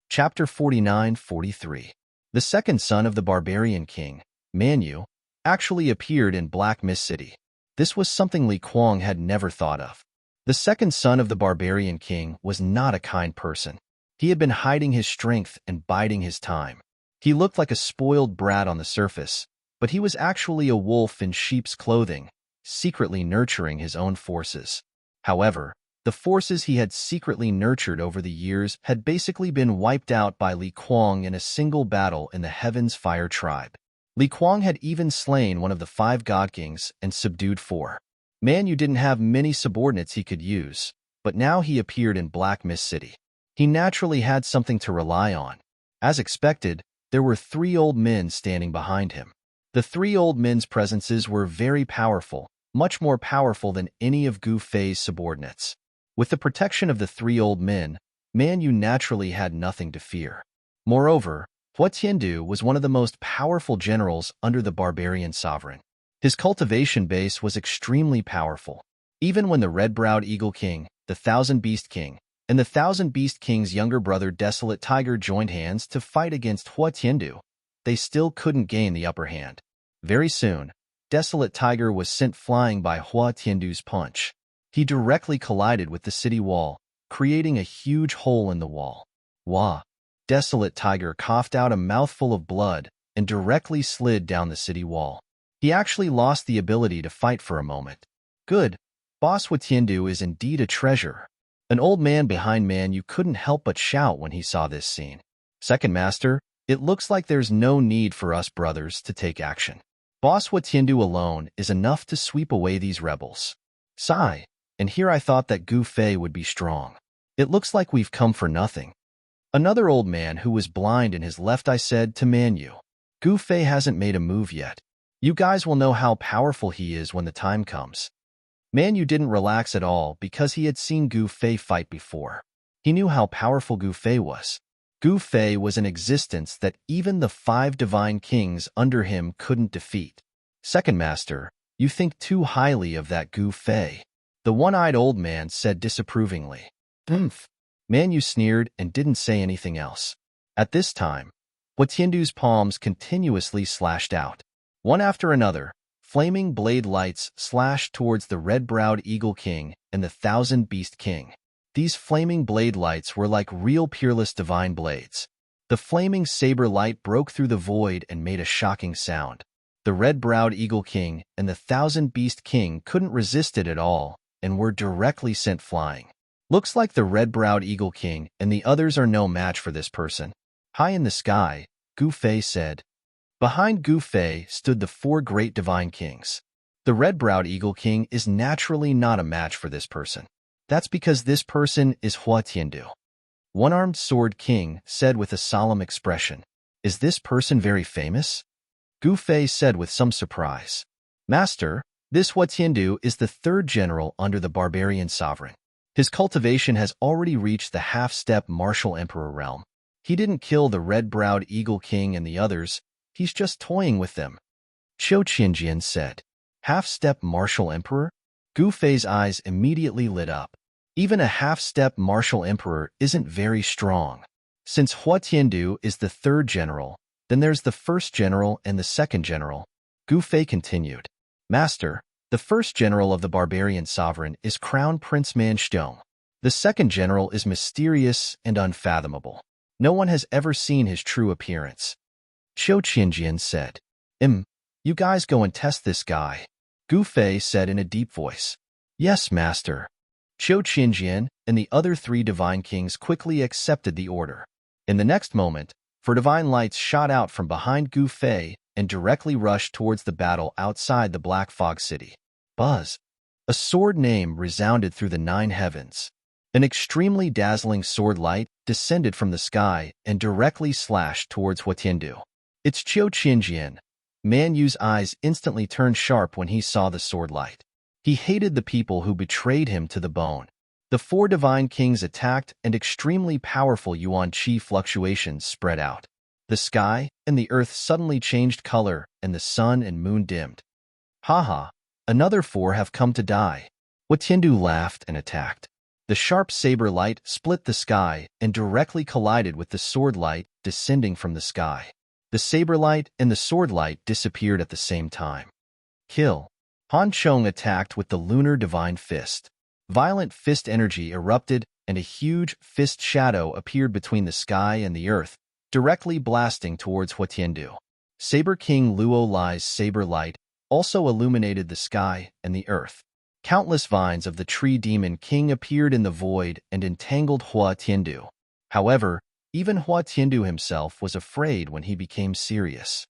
Chapter 49-43. The second son of the barbarian king, Man Yu, actually appeared in Black Mist City. This was something Li Kuang had never thought of. The second son of the barbarian king was not a kind person. He had been hiding his strength and biding his time. He looked like a spoiled brat on the surface, but he was actually a wolf in sheep's clothing, secretly nurturing his own forces. However, the forces he had secretly nurtured over the years had basically been wiped out by Li Kuang in a single battle in the Heaven's Fire Tribe. Li Kuang had even slain one of the 5 God Kings and subdued 4. Man Yu didn't have many subordinates he could use, but now he appeared in Black Mist City. He naturally had something to rely on. As expected, there were 3 old men standing behind him. The 3 old men's presences were very powerful, much more powerful than any of Gu Fei's subordinates. With the protection of the 3 old men, Man Yu naturally had nothing to fear. Moreover, Hua Tiandu was one of the most powerful generals under the barbarian sovereign. His cultivation base was extremely powerful. Even when the red-browed Eagle King, the Thousand Beast King, and the Thousand Beast King's younger brother Desolate Tiger joined hands to fight against Hua Tiandu, they still couldn't gain the upper hand. Very soon, Desolate Tiger was sent flying by Hua Tiandu's punch. He directly collided with the city wall, creating a huge hole in the wall. Wah! Desolate Tiger coughed out a mouthful of blood and directly slid down the city wall. He actually lost the ability to fight for a moment. Good. Boss Hua Tiandu is indeed a treasure. An old man behind Man Yu couldn't help but shout when he saw this scene. Second Master, it looks like there's no need for us brothers to take action. Boss Hua Tiandu alone is enough to sweep away these rebels. Sigh, and here I thought that Gu Fei would be strong. It looks like we've come for nothing. Another old man who was blind in his left eye said to Man Yu, Gu Fei hasn't made a move yet. You guys will know how powerful he is when the time comes. Man Yu didn't relax at all because he had seen Gu Fei fight before. He knew how powerful Gu Fei was. Gu Fei was an existence that even the 5 divine kings under him couldn't defeat. Second Master, you think too highly of that Gu Fei. The one-eyed old man said disapprovingly. Man Yu sneered and didn't say anything else. At this time, Hua Tiandu's palms continuously slashed out. One after another, flaming blade lights slashed towards the red-browed Eagle King and the Thousand Beast King. These flaming blade lights were like real peerless divine blades. The flaming saber light broke through the void and made a shocking sound. The red-browed Eagle King and the Thousand Beast King couldn't resist it at all and were directly sent flying. Looks like the red-browed Eagle King and the others are no match for this person. High in the sky, Gu Fei said. Behind Gu Fei stood the 4 great divine kings. The red-browed Eagle King is naturally not a match for this person. That's because this person is Hua Tiandu. One-armed Sword King said with a solemn expression. Is this person very famous? Gu Fei said with some surprise. Master, this Hua Tiandu is the 3rd general under the barbarian sovereign. His cultivation has already reached the half-step martial emperor realm. He didn't kill the red-browed Eagle King and the others, he's just toying with them. Qiu Qinjian said. Half-step martial emperor? Gu Fei's eyes immediately lit up. Even a half-step martial emperor isn't very strong. Since Hua Tiandu is the 3rd general, then there's the 1st general and the 2nd general. Gu Fei continued. Master, the 1st general of the barbarian sovereign is Crown Prince Man Xiong. The 2nd general is mysterious and unfathomable. No one has ever seen his true appearance. Qiu Qinjian said. You guys go and test this guy. Gu Fei said in a deep voice. Yes, Master. Qiu Qinjian and the other 3 divine kings quickly accepted the order. In the next moment, 4 divine lights shot out from behind Gu Fei and directly rushed towards the battle outside the Black Fog City. Buzz! A sword name resounded through the 9 heavens. An extremely dazzling sword light descended from the sky and directly slashed towards Hua Tiandu. It's Qiu Qinjian. Man Yu's eyes instantly turned sharp when he saw the sword light. He hated the people who betrayed him to the bone. The 4 divine kings attacked and extremely powerful yuan qi fluctuations spread out. The sky and the earth suddenly changed color and the sun and moon dimmed. Haha, another 4 have come to die. Hua Tiandu laughed and attacked. The sharp saber light split the sky and directly collided with the sword light descending from the sky. The saber light and the sword light disappeared at the same time. Kill. Han Chong attacked with the lunar divine fist. Violent fist energy erupted and a huge fist shadow appeared between the sky and the earth, directly blasting towards Hua Tiandu. Saber King Luo Lai's saber light also illuminated the sky and the earth. Countless vines of the tree demon king appeared in the void and entangled Hua Tiandu. However, even Hua Tiandu himself was afraid when he became serious.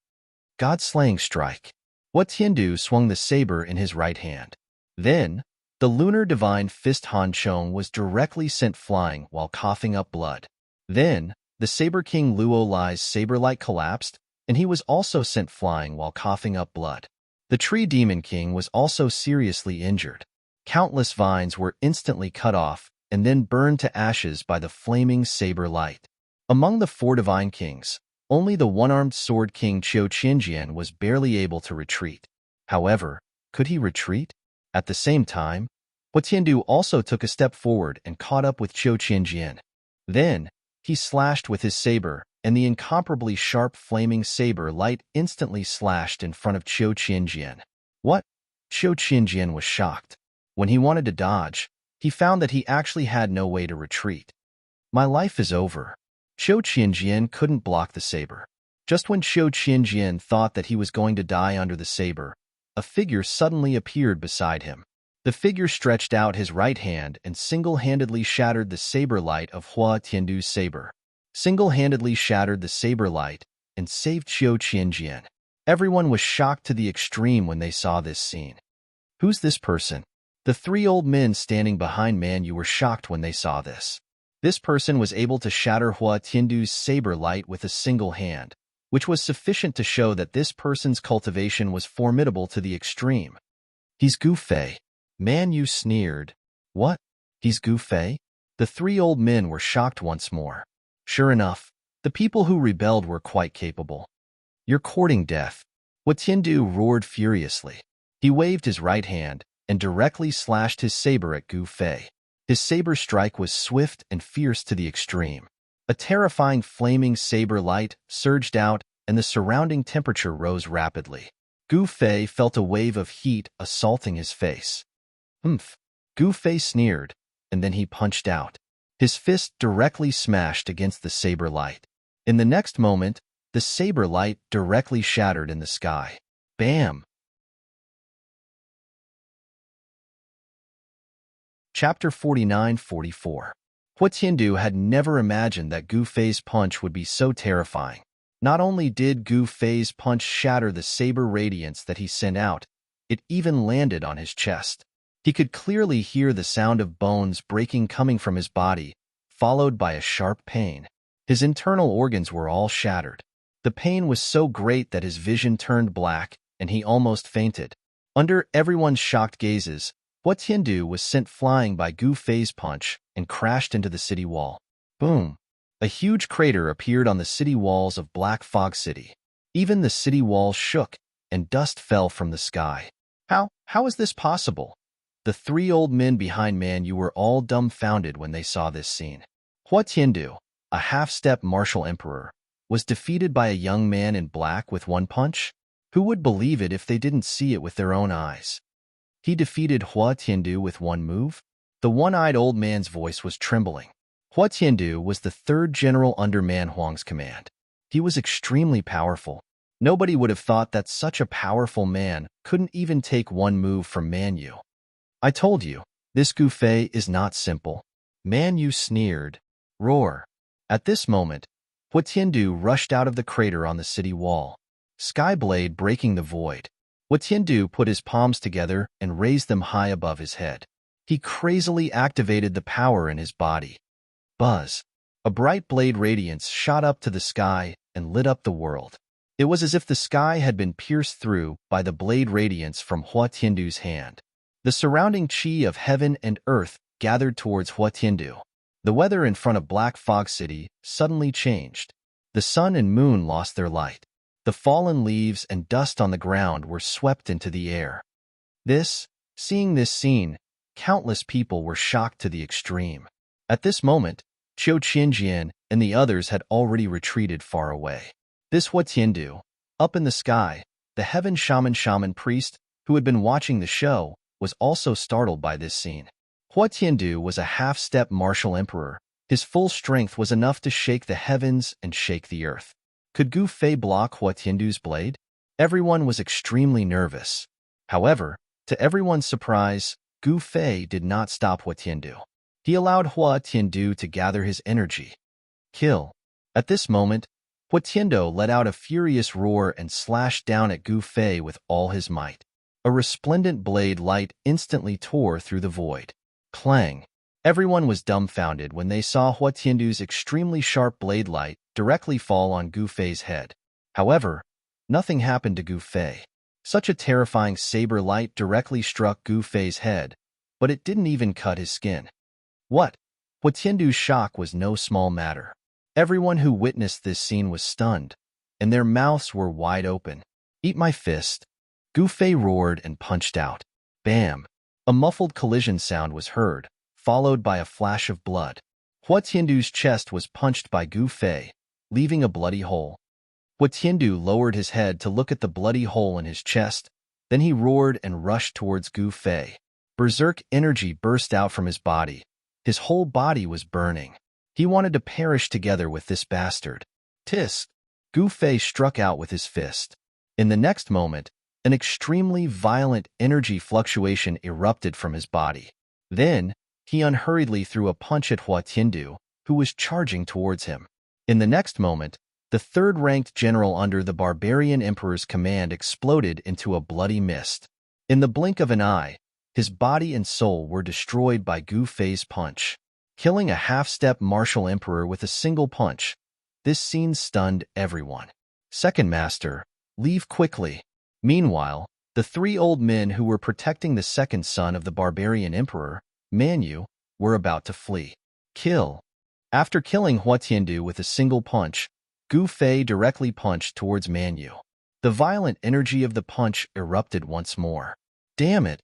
God-slaying strike. Hua Tiandu swung the saber in his right hand. Then, the lunar divine fist Han Chong was directly sent flying while coughing up blood. Then, the Saber King Luo Lai's saber light collapsed, and he was also sent flying while coughing up blood. The Tree Demon King was also seriously injured. Countless vines were instantly cut off, and then burned to ashes by the flaming saber light. Among the four divine kings, only the one-armed sword king Qiu Qinjian was barely able to retreat. However, could he retreat? At the same time, Hua Tiandu also took a step forward and caught up with Qiu Qinjian. Then, he slashed with his saber, and the incomparably sharp flaming saber light instantly slashed in front of Qiu Qinjian. What? Qiu Qinjian was shocked. When he wanted to dodge, he found that he actually had no way to retreat. My life is over. Qiu Qinjian couldn't block the saber. Just when Qiu Qinjian thought that he was going to die under the saber, a figure suddenly appeared beside him. The figure stretched out his right hand and single-handedly shattered the saber light of Hua Tiandu's saber. Single-handedly shattered the saber light and saved Qiu Qinjian. Everyone was shocked to the extreme when they saw this scene. Who's this person? The three old men standing behind Manyu were shocked when they saw this. This person was able to shatter Hua Tiandu's saber light with a single hand, which was sufficient to show that this person's cultivation was formidable to the extreme. He's Gu Fei. Manyu sneered. What? He's Gu Fei? The three old men were shocked once more. Sure enough, the people who rebelled were quite capable. You're courting death. Hua Tiandu roared furiously. He waved his right hand and directly slashed his saber at Gu Fei. His saber strike was swift and fierce to the extreme. A terrifying flaming saber light surged out, and the surrounding temperature rose rapidly. Gu Fei felt a wave of heat assaulting his face. Humph! Gu Fei sneered, and then he punched out. His fist directly smashed against the saber light. In the next moment, the saber light directly shattered in the sky. Bam! Chapter 49-44. Hua Tiandu had never imagined that Gu Fei's punch would be so terrifying. Not only did Gu Fei's punch shatter the saber radiance that he sent out, it even landed on his chest. He could clearly hear the sound of bones breaking coming from his body, followed by a sharp pain. His internal organs were all shattered. The pain was so great that his vision turned black, and he almost fainted. Under everyone's shocked gazes, Hua Tiandu was sent flying by Gu Fei's punch and crashed into the city wall. Boom! A huge crater appeared on the city walls of Black Fog City. Even the city walls shook, and dust fell from the sky. How is this possible? The three old men behind Manyu were all dumbfounded when they saw this scene. Hua Tiandu, a half-step martial emperor, was defeated by a young man in black with one punch? Who would believe it if they didn't see it with their own eyes? He defeated Hua Tiandu with one move? The one-eyed old man's voice was trembling. Hua Tiandu was the third general under Man Huang's command. He was extremely powerful. Nobody would have thought that such a powerful man couldn't even take one move from Manyu. I told you, this Gu Fei is not simple. Manyu sneered. Roar. At this moment, Hua Tiandu rushed out of the crater on the city wall, Skyblade breaking the void. Hua Tiandu put his palms together and raised them high above his head. He crazily activated the power in his body. Buzz. A bright blade radiance shot up to the sky and lit up the world. It was as if the sky had been pierced through by the blade radiance from Hua Tiandu's hand. The surrounding chi of heaven and earth gathered towards Hua Tiandu. The weather in front of Black Fog City suddenly changed. The sun and moon lost their light. The fallen leaves and dust on the ground were swept into the air. Seeing this scene, countless people were shocked to the extreme. At this moment, Qiu Qinjian and the others had already retreated far away. This Hua Tiandu, up in the sky, the heaven shaman priest, who had been watching the show, was also startled by this scene. Hua Tiandu was a half-step martial emperor. His full strength was enough to shake the heavens and shake the earth. Could Gu Fei block Hua Tiandu's blade? Everyone was extremely nervous. However, to everyone's surprise, Gu Fei did not stop Hua Tiandu. He allowed Hua Tiandu to gather his energy. Kill. At this moment, Hua Tiandu let out a furious roar and slashed down at Gu Fei with all his might. A resplendent blade light instantly tore through the void. Clang. Everyone was dumbfounded when they saw Hua Tiandu's extremely sharp blade light directly fall on Gu Fei's head. However, nothing happened to Gu Fei. Such a terrifying saber light directly struck Gu Fei's head, but it didn't even cut his skin. What? Huatiandu's shock was no small matter. Everyone who witnessed this scene was stunned, and their mouths were wide open. "Eat my fist!" Gu Fei roared and punched out. Bam! A muffled collision sound was heard, followed by a flash of blood. Huatiandu's chest was punched by Gu Fei, leaving a bloody hole. Huatiandu lowered his head to look at the bloody hole in his chest, then he roared and rushed towards Gu Fei. Berserk energy burst out from his body. His whole body was burning. He wanted to perish together with this bastard. Tisk! Gu Fei struck out with his fist. In the next moment, an extremely violent energy fluctuation erupted from his body. Then, he unhurriedly threw a punch at Huatiandu, who was charging towards him. In the next moment, the third-ranked general under the barbarian emperor's command exploded into a bloody mist. In the blink of an eye, his body and soul were destroyed by Gu Fei's punch. Killing a half-step martial emperor with a single punch, this scene stunned everyone. Second Master, leave quickly. Meanwhile, the three old men who were protecting the second son of the barbarian emperor, Manu, were about to flee. Kill. After killing Huatiandu with a single punch, Gu Fei directly punched towards Manu. The violent energy of the punch erupted once more. Damn it!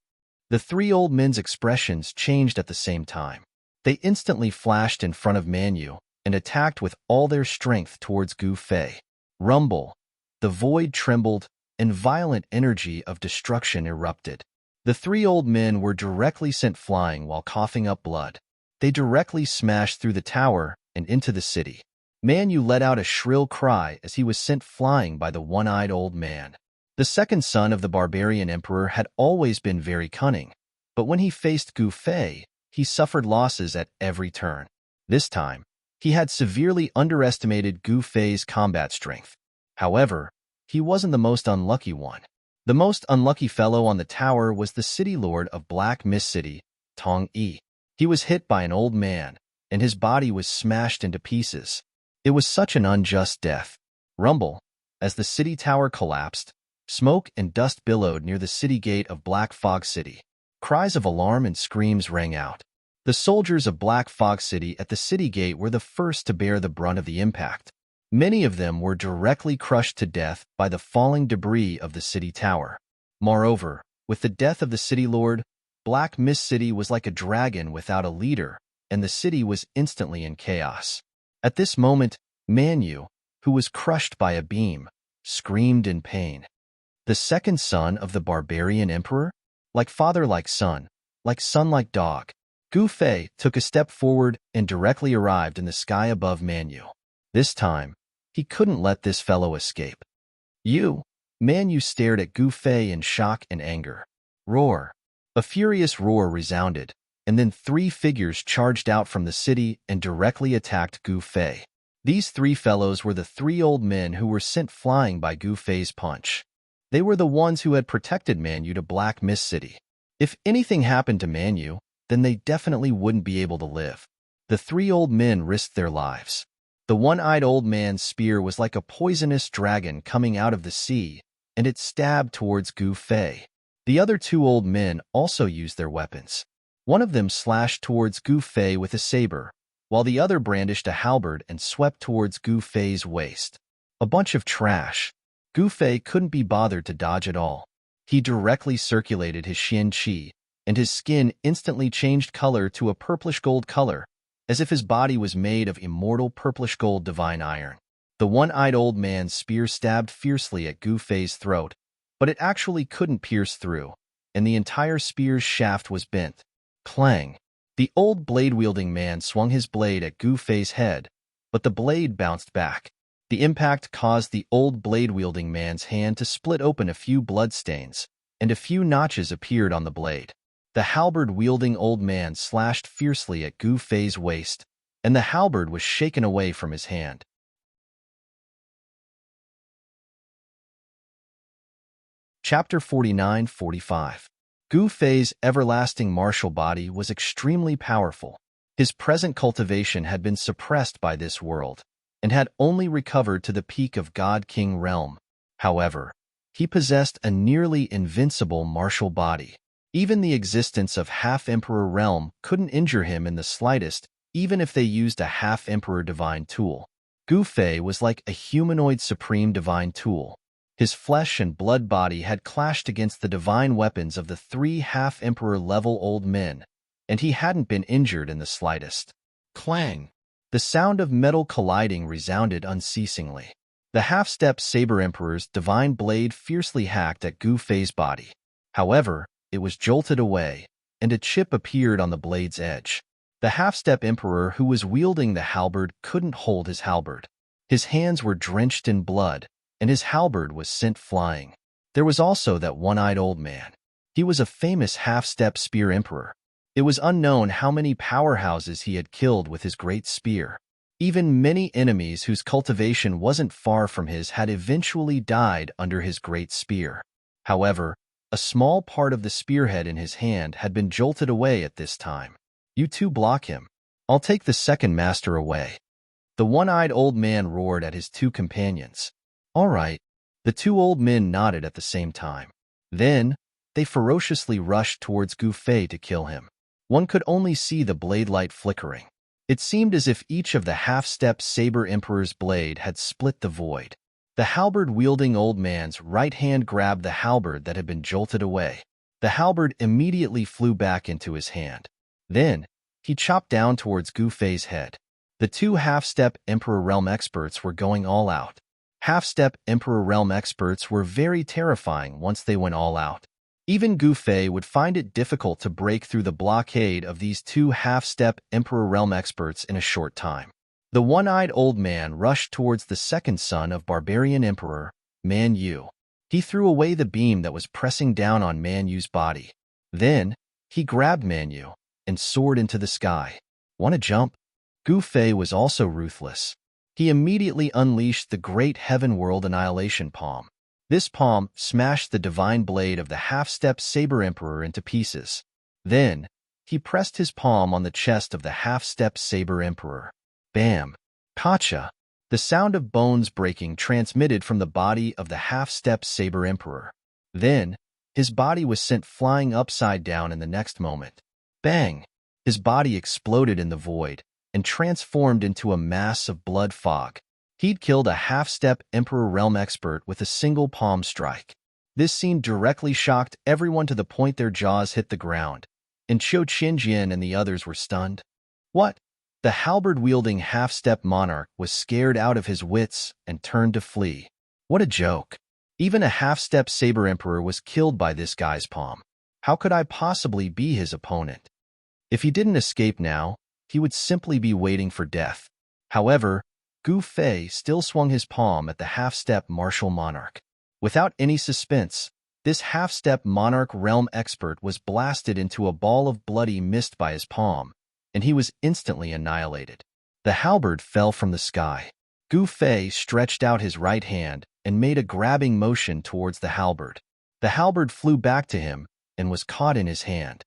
The three old men's expressions changed at the same time. They instantly flashed in front of Manu and attacked with all their strength towards Gu Fei. Rumble. The void trembled, and violent energy of destruction erupted. The three old men were directly sent flying while coughing up blood. They directly smashed through the tower and into the city. Manu let out a shrill cry as he was sent flying by the one-eyed old man. The second son of the barbarian emperor had always been very cunning, but when he faced Gu Fei, he suffered losses at every turn. This time, he had severely underestimated Gu Fei's combat strength. However, he wasn't the most unlucky one. The most unlucky fellow on the tower was the city lord of Black Mist City, Tong Yi. He was hit by an old man, and his body was smashed into pieces. It was such an unjust death. Rumble. As the city tower collapsed, smoke and dust billowed near the city gate of Black Fog City. Cries of alarm and screams rang out. The soldiers of Black Fog City at the city gate were the first to bear the brunt of the impact. Many of them were directly crushed to death by the falling debris of the city tower. Moreover, with the death of the city lord, Black Mist City was like a dragon without a leader, and the city was instantly in chaos. At this moment, Manu, who was crushed by a beam, screamed in pain. The second son of the barbarian emperor? Like father like son like dog. Gu Fei took a step forward and directly arrived in the sky above Manu. This time, he couldn't let this fellow escape. "You!" Manu stared at Gu Fei in shock and anger. Roar! A furious roar resounded, and then three figures charged out from the city and directly attacked Gu Fei. These three fellows were the three old men who were sent flying by Gu Fei's punch. They were the ones who had protected Manu to Black Mist City. If anything happened to Manu, then they definitely wouldn't be able to live. The three old men risked their lives. The one-eyed old man's spear was like a poisonous dragon coming out of the sea, and it stabbed towards Gu Fei. The other two old men also used their weapons. One of them slashed towards Gu Fei with a saber, while the other brandished a halberd and swept towards Gu Fei's waist. A bunch of trash. Gu Fei couldn't be bothered to dodge at all. He directly circulated his Xian Qi, and his skin instantly changed color to a purplish-gold color, as if his body was made of immortal purplish-gold divine iron. The one-eyed old man's spear stabbed fiercely at Gu Fei's throat, but it actually couldn't pierce through, and the entire spear's shaft was bent. Clang! The old blade-wielding man swung his blade at Gu Fei's head, but the blade bounced back. The impact caused the old blade-wielding man's hand to split open a few bloodstains, and a few notches appeared on the blade. The halberd-wielding old man slashed fiercely at Gu Fei's waist, and the halberd was shaken away from his hand. Chapter 49-45. Gu Fei's everlasting martial body was extremely powerful. His present cultivation had been suppressed by this world, and had only recovered to the peak of God-King realm. However, he possessed a nearly invincible martial body. Even the existence of half-emperor realm couldn't injure him in the slightest, even if they used a half-emperor divine tool. Gu Fei was like a humanoid supreme divine tool. His flesh and blood body had clashed against the divine weapons of the 3 half-emperor level old men, and he hadn't been injured in the slightest. Clang! The sound of metal colliding resounded unceasingly. The half-step Saber Emperor's divine blade fiercely hacked at Gu Fei's body. However, it was jolted away, and a chip appeared on the blade's edge. The half-step Emperor who was wielding the halberd couldn't hold his halberd. His hands were drenched in blood, and his halberd was sent flying. There was also that one-eyed old man. He was a famous half-step spear emperor. It was unknown how many powerhouses he had killed with his great spear. Even many enemies whose cultivation wasn't far from his had eventually died under his great spear. However, a small part of the spearhead in his hand had been jolted away at this time. You two block him. I'll take the second master away. The one-eyed old man roared at his 2 companions. All right. The 2 old men nodded at the same time. Then, they ferociously rushed towards Gu Fei to kill him. One could only see the blade light flickering. It seemed as if each of the half-step Saber Emperor's blade had split the void. The halberd-wielding old man's right hand grabbed the halberd that had been jolted away. The halberd immediately flew back into his hand. Then, he chopped down towards Gu Fei's head. The 2 half-step Emperor Realm experts were going all out. Half-step Emperor Realm experts were very terrifying once they went all out. Even Gu Fei would find it difficult to break through the blockade of these 2 half-step Emperor Realm experts in a short time. The one-eyed old man rushed towards the second son of Barbarian Emperor, Man Yu. He threw away the beam that was pressing down on Man Yu's body. Then, he grabbed Man Yu and soared into the sky. Want to jump? Gu Fei was also ruthless. He immediately unleashed the great Heaven-World Annihilation Palm. This palm smashed the divine blade of the half-step Saber Emperor into pieces. Then, he pressed his palm on the chest of the half-step Saber Emperor. Bam! Kacha! The sound of bones breaking transmitted from the body of the half-step Saber Emperor. Then, his body was sent flying upside down in the next moment. Bang! His body exploded in the void and transformed into a mass of blood fog. He'd killed a half-step Emperor Realm expert with a single palm strike. This scene directly shocked everyone to the point their jaws hit the ground, and Qiu Qinjian and the others were stunned. What? The halberd-wielding half-step monarch was scared out of his wits and turned to flee. What a joke. Even a half-step Saber Emperor was killed by this guy's palm. How could I possibly be his opponent? If he didn't escape now, he would simply be waiting for death. However, Gu Fei still swung his palm at the half-step martial monarch. Without any suspense, this half-step monarch realm expert was blasted into a ball of bloody mist by his palm, and he was instantly annihilated. The halberd fell from the sky. Gu Fei stretched out his right hand and made a grabbing motion towards the halberd. The halberd flew back to him and was caught in his hand.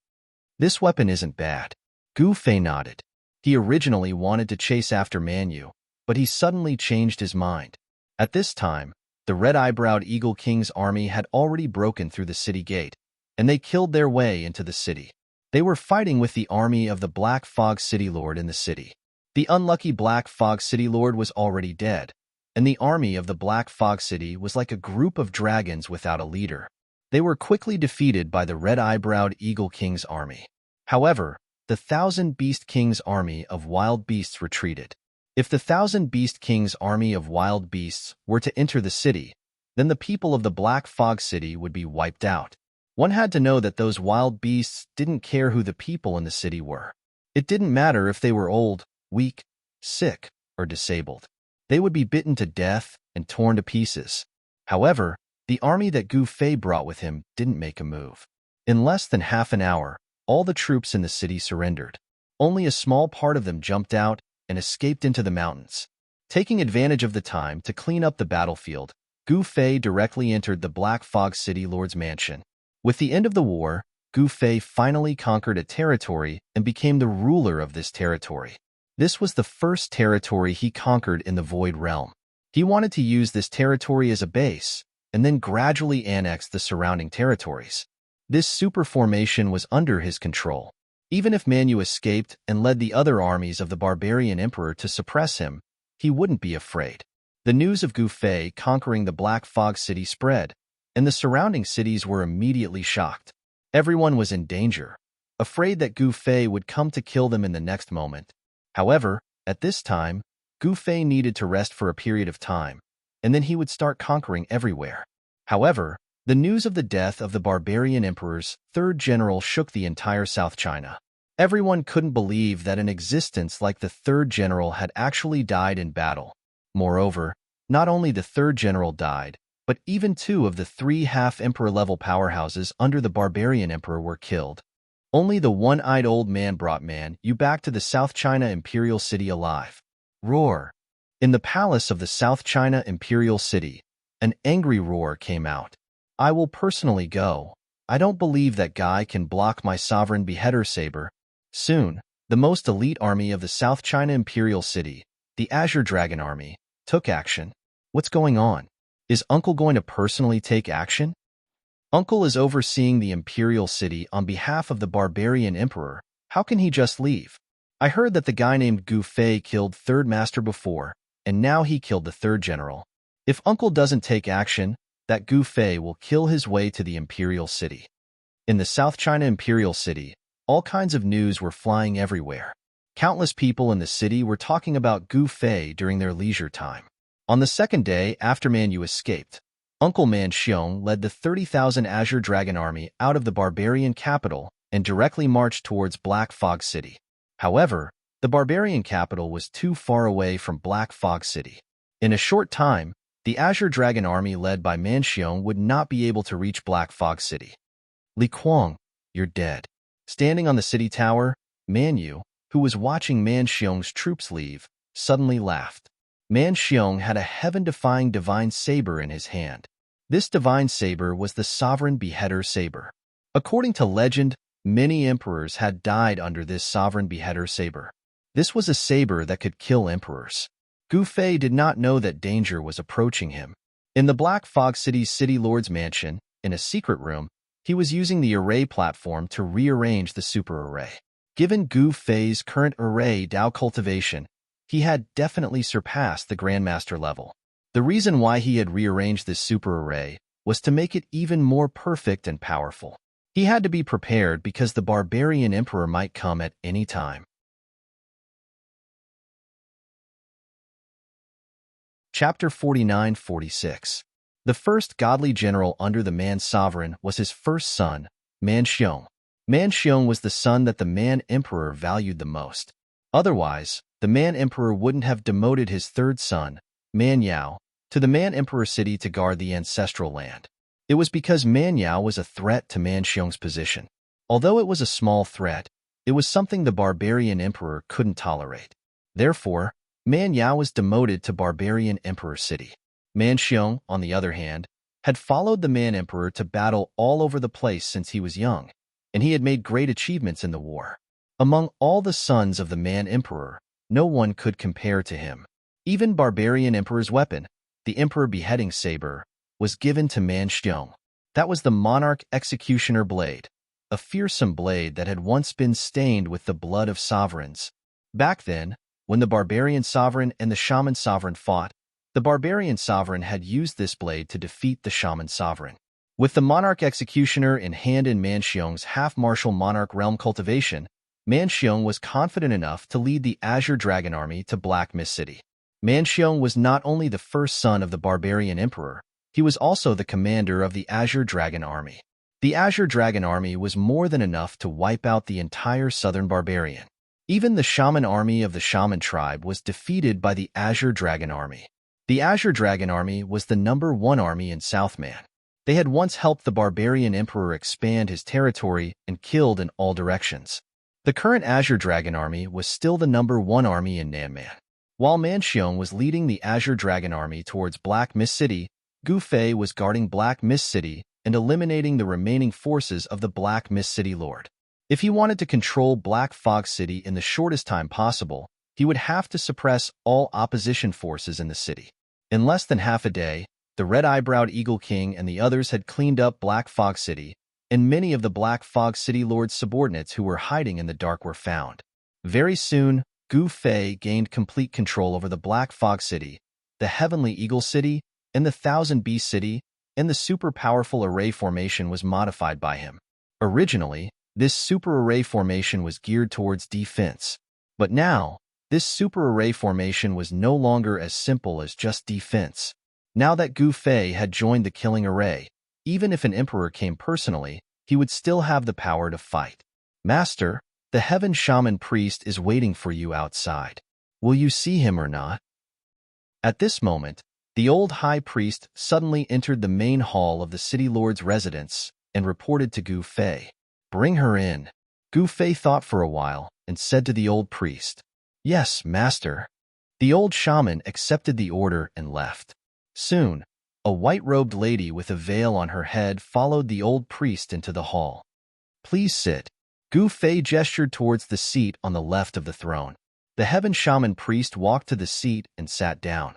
This weapon isn't bad. Gu Fei nodded. He originally wanted to chase after Man Yu, but he suddenly changed his mind. At this time, the red-eyebrowed Eagle King's army had already broken through the city gate, and they killed their way into the city. They were fighting with the army of the Black Fog City Lord in the city. The unlucky Black Fog City Lord was already dead, and the army of the Black Fog City was like a group of dragons without a leader. They were quickly defeated by the red-eyebrowed Eagle King's army. However, the Thousand Beast King's army of wild beasts retreated. If the Thousand Beast King's army of wild beasts were to enter the city, then the people of the Black Fog City would be wiped out. One had to know that those wild beasts didn't care who the people in the city were. It didn't matter if they were old, weak, sick, or disabled. They would be bitten to death and torn to pieces. However, the army that Gu Fei brought with him didn't make a move. In less than half an hour, all the troops in the city surrendered. Only a small part of them jumped out and escaped into the mountains. Taking advantage of the time to clean up the battlefield, Gu Fei directly entered the Black Fog City Lord's mansion. With the end of the war, Gu Fei finally conquered a territory and became the ruler of this territory. This was the first territory he conquered in the Void Realm. He wanted to use this territory as a base, and then gradually annex the surrounding territories. This super formation was under his control. Even if Manu escaped and led the other armies of the barbarian emperor to suppress him, he wouldn't be afraid. The news of Gu Fei conquering the Black Fog City spread, and the surrounding cities were immediately shocked. Everyone was in danger, afraid that Gu Fei would come to kill them in the next moment. However, at this time, Gu Fei needed to rest for a period of time, and then he would start conquering everywhere. However, the news of the death of the barbarian emperor's third general shook the entire South China. Everyone couldn't believe that an existence like the third general had actually died in battle. Moreover, not only the third general died, but even 2 of the 3 half-emperor-level powerhouses under the barbarian emperor were killed. Only the one-eyed old man brought you back to the South China Imperial City alive. Roar! In the palace of the South China Imperial City, an angry roar came out. I will personally go. I don't believe that guy can block my sovereign beheader saber. Soon, the most elite army of the South China Imperial City, the Azure Dragon Army, took action. What's going on? Is Uncle going to personally take action? Uncle is overseeing the Imperial City on behalf of the barbarian emperor. How can he just leave? I heard that the guy named Gu Fei killed Third Master before, and now he killed the Third General. If Uncle doesn't take action, that Gu Fei will kill his way to the Imperial City. In the South China Imperial City, all kinds of news were flying everywhere. Countless people in the city were talking about Gu Fei during their leisure time. On the second day after Manu escaped, Uncle Man Xiong led the 30,000 Azure Dragon Army out of the barbarian capital and directly marched towards Black Fog City. However, the barbarian capital was too far away from Black Fog City. In a short time, the Azure Dragon Army led by Man Xiong would not be able to reach Black Fog City. Li Kuang, you're dead. Standing on the city tower, Man Yu, who was watching Man Xiong's troops leave, suddenly laughed. Man Xiong had a heaven-defying divine saber in his hand. This divine saber was the sovereign beheader saber. According to legend, many emperors had died under this sovereign beheader saber. This was a saber that could kill emperors. Gu Fei did not know that danger was approaching him. In the Black Fog City's City Lord's mansion, in a secret room, he was using the array platform to rearrange the super array. Given Gu Fei's current array Dao cultivation, he had definitely surpassed the Grandmaster level. The reason why he had rearranged this super array was to make it even more perfect and powerful. He had to be prepared because the barbarian emperor might come at any time. Chapter 49-46. The first godly general under the Man Sovereign was his first son, Man Xiong. Man Xiong was the son that the Man Emperor valued the most. Otherwise, the Man Emperor wouldn't have demoted his third son, Man Yao, to the Man Emperor city to guard the ancestral land. It was because Man Yao was a threat to Man Xiong's position. Although it was a small threat, it was something the barbarian emperor couldn't tolerate. Therefore, Man Yao was demoted to Barbarian Emperor City. Man Xiong, on the other hand, had followed the Man Emperor to battle all over the place since he was young, and he had made great achievements in the war. Among all the sons of the Man Emperor, no one could compare to him. Even Barbarian Emperor's weapon, the Emperor Beheading Saber, was given to Man Xiong. That was the Monarch Executioner Blade, a fearsome blade that had once been stained with the blood of sovereigns. Back then, when the Barbarian Sovereign and the Shaman Sovereign fought, the Barbarian Sovereign had used this blade to defeat the Shaman Sovereign. With the Monarch Executioner in hand in Man Xiong's half-martial Monarch Realm cultivation, Man Xiong was confident enough to lead the Azure Dragon Army to Black Mist City. Man Xiong was not only the first son of the Barbarian Emperor, he was also the commander of the Azure Dragon Army. The Azure Dragon Army was more than enough to wipe out the entire southern barbarian. Even the Shaman army of the Shaman tribe was defeated by the Azure Dragon Army. The Azure Dragon Army was the #1 army in Southman. They had once helped the Barbarian Emperor expand his territory and killed in all directions. The current Azure Dragon Army was still the #1 army in Nanman. While Man Xiong was leading the Azure Dragon Army towards Black Mist City, Gu Fei was guarding Black Mist City and eliminating the remaining forces of the Black Mist City Lord. If he wanted to control Black Fog City in the shortest time possible, he would have to suppress all opposition forces in the city. In less than half a day, the red-eyebrowed Eagle King and the others had cleaned up Black Fog City, and many of the Black Fog City Lord's subordinates who were hiding in the dark were found. Very soon, Gu Fei gained complete control over the Black Fog City, the Heavenly Eagle City, and the Thousand Beast City, and the super powerful array formation was modified by him. Originally, this super array formation was geared towards defense, but now, this super array formation was no longer as simple as just defense. Now that Gu Fei had joined the killing array, even if an emperor came personally, he would still have the power to fight. Master, the Heaven Shaman Priest is waiting for you outside. Will you see him or not? At this moment, the old high priest suddenly entered the main hall of the city lord's residence and reported to Gu Fei. Bring her in. Gu Fei thought for a while and said to the old priest, Yes, master. The old shaman accepted the order and left. Soon, a white-robed lady with a veil on her head followed the old priest into the hall. Please sit. Gu Fei gestured towards the seat on the left of the throne. The Heaven Shaman Priest walked to the seat and sat down.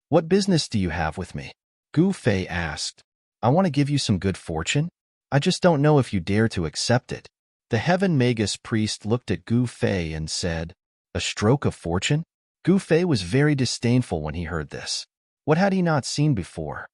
What business do you have with me? Gu Fei asked. I want to give you some good fortune. I just don't know if you dare to accept it. The Heaven Magus Priest looked at Gu Fei and said, A stroke of fortune? Gu Fei was very disdainful when he heard this. What had he not seen before?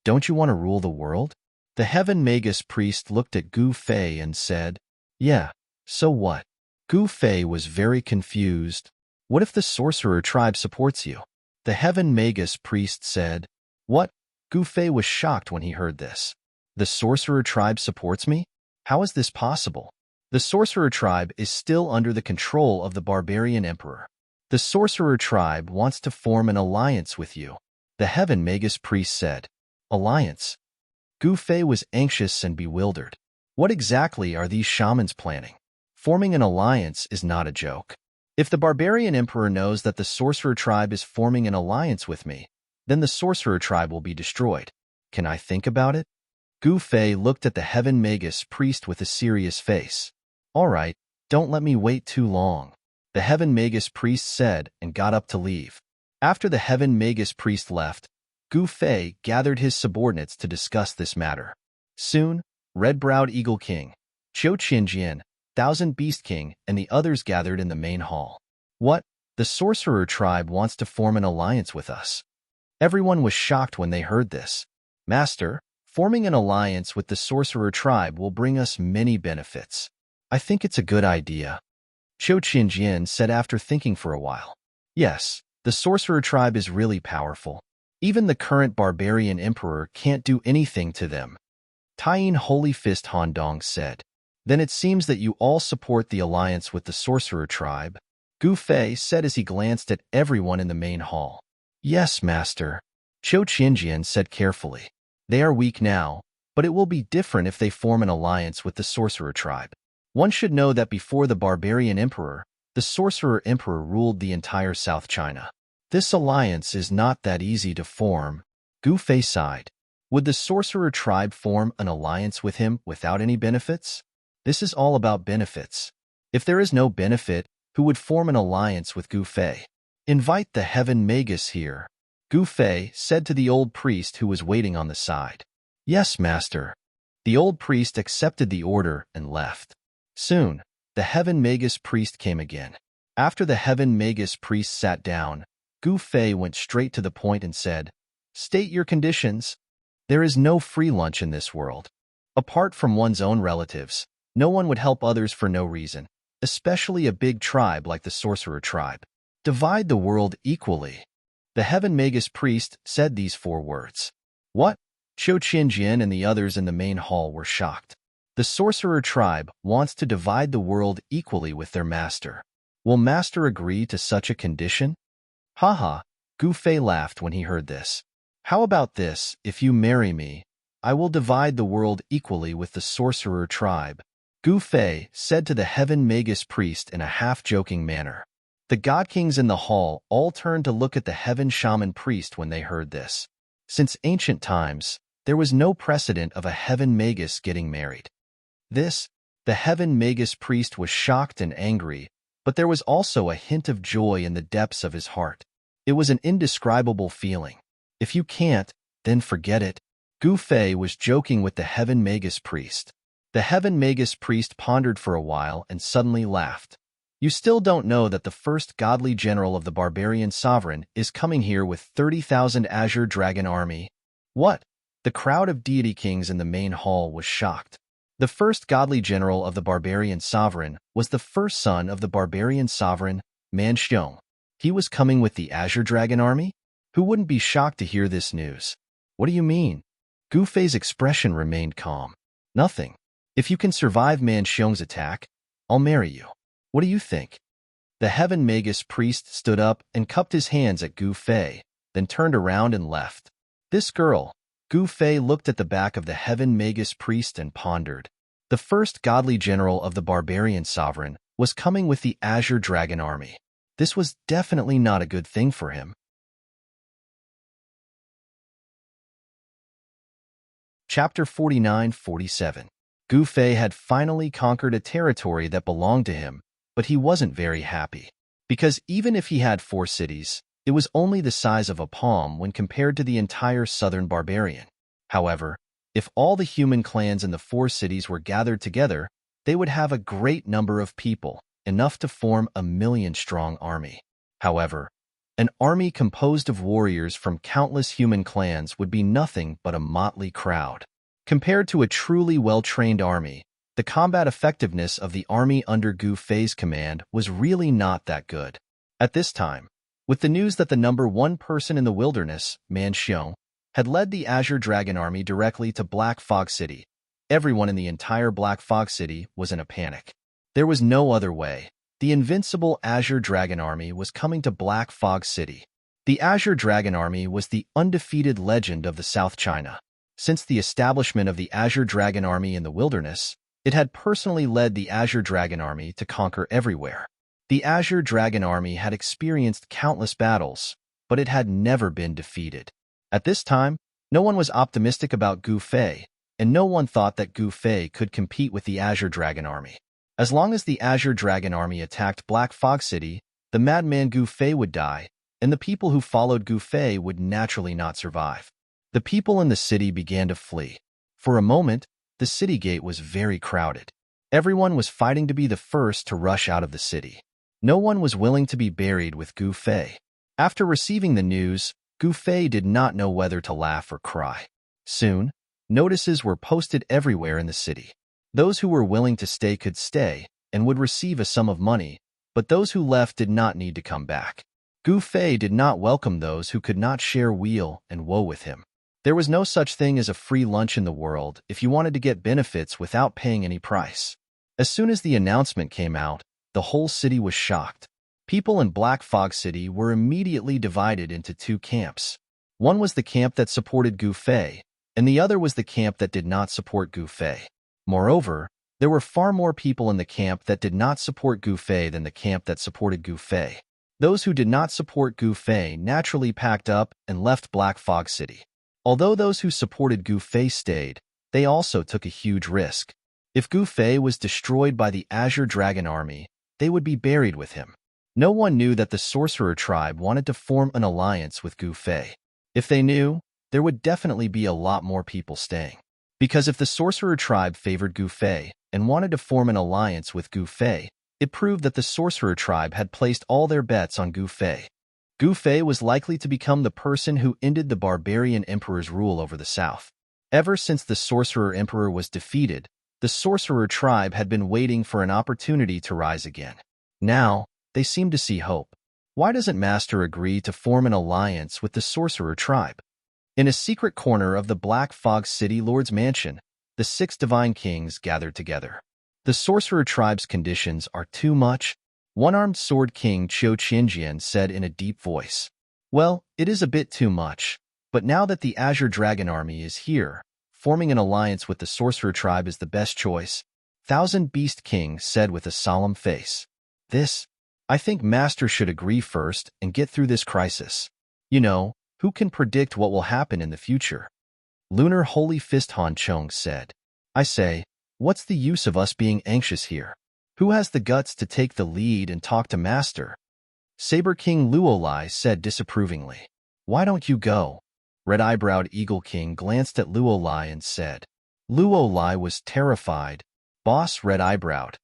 Don't you want to rule the world? The Heaven Magus Priest looked at Gu Fei and said, Yeah, so what? Gu Fei was very confused. What if the sorcerer tribe supports you? The Heaven Magus Priest said, What? Gu Fei was shocked when he heard this. The sorcerer tribe supports me? How is this possible? The sorcerer tribe is still under the control of the barbarian emperor. The sorcerer tribe wants to form an alliance with you. The Heaven Magus Priest said, Alliance? Gu Fei was anxious and bewildered. What exactly are these shamans planning? Forming an alliance is not a joke. If the barbarian emperor knows that the sorcerer tribe is forming an alliance with me, then the sorcerer tribe will be destroyed. Can I think about it? Gu Fei looked at the Heaven Magus Priest with a serious face. All right, don't let me wait too long, the Heaven Magus Priest said and got up to leave. After the Heaven Magus Priest left, Gu Fei gathered his subordinates to discuss this matter. Soon, Red-Browed Eagle King, Qiu Qinjian, Thousand Beast King, and the others gathered in the main hall. What? The sorcerer tribe wants to form an alliance with us. Everyone was shocked when they heard this. Master, forming an alliance with the sorcerer tribe will bring us many benefits. I think it's a good idea, Qiu Qinjian said after thinking for a while. Yes, the sorcerer tribe is really powerful. Even the current barbarian emperor can't do anything to them. Taiyin Holy Fist Handong said. Then it seems that you all support the alliance with the sorcerer tribe, Gu Fei said as he glanced at everyone in the main hall. Yes, master, Qiu Qinjian said carefully. They are weak now, but it will be different if they form an alliance with the sorcerer tribe. One should know that before the barbarian emperor, the sorcerer emperor ruled the entire South China. This alliance is not that easy to form, Gu Fei sighed. Would the sorcerer tribe form an alliance with him without any benefits? This is all about benefits. If there is no benefit, who would form an alliance with Gu Fei? Invite the Heaven Magus here, Gu Fei said to the old priest who was waiting on the side. Yes, master. The old priest accepted the order and left. Soon, the Heaven Magus Priest came again. After the Heaven Magus Priest sat down, Gu Fei went straight to the point and said, State your conditions. There is no free lunch in this world. Apart from one's own relatives, no one would help others for no reason, especially a big tribe like the sorcerer tribe. Divide the world equally. The Heaven Magus Priest said these 4 words. What? Qiu Qinjian and the others in the main hall were shocked. The sorcerer tribe wants to divide the world equally with their master. Will master agree to such a condition? Haha, Gu Fei laughed when he heard this. How about this, if you marry me, I will divide the world equally with the sorcerer tribe, Gu Fei said to the Heaven Magus Priest in a half-joking manner. The God Kings in the hall all turned to look at the Heaven Shaman Priest when they heard this. Since ancient times, there was no precedent of a Heaven Magus getting married. The Heaven Magus Priest was shocked and angry, but there was also a hint of joy in the depths of his heart. It was an indescribable feeling. If you can't, then forget it. Gu Fei was joking with the Heaven Magus Priest. The Heaven Magus priest pondered for a while and suddenly laughed. You still don't know that the first godly general of the barbarian sovereign is coming here with 30,000 Azure Dragon army. What? The crowd of deity kings in the main hall was shocked. The first godly general of the barbarian sovereign was the first son of the barbarian sovereign, Man Xiong. He was coming with the Azure Dragon army? Who wouldn't be shocked to hear this news? What do you mean? Gu Fei's expression remained calm. Nothing. If you can survive Man Xiong's attack, I'll marry you. What do you think? The Heaven Magus priest stood up and cupped his hands at Gu Fei, then turned around and left. This girl. Gu Fei looked at the back of the Heaven Magus priest and pondered. The first godly general of the barbarian sovereign was coming with the Azure Dragon army. This was definitely not a good thing for him. Chapter 49-47. Gu Fei had finally conquered a territory that belonged to him, but he wasn't very happy. Because even if he had 4 cities, it was only the size of a palm when compared to the entire southern barbarian. However, if all the human clans in the 4 cities were gathered together, they would have a great number of people, enough to form a 1,000,000-strong army. However, an army composed of warriors from countless human clans would be nothing but a motley crowd. Compared to a truly well-trained army, the combat effectiveness of the army under Gu Fei's command was really not that good. At this time, with the news that the number 1 person in the wilderness, Man Xiong, had led the Azure Dragon army directly to Black Fog City, everyone in the entire Black Fog City was in a panic. There was no other way. The invincible Azure Dragon army was coming to Black Fog City. The Azure Dragon army was the undefeated legend of the South China. Since the establishment of the Azure Dragon army in the wilderness, it had personally led the Azure Dragon army to conquer everywhere. The Azure Dragon army had experienced countless battles, but it had never been defeated. At this time, no one was optimistic about Gu Fei, and no one thought that Gu Fei could compete with the Azure Dragon army. As long as the Azure Dragon army attacked Black Fog City, the madman Gu Fei would die, and the people who followed Gu Fei would naturally not survive. The people in the city began to flee. For a moment, the city gate was very crowded. Everyone was fighting to be the first to rush out of the city. No one was willing to be buried with Gu Fei. After receiving the news, Gu Fei did not know whether to laugh or cry. Soon, notices were posted everywhere in the city. Those who were willing to stay could stay and would receive a sum of money, but those who left did not need to come back. Gu Fei did not welcome those who could not share weal and woe with him. There was no such thing as a free lunch in the world if you wanted to get benefits without paying any price. As soon as the announcement came out, the whole city was shocked. People in Black Fog City were immediately divided into 2 camps. One was the camp that supported Gu Fei, and the other was the camp that did not support Gu Fei. Moreover, there were far more people in the camp that did not support Gu Fei than the camp that supported Gu Fei. Those who did not support Gu Fei naturally packed up and left Black Fog City. Although those who supported Gu Fei stayed, they also took a huge risk. If Gu Fei was destroyed by the Azure Dragon army, they would be buried with him. No one knew that the sorcerer tribe wanted to form an alliance with Gu Fei. If they knew, there would definitely be a lot more people staying. Because if the sorcerer tribe favored Gu Fei and wanted to form an alliance with Gu Fei, it proved that the sorcerer tribe had placed all their bets on Gu Fei. Gu Fei was likely to become the person who ended the barbarian emperor's rule over the south. Ever since the sorcerer emperor was defeated, the sorcerer tribe had been waiting for an opportunity to rise again. Now, they seemed to see hope. Why doesn't Master agree to form an alliance with the sorcerer tribe? In a secret corner of the Black Fog City Lord's mansion, the 6 divine kings gathered together. The sorcerer tribe's conditions are too much. One-armed sword king Qiu Qianjian said in a deep voice. Well, it is a bit too much, but now that the Azure Dragon army is here, forming an alliance with the sorcerer tribe is the best choice, Thousand Beast King said with a solemn face. I think Master should agree first and get through this crisis. You know, who can predict what will happen in the future? Lunar Holy Fist Han Chong said. I say, what's the use of us being anxious here? Who has the guts to take the lead and talk to Master? Saber King Luolai said disapprovingly. Why don't you go? Red-Eyebrowed Eagle King glanced at Luolai and said, Luo Lai was terrified. Boss red-eyebrowed.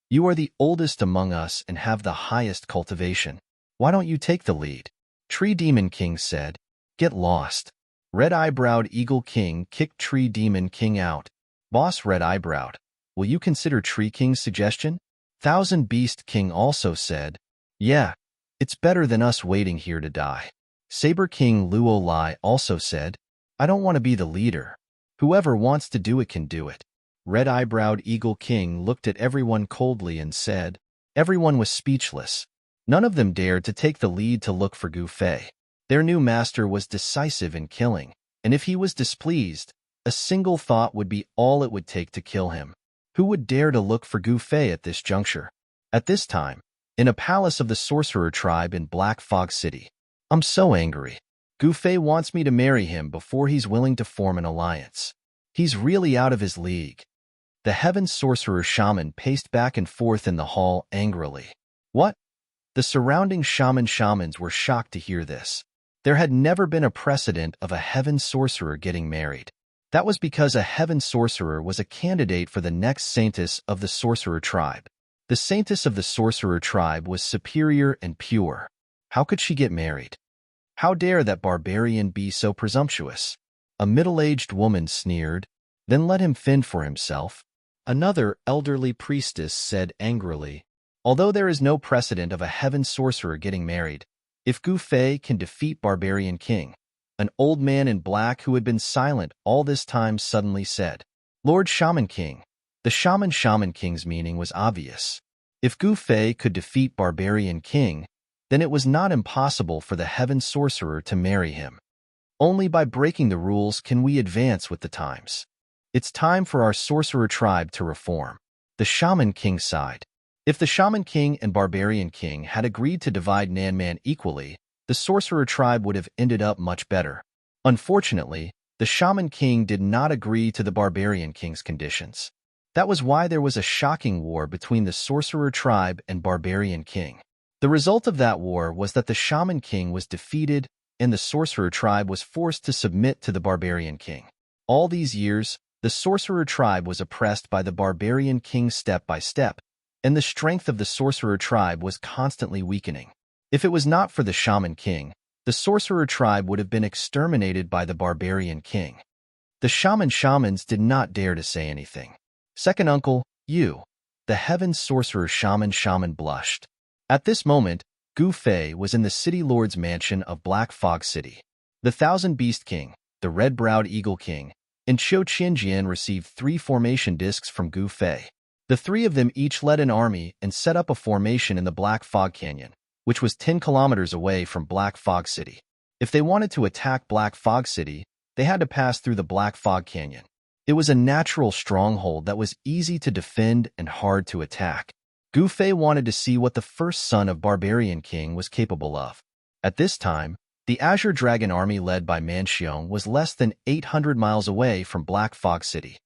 You are the oldest among us and have the highest cultivation. Why don't you take the lead? Tree Demon King said. Get lost. Red-eyebrowed Eagle King kicked Tree Demon King out. Boss red-eyebrowed. Will you consider Tree King's suggestion? Thousand Beast King also said. Yeah, it's better than us waiting here to die. Saber King Luo Lai also said. I don't want to be the leader. Whoever wants to do it can do it. Red-eyebrowed Eagle King looked at everyone coldly and said. Everyone was speechless. None of them dared to take the lead to look for Gu Fei. Their new master was decisive in killing, and if he was displeased, a single thought would be all it would take to kill him. Who would dare to look for Gu Fei at this juncture? At this time, in a palace of the sorcerer tribe in Black Fog City. I'm so angry. Gu Fei wants me to marry him before he's willing to form an alliance. He's really out of his league. The Heaven Sorcerer Shaman paced back and forth in the hall angrily. What? The surrounding shamans were shocked to hear this. There had never been a precedent of a Heaven Sorcerer getting married. That was because a Heaven Sorcerer was a candidate for the next Saintess of the Sorcerer tribe. The Saintess of the Sorcerer tribe was superior and pure. How could she get married? How dare that barbarian be so presumptuous? A middle-aged woman sneered. Then let him fend for himself. Another elderly priestess said angrily. Although there is no precedent of a Heaven Sorcerer getting married, if Gu Fei can defeat Barbarian King, an old man in black who had been silent all this time suddenly said, Lord Shaman King. The Shaman King's meaning was obvious. If Gu Fei could defeat Barbarian King, then it was not impossible for the Heaven Sorcerer to marry him. Only by breaking the rules can we advance with the times. It's time for our Sorcerer tribe to reform. The Shaman King sighed. If the Shaman King and Barbarian King had agreed to divide Nanman equally, the Sorcerer tribe would have ended up much better. Unfortunately, the Shaman King did not agree to the Barbarian King's conditions. That was why there was a shocking war between the Sorcerer tribe and Barbarian King. The result of that war was that the Shaman King was defeated and the Sorcerer tribe was forced to submit to the Barbarian King. All these years, the Sorcerer tribe was oppressed by the Barbarian King step by step, and the strength of the Sorcerer tribe was constantly weakening. If it was not for the Shaman King, the Sorcerer tribe would have been exterminated by the Barbarian King. The shamans did not dare to say anything. Second uncle, you. The Heaven Sorcerer Shaman blushed. At this moment, Gu Fei was in the City Lord's mansion of Black Fog City. The Thousand Beast King, the Red-Browed Eagle King, and Qiu Qianjian received 3 formation discs from Gu Fei. The 3 of them each led an army and set up a formation in the Black Fog Canyon, which was 10 kilometers away from Black Fog City. If they wanted to attack Black Fog City, they had to pass through the Black Fog Canyon. It was a natural stronghold that was easy to defend and hard to attack. Gu Fei wanted to see what the first son of Barbarian King was capable of. At this time, the Azure Dragon army led by Man Xiong was less than 800 miles away from Black Fog City.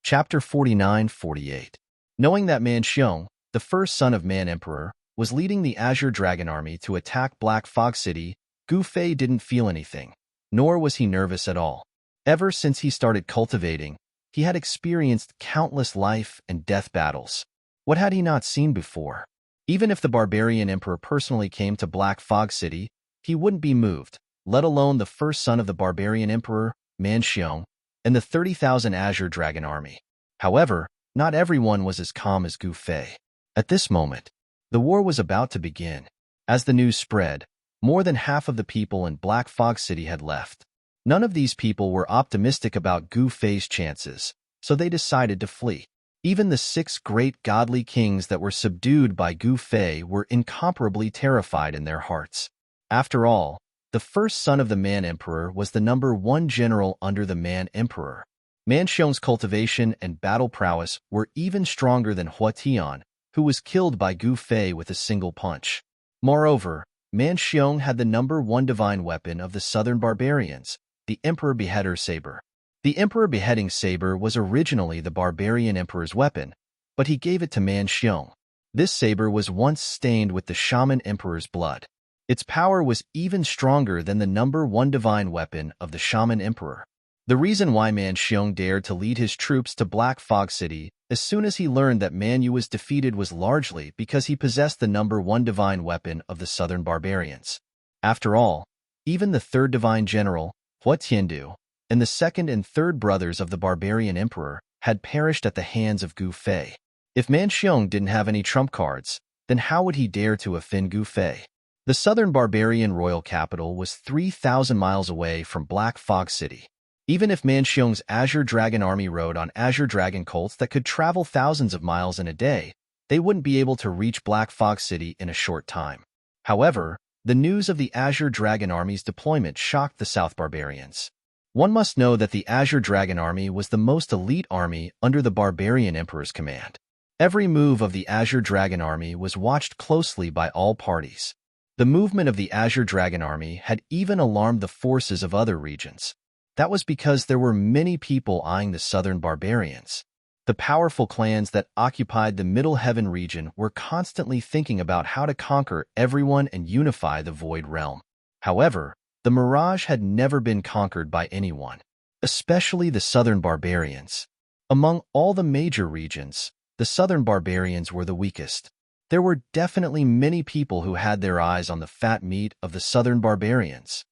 Chapter 49-48. Knowing that Man Xiong, the first son of Man Emperor, was leading the Azure Dragon army to attack Black Fog City, Gu Fei didn't feel anything, nor was he nervous at all. Ever since he started cultivating, he had experienced countless life and death battles. What had he not seen before? Even if the Barbarian Emperor personally came to Black Fog City, he wouldn't be moved, let alone the first son of the Barbarian Emperor, Man Xiong, and the 30,000 Azure Dragon army. However, not everyone was as calm as Gu Fei. At this moment, the war was about to begin. As the news spread, more than half of the people in Black Fog City had left. None of these people were optimistic about Gu Fei's chances, so they decided to flee. Even the 6 great godly kings that were subdued by Gu Fei were incomparably terrified in their hearts. After all, the first son of the Man Emperor was the #1 general under the Man Emperor. Man Xiong's cultivation and battle prowess were even stronger than Hua Tian, who was killed by Gu Fei with a single punch. Moreover, Man Xiong had the #1 divine weapon of the southern barbarians, the Emperor Beheader Saber. The Emperor Beheading Saber was originally the Barbarian Emperor's weapon, but he gave it to Man Xiong. This saber was once stained with the Shaman Emperor's blood. Its power was even stronger than the #1 divine weapon of the Shaman Emperor. The reason why Man Xiong dared to lead his troops to Black Fog City as soon as he learned that Man Yu was defeated was largely because he possessed the #1 divine weapon of the southern barbarians. After all, even the third divine general, Hua Tiandu, and the second and third brothers of the barbarian emperor had perished at the hands of Gu Fei. If Man Xiong didn't have any trump cards, then how would he dare to offend Gu Fei? The southern barbarian royal capital was 3,000 miles away from Black Fog City. Even if Man Xiong's Azure Dragon army rode on Azure Dragon colts that could travel thousands of miles in a day, they wouldn't be able to reach Black Fog City in a short time. However, the news of the Azure Dragon army's deployment shocked the South barbarians. One must know that the Azure Dragon army was the most elite army under the barbarian emperor's command. Every move of the Azure Dragon army was watched closely by all parties. The movement of the Azure Dragon army had even alarmed the forces of other regions. That was because there were many people eyeing the southern barbarians. The powerful clans that occupied the Middle Heaven region were constantly thinking about how to conquer everyone and unify the Void Realm. However, the Mirage had never been conquered by anyone, especially the southern barbarians. Among all the major regions, the southern barbarians were the weakest. There were definitely many people who had their eyes on the fat meat of the southern barbarians.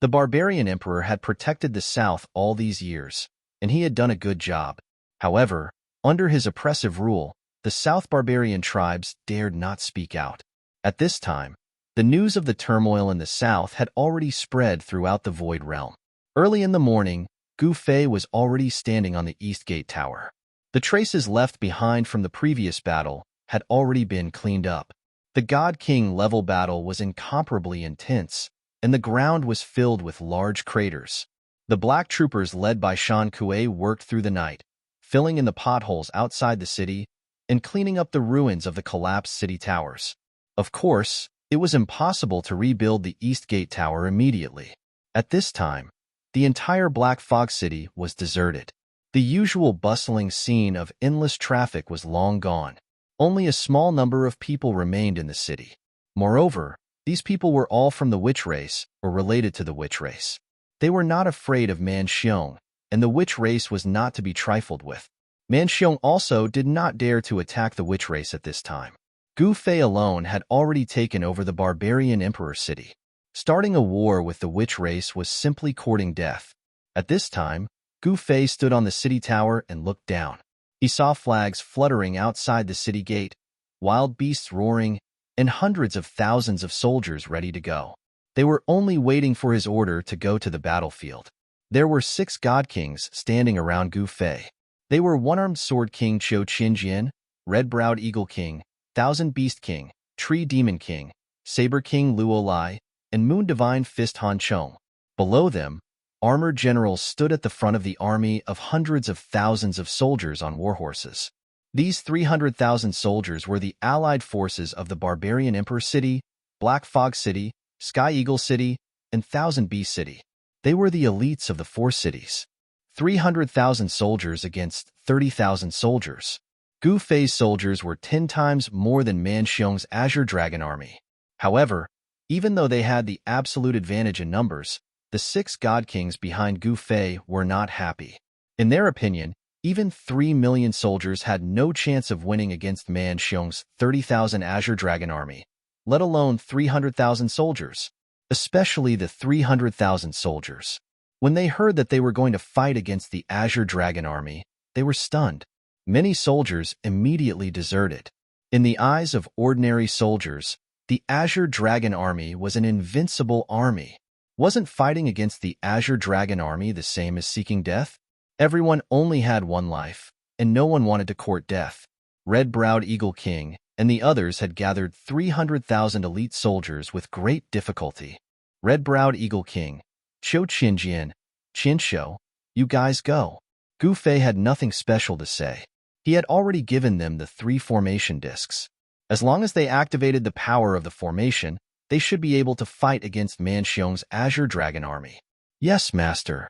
The barbarian emperor had protected the south all these years, and he had done a good job. However, under his oppressive rule, the south barbarian tribes dared not speak out. At this time, the news of the turmoil in the south had already spread throughout the Void Realm. Early in the morning, Gu Fei was already standing on the East Gate Tower. The traces left behind from the previous battle had already been cleaned up. The God King level battle was incomparably intense, and the ground was filled with large craters. The black troopers led by Shan Kuei worked through the night, filling in the potholes outside the city and cleaning up the ruins of the collapsed city towers. Of course, it was impossible to rebuild the East Gate Tower immediately. At this time, the entire Black Fog City was deserted. The usual bustling scene of endless traffic was long gone. Only a small number of people remained in the city. Moreover, these people were all from the witch race or related to the witch race. They were not afraid of Man Xiong, and the witch race was not to be trifled with. Man Xiong also did not dare to attack the witch race at this time. Gu Fei alone had already taken over the barbarian emperor city. Starting a war with the witch race was simply courting death. At this time, Gu Fei stood on the city tower and looked down. He saw flags fluttering outside the city gate, wild beasts roaring, and hundreds of thousands of soldiers ready to go. They were only waiting for his order to go to the battlefield. There were 6 God Kings standing around Gu Fei. They were One-Armed Sword King Qiu Qinjian, Red-Browed Eagle King, Thousand Beast King, Tree Demon King, Saber King Luo Lai, and Moon Divine Fist Han Chong. Below them, armored generals stood at the front of the army of hundreds of thousands of soldiers on warhorses. These 300,000 soldiers were the allied forces of the Barbarian Emperor City, Black Fog City, Sky Eagle City, and Thousand Beast City. They were the elites of the 4 cities. 300,000 soldiers against 30,000 soldiers. Gu Fei's soldiers were 10 times more than Man Xiong's Azure Dragon army. However, even though they had the absolute advantage in numbers, the 6 God Kings behind Gu Fei were not happy. In their opinion, even 3 million soldiers had no chance of winning against Man Xiong's 30,000 Azure Dragon army, let alone 300,000 soldiers, especially the 300,000 soldiers. When they heard that they were going to fight against the Azure Dragon army, they were stunned. Many soldiers immediately deserted. In the eyes of ordinary soldiers, the Azure Dragon army was an invincible army. Wasn't fighting against the Azure Dragon army the same as seeking death? Everyone only had one life, and no one wanted to court death. Red-Browed Eagle King and the others had gathered 300,000 elite soldiers with great difficulty. Red-Browed Eagle King, Qiu Qinjian, Qinshu, you guys go. Gu Fei had nothing special to say. He had already given them the 3 formation discs. As long as they activated the power of the formation, they should be able to fight against Man Xiong's Azure Dragon army. Yes, master.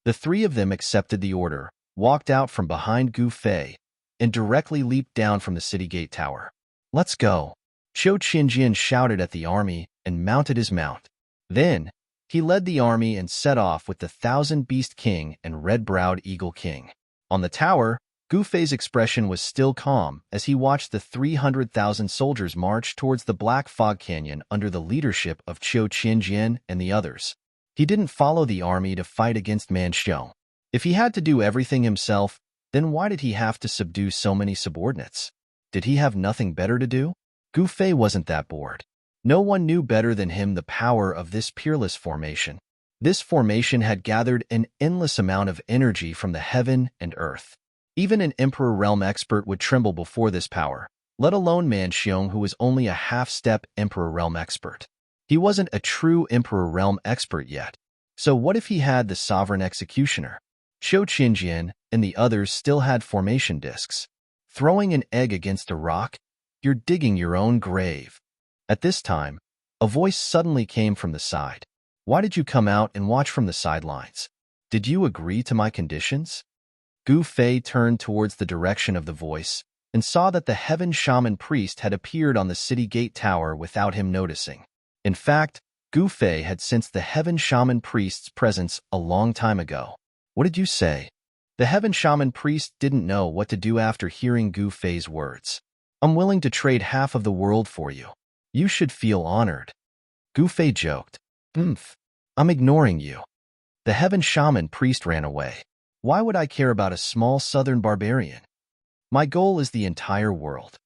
The 3 of them accepted the order, walked out from behind Gu Fei, and directly leaped down from the city gate tower. Let's go. Qiu Qinjian shouted at the army and mounted his mount. Then, he led the army and set off with the 1,000-beast king and red-browed eagle king. On the tower, Gu Fei's expression was still calm as he watched the 300,000 soldiers march towards the Black Fog Canyon under the leadership of Qiu Qianjian and the others. He didn't follow the army to fight against Manxiong. If he had to do everything himself, then why did he have to subdue so many subordinates? Did he have nothing better to do? Gu Fei wasn't that bored. No one knew better than him the power of this peerless formation. This formation had gathered an endless amount of energy from the heaven and earth. Even an Emperor Realm expert would tremble before this power, let alone Manxiong, who was only a half-step Emperor Realm expert. He wasn't a true Emperor Realm expert yet. So what if he had the Sovereign Executioner? Qiu Qianjian and the others still had formation discs. Throwing an egg against a rock? You're digging your own grave. At this time, a voice suddenly came from the side. Why did you come out and watch from the sidelines? Did you agree to my conditions? Gu Fei turned towards the direction of the voice and saw that the Heaven Shaman priest had appeared on the city gate tower without him noticing. In fact, Gu Fei had sensed the Heaven Shaman priest's presence a long time ago. What did you say? The Heaven Shaman priest didn't know what to do after hearing Gu Fei's words. I'm willing to trade half of the world for you. You should feel honored. Gu Fei joked. I'm ignoring you. The Heaven Shaman priest ran away. Why would I care about a small southern barbarian? My goal is the entire world.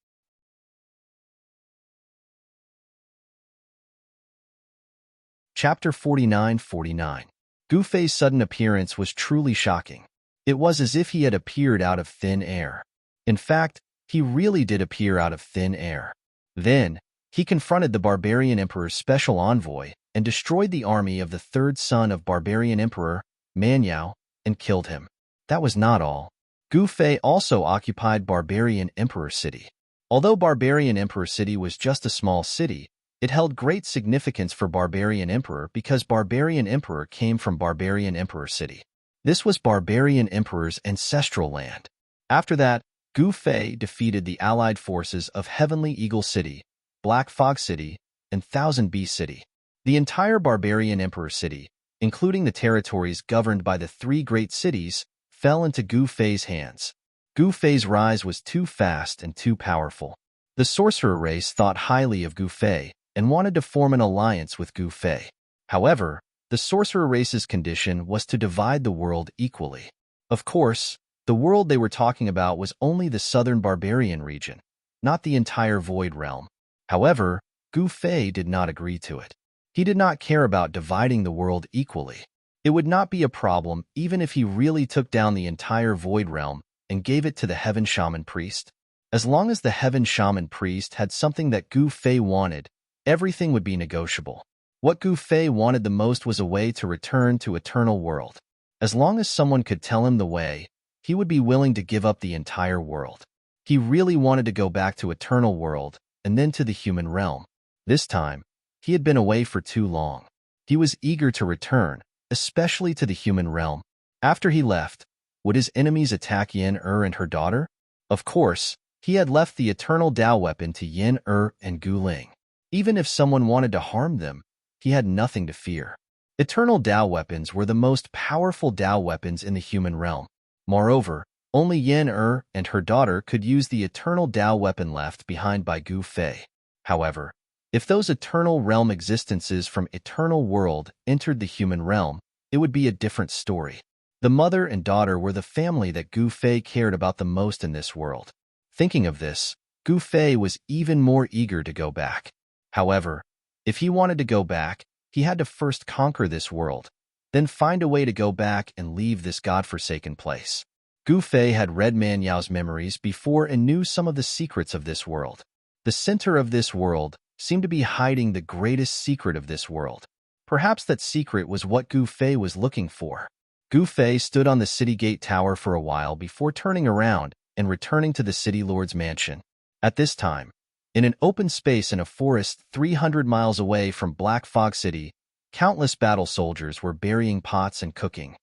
Chapter 49-49. Gu Fei's sudden appearance was truly shocking. It was as if he had appeared out of thin air. In fact, he really did appear out of thin air. Then, he confronted the Barbarian Emperor's special envoy and destroyed the army of the third son of Barbarian Emperor, Manyao, and killed him. That was not all. Gu Fei also occupied Barbarian Emperor City. Although Barbarian Emperor City was just a small city, it held great significance for Barbarian Emperor because Barbarian Emperor came from Barbarian Emperor City. This was Barbarian Emperor's ancestral land. After that, Gu Fei defeated the allied forces of Heavenly Eagle City, Black Fog City, and Thousand Beast City. The entire Barbarian Emperor City, including the territories governed by the three great cities, fell into Gu Fei's hands. Gu Fei's rise was too fast and too powerful. The sorcerer race thought highly of Gu Fei and wanted to form an alliance with Gu Fei. However, the sorcerer race's condition was to divide the world equally. Of course, the world they were talking about was only the southern barbarian region, not the entire Void Realm. However, Gu Fei did not agree to it. He did not care about dividing the world equally. It would not be a problem even if he really took down the entire Void Realm and gave it to the Heaven Shaman priest. As long as the Heaven Shaman priest had something that Gu Fei wanted, everything would be negotiable. What Gu Fei wanted the most was a way to return to Eternal World. As long as someone could tell him the way, he would be willing to give up the entire world. He really wanted to go back to Eternal World and then to the human realm. This time, he had been away for too long. He was eager to return, especially to the human realm. After he left, would his enemies attack Yin and her daughter? Of course, he had left the eternal Dao weapon to Yin and Gu Ling. Even if someone wanted to harm them, he had nothing to fear. Eternal Dao weapons were the most powerful Dao weapons in the human realm. Moreover, only Yin and her daughter could use the eternal Dao weapon left behind by Gu Fei. However, if those eternal realm existences from Eternal World entered the human realm, it would be a different story. The mother and daughter were the family that Gu Fei cared about the most in this world. Thinking of this, Gu Fei was even more eager to go back. However, if he wanted to go back, he had to first conquer this world, then find a way to go back and leave this godforsaken place. Gu Fei had read Manyao's memories before and knew some of the secrets of this world. The center of this world seemed to be hiding the greatest secret of this world. Perhaps that secret was what Gu Fei was looking for. Gu Fei stood on the city gate tower for a while before turning around and returning to the city lord's mansion. At this time, in an open space in a forest 300 miles away from Black Fog City, countless battle soldiers were burying pots and cooking.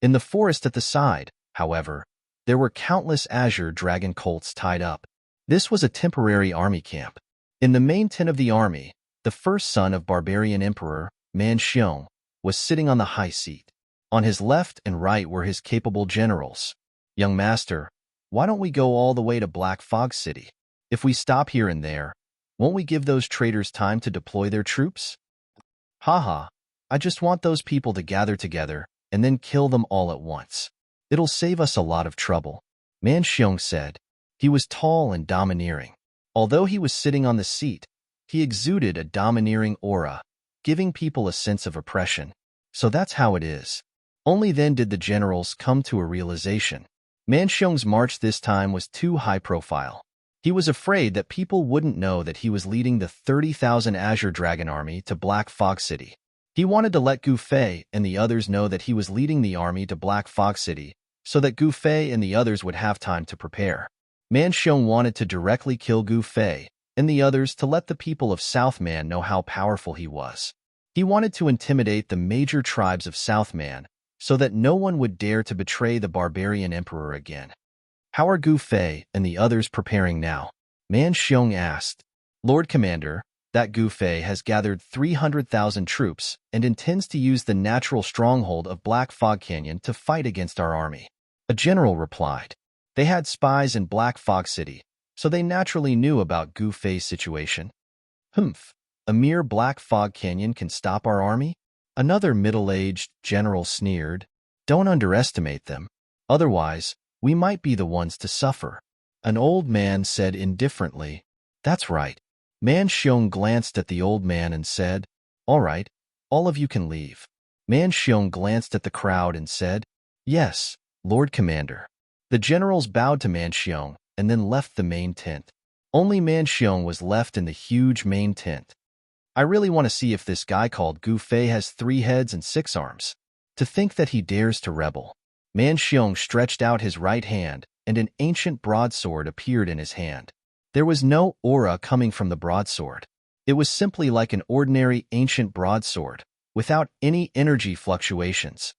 In the forest at the side, however, there were countless azure dragon colts tied up. This was a temporary army camp. In the main tent of the army, The first son of barbarian emperor, Man Xiong, was sitting on the high seat. On his left and right were his capable generals. "Young master, why don't we go all the way to Black Fog City? If we stop here and there, won't we give those traitors time to deploy their troops?" "Haha, I just want those people to gather together and then kill them all at once. It'll save us a lot of trouble," Man Xiong said. He was tall and domineering. Although he was sitting on the seat, he exuded a domineering aura, giving people a sense of oppression. So that's how it is. Only then did the generals come to a realization. Man Xiong's march this time was too high profile. He was afraid that people wouldn't know that he was leading the 30,000 Azure Dragon army to Black Fog City. He wanted to let Gu Fei and the others know that he was leading the army to Black Fog City, so that Gu Fei and the others would have time to prepare. Man Xiong wanted to directly kill Gu Fei and the others to let the people of Southman know how powerful he was. He wanted to intimidate the major tribes of Southman so that no one would dare to betray the barbarian emperor again. "How are Gu Fei and the others preparing now?" Man Xiong asked. "Lord Commander, that Gu Fei has gathered 300,000 troops and intends to use the natural stronghold of Black Fog Canyon to fight against our army," a general replied. They had spies in Black Fog City, so they naturally knew about Gu Fei's situation. "Humph, a mere Black Fog Canyon can stop our army?" Another middle-aged general sneered. "Don't underestimate them. Otherwise, we might be the ones to suffer." An old man said indifferently, "That's right." Man Xiong glanced at the old man and said, "All right, all of you can leave." Man Xiong glanced at the crowd and said, "Yes, Lord Commander." The generals bowed to Man Xiong and then left the main tent. Only Man Xiong was left in the huge main tent. "I really want to see if this guy called Gu Fei has 3 heads and 6 arms. To think that he dares to rebel." Man Xiong stretched out his right hand, and an ancient broadsword appeared in his hand. There was no aura coming from the broadsword. It was simply like an ordinary ancient broadsword, without any energy fluctuations.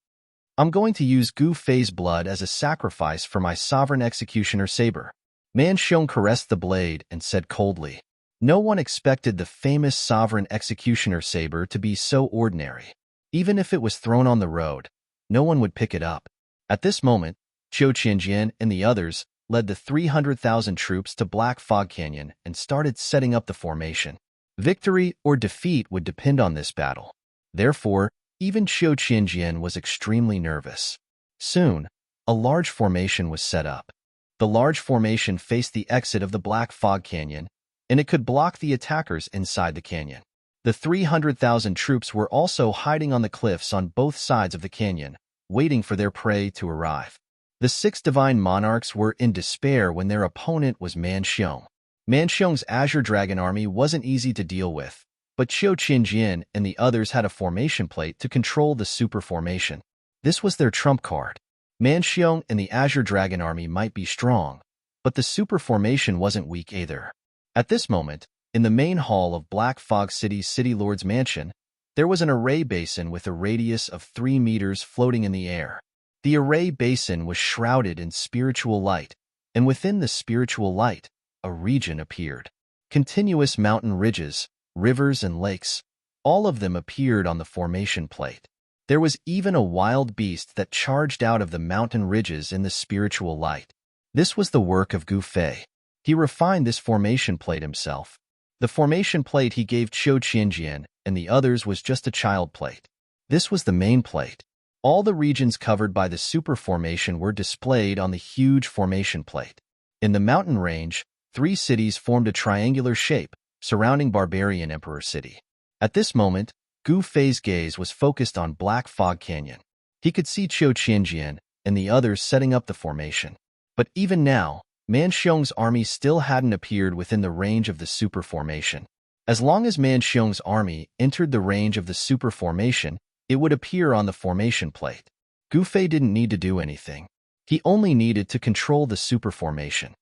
"I'm going to use Gu Fei's blood as a sacrifice for my sovereign executioner saber." Man Xiong caressed the blade and said coldly. No one expected the famous sovereign executioner saber to be so ordinary. Even if it was thrown on the road, no one would pick it up. At this moment, Qiu Qianjian and the others led the 300,000 troops to Black Fog Canyon and started setting up the formation. Victory or defeat would depend on this battle. Therefore, even Qiu Qianjian was extremely nervous. Soon, a large formation was set up. The large formation faced the exit of the Black Fog Canyon, and it could block the attackers inside the canyon. The 300,000 troops were also hiding on the cliffs on both sides of the canyon, waiting for their prey to arrive. The 6 divine monarchs were in despair when their opponent was Man Xiong. Man Xiong's Azure Dragon army wasn't easy to deal with, but Qiu Qianjian and the others had a formation plate to control the super formation. This was their trump card. Man Xiong and the Azure Dragon army might be strong, but the super formation wasn't weak either. At this moment, in the main hall of Black Fog City's City Lord's mansion, there was an array basin with a radius of 3 meters floating in the air. The array basin was shrouded in spiritual light, and within the spiritual light, a region appeared. Continuous mountain ridges, rivers, and lakes, all of them appeared on the formation plate. There was even a wild beast that charged out of the mountain ridges in the spiritual light. This was the work of Gu Fei. He refined this formation plate himself. The formation plate he gave Qiu Qianjian and the others was just a child plate. This was the main plate. All the regions covered by the super formation were displayed on the huge formation plate. In the mountain range, 3 cities formed a triangular shape surrounding Barbarian Emperor City. At this moment, Gu Fei's gaze was focused on Black Fog Canyon. He could see Qiu Qianjian and the others setting up the formation. But even now, Man Xiong's army still hadn't appeared within the range of the super formation. As long as Man Xiong's army entered the range of the super formation, it would appear on the formation plate. Gu Fei didn't need to do anything. He only needed to control the super formation.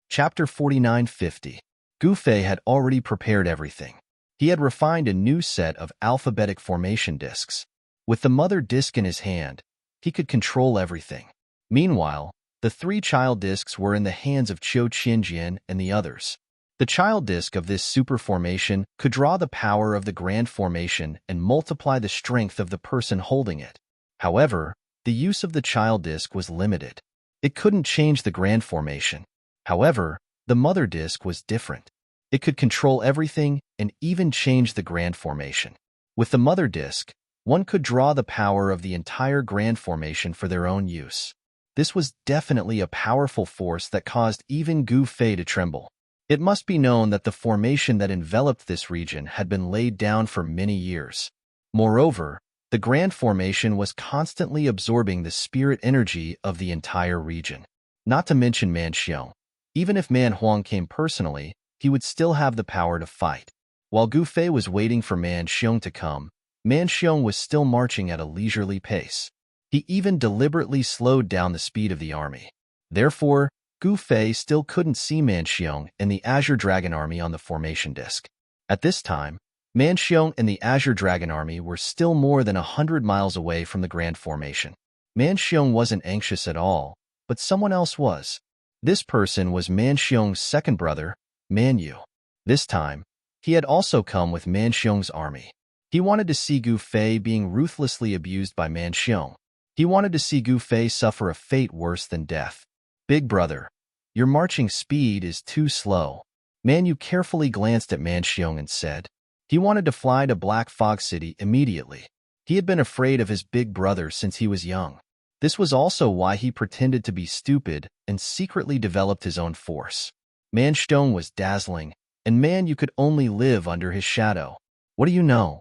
Chapter 4950. Gu Fei had already prepared everything. He had refined a new set of alphabetic formation discs. With the mother disc in his hand, he could control everything. Meanwhile, The 3 child discs were in the hands of Qiu Qianjian and the others. The child disc of this super formation could draw the power of the grand formation and multiply the strength of the person holding it. However, the use of the child disc was limited. It couldn't change the grand formation. However, the mother disc was different. It could control everything and even change the grand formation. With the mother disc, one could draw the power of the entire grand formation for their own use. This was definitely a powerful force that caused even Gu Fei to tremble. It must be known that the formation that enveloped this region had been laid down for many years. Moreover, the grand formation was constantly absorbing the spirit energy of the entire region. Not to mention Man Xiong. Even if Man Huang came personally, he would still have the power to fight. While Gu Fei was waiting for Man Xiong to come, Man Xiong was still marching at a leisurely pace. He even deliberately slowed down the speed of the army. Therefore, Gu Fei still couldn't see Man Xiong and the Azure Dragon Army on the formation disc. At this time, Man Xiong and the Azure Dragon Army were still more than 100 miles away from the Grand Formation. Man Xiong wasn't anxious at all, but someone else was. This person was Man Xiong's second brother, Man Yu. This time, he had also come with Man Xiong's army. He wanted to see Gu Fei being ruthlessly abused by Man Xiong. He wanted to see Gu Fei suffer a fate worse than death. Big brother, your marching speed is too slow. Man Yu carefully glanced at Man Xiong and said. He wanted to fly to Black Fog City immediately. He had been afraid of his big brother since he was young. This was also why he pretended to be stupid and secretly developed his own force. Man Xiong was dazzling, and Man Yu could only live under his shadow. What do you know?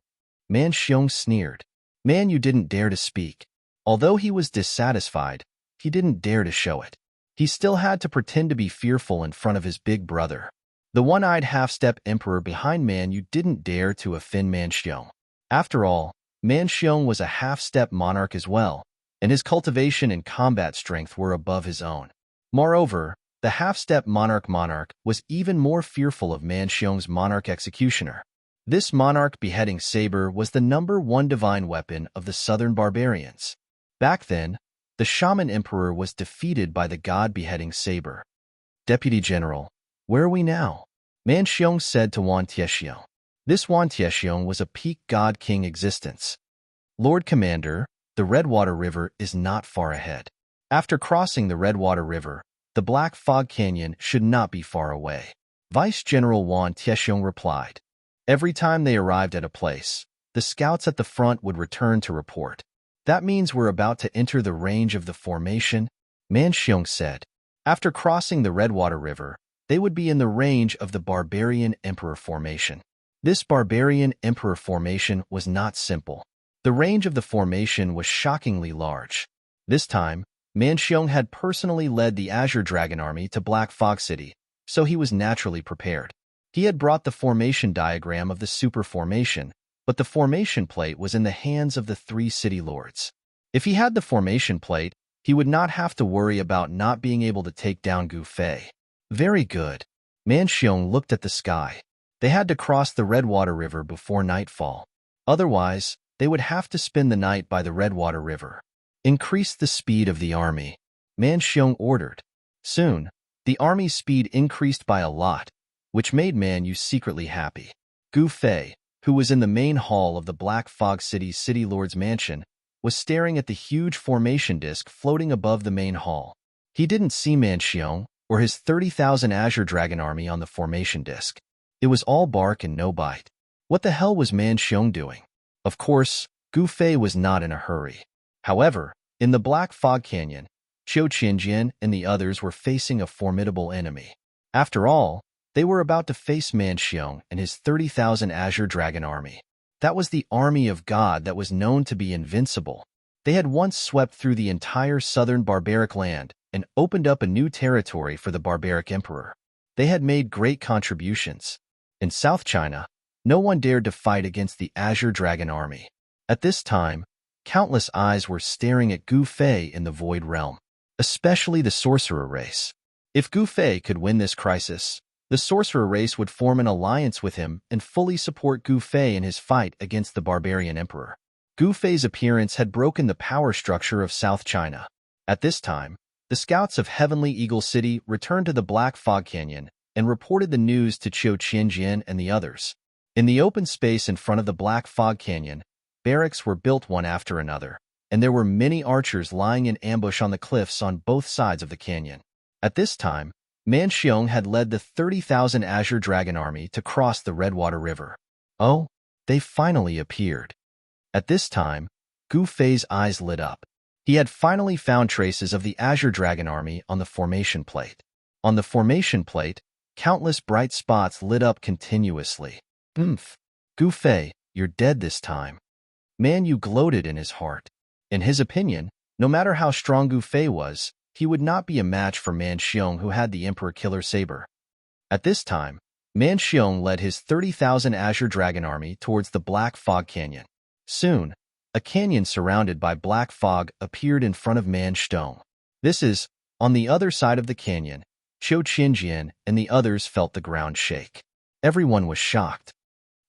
Man Xiong sneered. Man Yu didn't dare to speak. Although he was dissatisfied, he didn't dare to show it. He still had to pretend to be fearful in front of his big brother. The one-eyed half-step emperor behind Man Yu didn't dare to offend Man Xiong. After all, Man Xiong was a half-step monarch as well, and his cultivation and combat strength were above his own. Moreover, the half-step monarch was even more fearful of Man Xiong's monarch executioner. This monarch beheading saber was the #1 divine weapon of the southern barbarians. Back then, the shaman emperor was defeated by the god beheading saber. Deputy General, where are we now? Man Xiong said to Wan Tiexiong. This Wan Tiexiong was a peak god king existence. Lord Commander, the Redwater River is not far ahead. After crossing the Redwater River, the Black Fog Canyon should not be far away. Vice General Wan Tiexiong replied. Every time they arrived at a place, the scouts at the front would return to report. That means we're about to enter the range of the formation, Man Xiong said. After crossing the Redwater River, they would be in the range of the Barbarian Emperor Formation. This Barbarian Emperor Formation was not simple. The range of the formation was shockingly large. This time, Man Xiong had personally led the Azure Dragon Army to Black Fog City, so he was naturally prepared. He had brought the formation diagram of the super formation, but the formation plate was in the hands of the 3 city lords. If he had the formation plate, he would not have to worry about not being able to take down Gu Fei. Very good. Man Xiong looked at the sky. They had to cross the Redwater River before nightfall. Otherwise, they would have to spend the night by the Redwater River. Increase the speed of the army, Man Xiong ordered. Soon, the army's speed increased by a lot, which made Man Yu secretly happy. Gu Fei, who was in the main hall of the Black Fog City's City Lord's mansion, was staring at the huge formation disc floating above the main hall. He didn't see Man Xiong or his 30,000 Azure Dragon Army on the formation disc. It was all bark and no bite. What the hell was Man Xiong doing? Of course, Gu Fei was not in a hurry. However, in the Black Fog Canyon, Qiu Qianjian and the others were facing a formidable enemy. After all, they were about to face Man Xiong and his 30,000 Azure Dragon Army. That was the army of God that was known to be invincible. They had once swept through the entire southern barbaric land and opened up a new territory for the barbaric emperor. They had made great contributions. In South China, no one dared to fight against the Azure Dragon Army. At this time, countless eyes were staring at Gu Fei in the Void Realm, especially the sorcerer race. If Gu Fei could win this crisis, the sorcerer race would form an alliance with him and fully support Gu Fei in his fight against the barbarian emperor. Gu Fei's appearance had broken the power structure of South China. At this time, the scouts of Heavenly Eagle City returned to the Black Fog Canyon and reported the news to Qiu Qianjian and the others. In the open space in front of the Black Fog Canyon, barracks were built one after another, and there were many archers lying in ambush on the cliffs on both sides of the canyon. At this time, Man Xiong had led the 30,000 Azure Dragon Army to cross the Redwater River. Oh, they finally appeared. At this time, Gu Fei's eyes lit up. He had finally found traces of the Azure Dragon Army on the formation plate. On the formation plate, countless bright spots lit up continuously. Gu Fei, you're dead this time. Man Yu gloated in his heart. In his opinion, no matter how strong Gu Fei was, he would not be a match for Man Xiong, who had the Emperor Killer Saber. At this time, Man Xiong led his 30,000 Azure Dragon Army towards the Black Fog Canyon. Soon, a canyon surrounded by black fog appeared in front of Man Xiong. This is, on the other side of the canyon, Qiu Qianjian and the others felt the ground shake. Everyone was shocked.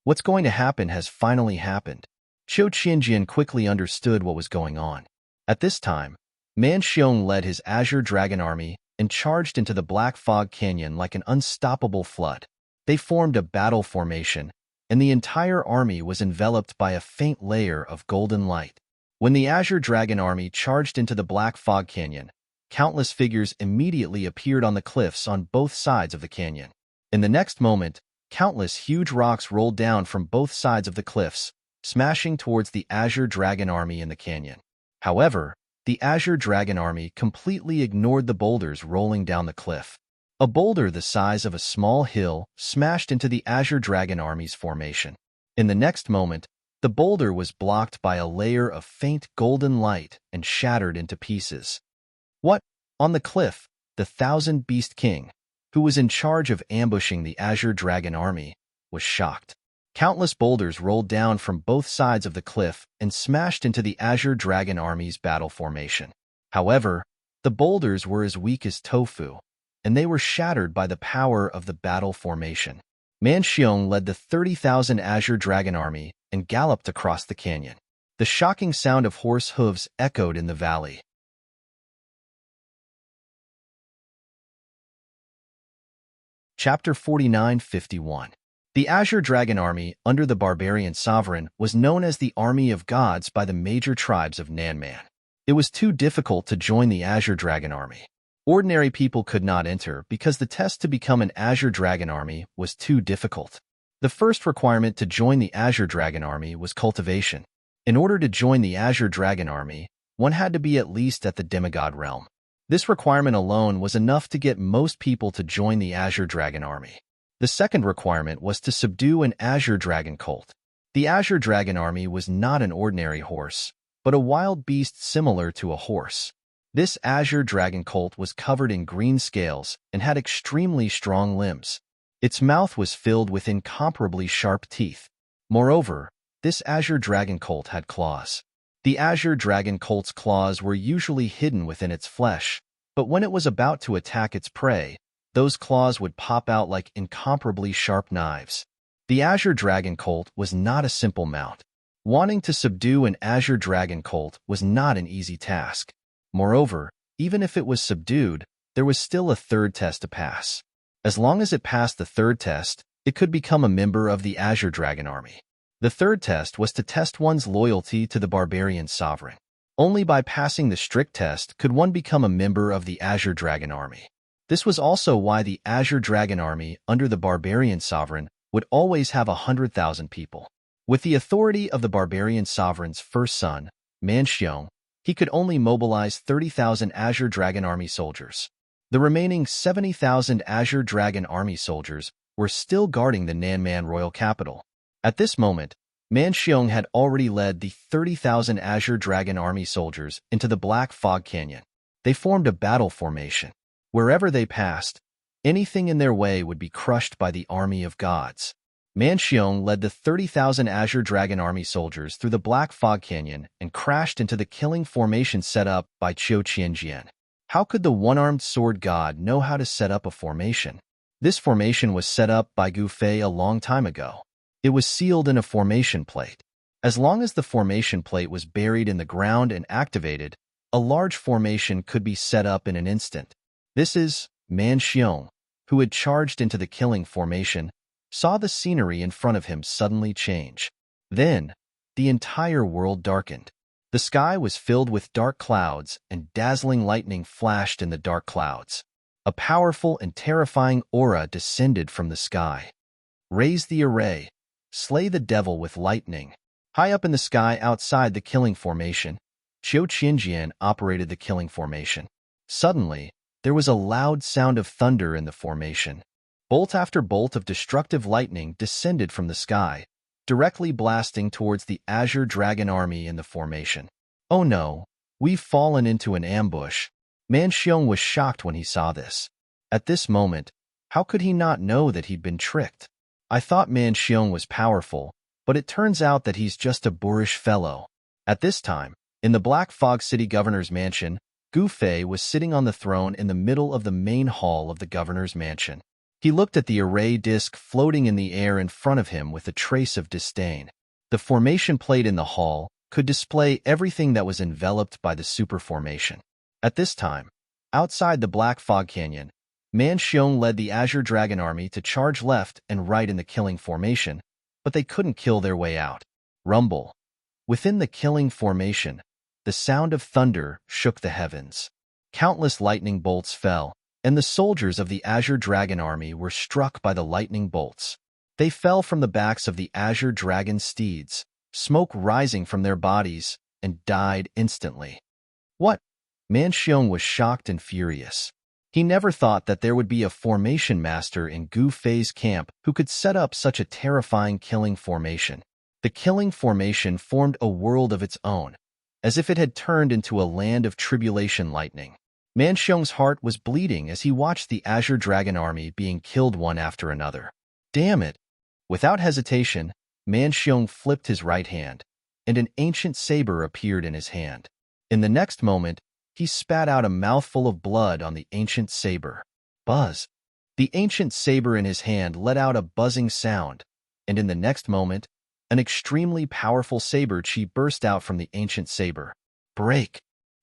What's going to happen has finally happened. Qiu Qianjian quickly understood what was going on. At this time, Man Xiong led his Azure Dragon Army and charged into the Black Fog Canyon like an unstoppable flood. They formed a battle formation, and the entire army was enveloped by a faint layer of golden light. When the Azure Dragon Army charged into the Black Fog Canyon, countless figures immediately appeared on the cliffs on both sides of the canyon. In the next moment, countless huge rocks rolled down from both sides of the cliffs, smashing towards the Azure Dragon Army in the canyon. However, the Azure Dragon Army completely ignored the boulders rolling down the cliff. A boulder the size of a small hill smashed into the Azure Dragon Army's formation. In the next moment, the boulder was blocked by a layer of faint golden light and shattered into pieces. What? On the cliff, the Thousand Beast King, who was in charge of ambushing the Azure Dragon Army, was shocked. Countless boulders rolled down from both sides of the cliff and smashed into the Azure Dragon Army's battle formation. However, the boulders were as weak as tofu, and they were shattered by the power of the battle formation. Man Xiong led the 30,000 Azure Dragon Army and galloped across the canyon. The shocking sound of horse hooves echoed in the valley. Chapter 49:51. The Azure Dragon Army, under the barbarian sovereign, was known as the Army of Gods by the major tribes of Nanman. It was too difficult to join the Azure Dragon Army. Ordinary people could not enter because the test to become an Azure Dragon Army was too difficult. The first requirement to join the Azure Dragon Army was cultivation. In order to join the Azure Dragon Army, one had to be at least at the demigod realm. This requirement alone was enough to get most people to join the Azure Dragon Army. The second requirement was to subdue an Azure Dragon cult. The Azure Dragon Army was not an ordinary horse, but a wild beast similar to a horse. This Azure Dragon cult was covered in green scales and had extremely strong limbs. Its mouth was filled with incomparably sharp teeth. Moreover, this Azure Dragon cult had claws. The Azure Dragon cult's claws were usually hidden within its flesh, but when it was about to attack its prey, those claws would pop out like incomparably sharp knives. The Azure Dragon cult was not a simple mount. Wanting to subdue an Azure Dragon cult was not an easy task. Moreover, even if it was subdued, there was still a third test to pass. As long as it passed the third test, it could become a member of the Azure Dragon Army. The third test was to test one's loyalty to the barbarian sovereign. Only by passing the strict test could one become a member of the Azure Dragon Army. This was also why the Azure Dragon Army under the barbarian sovereign would always have 100,000 people. With the authority of the barbarian sovereign's first son, Man Xiong, he could only mobilize 30,000 Azure Dragon Army soldiers. The remaining 70,000 Azure Dragon Army soldiers were still guarding the Nanman royal capital. At this moment, Man Xiong had already led the 30,000 Azure Dragon Army soldiers into the Black Fog Canyon. They formed a battle formation. Wherever they passed, anything in their way would be crushed by the army of gods. Man Xiong led the 30,000 Azure Dragon Army soldiers through the Black Fog Canyon and crashed into the killing formation set up by Qiu Qianjian. How could the one-armed sword god know how to set up a formation? This formation was set up by Gu Fei a long time ago. It was sealed in a formation plate. As long as the formation plate was buried in the ground and activated, A large formation could be set up in an instant. This is Man Xiong, who had charged into the killing formation, saw the scenery in front of him suddenly change. Then, the entire world darkened. The sky was filled with dark clouds, and dazzling lightning flashed in the dark clouds. A powerful and terrifying aura descended from the sky. Raise the array. Slay the devil with lightning. High up in the sky outside the killing formation, Qiu Qianjian operated the killing formation. Suddenly, there was a loud sound of thunder in the formation. Bolt after bolt of destructive lightning descended from the sky, directly blasting towards the Azure Dragon army in the formation. Oh no, we've fallen into an ambush. Man Xiong was shocked when he saw this. At this moment, how could he not know that he'd been tricked? I thought Man Xiong was powerful, but it turns out that he's just a boorish fellow. At this time, in the Black Fog City governor's mansion, Gu Fei was sitting on the throne in the middle of the main hall of the governor's mansion. He looked at the array disk floating in the air in front of him with a trace of disdain. The formation plate in the hall could display everything that was enveloped by the super formation. At this time, outside the Black Fog Canyon, Man Xiong led the Azure Dragon army to charge left and right in the killing formation, but they couldn't kill their way out. Rumble. Within the killing formation, the sound of thunder shook the heavens. Countless lightning bolts fell, and the soldiers of the Azure Dragon army were struck by the lightning bolts. They fell from the backs of the Azure Dragon steeds, smoke rising from their bodies, and died instantly. What? Man Xiong was shocked and furious. He never thought that there would be a formation master in Gu Fei's camp who could set up such a terrifying killing formation. The killing formation formed a world of its own, as if it had turned into a land of tribulation lightning. Man Xiong's heart was bleeding as he watched the Azure Dragon army being killed one after another. Damn it! Without hesitation, Man Xiong flipped his right hand, and an ancient saber appeared in his hand. In the next moment, he spat out a mouthful of blood on the ancient saber. Buzz! The ancient saber in his hand let out a buzzing sound, and in the next moment, an extremely powerful saber chi burst out from the ancient saber. Break!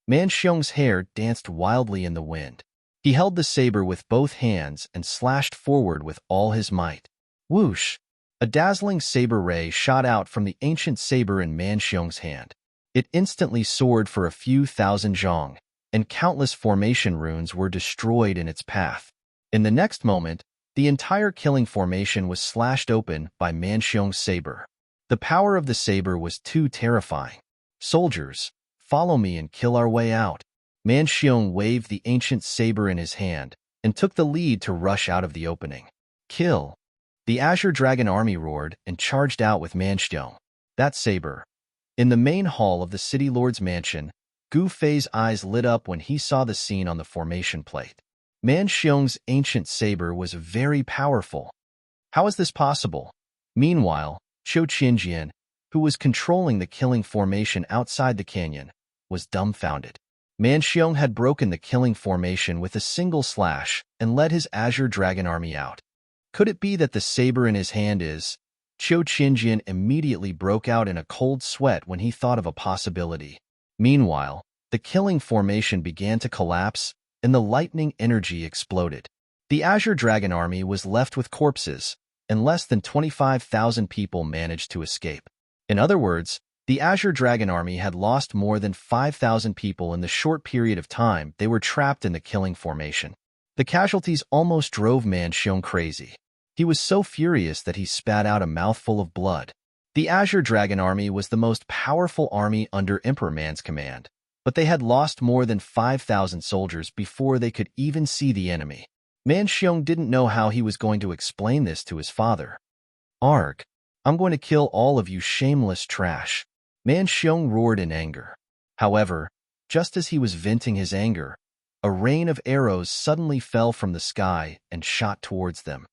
Man Xiong's hair danced wildly in the wind. He held the saber with both hands and slashed forward with all his might. Whoosh! A dazzling saber ray shot out from the ancient saber in Man Xiong's hand. It instantly soared for a few thousand zhong, and countless formation runes were destroyed in its path. In the next moment, the entire killing formation was slashed open by Man Xiong's saber. The power of the saber was too terrifying. Soldiers, follow me and kill our way out. Man Xiong waved the ancient saber in his hand and took the lead to rush out of the opening. Kill! The Azure Dragon army roared and charged out with Man Xiong. That saber. In the main hall of the City Lord's mansion, Gu Fei's eyes lit up when he saw the scene on the formation plate. Man Xiong's ancient saber was very powerful. How is this possible? Meanwhile, Qiu Qianjian, who was controlling the killing formation outside the canyon, was dumbfounded. Man Xiong had broken the killing formation with a single slash and led his Azure Dragon army out. Could it be that the saber in his hand is? Qiu Qianjian immediately broke out in a cold sweat when he thought of a possibility. Meanwhile, the killing formation began to collapse, and the lightning energy exploded. The Azure Dragon army was left with corpses, and less than 25,000 people managed to escape. In other words, the Azure Dragon army had lost more than 5,000 people in the short period of time they were trapped in the killing formation. The casualties almost drove Man Xiong crazy. He was so furious that he spat out a mouthful of blood. The Azure Dragon army was the most powerful army under Emperor Man's command, but they had lost more than 5,000 soldiers before they could even see the enemy. Man Xiong didn't know how he was going to explain this to his father. Arg! I'm going to kill all of you shameless trash. Man Xiong roared in anger. However, just as he was venting his anger, a rain of arrows suddenly fell from the sky and shot towards them.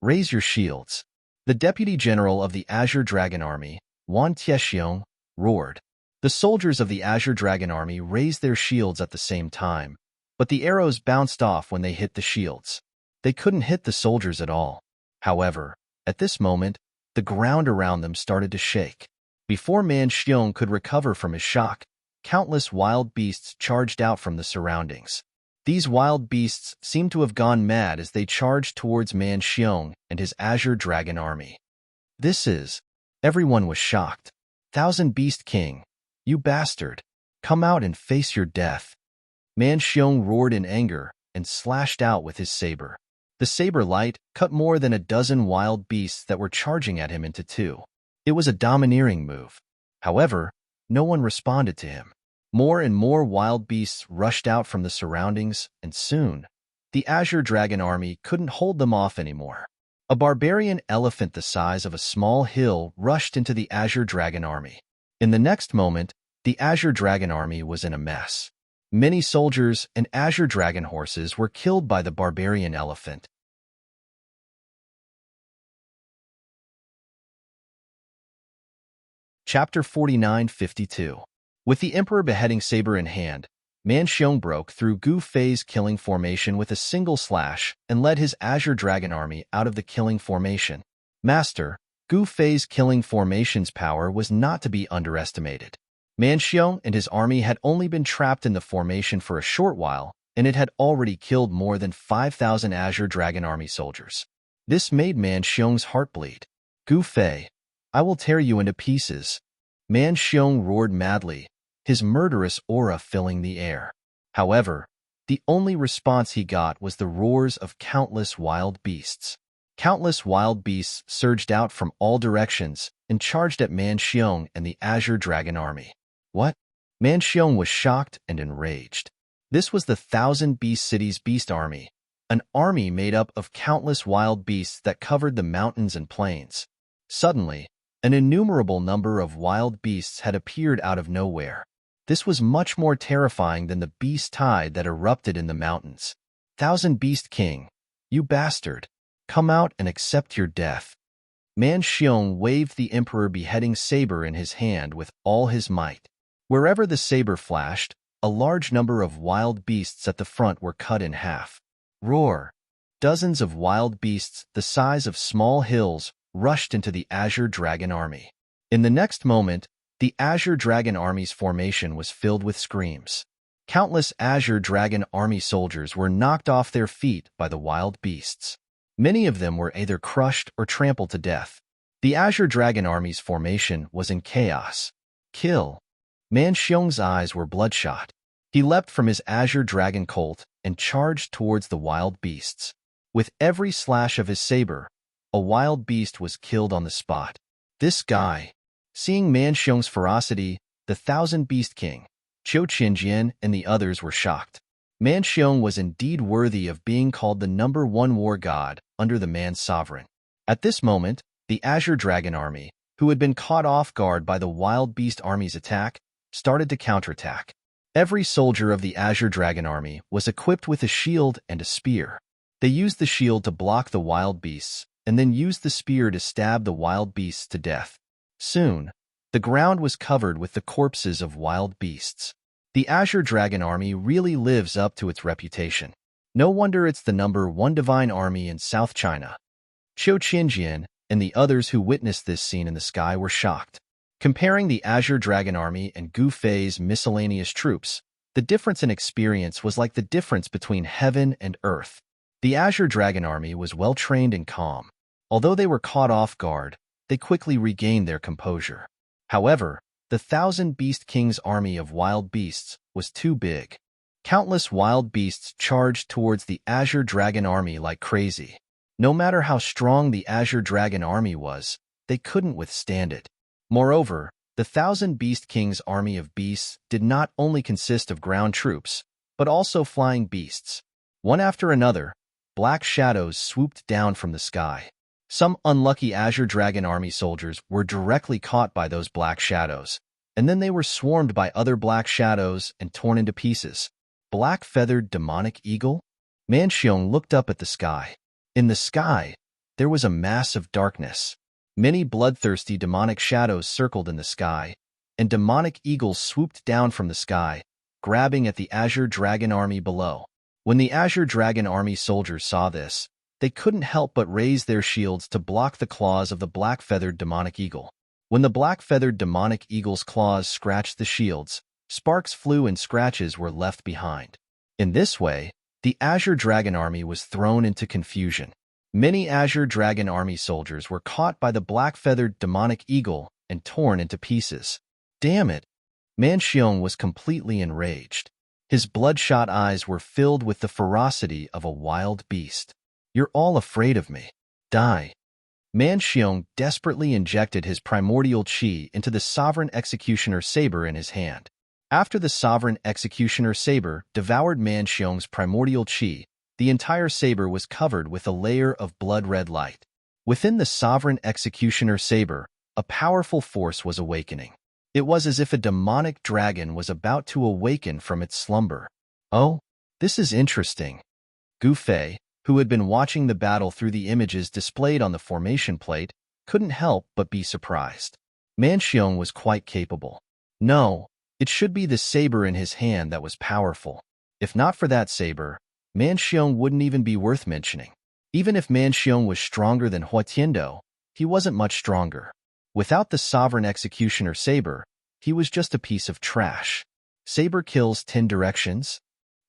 Raise your shields. The deputy general of the Azure Dragon army, Wan Tiexiong, roared. The soldiers of the Azure Dragon army raised their shields at the same time, but the arrows bounced off when they hit the shields. They couldn't hit the soldiers at all. However, at this moment, the ground around them started to shake. Before Man Xiong could recover from his shock, countless wild beasts charged out from the surroundings. These wild beasts seemed to have gone mad as they charged towards Man Xiong and his azure dragon army. Everyone was shocked. Thousand Beast King, you bastard, come out and face your death. Man Xiong roared in anger and slashed out with his saber. The saber light cut more than a dozen wild beasts that were charging at him into two. It was a domineering move. However, no one responded to him. More and more wild beasts rushed out from the surroundings, and soon, the Azure Dragon army couldn't hold them off anymore. A barbarian elephant the size of a small hill rushed into the Azure Dragon army. In the next moment, the Azure Dragon army was in a mess. Many soldiers and Azure Dragon horses were killed by the barbarian elephant. Chapter 49:52. With the Emperor beheading saber in hand, Man Xiong broke through Gu Fei's killing formation with a single slash and led his Azure Dragon army out of the killing formation. Master, Gu Fei's killing formation's power was not to be underestimated. Man Xiong and his army had only been trapped in the formation for a short while, and it had already killed more than 5,000 Azure Dragon army soldiers. This made Man Xiong's heart bleed. Gu Fei, I will tear you into pieces. Man Xiong roared madly, his murderous aura filling the air. However, the only response he got was the roars of countless wild beasts. Countless wild beasts surged out from all directions and charged at Man Xiong and the Azure Dragon army. What? Man Xiong was shocked and enraged. This was the Thousand Beast City's beast army, an army made up of countless wild beasts that covered the mountains and plains. Suddenly, an innumerable number of wild beasts had appeared out of nowhere. This was much more terrifying than the beast tide that erupted in the mountains. Thousand Beast King, you bastard, come out and accept your death. Man Xiong waved the Emperor beheading saber in his hand with all his might. Wherever the saber flashed, a large number of wild beasts at the front were cut in half. Roar! Dozens of wild beasts the size of small hills rushed into the Azure Dragon army. In the next moment, the Azure Dragon army's formation was filled with screams. Countless Azure Dragon army soldiers were knocked off their feet by the wild beasts. Many of them were either crushed or trampled to death. The Azure Dragon army's formation was in chaos. Kill! Man Xiong's eyes were bloodshot. He leapt from his Azure Dragon colt and charged towards the wild beasts. With every slash of his saber, a wild beast was killed on the spot. This guy. Seeing Man Xiong's ferocity, the Thousand Beast King, Qiu Qinjian, and the others were shocked. Man Xiong was indeed worthy of being called the #1 war god under the Man Sovereign. At this moment, the Azure Dragon army, who had been caught off guard by the wild beast army's attack, started to counterattack. Every soldier of the Azure Dragon army was equipped with a shield and a spear. They used the shield to block the wild beasts, and then used the spear to stab the wild beasts to death. Soon, the ground was covered with the corpses of wild beasts. The Azure Dragon army really lives up to its reputation. No wonder it's the #1 divine army in South China. Qiu Qinjian and the others who witnessed this scene in the sky were shocked. Comparing the Azure Dragon army and Gu Fei's miscellaneous troops, the difference in experience was like the difference between heaven and earth. The Azure Dragon army was well-trained and calm. Although they were caught off guard, they quickly regained their composure. However, the Thousand Beast King's army of wild beasts was too big. Countless wild beasts charged towards the Azure Dragon army like crazy. No matter how strong the Azure Dragon army was, they couldn't withstand it. Moreover, the Thousand Beast King's army of beasts did not only consist of ground troops, but also flying beasts. One after another, black shadows swooped down from the sky. Some unlucky Azure Dragon army soldiers were directly caught by those black shadows, and then they were swarmed by other black shadows and torn into pieces. Black-feathered demonic eagle? Man Xiong looked up at the sky. In the sky, there was a mass of darkness. Many bloodthirsty demonic shadows circled in the sky, and demonic eagles swooped down from the sky, grabbing at the Azure Dragon army below. When the Azure Dragon army soldiers saw this, they couldn't help but raise their shields to block the claws of the black-feathered demonic eagle. When the black-feathered demonic eagle's claws scratched the shields, Sparks flew and scratches were left behind. In this way, the Azure Dragon army was thrown into confusion. Many Azure Dragon army soldiers were caught by the black-feathered demonic eagle and torn into pieces. Damn it! Man Xiong was completely enraged. His bloodshot eyes were filled with the ferocity of a wild beast. You're all afraid of me. Die. Man Xiong desperately injected his primordial qi into the Sovereign Executioner saber in his hand. After the Sovereign Executioner saber devoured Man Xiong's primordial qi, the entire saber was covered with a layer of blood-red light. Within the Sovereign Executioner saber, a powerful force was awakening. It was as if a demonic dragon was about to awaken from its slumber. Oh, this is interesting. Gu Fei, who had been watching the battle through the images displayed on the formation plate, couldn't help but be surprised. Man Xiong was quite capable. No, it should be the saber in his hand that was powerful. If not for that saber, Man Xiong wouldn't even be worth mentioning. Even if Man Xiong was stronger than Hua Tiando, he wasn't much stronger. Without the Sovereign Executioner saber, he was just a piece of trash. Saber kills 10 directions?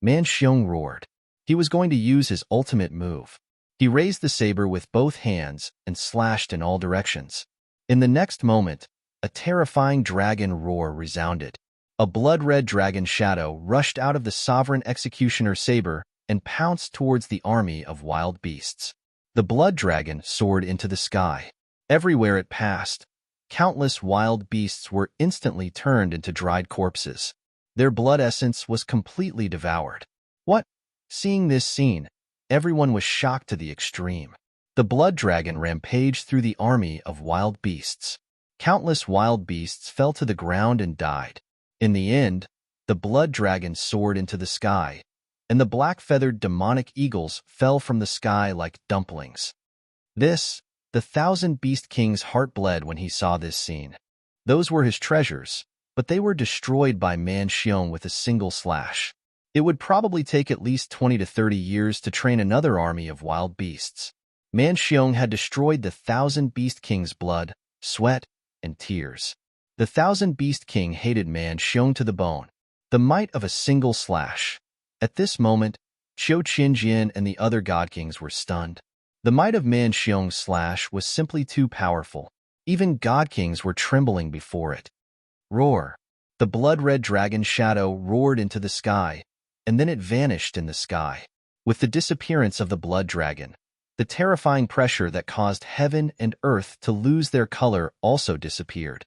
Man Xiong roared. He was going to use his ultimate move. He raised the saber with both hands and slashed in all directions. In the next moment, a terrifying dragon roar resounded. A blood-red dragon shadow rushed out of the Sovereign Executioner saber and pounced towards the army of wild beasts. The blood dragon soared into the sky. Everywhere it passed, countless wild beasts were instantly turned into dried corpses. Their blood essence was completely devoured. What? Seeing this scene, everyone was shocked to the extreme. The blood dragon rampaged through the army of wild beasts. Countless wild beasts fell to the ground and died. In the end, the blood dragon soared into the sky, and the black-feathered demonic eagles fell from the sky like dumplings. The Thousand Beast King's heart bled when he saw this scene. Those were his treasures, but they were destroyed by Man Xiong with a single slash. It would probably take at least 20 to 30 years to train another army of wild beasts. Man Xiong had destroyed the Thousand Beast King's blood, sweat, and tears. The Thousand Beast King hated Man Xiong to the bone. The might of a single slash. At this moment, Qiu Qinjian and the other God Kings were stunned. The might of Man Xiong's slash was simply too powerful. Even God Kings were trembling before it. Roar! The blood-red dragon shadow roared into the sky, and then it vanished in the sky. With the disappearance of the blood dragon, the terrifying pressure that caused heaven and earth to lose their color also disappeared.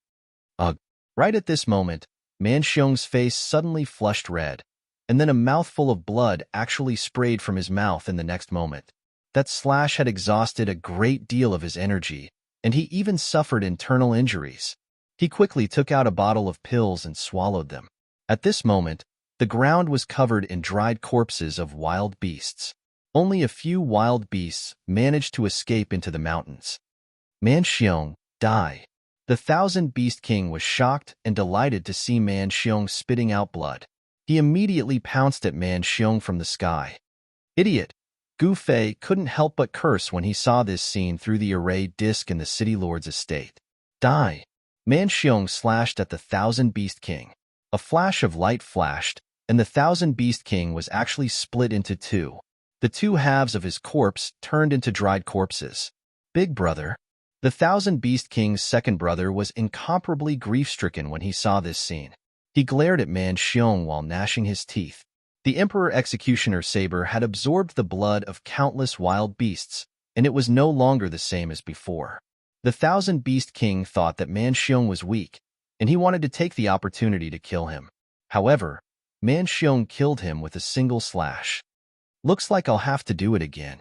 Ugh! Right at this moment, Man Xiong's face suddenly flushed red, and then a mouthful of blood actually sprayed from his mouth in the next moment. That slash had exhausted a great deal of his energy, and he even suffered internal injuries. He quickly took out a bottle of pills and swallowed them. At this moment, the ground was covered in dried corpses of wild beasts. Only a few wild beasts managed to escape into the mountains. Man Xiong, die. The Thousand Beast King was shocked and delighted to see Man Xiong spitting out blood. He immediately pounced at Man Xiong from the sky. Idiot! Gu Fei couldn't help but curse when he saw this scene through the array disc in the City Lord's estate. Die! Man Xiong slashed at the Thousand Beast King. A flash of light flashed, and the Thousand Beast King was actually split into two. The two halves of his corpse turned into dried corpses. Big brother. The Thousand Beast King's second brother was incomparably grief-stricken when he saw this scene. He glared at Man Xiong while gnashing his teeth. The Emperor Executioner saber had absorbed the blood of countless wild beasts, and it was no longer the same as before. The Thousand Beast King thought that Man Xiong was weak, and he wanted to take the opportunity to kill him. However, Man Xiong killed him with a single slash. Looks like I'll have to do it again.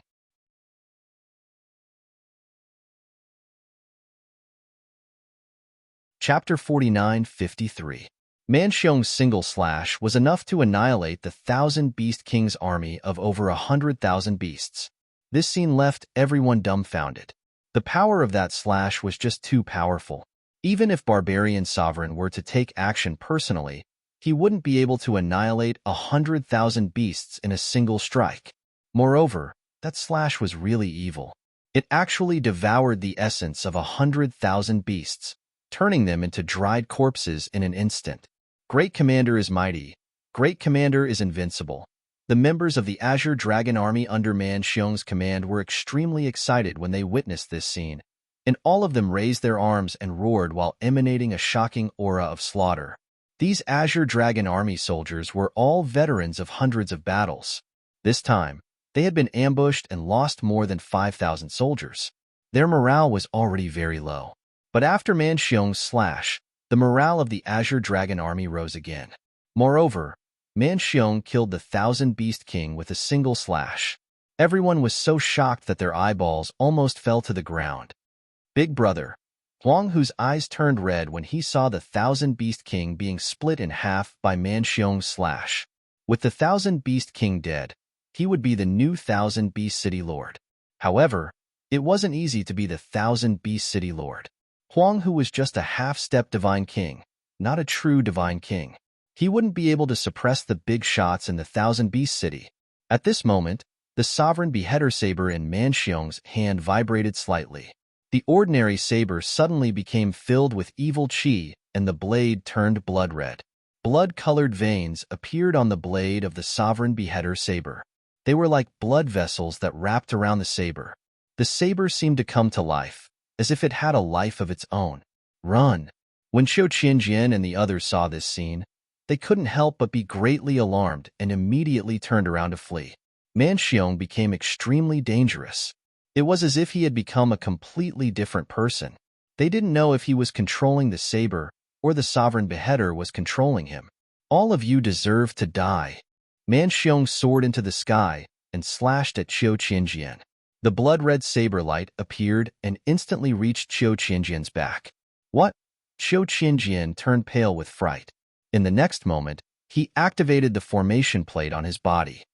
Chapter 49-53. Man Xiong's single slash was enough to annihilate the Thousand Beast King's army of over 100,000 beasts. This scene left everyone dumbfounded. The power of that slash was just too powerful. Even if Barbarian Sovereign were to take action personally, he wouldn't be able to annihilate 100,000 beasts in a single strike. Moreover, that slash was really evil. It actually devoured the essence of 100,000 beasts, turning them into dried corpses in an instant. Great Commander is mighty. Great Commander is invincible. The members of the Azure Dragon Army under Man Xiong's command were extremely excited when they witnessed this scene, and all of them raised their arms and roared while emanating a shocking aura of slaughter. These Azure Dragon Army soldiers were all veterans of hundreds of battles. This time, they had been ambushed and lost more than 5,000 soldiers. Their morale was already very low. But after Man Xiong's slash, the morale of the Azure Dragon Army rose again. Moreover, Man Xiong killed the 1,000 Beast King with a single slash. Everyone was so shocked that their eyeballs almost fell to the ground. Big Brother Huang, whose eyes turned red when he saw the 1,000 Beast King being split in half by Man Xiong's slash. With the 1,000 Beast King dead, he would be the new 1,000 Beast City Lord. However, it wasn't easy to be the 1,000 Beast City Lord. Huang, who was just a half-step divine king, not a true divine king. He wouldn't be able to suppress the big shots in the 1,000 Beast City. At this moment, the sovereign beheader saber in Man Xiong's hand vibrated slightly. The ordinary saber suddenly became filled with evil qi, and the blade turned blood red. Blood-colored veins appeared on the blade of the sovereign beheader saber. They were like blood vessels that wrapped around the saber. The saber seemed to come to life, as if it had a life of its own. Run! When Qiu Qianjian and the others saw this scene, they couldn't help but be greatly alarmed and immediately turned around to flee. Man Xiong became extremely dangerous. It was as if he had become a completely different person. They didn't know if he was controlling the saber or the sovereign beheader was controlling him. All of you deserve to die. Man Xiong soared into the sky and slashed at Qiu Qianjian. The blood-red saber light appeared and instantly reached Qiu Qianjian's back. What? Qiu Qianjian turned pale with fright. In the next moment, he activated the formation plate on his body.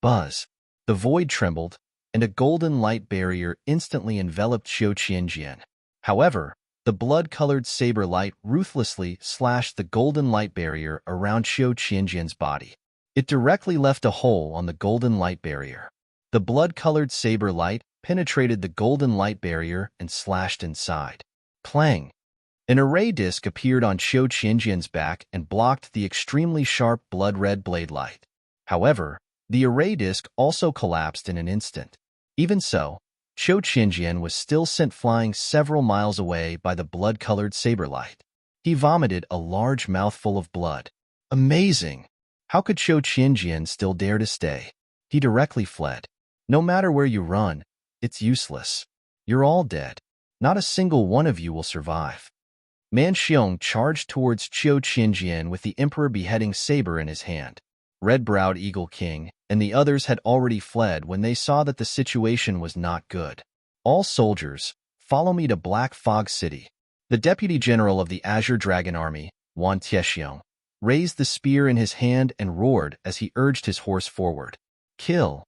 Buzz! The void trembled, and a golden light barrier instantly enveloped Qiu Qianjian. However, the blood-colored saber light ruthlessly slashed the golden light barrier around Qiu Qianjian's body. It directly left a hole on the golden light barrier. The blood-colored saber light penetrated the golden light barrier and slashed inside. Clang! An array disc appeared on Qiu Qianjian's back and blocked the extremely sharp blood-red blade light. However, the array disc also collapsed in an instant. Even so, Qiu Qianjian was still sent flying several miles away by the blood-colored saber light. He vomited a large mouthful of blood. Amazing! How could Qiu Qianjian still dare to stay? He directly fled. No matter where you run, it's useless. You're all dead. Not a single one of you will survive. Man Xiong charged towards Qiu Qianjian with the Emperor beheading saber in his hand. Red-browed Eagle King and the others had already fled when they saw that the situation was not good. All soldiers, follow me to Black Fog City. The Deputy General of the Azure Dragon Army, Wan Tiexiong, raised the spear in his hand and roared as he urged his horse forward. Kill!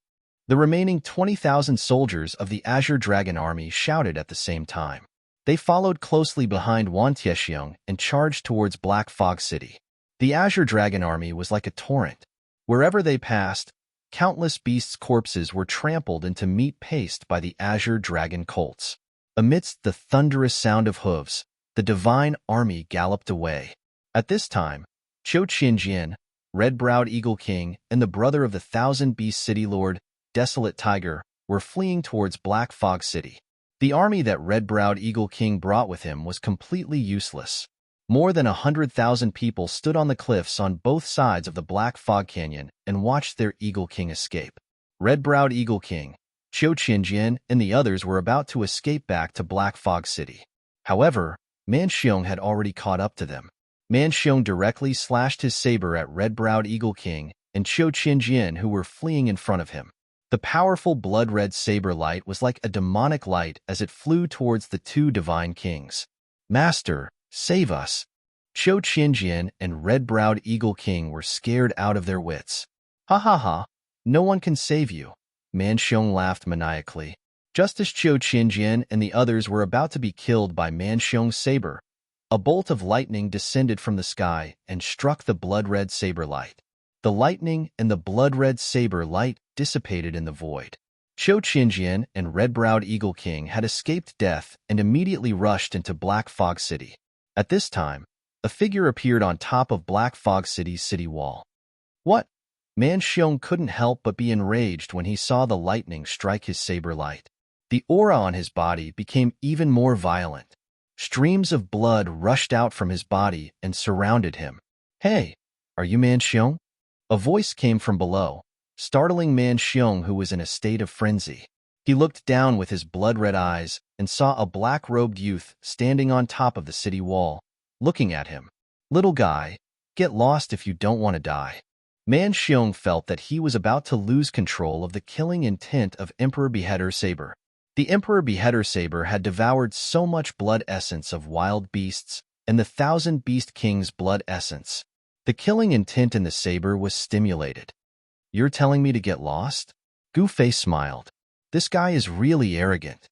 The remaining 20,000 soldiers of the Azure Dragon Army shouted at the same time. They followed closely behind Wan Tiexiong and charged towards Black Fog City. The Azure Dragon Army was like a torrent. Wherever they passed, countless beasts' corpses were trampled into meat paste by the Azure Dragon colts. Amidst the thunderous sound of hooves, the divine army galloped away. At this time, Qiu Qianjian, Red-browed Eagle King, and the brother of the 1,000 Beast City Lord, Desolate Tiger, were fleeing towards Black Fog City. The army that Red-browed Eagle King brought with him was completely useless. More than 100,000 people stood on the cliffs on both sides of the Black Fog Canyon and watched their Eagle King escape. Red-browed Eagle King, Qiu Qianjian, and the others were about to escape back to Black Fog City. However, Man Xiong had already caught up to them. Man Xiong directly slashed his saber at Red-browed Eagle King and Qiu Qianjian, who were fleeing in front of him. The powerful blood-red saber light was like a demonic light as it flew towards the two divine kings. Master, save us! Qiu Qianjian and Red-browed Eagle King were scared out of their wits. Ha ha ha! No one can save you! Man Xiong laughed maniacally. Just as Qiu Qianjian and the others were about to be killed by Man Xiong's saber, a bolt of lightning descended from the sky and struck the blood-red saber light. The lightning and the blood-red saber light dissipated in the void. Qiu Qianjian and Red-browed Eagle King had escaped death and immediately rushed into Black Fog City. At this time, a figure appeared on top of Black Fog City's city wall. What? Man Xiong couldn't help but be enraged when he saw the lightning strike his saber light. The aura on his body became even more violent. Streams of blood rushed out from his body and surrounded him. Hey, are you Man Xiong? A voice came from below, startling Man Xiong, who was in a state of frenzy. He looked down with his blood-red eyes and saw a black-robed youth standing on top of the city wall, looking at him. Little guy, get lost if you don't want to die. Man Xiong felt that he was about to lose control of the killing intent of Emperor Beheader Saber. The Emperor Beheader Saber had devoured so much blood essence of wild beasts and the 1,000 Beast King's blood essence. The killing intent in the saber was stimulated. You're telling me to get lost? Gu Fei smiled. This guy is really arrogant.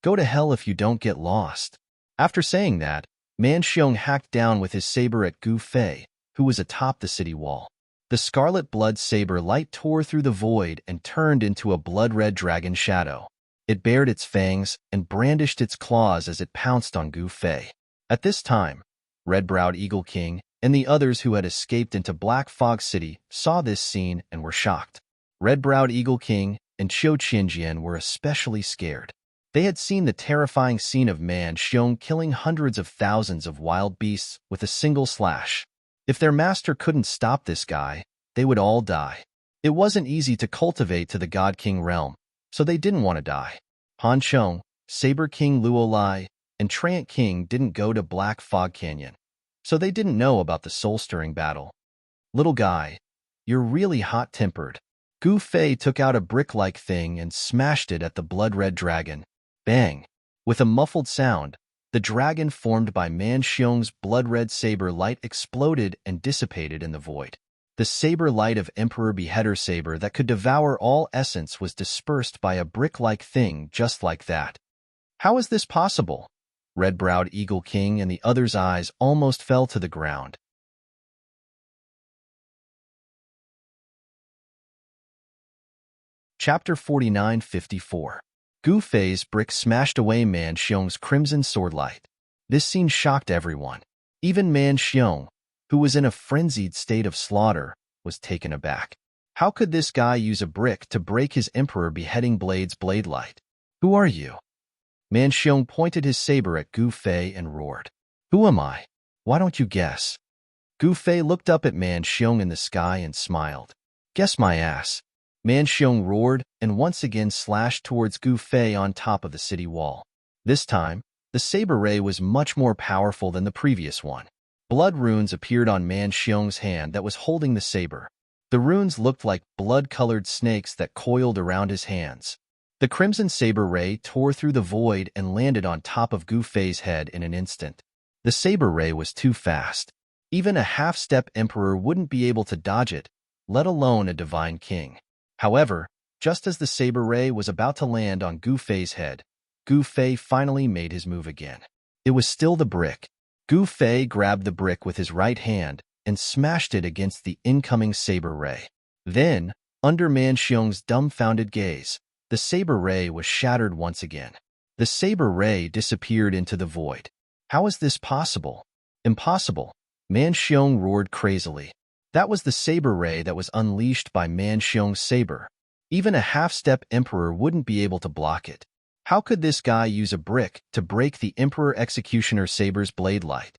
Go to hell if you don't get lost. After saying that, Man Xiong hacked down with his saber at Gu Fei, who was atop the city wall. The scarlet blood saber light tore through the void and turned into a blood-red dragon shadow. It bared its fangs and brandished its claws as it pounced on Gu Fei. At this time, Red-Browed Eagle King and the others who had escaped into Black Fog City saw this scene and were shocked. Red-Browed Eagle King and Qiu Qianjian were especially scared. They had seen the terrifying scene of Man Xiong killing hundreds of thousands of wild beasts with a single slash. If their master couldn't stop this guy, they would all die. It wasn't easy to cultivate to the God King realm, so they didn't want to die. Han Chong, Saber King Luo Lai, and Treant King didn't go to Black Fog Canyon, so they didn't know about the soul-stirring battle. Little guy, you're really hot-tempered. Gu Fei took out a brick-like thing and smashed it at the blood-red dragon. Bang! With a muffled sound, the dragon formed by Man Xiong's blood-red saber light exploded and dissipated in the void. The saber light of Emperor Beheader Saber that could devour all essence was dispersed by a brick-like thing just like that. How is this possible? Red-Browed Eagle King and the others' eyes almost fell to the ground. Chapter 49-54. Gu Fei's brick smashed away Man Xiong's crimson sword light. This scene shocked everyone. Even Man Xiong, who was in a frenzied state of slaughter, was taken aback. How could this guy use a brick to break his Emperor Beheading Blade's blade light? Who are you? Man Xiong pointed his saber at Gu Fei and roared. Who am I? Why don't you guess? Gu Fei looked up at Man Xiong in the sky and smiled. Guess my ass. Man Xiong roared and once again slashed towards Gu Fei on top of the city wall. This time, the saber ray was much more powerful than the previous one. Blood runes appeared on Man Xiong's hand that was holding the saber. The runes looked like blood-colored snakes that coiled around his hands. The crimson saber ray tore through the void and landed on top of Gu Fei's head in an instant. The saber ray was too fast. Even a half-step emperor wouldn't be able to dodge it, let alone a divine king. However, just as the saber ray was about to land on Gu Fei's head, Gu Fei finally made his move again. It was still the brick. Gu Fei grabbed the brick with his right hand and smashed it against the incoming saber ray. Then, under Man Xiong's dumbfounded gaze, the saber ray was shattered once again. The saber ray disappeared into the void. How is this possible? Impossible, Man Xiong roared crazily. That was the saber ray that was unleashed by Man Xiong's saber. Even a half-step emperor wouldn't be able to block it. How could this guy use a brick to break the Emperor Executioner Saber's blade light?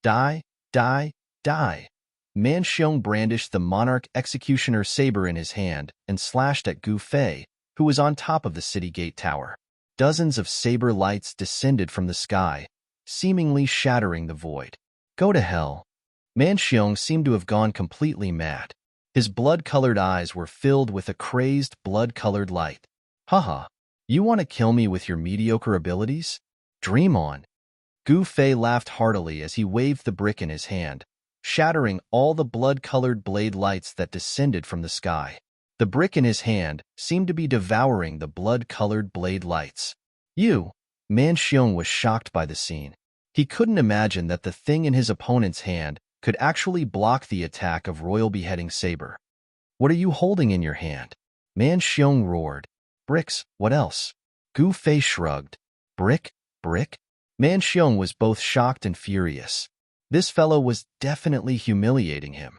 Die, die, die. Man Xiong brandished the Monarch Executioner Saber in his hand and slashed at Gu Fei, who was on top of the city gate tower. Dozens of saber lights descended from the sky, seemingly shattering the void. Go to hell. Man Xiong seemed to have gone completely mad. His blood-colored eyes were filled with a crazed blood-colored light. Haha. You want to kill me with your mediocre abilities? Dream on. Gu Fei laughed heartily as he waved the brick in his hand, shattering all the blood-colored blade lights that descended from the sky. The brick in his hand seemed to be devouring the blood-colored blade lights. Man Xiong was shocked by the scene. He couldn't imagine that the thing in his opponent's hand could actually block the attack of Royal Beheading Saber. What are you holding in your hand? Man Xiong roared. Bricks, what else? Gu Fei shrugged. Brick? Brick? Man Xiong was both shocked and furious. This fellow was definitely humiliating him.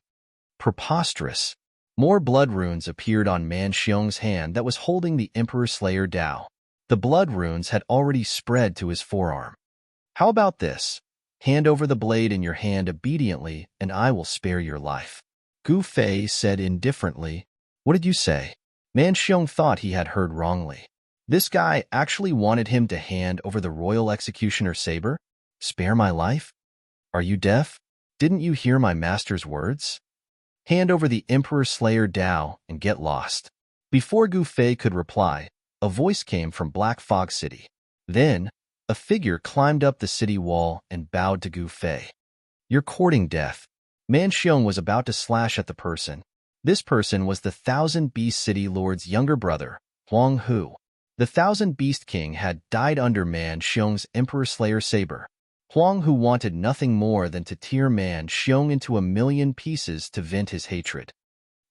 Preposterous. More blood runes appeared on Man Xiong's hand that was holding the Emperor Slayer Dao. The blood runes had already spread to his forearm. How about this? Hand over the blade in your hand obediently, and I will spare your life. Gu Fei said indifferently. What did you say? Man Xiong thought he had heard wrongly. This guy actually wanted him to hand over the royal executioner saber? Spare my life? Are you deaf? Didn't you hear my master's words? Hand over the Emperor Slayer Dao and get lost. Before Gu Fei could reply, a voice came from Black Fog City. Then, a figure climbed up the city wall and bowed to Gu Fei. You're courting death. Man Xiong was about to slash at the person. This person was the Thousand Beast City Lord's younger brother, Huang Hu. The Thousand Beast King had died under Man Xiong's Emperor Slayer saber. Huang Hu wanted nothing more than to tear Man Xiong into a million pieces to vent his hatred.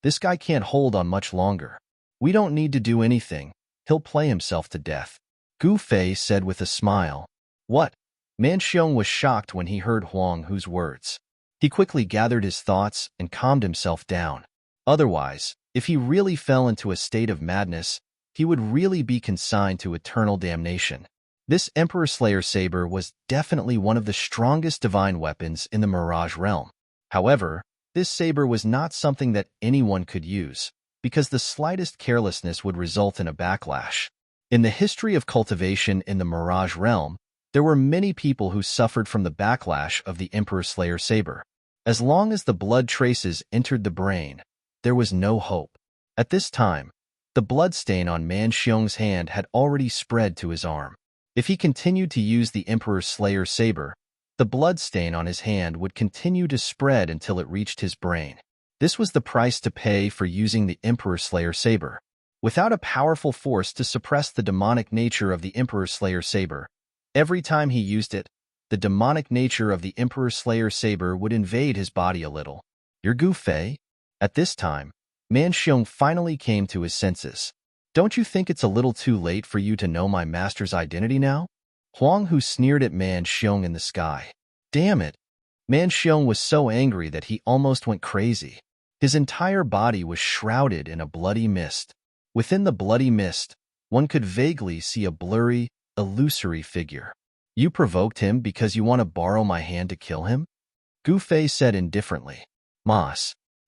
This guy can't hold on much longer. We don't need to do anything. He'll play himself to death. Gu Fei said with a smile. What? Man Xiong was shocked when he heard Huang Hu's words. He quickly gathered his thoughts and calmed himself down. Otherwise, if he really fell into a state of madness, he would really be consigned to eternal damnation. This Emperor Slayer saber was definitely one of the strongest divine weapons in the Mirage realm. However, this saber was not something that anyone could use, because the slightest carelessness would result in a backlash. In the history of cultivation in the Mirage realm, there were many people who suffered from the backlash of the Emperor Slayer saber. As long as the blood traces entered the brain, there was no hope. At this time, the blood stain on Man Xiong's hand had already spread to his arm. If he continued to use the Emperor Slayer saber, the blood stain on his hand would continue to spread until it reached his brain. This was the price to pay for using the Emperor Slayer saber. Without a powerful force to suppress the demonic nature of the Emperor Slayer saber, every time he used it, the demonic nature of the Emperor Slayer saber would invade his body a little. You're Gu Fei? At this time, Man Xiong finally came to his senses. Don't you think it's a little too late for you to know my master's identity now? Huang Hu sneered at Man Xiong in the sky. Damn it! Man Xiong was so angry that he almost went crazy. His entire body was shrouded in a bloody mist. Within the bloody mist, one could vaguely see a blurry, illusory figure. You provoked him because you want to borrow my hand to kill him? Gu Fei said indifferently.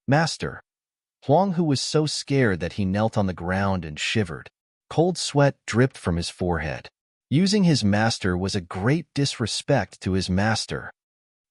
Master. Huang Hu was so scared that he knelt on the ground and shivered. Cold sweat dripped from his forehead. Using his master was a great disrespect to his master.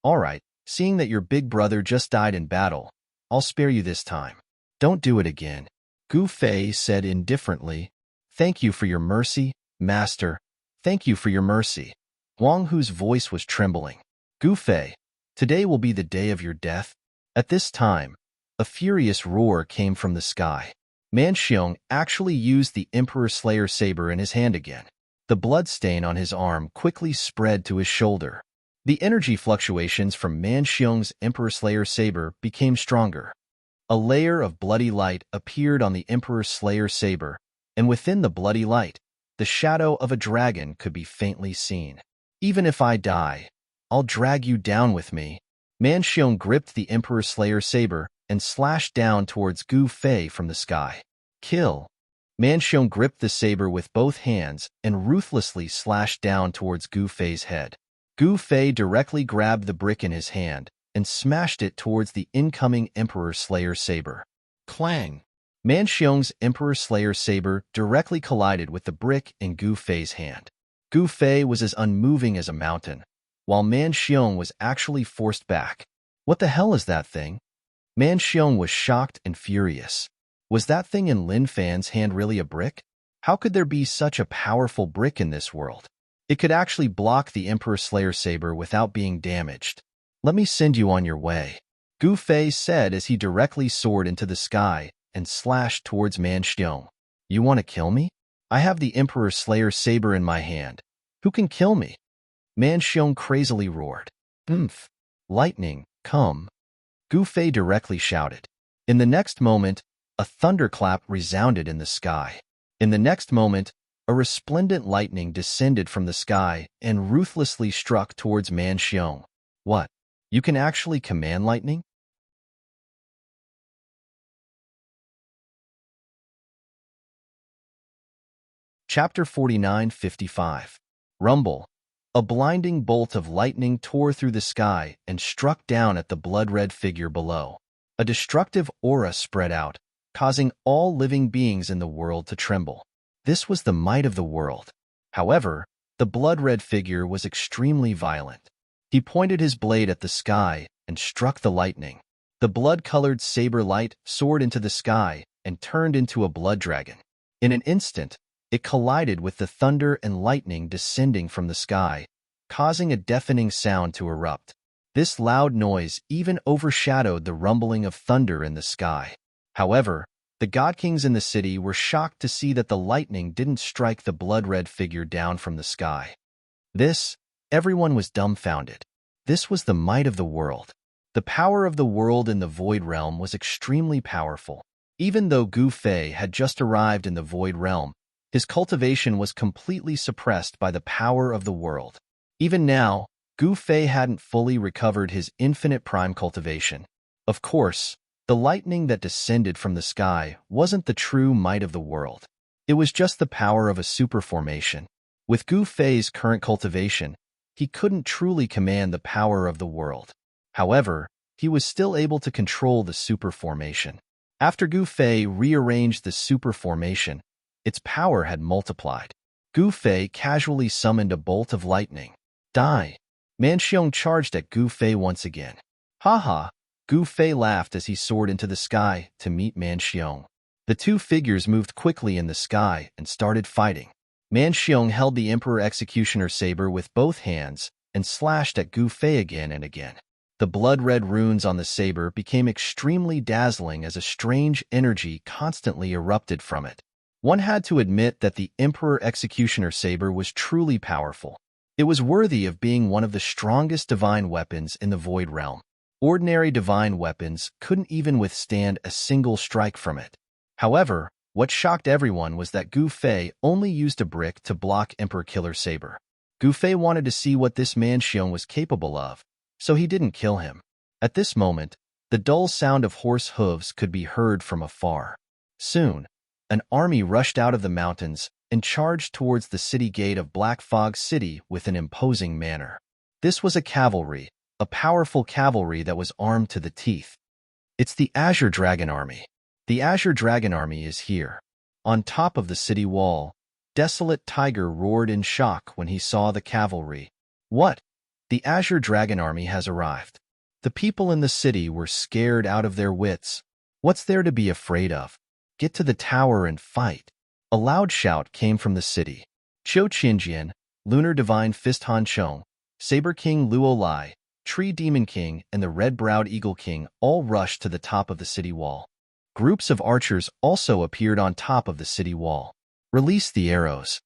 All right, seeing that your big brother just died in battle, I'll spare you this time. Don't do it again. Gu Fei said indifferently. Thank you for your mercy, master. Thank you for your mercy. Huang Hu's voice was trembling. Gu Fei, today will be the day of your death. At this time, a furious roar came from the sky. Man Xiong actually used the Emperor Slayer saber in his hand again. The blood stain on his arm quickly spread to his shoulder. The energy fluctuations from Man Xiong's Emperor Slayer saber became stronger. A layer of bloody light appeared on the Emperor Slayer saber, and within the bloody light, the shadow of a dragon could be faintly seen. Even if I die, I'll drag you down with me. Man Xiong gripped the Emperor Slayer saber and slashed down towards Gu Fei from the sky. Kill! Man Xiong gripped the saber with both hands and ruthlessly slashed down towards Gu Fei's head. Gu Fei directly grabbed the brick in his hand and smashed it towards the incoming Emperor Slayer saber. Clang! Man Xiong's Emperor Slayer saber directly collided with the brick in Gu Fei's hand. Gu Fei was as unmoving as a mountain, while Man Xiong was actually forced back. What the hell is that thing? Man Xiong was shocked and furious. Was that thing in Lin Fan's hand really a brick? How could there be such a powerful brick in this world? It could actually block the Emperor Slayer saber without being damaged. Let me send you on your way, Gu Fei said as he directly soared into the sky and slashed towards Man Xiong. You want to kill me? I have the Emperor Slayer saber in my hand. Who can kill me? Man Xiong crazily roared. Lightning, come. Gu Fei directly shouted. In the next moment, a thunderclap resounded in the sky. In the next moment, a resplendent lightning descended from the sky and ruthlessly struck towards Man Xiong. What? You can actually command lightning? Chapter 49:55. Rumble. A blinding bolt of lightning tore through the sky and struck down at the blood-red figure below. A destructive aura spread out, causing all living beings in the world to tremble. This was the might of the world. However, the blood-red figure was extremely violent. He pointed his blade at the sky and struck the lightning. The blood-colored saber light soared into the sky and turned into a blood dragon. In an instant, it collided with the thunder and lightning descending from the sky, causing a deafening sound to erupt. This loud noise even overshadowed the rumbling of thunder in the sky. However, the god kings in the city were shocked to see that the lightning didn't strike the blood-red figure down from the sky. Everyone was dumbfounded. This was the might of the world. The power of the world in the Void Realm was extremely powerful. Even though Gu Fei had just arrived in the Void Realm, his cultivation was completely suppressed by the power of the world. Even now, Gu Fei hadn't fully recovered his infinite prime cultivation. Of course, the lightning that descended from the sky wasn't the true might of the world. It was just the power of a superformation. With Gu Fei's current cultivation, he couldn't truly command the power of the world. However, he was still able to control the superformation. After Gu Fei rearranged the superformation, its power had multiplied. Gu Fei casually summoned a bolt of lightning. Die! Man Xiong charged at Gu Fei once again. Haha! Gu Fei laughed as he soared into the sky to meet Man Xiong. The two figures moved quickly in the sky and started fighting. Man Xiong held the Emperor Executioner saber with both hands and slashed at Gu Fei again and again. The blood-red runes on the saber became extremely dazzling as a strange energy constantly erupted from it. One had to admit that the Emperor Executioner saber was truly powerful. It was worthy of being one of the strongest divine weapons in the Void Realm. Ordinary divine weapons couldn't even withstand a single strike from it. However, what shocked everyone was that Gu Fei only used a brick to block Emperor Killer Saber. Gu Fei wanted to see what this man Xiong was capable of, so he didn't kill him. At this moment, the dull sound of horse hooves could be heard from afar. Soon, an army rushed out of the mountains and charged towards the city gate of Black Fog City with an imposing manner. This was a powerful cavalry that was armed to the teeth. It's the Azure Dragon Army. The Azure Dragon Army is here. On top of the city wall, Desolate Tiger roared in shock when he saw the cavalry. What? The Azure Dragon Army has arrived. The people in the city were scared out of their wits. What's there to be afraid of? Get to the tower and fight. A loud shout came from the city. Qiu Qinjian, Lunar Divine Fist Han Chong, Saber King Luo Lai, Tree Demon King, and the Red-Browed Eagle King all rushed to the top of the city wall. Groups of archers also appeared on top of the city wall. Release the arrows.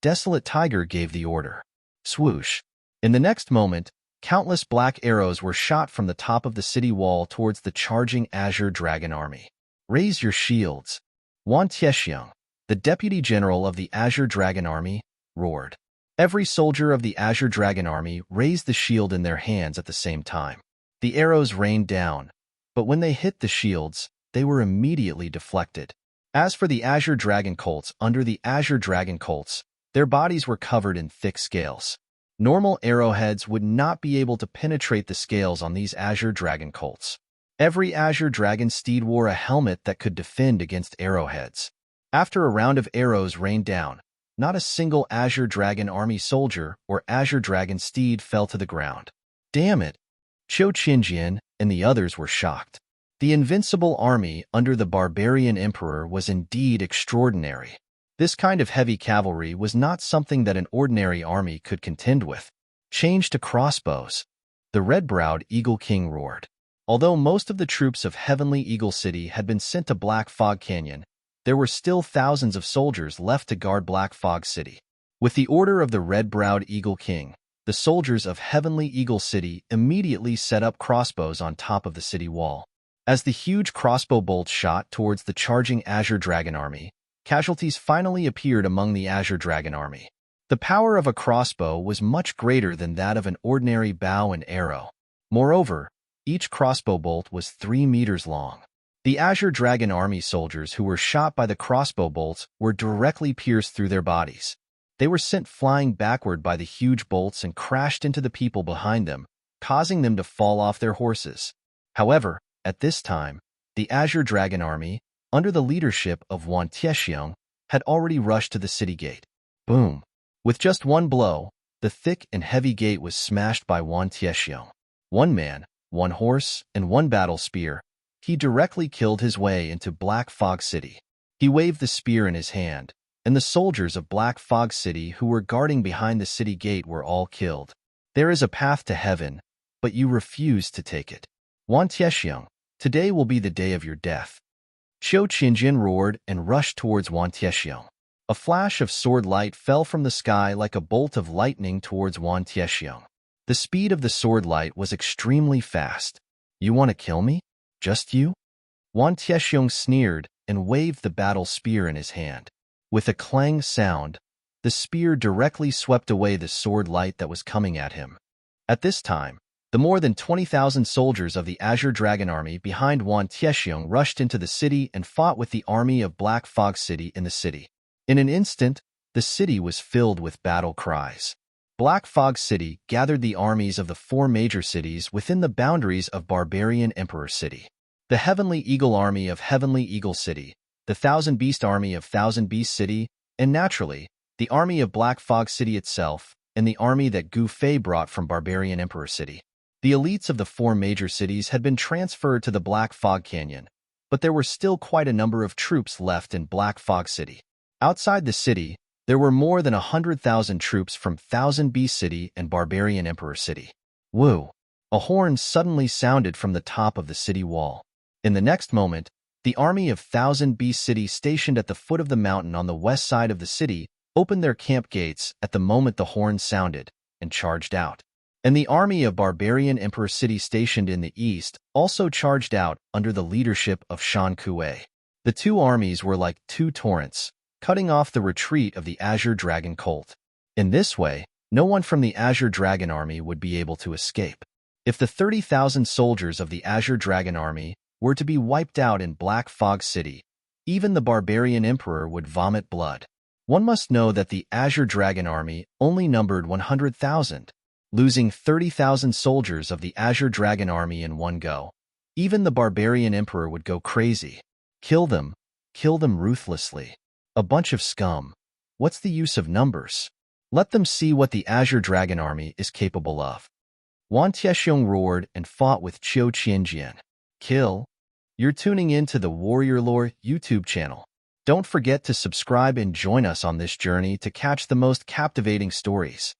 Desolate Tiger gave the order. Swoosh. In the next moment, countless black arrows were shot from the top of the city wall towards the charging Azure Dragon Army. Raise your shields. Wan Tiexiang, the Deputy General of the Azure Dragon Army, roared. Every soldier of the Azure Dragon Army raised the shield in their hands at the same time. The arrows rained down, but when they hit the shields, they were immediately deflected. As for the Azure Dragon Colts under the Azure Dragon Colts, their bodies were covered in thick scales. Normal arrowheads would not be able to penetrate the scales on these Azure Dragon Colts. Every Azure Dragon steed wore a helmet that could defend against arrowheads. After a round of arrows rained down, not a single Azure Dragon Army soldier or Azure Dragon steed fell to the ground. Damn it! Qiu Qinjian and the others were shocked. The invincible army under the barbarian emperor was indeed extraordinary. This kind of heavy cavalry was not something that an ordinary army could contend with. Change to crossbows. The red-browed Eagle King roared. Although most of the troops of Heavenly Eagle City had been sent to Black Fog Canyon, there were still thousands of soldiers left to guard Black Fog City. With the order of the red-browed Eagle King, the soldiers of Heavenly Eagle City immediately set up crossbows on top of the city wall. As the huge crossbow bolts shot towards the charging Azure Dragon Army, casualties finally appeared among the Azure Dragon Army. The power of a crossbow was much greater than that of an ordinary bow and arrow. Moreover, each crossbow bolt was 3 meters long. The Azure Dragon Army soldiers who were shot by the crossbow bolts were directly pierced through their bodies. They were sent flying backward by the huge bolts and crashed into the people behind them, causing them to fall off their horses. However, at this time, the Azure Dragon Army, under the leadership of Wan Tiexiong, had already rushed to the city gate. Boom! With just one blow, the thick and heavy gate was smashed by Wan Tiexiong. One man, one horse, and one battle spear, he directly killed his way into Black Fog City. He waved the spear in his hand, and the soldiers of Black Fog City who were guarding behind the city gate were all killed. There is a path to heaven, but you refuse to take it. Wan Tiexiong, today will be the day of your death. Qiu Qianjian roared and rushed towards Wan Tiexiong. A flash of sword light fell from the sky like a bolt of lightning towards Wan Tiexiong. The speed of the sword light was extremely fast. You want to kill me? Just you? Wan Tiexiong sneered and waved the battle spear in his hand. With a clang sound, the spear directly swept away the sword light that was coming at him. At this time, the more than 20,000 soldiers of the Azure Dragon Army behind Wan Tiexiong rushed into the city and fought with the army of Black Fog City in the city. In an instant, the city was filled with battle cries. Black Fog City gathered the armies of the 4 major cities within the boundaries of Barbarian Emperor City. The Heavenly Eagle Army of Heavenly Eagle City, the Thousand Beast Army of Thousand Beast City, and naturally, the army of Black Fog City itself, and the army that Gu Fei brought from Barbarian Emperor City. The elites of the 4 major cities had been transferred to the Black Fog Canyon, but there were still quite a number of troops left in Black Fog City. Outside the city, there were more than 100,000 troops from Thousand Beast City and Barbarian Emperor City. Woo! A horn suddenly sounded from the top of the city wall. In the next moment, the army of Thousand Beast City stationed at the foot of the mountain on the west side of the city opened their camp gates at the moment the horn sounded and charged out. And the army of Barbarian Emperor City stationed in the east also charged out under the leadership of Shan Kuei. The two armies were like 2 torrents, cutting off the retreat of the Azure Dragon cult. In this way, no one from the Azure Dragon Army would be able to escape. If the 30,000 soldiers of the Azure Dragon Army were to be wiped out in Black Fog City, even the Barbarian Emperor would vomit blood. One must know that the Azure Dragon Army only numbered 100,000. Losing 30,000 soldiers of the Azure Dragon Army in one go, even the Barbarian Emperor would go crazy. Kill them ruthlessly. A bunch of scum. What's the use of numbers? Let them see what the Azure Dragon Army is capable of. Wan Tiexiong roared and fought with Qiu Qianjian. Kill. You're tuning in to the Warrior Lore YouTube channel. Don't forget to subscribe and join us on this journey to catch the most captivating stories.